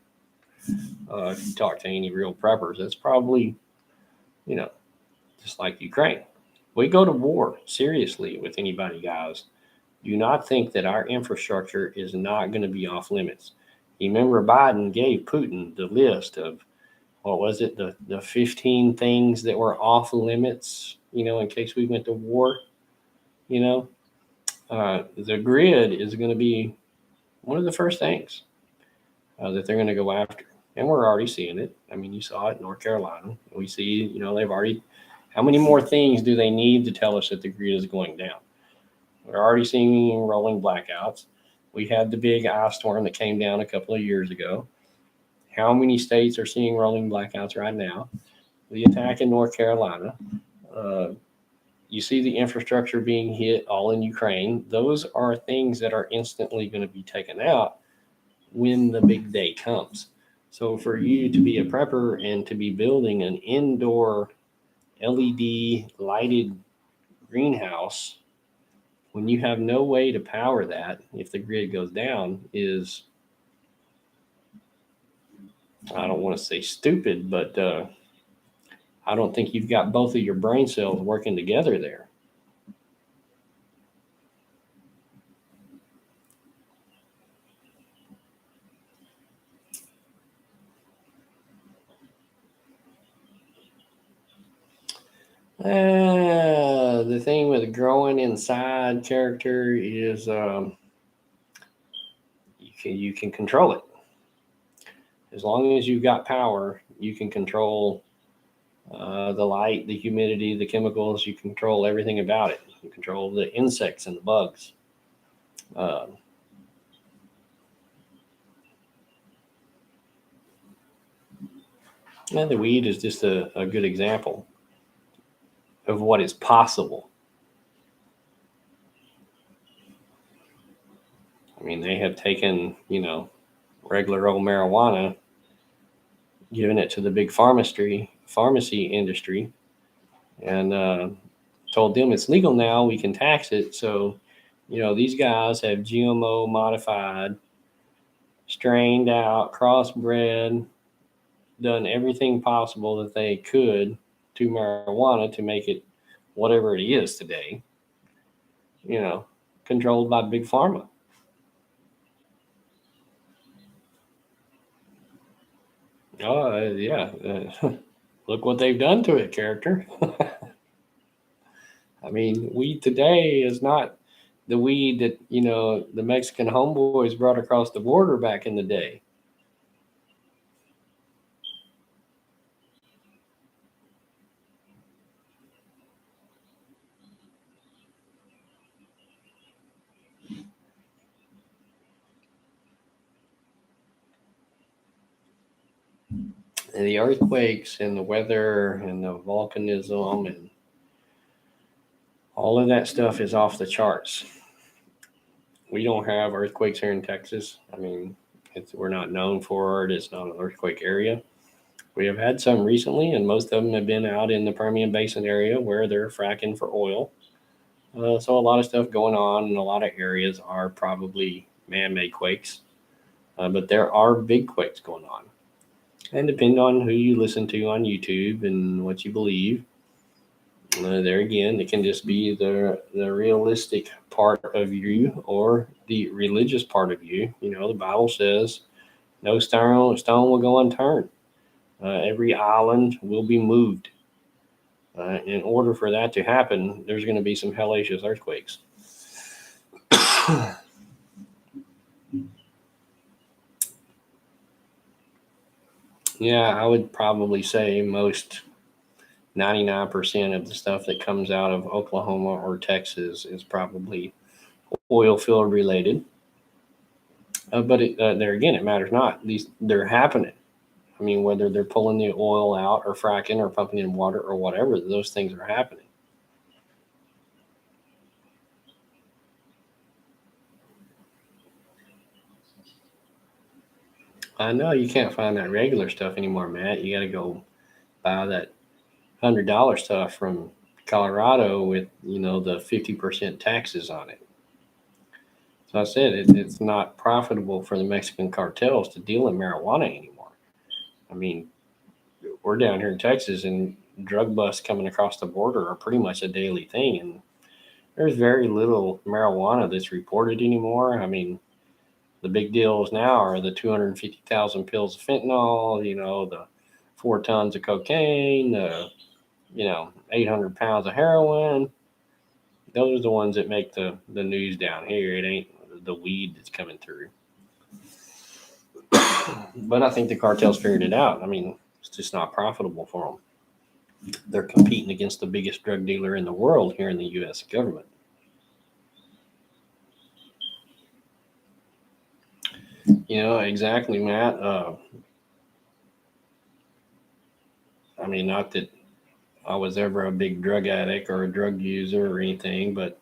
[SPEAKER 1] If you talk to any real preppers, that's probably, you know, just like Ukraine. We go to war seriously with anybody, guys. Do not think that our infrastructure is not going to be off limits. You remember Biden gave Putin the list of, what was it, the 15 things that were off limits, in case we went to war. You know, the grid is going to be one of the first things that they're going to go after. And we're already seeing it. I mean, you saw it in North Carolina. We see, they've already, how many more things do they need to tell us that the grid is going down? We're already seeing rolling blackouts. We had the big ice storm that came down a couple of years ago. How many states are seeing rolling blackouts right now? The attack in North Carolina. Uh, you see the infrastructure being hit all in Ukraine. Those are things that are instantly going to be taken out when the big day comes. So for you to be a prepper and to be building an indoor LED lighted greenhouse when you have no way to power that if the grid goes down is, I don't want to say stupid, but I don't think you've got both of your brain cells working together there. The thing with growing inside character is you can control it. as long as you've got power, you can control the light, the humidity, the chemicals. You control everything about it. You control the insects and the bugs. And the weed is just a good example of what is possible. I mean, they have taken, regular old marijuana, given it to the big pharmacy industry, and told them it's legal now. We can tax it. So, these guys have GMO modified, strained out, crossbred, done everything possible that they could to marijuana to make it whatever it is today, controlled by big pharma. Oh, yeah. Look what they've done to it, character. I mean, weed today is not the weed that, the Mexican homeboys brought across the border back in the day. And the earthquakes and the weather and the volcanism and all of that stuff is off the charts. We don't have earthquakes here in Texas. I mean, we're not known for it. It's not an earthquake area. We have had some recently, and most of them have been out in the Permian Basin area where they're fracking for oil. So a lot of stuff going on in a lot of areas are probably man-made quakes. But there are big quakes going on. And depending on who you listen to on YouTube and what you believe, there again, it can just be the realistic part of you or the religious part of you. The Bible says no stone will go unturned. Every island will be moved. In order for that to happen, there's going to be some hellacious earthquakes. Yeah, I would probably say most 99% of the stuff that comes out of Oklahoma or Texas is probably oil field related. But there again, it matters not. They're happening. I mean, whether they're pulling the oil out or fracking or pumping in water or whatever, those things are happening. I know you can't find that regular stuff anymore, Matt. You got to go buy that $100 stuff from Colorado with the 50% taxes on it. So I said it's not profitable for the Mexican cartels to deal in marijuana anymore. I mean, we're down here in Texas, and drug busts coming across the border are pretty much a daily thing, and there's very little marijuana that's reported anymore. I mean, the big deals now are the 250,000 pills of fentanyl, the 4 tons of cocaine, the 800 pounds of heroin. Those are the ones that make the news down here. It ain't the weed that's coming through. But I think the cartels figured it out. I mean, it's just not profitable for them. They're competing against the biggest drug dealer in the world here in the U.S. government. Exactly, Matt. I mean, not that I was ever a big drug addict or a drug user or anything, but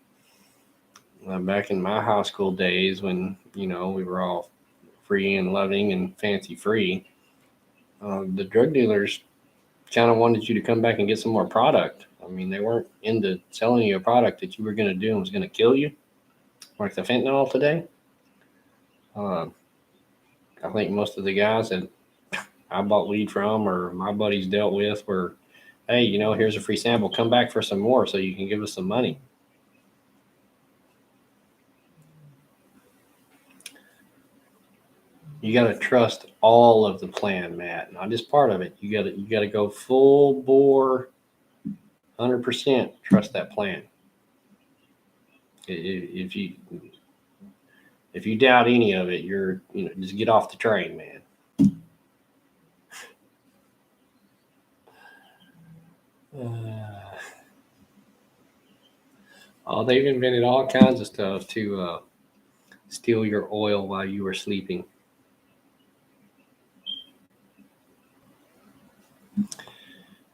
[SPEAKER 1] back in my high school days when, we were all free and loving and fancy free, the drug dealers kind of wanted you to come back and get some more product. I mean, they weren't into selling you a product that you were going to do and was going to kill you, like the fentanyl today. I think most of the guys that I bought weed from or my buddies dealt with were, hey, here's a free sample. Come back for some more so you can give us some money. You got to trust all of the plan, Matt, not just part of it. You got to go full bore, 100% trust that plan. If you doubt any of it, you're just get off the train, man. Oh, they've invented all kinds of stuff to steal your oil while you were sleeping.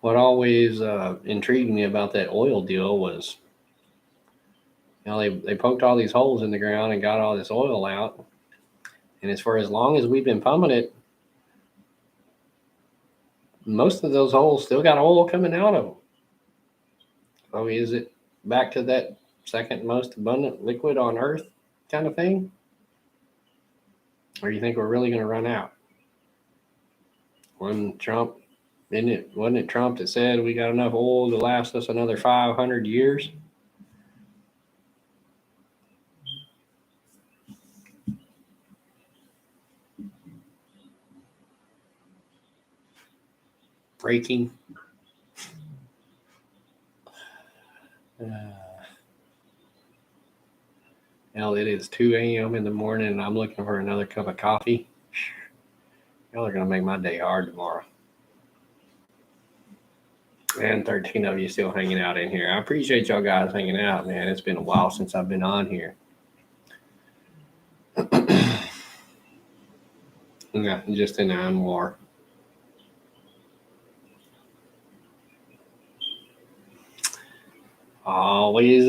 [SPEAKER 1] What always intrigued me about that oil deal was, they poked all these holes in the ground and got all this oil out. And as long as we've been pumping it, most of those holes still got oil coming out of them. So is it back to that second most abundant liquid on Earth kind of thing? Or do you think we're really going to run out? Wasn't it Trump that said we got enough oil to last us another 500 years? Breaking. Now it is 2 a.m. in the morning and I'm looking for another cup of coffee. Y'all are going to make my day hard tomorrow. And 13 of you still hanging out in here. I appreciate y'all guys hanging out, man. It's been a while since I've been on here. Yeah, just in the war. Always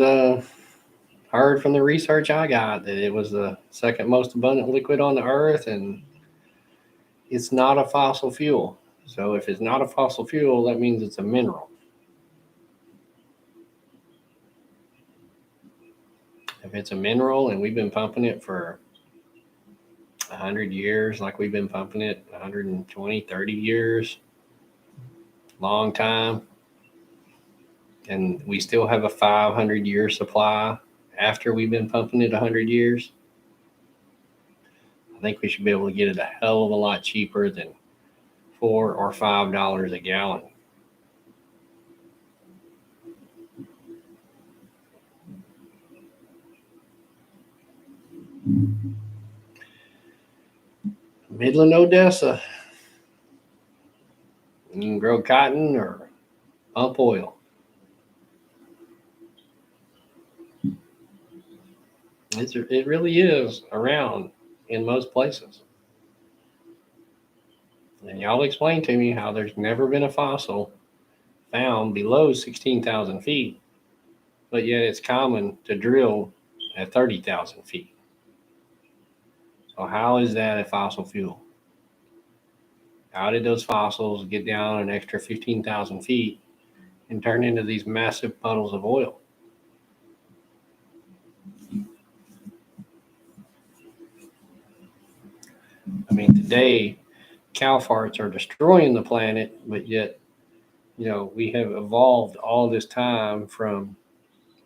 [SPEAKER 1] heard from the research I got that it was the second most abundant liquid on the earth, and it's not a fossil fuel. So if it's not a fossil fuel, that means it's a mineral. If it's a mineral and we've been pumping it for 100 years, like we've been pumping it 120, 30 years, long time, and we still have a 500-year supply after we've been pumping it 100 years, I think we should be able to get it a hell of a lot cheaper than $4 or $5 a gallon. Midland, Odessa. You can grow cotton or pump oil. It really is around in most places. And y'all explain to me how there's never been a fossil found below 16,000 feet, but yet it's common to drill at 30,000 feet. So how is that a fossil fuel? How did those fossils get down an extra 15,000 feet and turn into these massive puddles of oil? I mean, today, cow farts are destroying the planet, but yet, we have evolved all this time from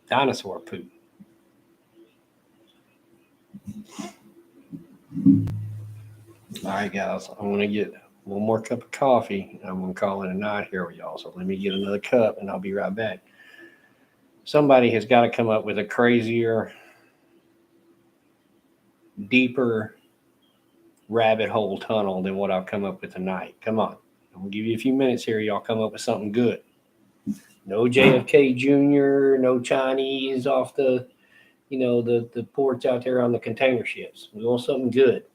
[SPEAKER 1] dinosaur poop. All right, guys, I'm going to get one more cup of coffee. I'm going to call it a night here with y'all. So let me get another cup and I'll be right back. Somebody has got to come up with a crazier, deeper rabbit hole tunnel than what I've come up with tonight. Come on. I'm going to give you a few minutes here. Y'all come up with something good. No JFK Jr., no Chinese off the ports out there on the container ships. We want something good.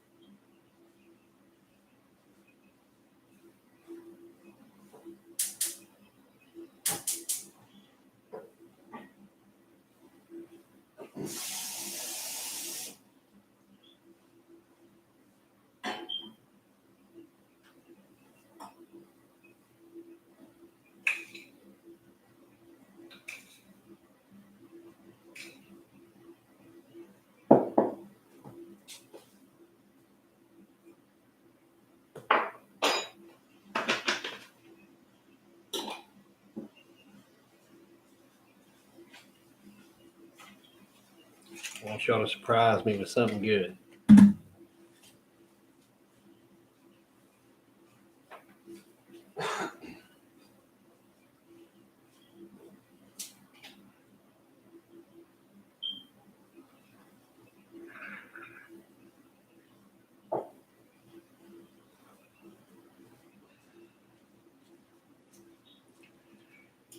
[SPEAKER 1] I want y'all to surprise me with something good.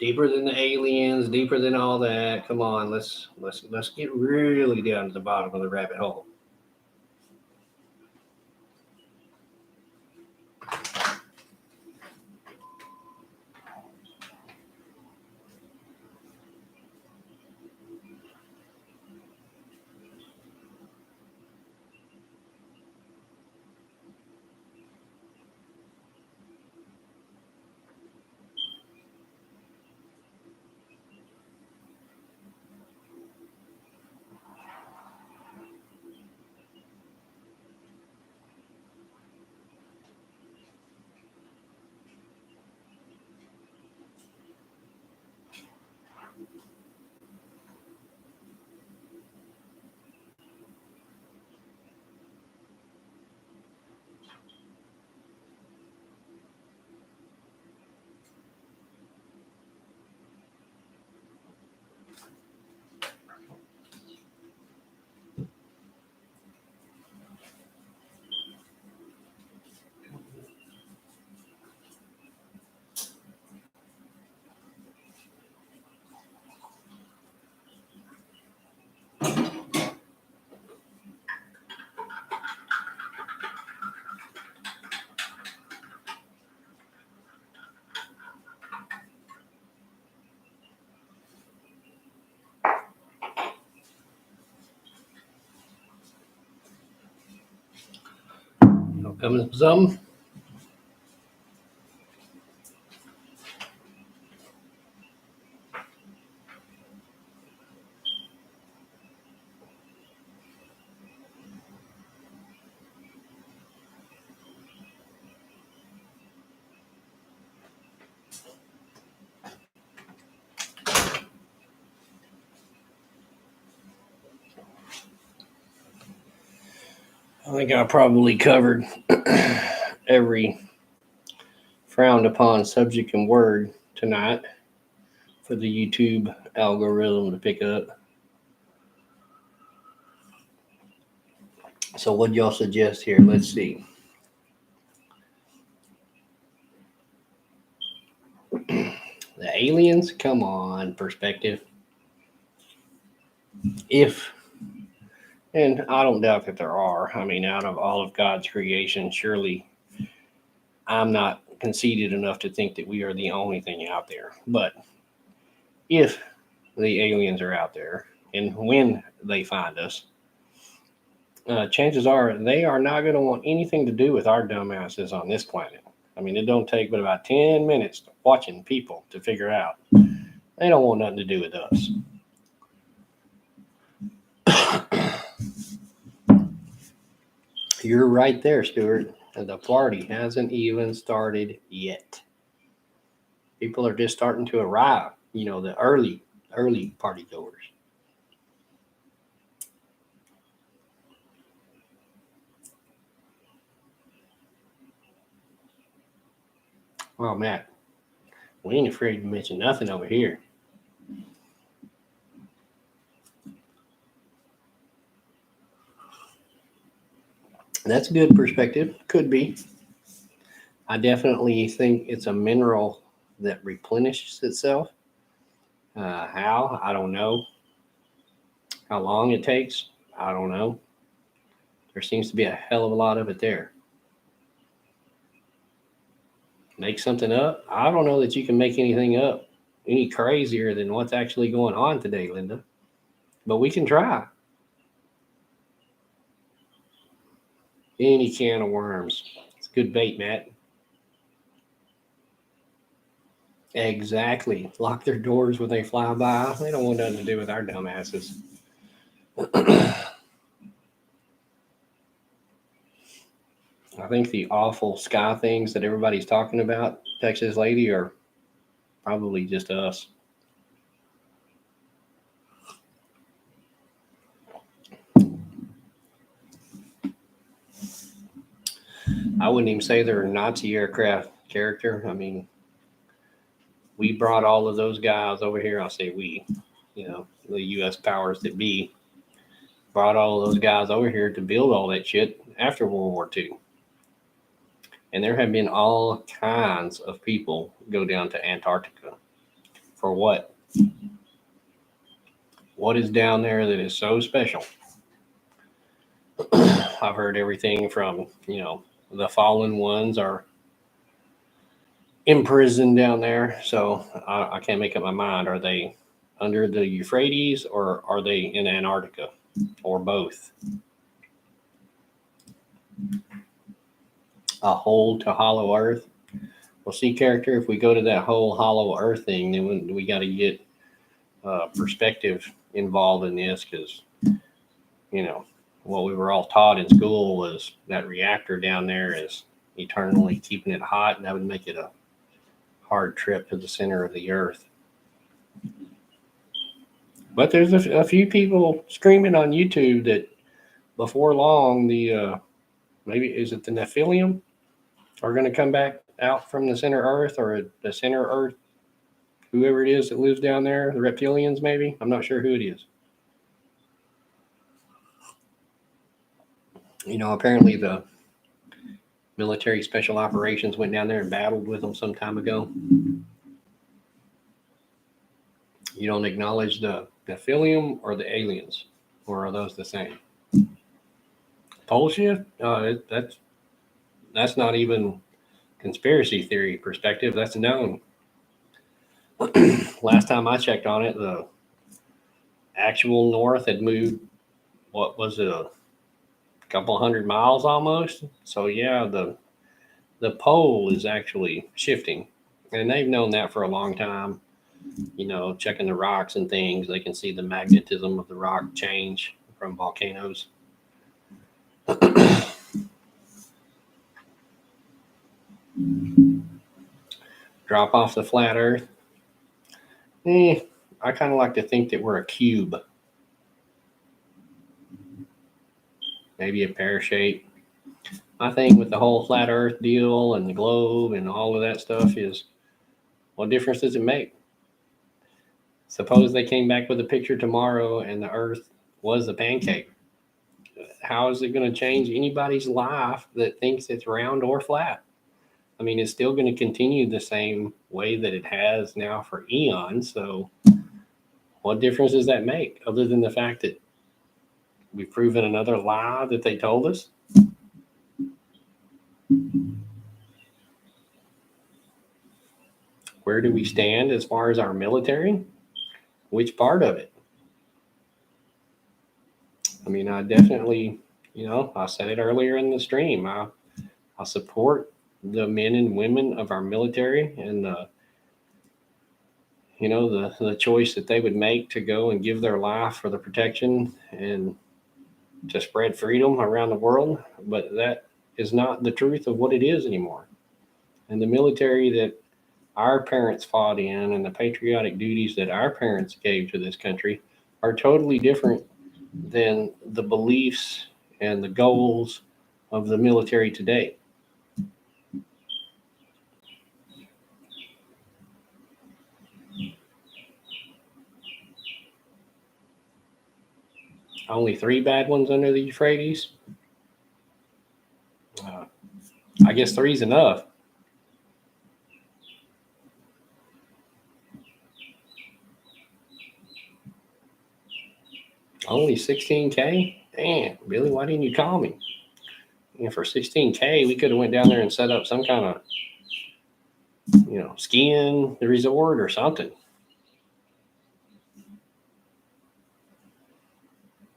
[SPEAKER 1] Deeper than the aliens, deeper than all that. Come on, let's get really down to the bottom of the rabbit hole. Coming to some. I think I probably covered every frowned upon subject and word tonight for the YouTube algorithm to pick up. So what y'all suggest here? Let's see. The aliens? Come on, perspective. And I don't doubt that there are. I mean, out of all of God's creation, surely I'm not conceited enough to think that we are the only thing out there. But if the aliens are out there and when they find us, chances are they are not going to want anything to do with our dumbasses on this planet. I mean, it don't take but about 10 minutes watching people to figure out they don't want nothing to do with us. You're right there, Stuart. The party hasn't even started yet. People are just starting to arrive, the early party goers. Well, Matt, we ain't afraid to mention nothing over here. That's a good perspective. Could be. I definitely think it's a mineral that replenishes itself. How? I don't know. How long it takes? I don't know. There seems to be a hell of a lot of it there. Make something up? I don't know that you can make anything up any crazier than what's actually going on today, Linda. But we can try. Any can of worms. It's good bait, Matt. Exactly. Lock their doors when they fly by. They don't want nothing to do with our dumbasses. I think the awful sky things that everybody's talking about, Texas lady, are probably just us. I wouldn't even say they're a Nazi aircraft character. I mean, we brought all of those guys over here. I'll say we, the U.S. powers that be, brought all of those guys over here to build all that shit after World War II. And there have been all kinds of people go down to Antarctica For what? What is down there that is so special? I've heard everything from, the fallen ones are imprisoned down there. So I can't make up my mind. Are they under the Euphrates or are they in Antarctica or both? A hole to hollow earth. Well, see, character, if we go to that whole hollow earth thing, then we got to get perspective involved in this because, what we were all taught in school was that reactor down there is eternally keeping it hot, and that would make it a hard trip to the center of the earth. But there's a few people screaming on YouTube that before long, maybe is it the Nephilim are going to come back out from the center earth or the center earth, whoever it is that lives down there, the reptilians maybe. I'm not sure who it is. Apparently the military special operations went down there and battled with them some time ago. You don't acknowledge the Nephilim or the aliens, or are those the same? Pole shift? That's not even conspiracy theory perspective. That's known. Last time I checked on it, the actual north had moved, what was it, a couple hundred miles almost? So yeah, the pole is actually shifting. And they've known that for a long time. Checking the rocks and things, they can see the magnetism of the rock change from volcanoes. Drop off the flat earth. I kind of like to think that we're a cube. Maybe a pear shape. My thing with the whole flat earth deal and the globe and all of that stuff is, what difference does it make? Suppose they came back with a picture tomorrow and the earth was a pancake. How is it going to change anybody's life that thinks it's round or flat? I mean, it's still going to continue the same way that it has now for eons. So what difference does that make other than the fact that we've proven another lie that they told us? Where do we stand as far as our military? Which part of it? I mean, I definitely, I said it earlier in the stream. I support the men and women of our military and the choice that they would make to go and give their life for the protection and to spread freedom around the world. But that is not the truth of what it is anymore. And the military that our parents fought in and the patriotic duties that our parents gave to this country are totally different than the beliefs and the goals of the military today. Only 3 bad ones under the Euphrates. I guess 3's enough. Only 16K? Damn, Billy, why didn't you call me? For 16K, we could have went down there and set up some kind of, skiing resort or something.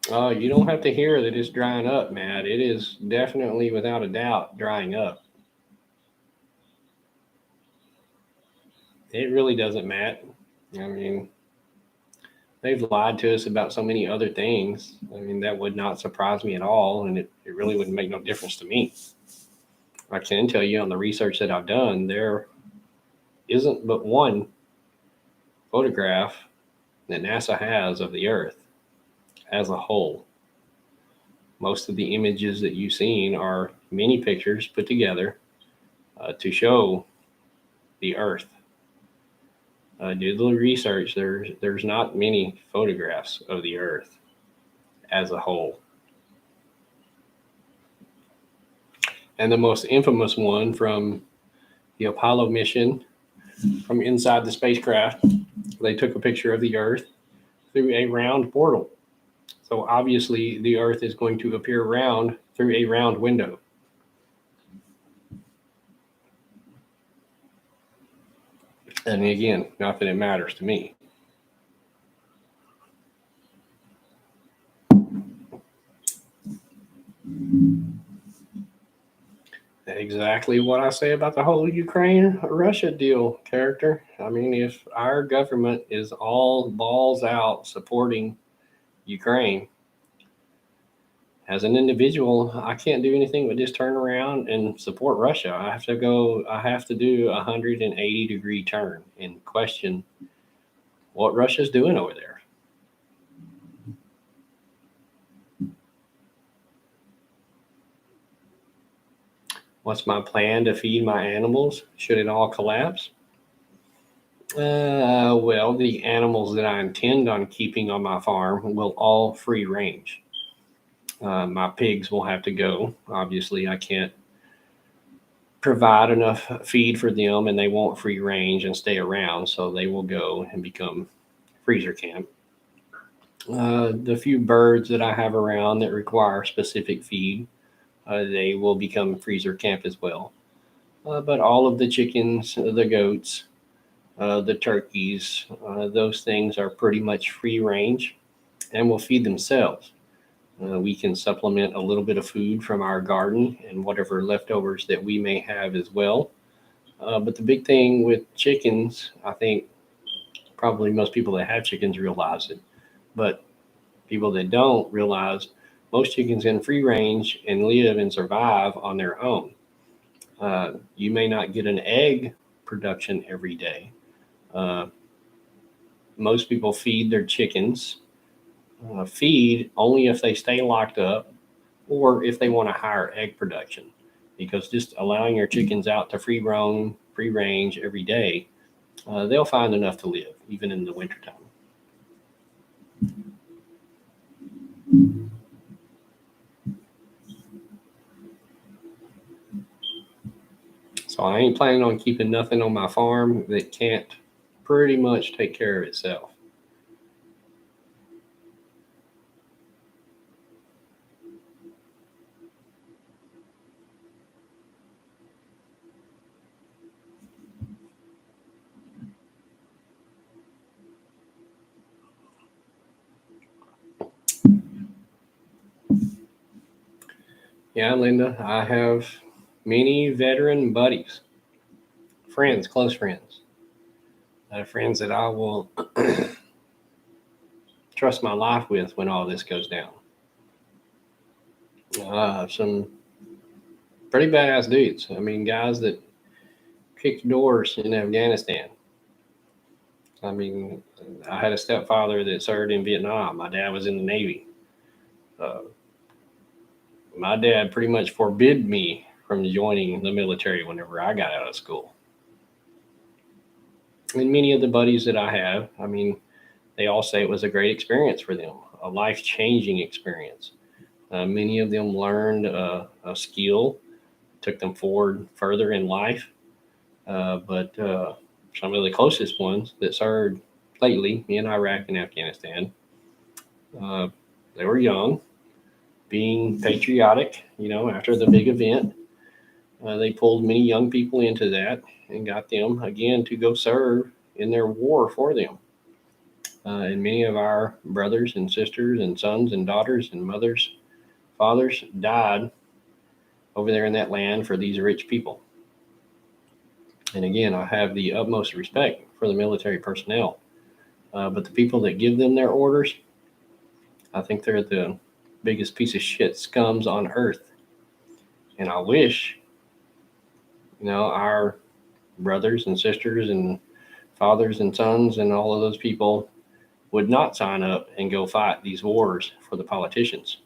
[SPEAKER 1] You don't have to hear that it's drying up, Matt. It is definitely, without a doubt, drying up. It really doesn't, Matt. I mean, they've lied to us about so many other things. I mean, that would not surprise me at all, and it really wouldn't make no difference to me. I can tell you on the research that I've done, there isn't but one photograph that NASA has of the Earth as a whole. Most of the images that you've seen are many pictures put together to show the Earth. Do the research. There's not many photographs of the Earth as a whole. And the most infamous one from the Apollo mission from inside the spacecraft they took a picture of the Earth through a round portal. So obviously the Earth is going to appear round through a round window. And again, not that it matters to me. Exactly what I say about the whole Ukraine-Russia deal, character. I mean, if our government is all balls out supporting Ukraine, as an individual, I can't do anything but just turn around and support Russia. I have to do a 180-degree turn and question what Russia's doing over there. What's my plan to feed my animals should it all collapse? Well, the animals that I intend on keeping on my farm will all free range. My pigs will have to go. Obviously, I can't provide enough feed for them, and they won't free range and stay around, so they will go and become freezer camp. The few birds that I have around that require specific feed, they will become freezer camp as well. But all of the chickens, the goats, the turkeys, those things are pretty much free range and will feed themselves. We can supplement a little bit of food from our garden and whatever leftovers that we may have as well. But the big thing with chickens, I think probably most people that have chickens realize it, but people that don't realize most chickens in free range and live and survive on their own. You may not get an egg production every day. Uh, Most people feed their chickens, feed only if they stay locked up or if they want a higher egg production. Because just allowing your chickens out to free roam, free range every day, they'll find enough to live, even in the wintertime. So I ain't planning on keeping nothing on my farm that can't pretty much take care of itself. Yeah, Linda, I have many veteran buddies, friends, close friends, friends that I will trust my life with when all this goes down. Some pretty badass dudes. I mean, guys that kicked doors in Afghanistan. I mean, I had a stepfather that served in Vietnam. My dad was in the Navy. Uh, my dad pretty much forbid me from joining the military whenever I got out of school. And many of the buddies that I have, I mean, they all say it was a great experience for them, a life changing experience. Many of them learned a skill, took them forward further in life. But some of the closest ones that served lately in Iraq and Afghanistan, uh, they were young, being patriotic, after the big event. They pulled many young people into that and got them again to go serve in their war for them. And many of our brothers and sisters and sons and daughters and mothers, fathers died over there in that land for these rich people. And again, I have the utmost respect for the military personnel. But the people that give them their orders, I think they're the biggest piece of shit scums on earth. And I wish, our brothers and sisters and fathers and sons and all of those people would not sign up and go fight these wars for the politicians.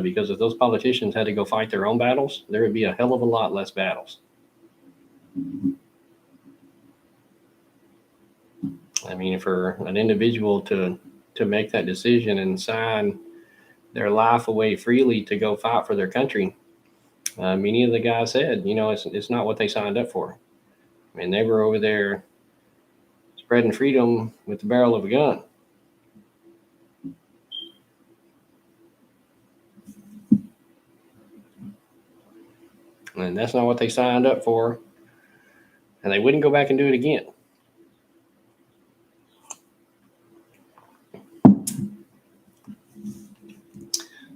[SPEAKER 1] Because if those politicians had to go fight their own battles, there would be a hell of a lot less battles. I mean, for an individual to make that decision and sign their life away freely to go fight for their country, many of the guys said, it's not what they signed up for. I mean, they were over there spreading freedom with the barrel of a gun. And that's not what they signed up for. And they wouldn't go back and do it again.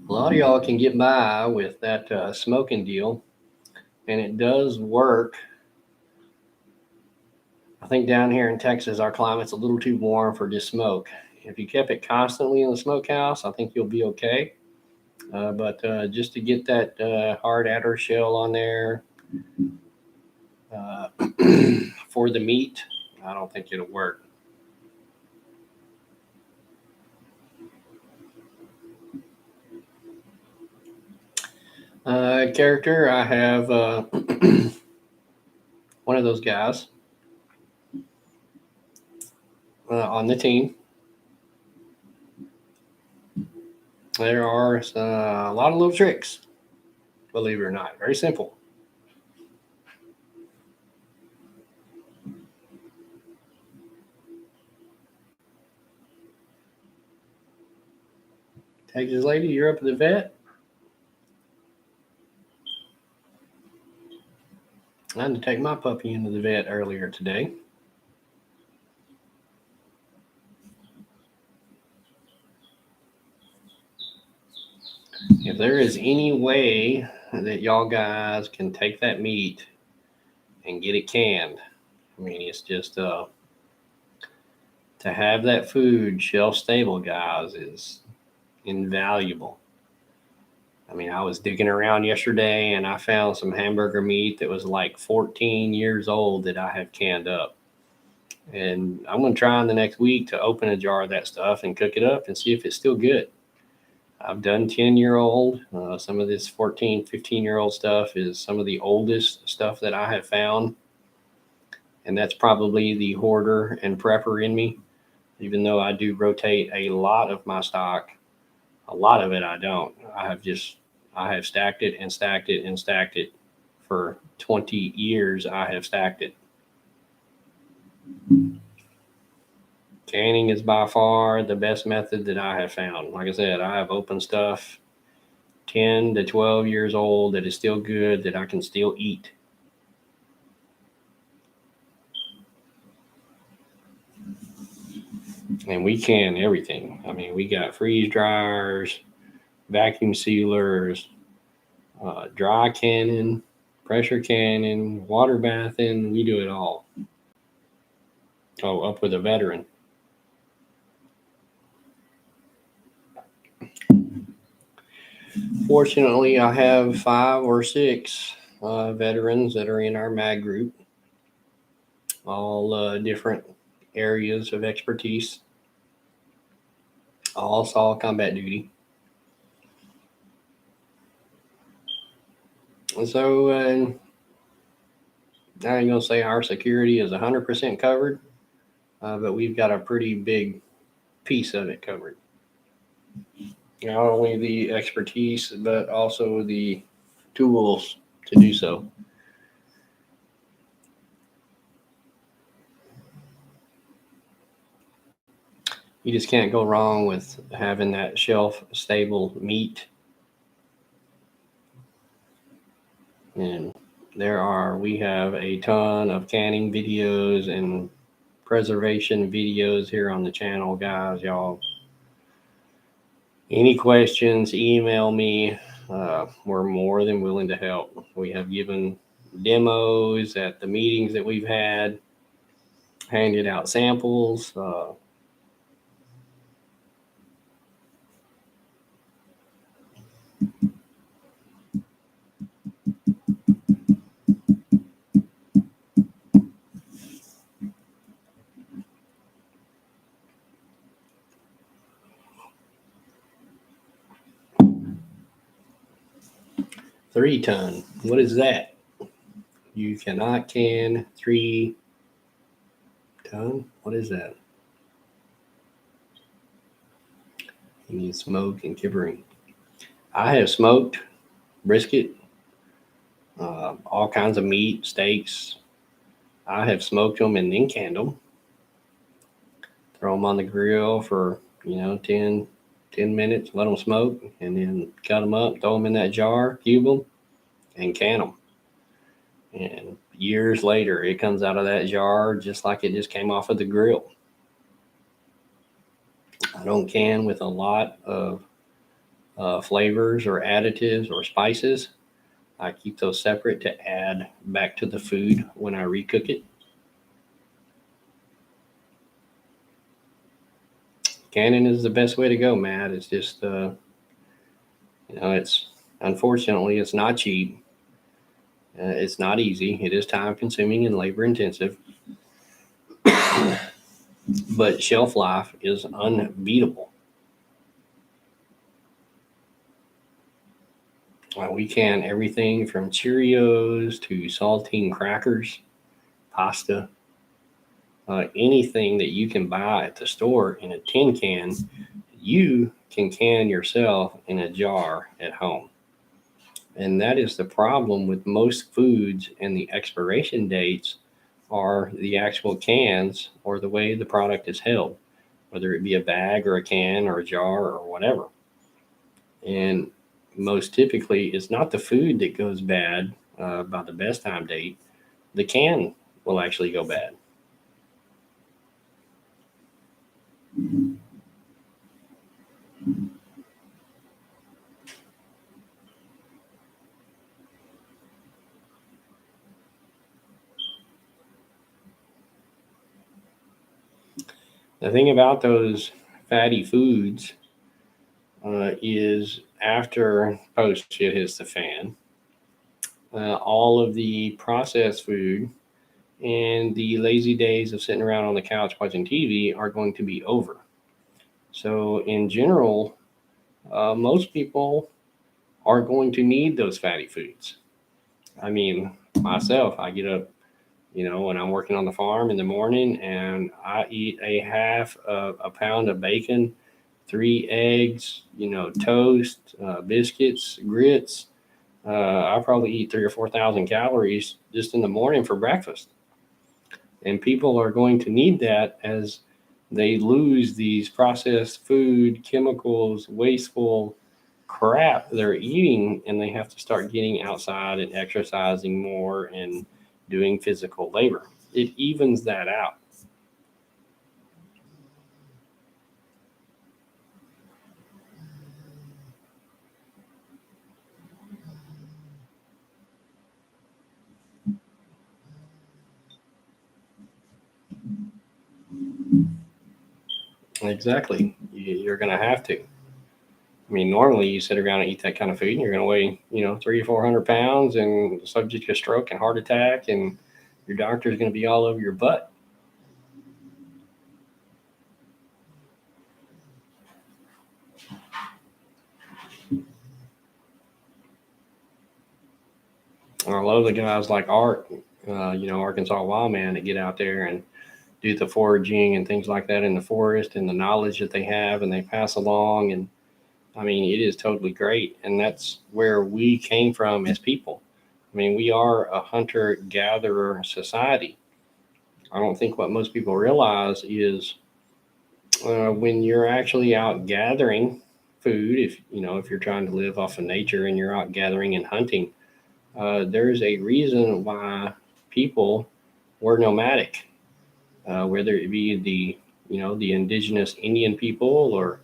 [SPEAKER 1] A lot of y'all can get by with that smoking deal, and it does work. I think down here in Texas, our climate's a little too warm for just smoke. If you kept it constantly in the smokehouse, I think you'll be okay. But just to get that hard adder shell on there for the meat, I don't think it'll work. Character, I have one of those guys on the team. There are a lot of little tricks, believe it or not. Very simple. Texas lady, you're up at the vet. I had to take my puppy into the vet earlier today. If there is any way that y'all guys can take that meat and get it canned, I mean, it's just to have that food shelf stable, guys, is invaluable. I mean, I was digging around yesterday and I found some hamburger meat that was like 14 years old that I have canned up. And I'm going to try in the next week to open a jar of that stuff and cook it up and see if it's still good. I've done 10-year-old. Some of this 14, 15-year-old stuff is some of the oldest stuff that I have found. And that's probably the hoarder and prepper in me. Even though I do rotate a lot of my stock, a lot of it I don't. I have stacked it and stacked it and stacked it. For 20 years, I have stacked it. Canning is by far the best method that I have found. Like I said, I have opened stuff 10 to 12 years old that is still good, that I can still eat. And we can everything. I mean, we got freeze dryers, vacuum sealers, dry canning, pressure canning, water bathing. We do it all. Oh, up with a veteran. Fortunately, I have 5 or 6 veterans that are in our MAG group, all different areas of expertise, all saw combat duty. And so I ain't going to say our security is 100% covered, but we've got a pretty big piece of it covered. Not only the expertise, but also the tools to do so. You just can't go wrong with having that shelf stable meat. And we have a ton of canning videos and preservation videos here on the channel, guys. Y'all, any questions, email me. We're more than willing to help. We have given demos at the meetings that we've had, handed out samples. Three ton. What is that? You cannot can 3 ton? What is that? You need smoke and kibbering. I have smoked brisket, all kinds of meat, steaks. I have smoked them and then canned them. throw them on the grill for 10 minutes, let them smoke, and then cut them up, throw them in that jar, cube them, and can them. And years later, it comes out of that jar just like it just came off of the grill. I don't can with a lot of flavors or additives or spices. I keep those separate to add back to the food when I recook it. Canning is the best way to go, Matt. It's just, it's unfortunately it's not cheap. It's not easy. It is time consuming and labor intensive, but shelf life is unbeatable. We can everything from Cheerios to saltine crackers, pasta, anything that you can buy at the store in a tin can, you can can yourself in a jar at home. And that is the problem with most foods, and the expiration dates are the actual cans or the way the product is held, whether it be a bag or a can or a jar or whatever. And most typically, it's not the food that goes bad by the best time date. The can will actually go bad. The thing about those fatty foods is after post shit hits the fan, all of the processed food and the lazy days of sitting around on the couch watching TV are going to be over. So, in general, most people are going to need those fatty foods. I mean, myself, I get up, when I'm working on the farm in the morning, and I eat a half of a pound of bacon, 3 eggs, toast, biscuits, grits. I probably eat 3 or 4 thousand calories just in the morning for breakfast. And people are going to need that as they lose these processed food, chemicals, wasteful crap they're eating, and they have to start getting outside and exercising more and doing physical labor. It evens that out. Exactly. You're going to have to. I mean, normally you sit around and eat that kind of food, and you're going to weigh, 300 or 400 pounds and subject to stroke and heart attack, and your doctor's going to be all over your butt. And I love the guys like Art, Arkansas Wild Man, that get out there and do the foraging and things like that in the forest, and the knowledge that they have and they pass along. And I mean, it is totally great. And that's where we came from as people. I mean, we are a hunter gatherer society. I don't think what most people realize is when you're actually out gathering food, if you're trying to live off of nature and you're out gathering and hunting, there's a reason why people were nomadic, whether it be the indigenous Indian people, or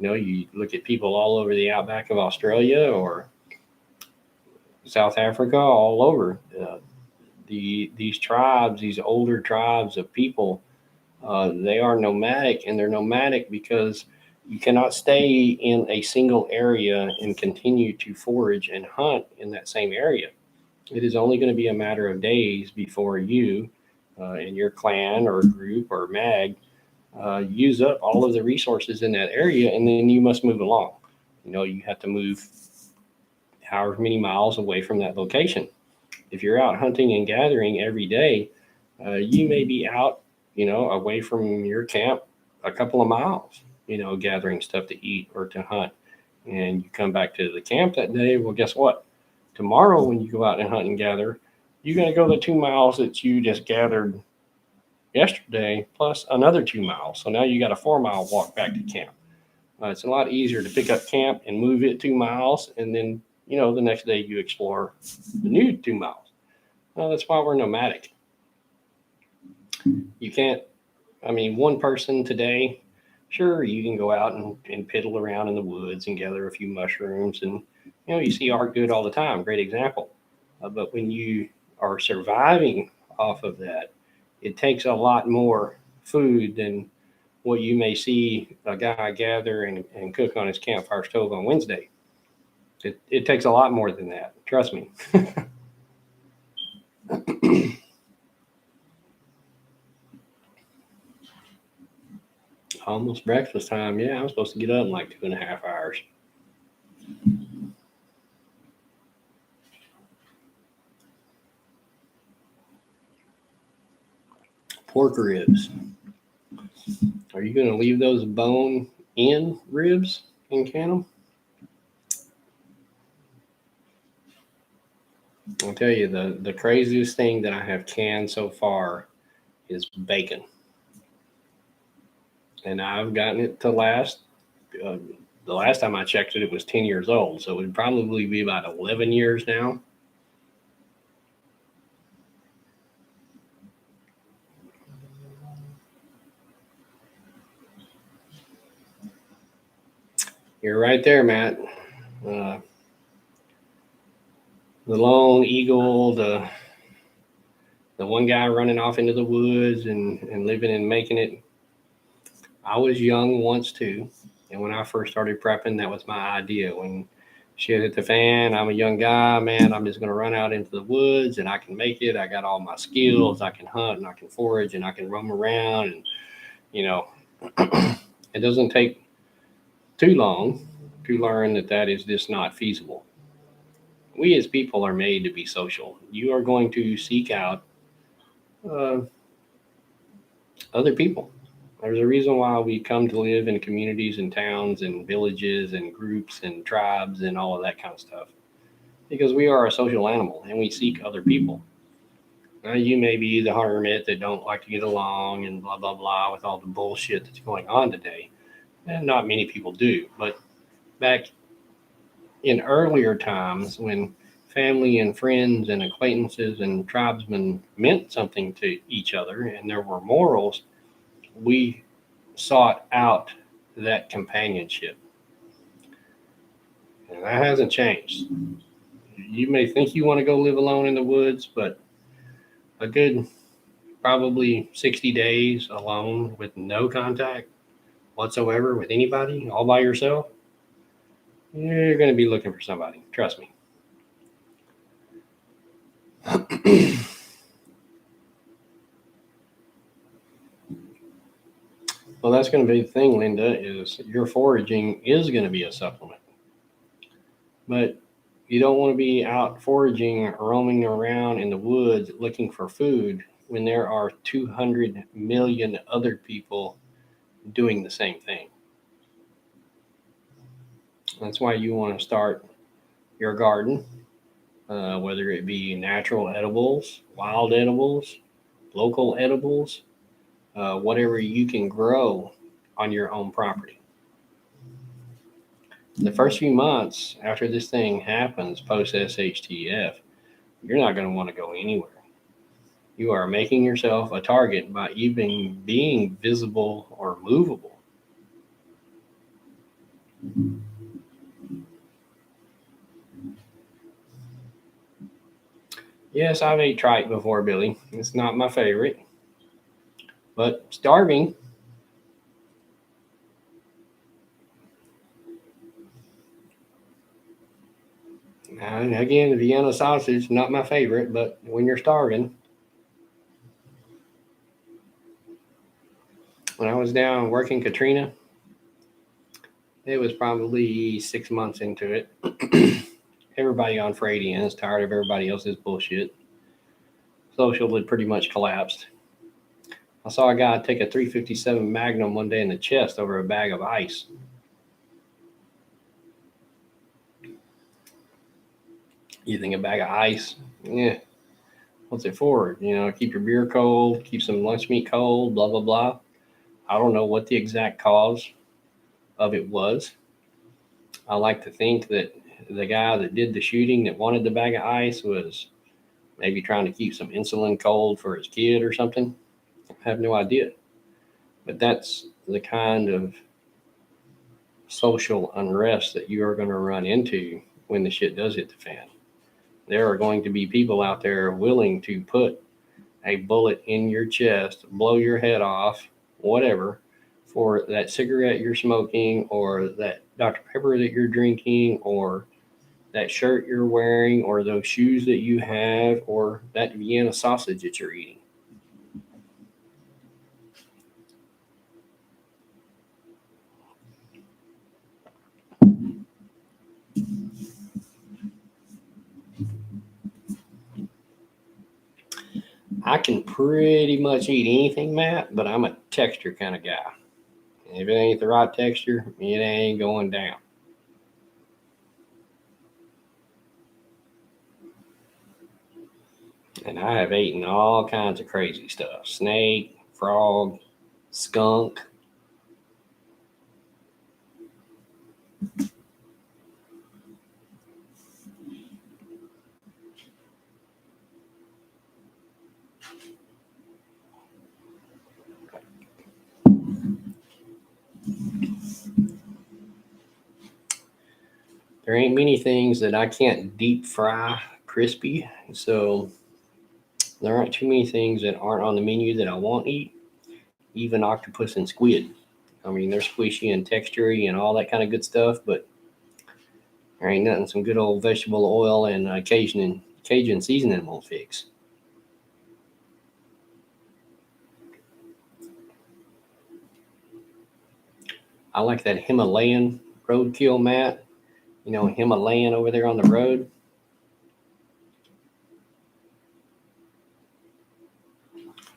[SPEAKER 1] you look at people all over the outback of Australia or South Africa, all over. These tribes, these older tribes of people, they are nomadic, and they're nomadic because you cannot stay in a single area and continue to forage and hunt in that same area. It is only going to be a matter of days before you and your clan or group or mag use up all of the resources in that area, and then you must move along. You have to move however many miles away from that location. If you're out hunting and gathering every day, you may be out, away from your camp a couple of miles, gathering stuff to eat or to hunt. And you come back to the camp that day. Well, guess what? Tomorrow, when you go out and hunt and gather, you're going to go the 2 miles that you just gathered yesterday plus another 2 miles. So now you got a 4 mile walk back to camp. It's a lot easier to pick up camp and move it 2 miles, and then the next day you explore the new 2 miles. That's why we're nomadic. You can't. I mean, one person today, sure, you can go out and piddle around in the woods and gather a few mushrooms, and you see art good all the time. Great example. But when you are surviving off of that, it takes a lot more food than what you may see a guy gather and cook on his campfire stove on Wednesday. It takes a lot more than that. Trust me. Almost breakfast time. Yeah, I'm supposed to get up in like 2.5 hours. Pork ribs. Are you going to leave those bone in ribs and can them? I'll tell you, the craziest thing that I have canned so far is bacon. And I've gotten it to last. Uh, the last time I checked it, it was 10 years old. So it would probably be about 11 years now. You're right there, Matt. Uh, the lone eagle, the one guy running off into the woods and living and making it. I was young once too. And when I first started prepping, that was my idea. When shit hit the fan, I'm a young guy, man, I'm just going to run out into the woods and I can make it. I got all my skills. I can hunt and I can forage and I can roam around. And, it doesn't take too long to learn that is just not feasible. We as people are made to be social. You are going to seek out uh, other people. There's a reason why we come to live in communities and towns and villages and groups and tribes and all of that kind of stuff. Because we are a social animal and we seek other people. Now, you may be the hermit that don't like to get along and blah, blah, blah with all the bullshit that's going on today. And not many people do. But back in earlier times when family and friends and acquaintances and tribesmen meant something to each other and there were morals, we sought out that companionship. And that hasn't changed. You may think you want to go live alone in the woods, but a good probably 60 days alone with no contact whatsoever with anybody, all by yourself, you're going to be looking for somebody. Trust me. Well, that's going to be the thing, Linda, is your foraging is going to be a supplement. But you don't want to be out foraging, roaming around in the woods looking for food when there are 200 million other people doing the same thing. That's why you want to start your garden, whether it be natural edibles, wild edibles, local edibles, whatever you can grow on your own property. The first few months after this thing happens, post SHTF, you're not going to want to go anywhere. You are making yourself a target by even being visible or movable. Yes, I've ate tripe before, Billy. It's not my favorite, but starving. And again, the Vienna sausage, not my favorite, but when you're starving. When I was down working Katrina, it was probably 6 months into it. Everybody on freight ends, tired of everybody else's bullshit. Social had pretty much collapsed. I saw a guy take a 357 Magnum one day in the chest over a bag of ice. You think a bag of ice? Yeah. What's it for? Keep your beer cold, keep some lunch meat cold, blah, blah, blah. I don't know what the exact cause of it was. I like to think that the guy that did the shooting that wanted the bag of ice was maybe trying to keep some insulin cold for his kid or something. I have no idea. But that's the kind of social unrest that you are going to run into when the shit does hit the fan. There are going to be people out there willing to put a bullet in your chest, blow your head off, whatever, for that cigarette you're smoking or that Dr. Pepper that you're drinking or that shirt you're wearing or those shoes that you have or that Vienna sausage that you're eating. I can pretty much eat anything, Matt, but I'm a texture kind of guy. If it ain't the right texture, it ain't going down. And I have eaten all kinds of crazy stuff: snake, frog, skunk. There ain't many things that I can't deep fry crispy. So there aren't too many things that aren't on the menu that I won't eat, even octopus and squid. I mean, they're squishy and textury and all that kind of good stuff, but there ain't nothing some good old vegetable oil and Cajun seasoning won't fix. I like that Himalayan roadkill, Matt. Himalayan over there on the road.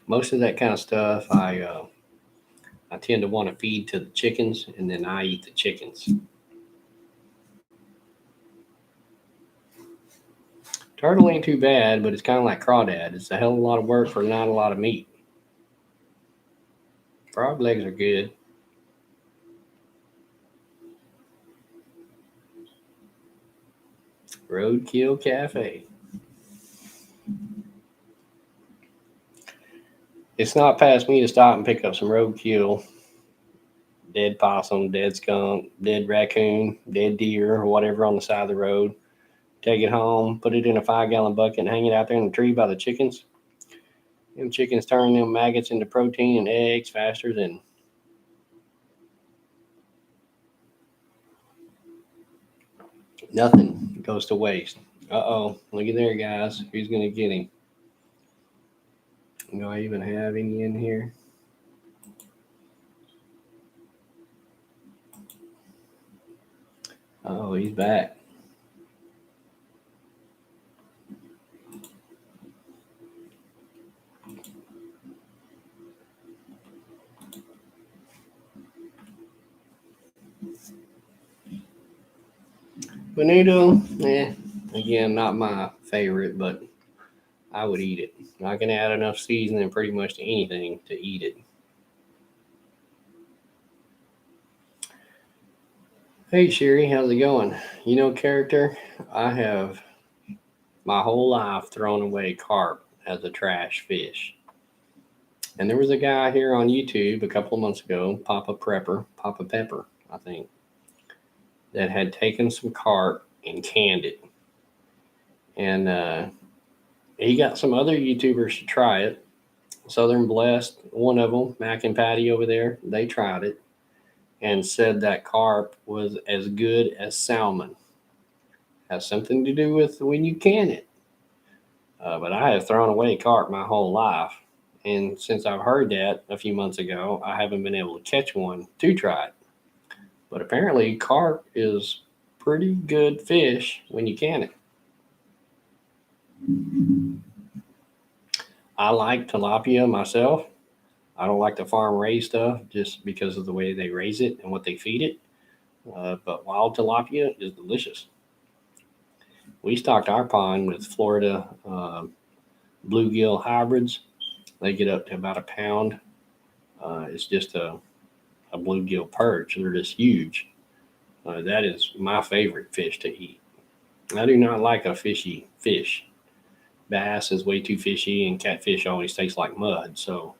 [SPEAKER 1] Most of that kind of stuff, I tend to want to feed to the chickens, and then I eat the chickens. Turtle ain't too bad, but it's kind of like crawdad. It's a hell of a lot of work for not a lot of meat. Frog legs are good. Roadkill Cafe. It's not past me to stop and pick up some roadkill, dead possum, dead skunk, dead raccoon, dead deer, or whatever on the side of the road. Take it home, put it in a 5-gallon bucket, and hang it out there in the tree by the chickens. Them chickens turn them maggots into protein and eggs faster than nothing goes to waste. Look at there, guys. Who's going to get him? Do I even have any in here? Oh, he's back. Bonito, again, not my favorite, but I would eat it. I can add enough seasoning pretty much to anything to eat it. Hey, Sherry, how's it going? Character, I have my whole life thrown away carp as a trash fish. And there was a guy here on YouTube a couple of months ago, Papa Pepper, I think, that had taken some carp and canned it. And he got some other YouTubers to try it. Southern Blessed, one of them, Mac and Patty over there, they tried it and said that carp was as good as salmon. Has something to do with when you can it. But I have thrown away carp my whole life. And since I've heard that a few months ago, I haven't been able to catch one to try it. But apparently, carp is pretty good fish when you can it. I like tilapia myself. I don't like the farm raised stuff just because of the way they raise it and what they feed it. But wild tilapia is delicious. We stocked our pond with Florida bluegill hybrids. They get up to about a pound. It's just a bluegill perch. They're just huge. That is my favorite fish to eat. I do not like a fishy fish. Bass is way too fishy, and catfish always tastes like mud. So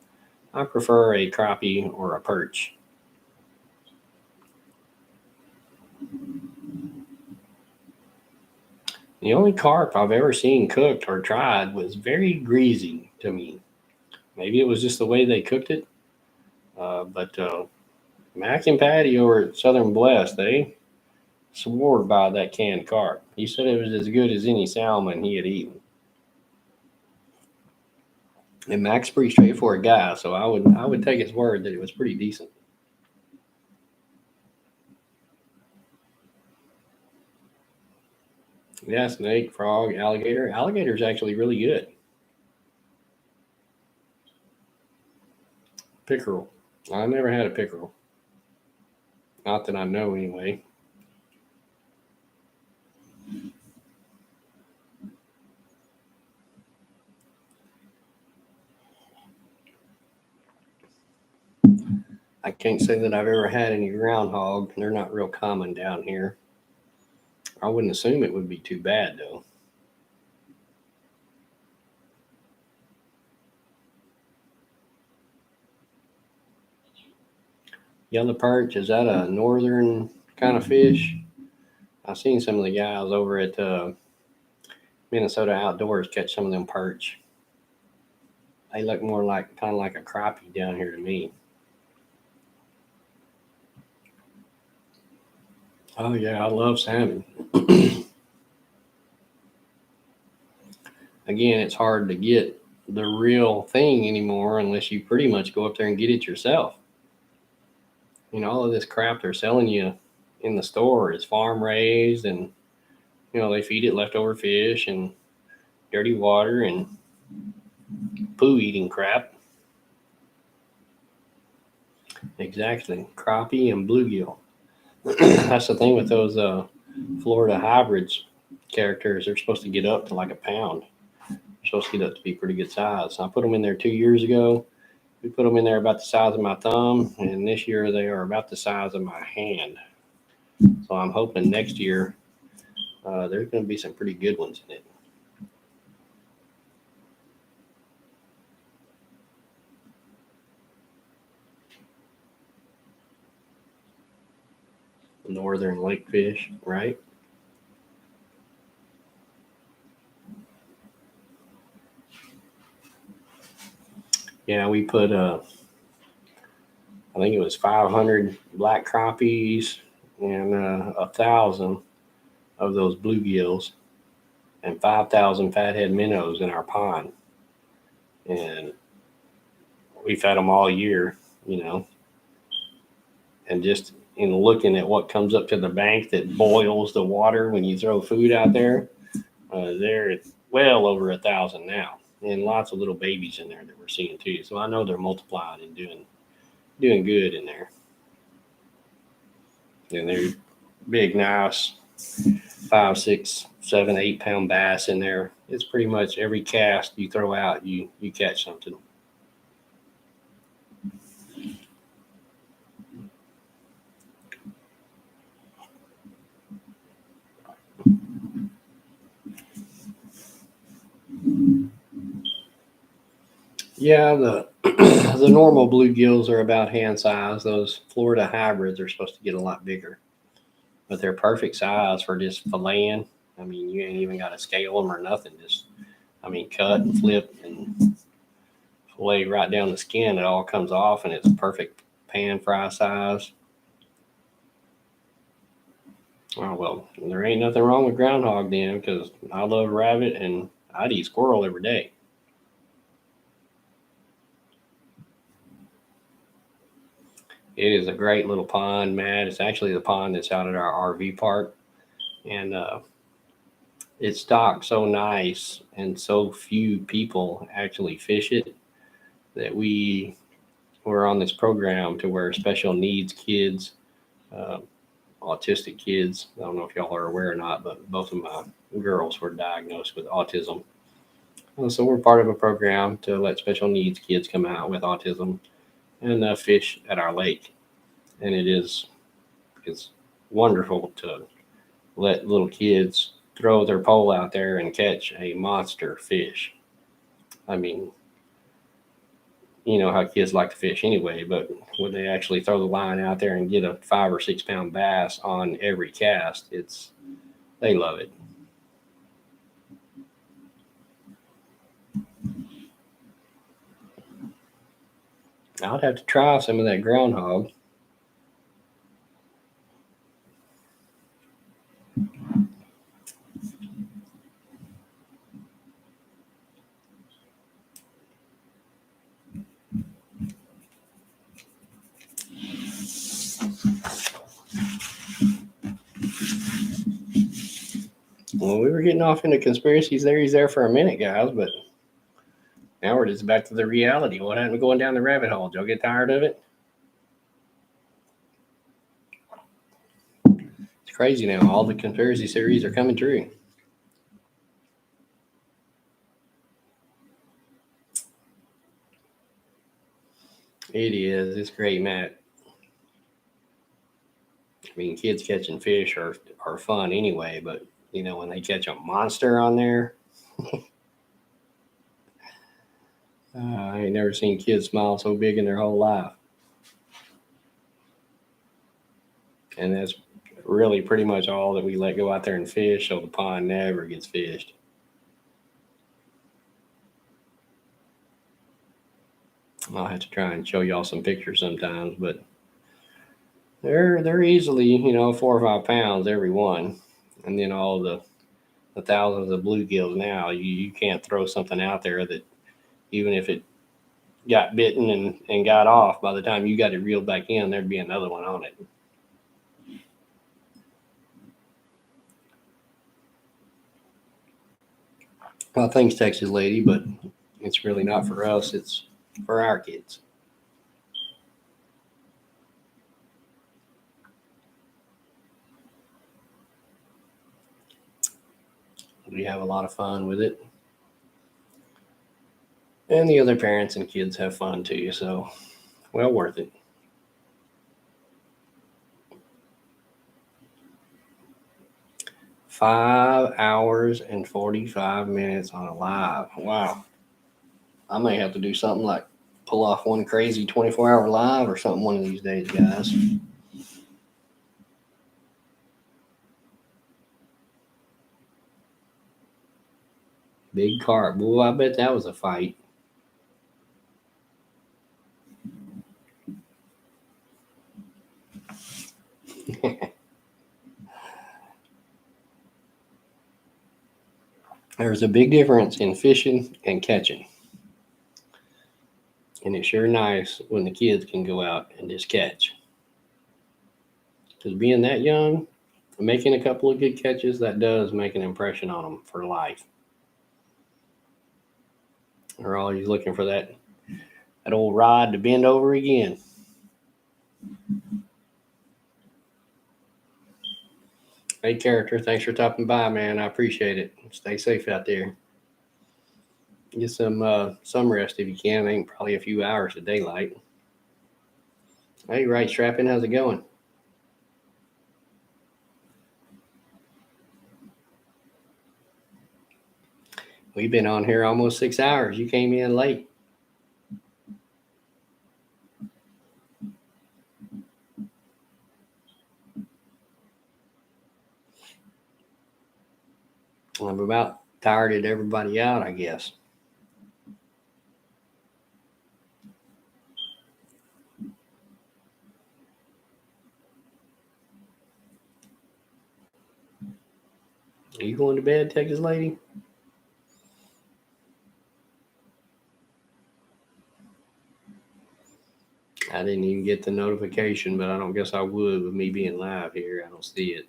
[SPEAKER 1] I prefer a crappie or a perch. The only carp I've ever seen cooked or tried was very greasy to me. Maybe it was just the way they cooked it. But Mac and Patty over at Southern Bless, they swore by that canned carp. He said it was as good as any salmon he had eaten. And Mac's a pretty straightforward guy, so I would take his word that it was pretty decent. Yeah, snake, frog, alligator. Alligator's actually really good. Pickerel. I never had a pickerel. Not that I know anyway. I can't say that I've ever had any groundhog. They're not real common down here. I wouldn't assume it would be too bad though. Yellow perch, is that a northern kind of fish? I've seen some of the guys over at Minnesota Outdoors catch some of them perch. They look more like kind of like a crappie down here to me. Oh yeah, I love salmon. Again, it's hard to get the real thing anymore unless you pretty much go up there and get it yourself. All of this crap they're selling you in the store is farm raised, and they feed it leftover fish and dirty water and poo eating crap. Exactly, crappie and bluegill. That's the thing with those Florida hybrids characters. They're supposed to get up to like a pound. They're supposed to get up to be pretty good size. I put them in there 2 years ago. We put them in there about the size of my thumb, and this year they are about the size of my hand. So I'm hoping next year there's going to be some pretty good ones in it. Northern lake fish, right? Yeah, we put I think it was 500 black crappies and 1,000 of those bluegills and 5,000 fathead minnows in our pond, and we fed them all year, you know, and just in looking at what comes up to the bank that boils the water when you throw food out there, they're well over 1,000 now, and lots of little babies in there that we're seeing too. So I know they're multiplying and doing good in there, and they're big, nice 5, 6, 7, 8 pound bass in there. It's pretty much every cast you throw out, you catch something. Yeah, the the normal bluegills are about hand size. Those Florida hybrids are supposed to get a lot bigger, but they're perfect size for just filleting. I mean, you ain't even got to scale them or nothing. Just, I mean, cut and flip and fillet right down the skin. It all comes off, and it's perfect pan fry size. Oh well, there ain't nothing wrong with groundhog then, because I love rabbit and I'd eat squirrel every day. It is a great little pond, Matt. It's actually the pond that's out at our RV park, and it's stocked so nice, and so few people actually fish it that we were on this program to where special needs kids, uh, autistic kids. I don't know if y'all are aware or not, but both of my girls were diagnosed with autism, So we're part of a program to let special needs kids come out with autism and fish at our lake, and it's wonderful to let little kids throw their pole out there and catch a monster fish. I mean, you know how kids like to fish anyway, but when they actually throw the line out there and get a 5 or 6 pound bass on every cast, they love it. I'd have to try some of that groundhog. Well, we were getting off into conspiracy theories there for a minute, guys, but now we're just back to the reality. What happened going down the rabbit hole? Did y'all get tired of it? It's crazy now. All the conspiracy theories are coming true. It is. It's great, Matt. I mean, kids catching fish are fun anyway, but you know when they catch a monster on there, I ain't never seen kids smile so big in their whole life. And that's really pretty much all that we let go out there and fish, so the pond never gets fished. I'll have to try and show y'all some pictures sometimes, but they're easily 4 or 5 pounds every one, and then all the thousands of bluegills now you can't throw something out there that even if it got bitten and got off, by the time you got it reeled back in, there'd be another one on it. Well, thanks, Texas lady, but it's really not for us. It's for our kids. We have a lot of fun with it. And the other parents and kids have fun too, so well worth it. 5 hours and 45 minutes on a live. Wow. I may have to do something like pull off one crazy 24-hour live or something one of these days, guys. Big carp. Boy, I bet that was a fight. There's a big difference in fishing and catching. And it's sure nice when the kids can go out and just catch. Because being that young, making a couple of good catches, that does make an impression on them for life. They're always looking for that old rod to bend over again. Hey, character, thanks for stopping by, man. I appreciate it. Stay safe out there. Get some rest if you can. Ain't probably a few hours of daylight. Hey, right, Strapping, how's it going? We've been on here almost 6 hours. You came in late. I'm about tired everybody out, I guess. Are you going to bed, Texas lady? I didn't even get the notification, but I don't guess I would with me being live here. I don't see it.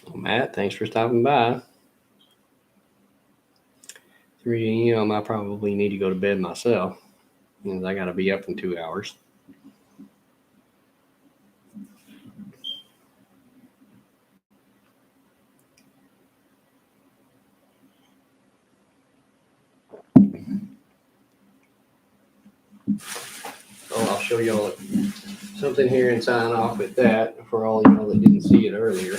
[SPEAKER 1] Well, Matt, thanks for stopping by. 3 a.m. I probably need to go to bed myself, because I got to be up in 2 hours. show y'all something here and sign off with that for all y'all that didn't see it earlier.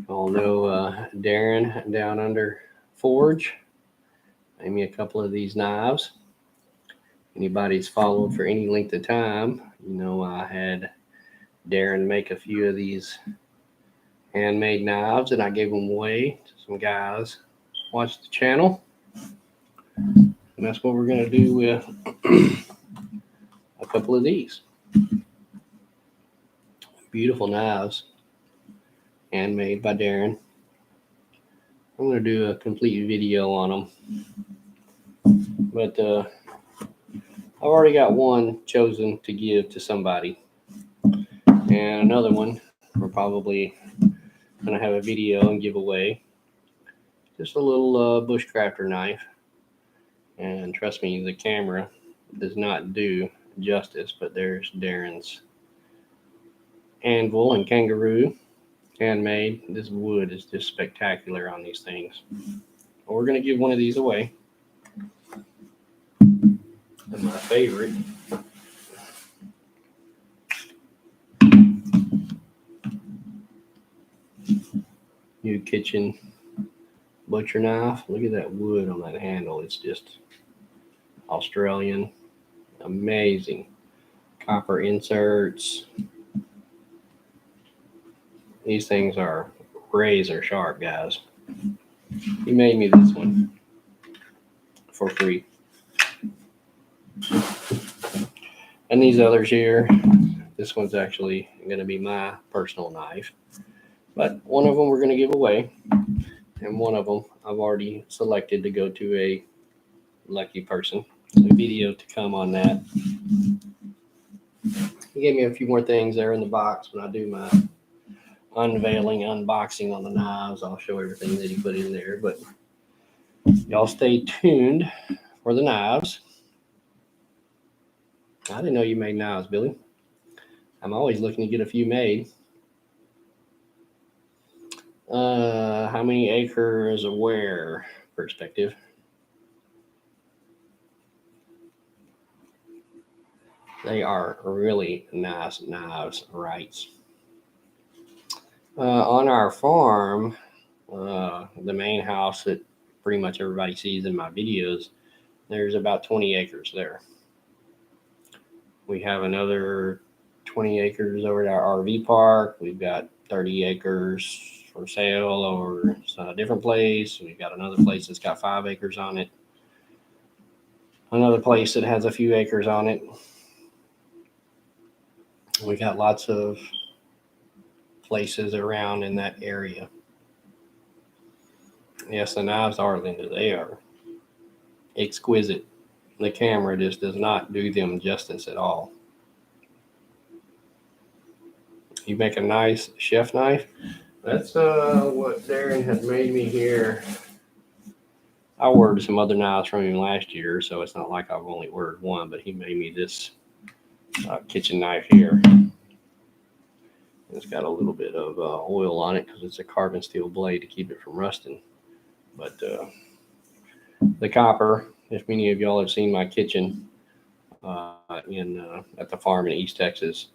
[SPEAKER 1] Y'all know Darren down under Forge made me a couple of these knives. Anybody's followed for any length of time, you know I had Darren make a few of these handmade knives and I gave them away to some guys. Watch the channel. And that's what we're going to do with a couple of these. Beautiful knives, handmade by Darren. I'm going to do a complete video on them. But I've already got one chosen to give to somebody. And another one we're probably going to have a video and give away. Just a little bushcrafter knife. And trust me, the camera does not do justice, but there's Darren's anvil and kangaroo, handmade. This wood is just spectacular on these things. We're going to give one of these away. And my favorite new kitchen butcher knife. Look at that wood on that handle. It's just Australian. Amazing. Copper inserts. These things are razor sharp, guys. He made me this one for free. And these others here, this one's actually going to be my personal knife. But one of them we're going to give away. And one of them I've already selected to go to a lucky person. A video to come on that. He gave me a few more things there in the box. When I do my unveiling, unboxing on the knives, I'll show everything that he put in there. But y'all stay tuned for the knives. I didn't know you made knives, Billy. I'm always looking to get a few made. How many acres of where? Perspective. They are really nice knives, right? On our farm, the main house that pretty much everybody sees in my videos, there's about 20 acres there. We have another 20 acres over at our RV park. We've got 30 acres for sale over a different place. We've got another place that's got 5 acres on it. Another place that has a few acres on it. We got lots of places around in that area. Yes, the knives are, Linda. They are exquisite. The camera just does not do them justice at all. You make a nice chef knife. That's what Darren had made me here. I ordered some other knives from him last year, so it's not like I've only ordered one, but he made me this kitchen knife here. It's got a little bit of oil on it because it's a carbon steel blade to keep it from rusting. But the copper, if many of y'all have seen my kitchen at the farm in East Texas,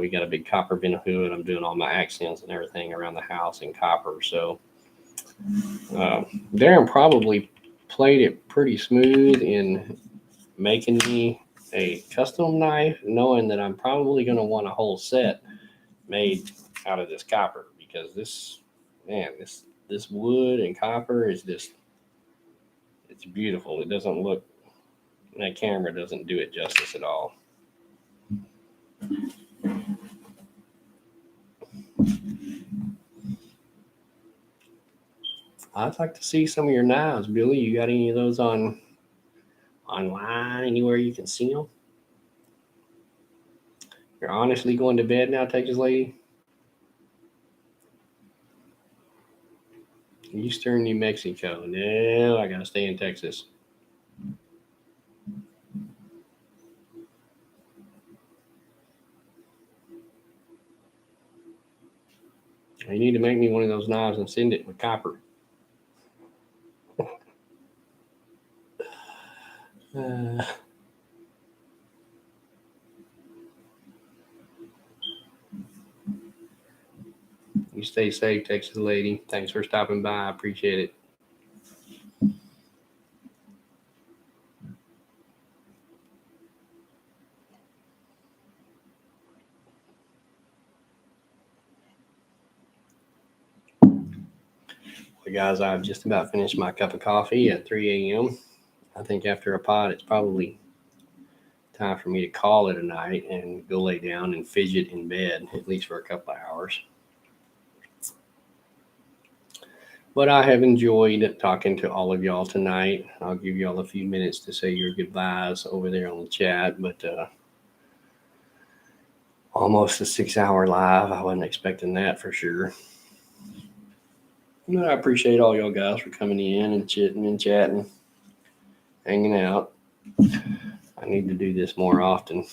[SPEAKER 1] we got a big copper vinyl hood. I'm doing all my accents and everything around the house in copper. So Darren probably played it pretty smooth in making me a custom knife, knowing that I'm probably going to want a whole set made out of this copper, because this wood and copper is just, it's beautiful. It doesn't look, that camera doesn't do it justice at all. I'd like to see some of your knives, Billy. You got any of those online, anywhere you can see them? You're honestly going to bed now, Texas lady? Eastern New Mexico. No, I gotta stay in Texas. You need to make me one of those knives and send it with copper. You stay safe, Texas lady. Thanks for stopping by. I appreciate it. Well, guys, I've just about finished my cup of coffee at 3 a.m. I think after a pot, it's probably time for me to call it a night and go lay down and fidget in bed, at least for a couple of hours. But I have enjoyed talking to all of y'all tonight. I'll give y'all a few minutes to say your goodbyes over there on the chat, but almost a 6 hour live. I wasn't expecting that for sure. But I appreciate all y'all guys for coming in and chitting and chatting, hanging out. I need to do this more often.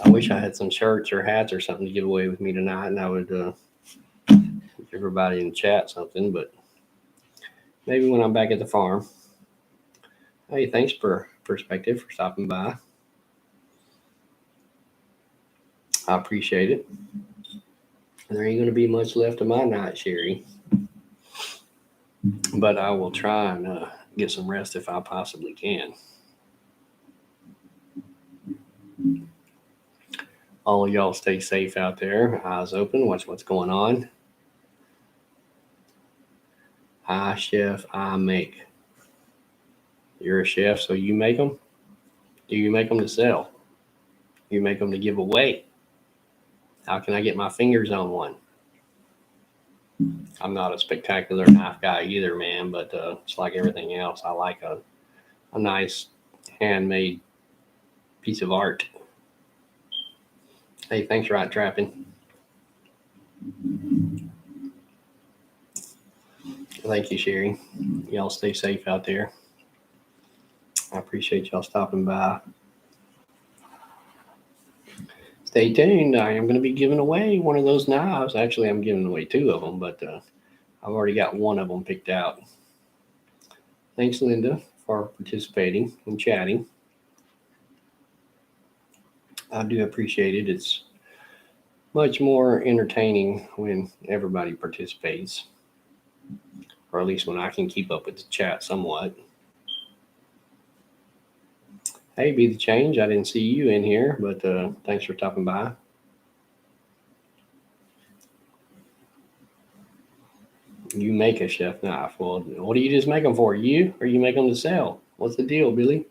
[SPEAKER 1] I wish I had some shirts or hats or something to give away with me tonight, and I would give everybody in the chat something, but maybe when I'm back at the farm. Hey, thanks for Perspective for stopping by. I appreciate it. There ain't going to be much left of my night, Sherry, but I will try and get some rest if I possibly can. All of y'all stay safe out there. Eyes open. Watch what's going on. I chef, I make. You're a chef, so you make them? Do you make them to sell? You make them to give away? How can I get my fingers on one? I'm not a spectacular knife guy either, man, but it's like everything else. I like a nice handmade piece of art. Hey, thanks, Right Trapping. Thank you, Sherry. Y'all stay safe out there. I appreciate y'all stopping by. Stay tuned. I am going to be giving away one of those knives. Actually, I'm giving away two of them, but I've already got one of them picked out. Thanks, Linda, for participating and chatting. I do appreciate it. It's much more entertaining when everybody participates, or at least when I can keep up with the chat somewhat. Hey, Be the Change. I didn't see you in here, but thanks for stopping by. You make a chef knife. Well, what do you just make them for? You, or you make them to sell? What's the deal, Billy?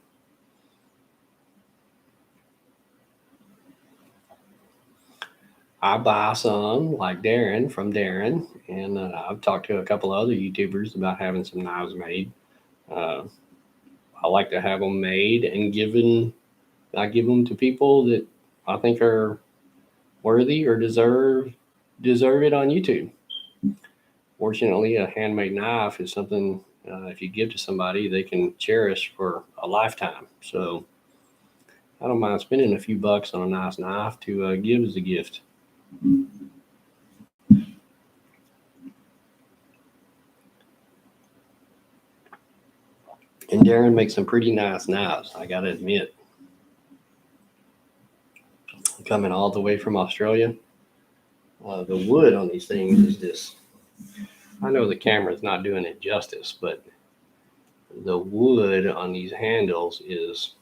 [SPEAKER 1] I buy some, like Darren from Darren, and I've talked to a couple other YouTubers about having some knives made. I like to have them made and given. I give them to people that I think are worthy or deserve it on YouTube. Fortunately, a handmade knife is something if you give to somebody, they can cherish for a lifetime. So I don't mind spending a few bucks on a nice knife to give as a gift. And Darren makes some pretty nice knives, I gotta admit. Coming all the way from Australia. The wood on these things is just, I know the camera's not doing it justice, but the wood on these handles it's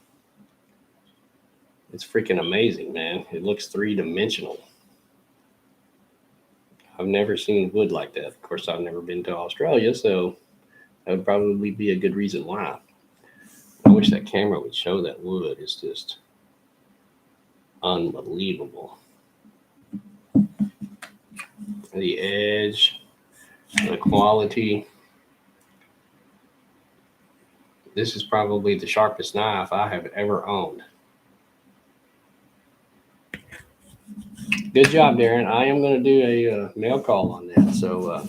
[SPEAKER 1] freaking amazing, man. It looks three-dimensional. I've never seen wood like that. Of course, I've never been to Australia, so that would probably be a good reason why. I wish that camera would show that wood. It's just unbelievable. The edge, the quality. This is probably the sharpest knife I have ever owned. Good job, Darren. I am going to do a mail call on that. So,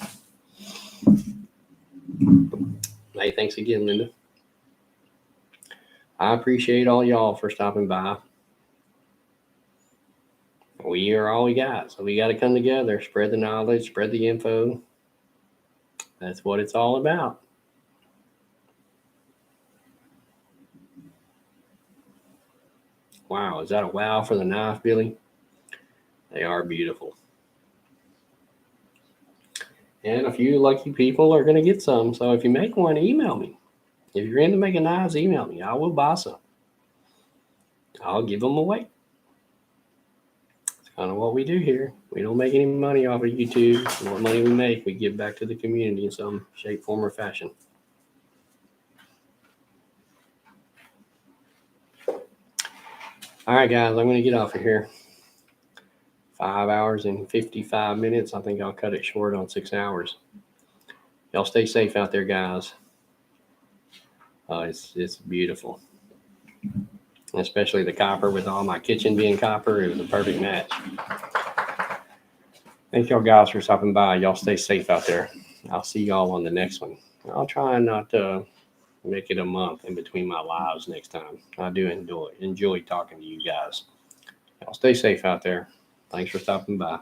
[SPEAKER 1] hey, thanks again, Linda. I appreciate all y'all for stopping by. We are all we got. So we got to come together, spread the knowledge, spread the info. That's what it's all about. Wow, is that a wow for the knife, Billy? They are beautiful. And a few lucky people are going to get some. So if you make one, email me. If you're into making knives, email me. I will buy some. I'll give them away. It's kind of what we do here. We don't make any money off of YouTube. What money we make, we give back to the community in some shape, form, or fashion. All right, guys, I'm going to get off of here. 5 hours and 55 minutes. I think I'll cut it short on 6 hours. Y'all stay safe out there, guys. It's beautiful. Especially the copper with all my kitchen being copper. It was a perfect match. Thank y'all guys for stopping by. Y'all stay safe out there. I'll see y'all on the next one. I'll try not to make it a month in between my lives next time. I do enjoy talking to you guys. Y'all stay safe out there. Thanks for stopping by.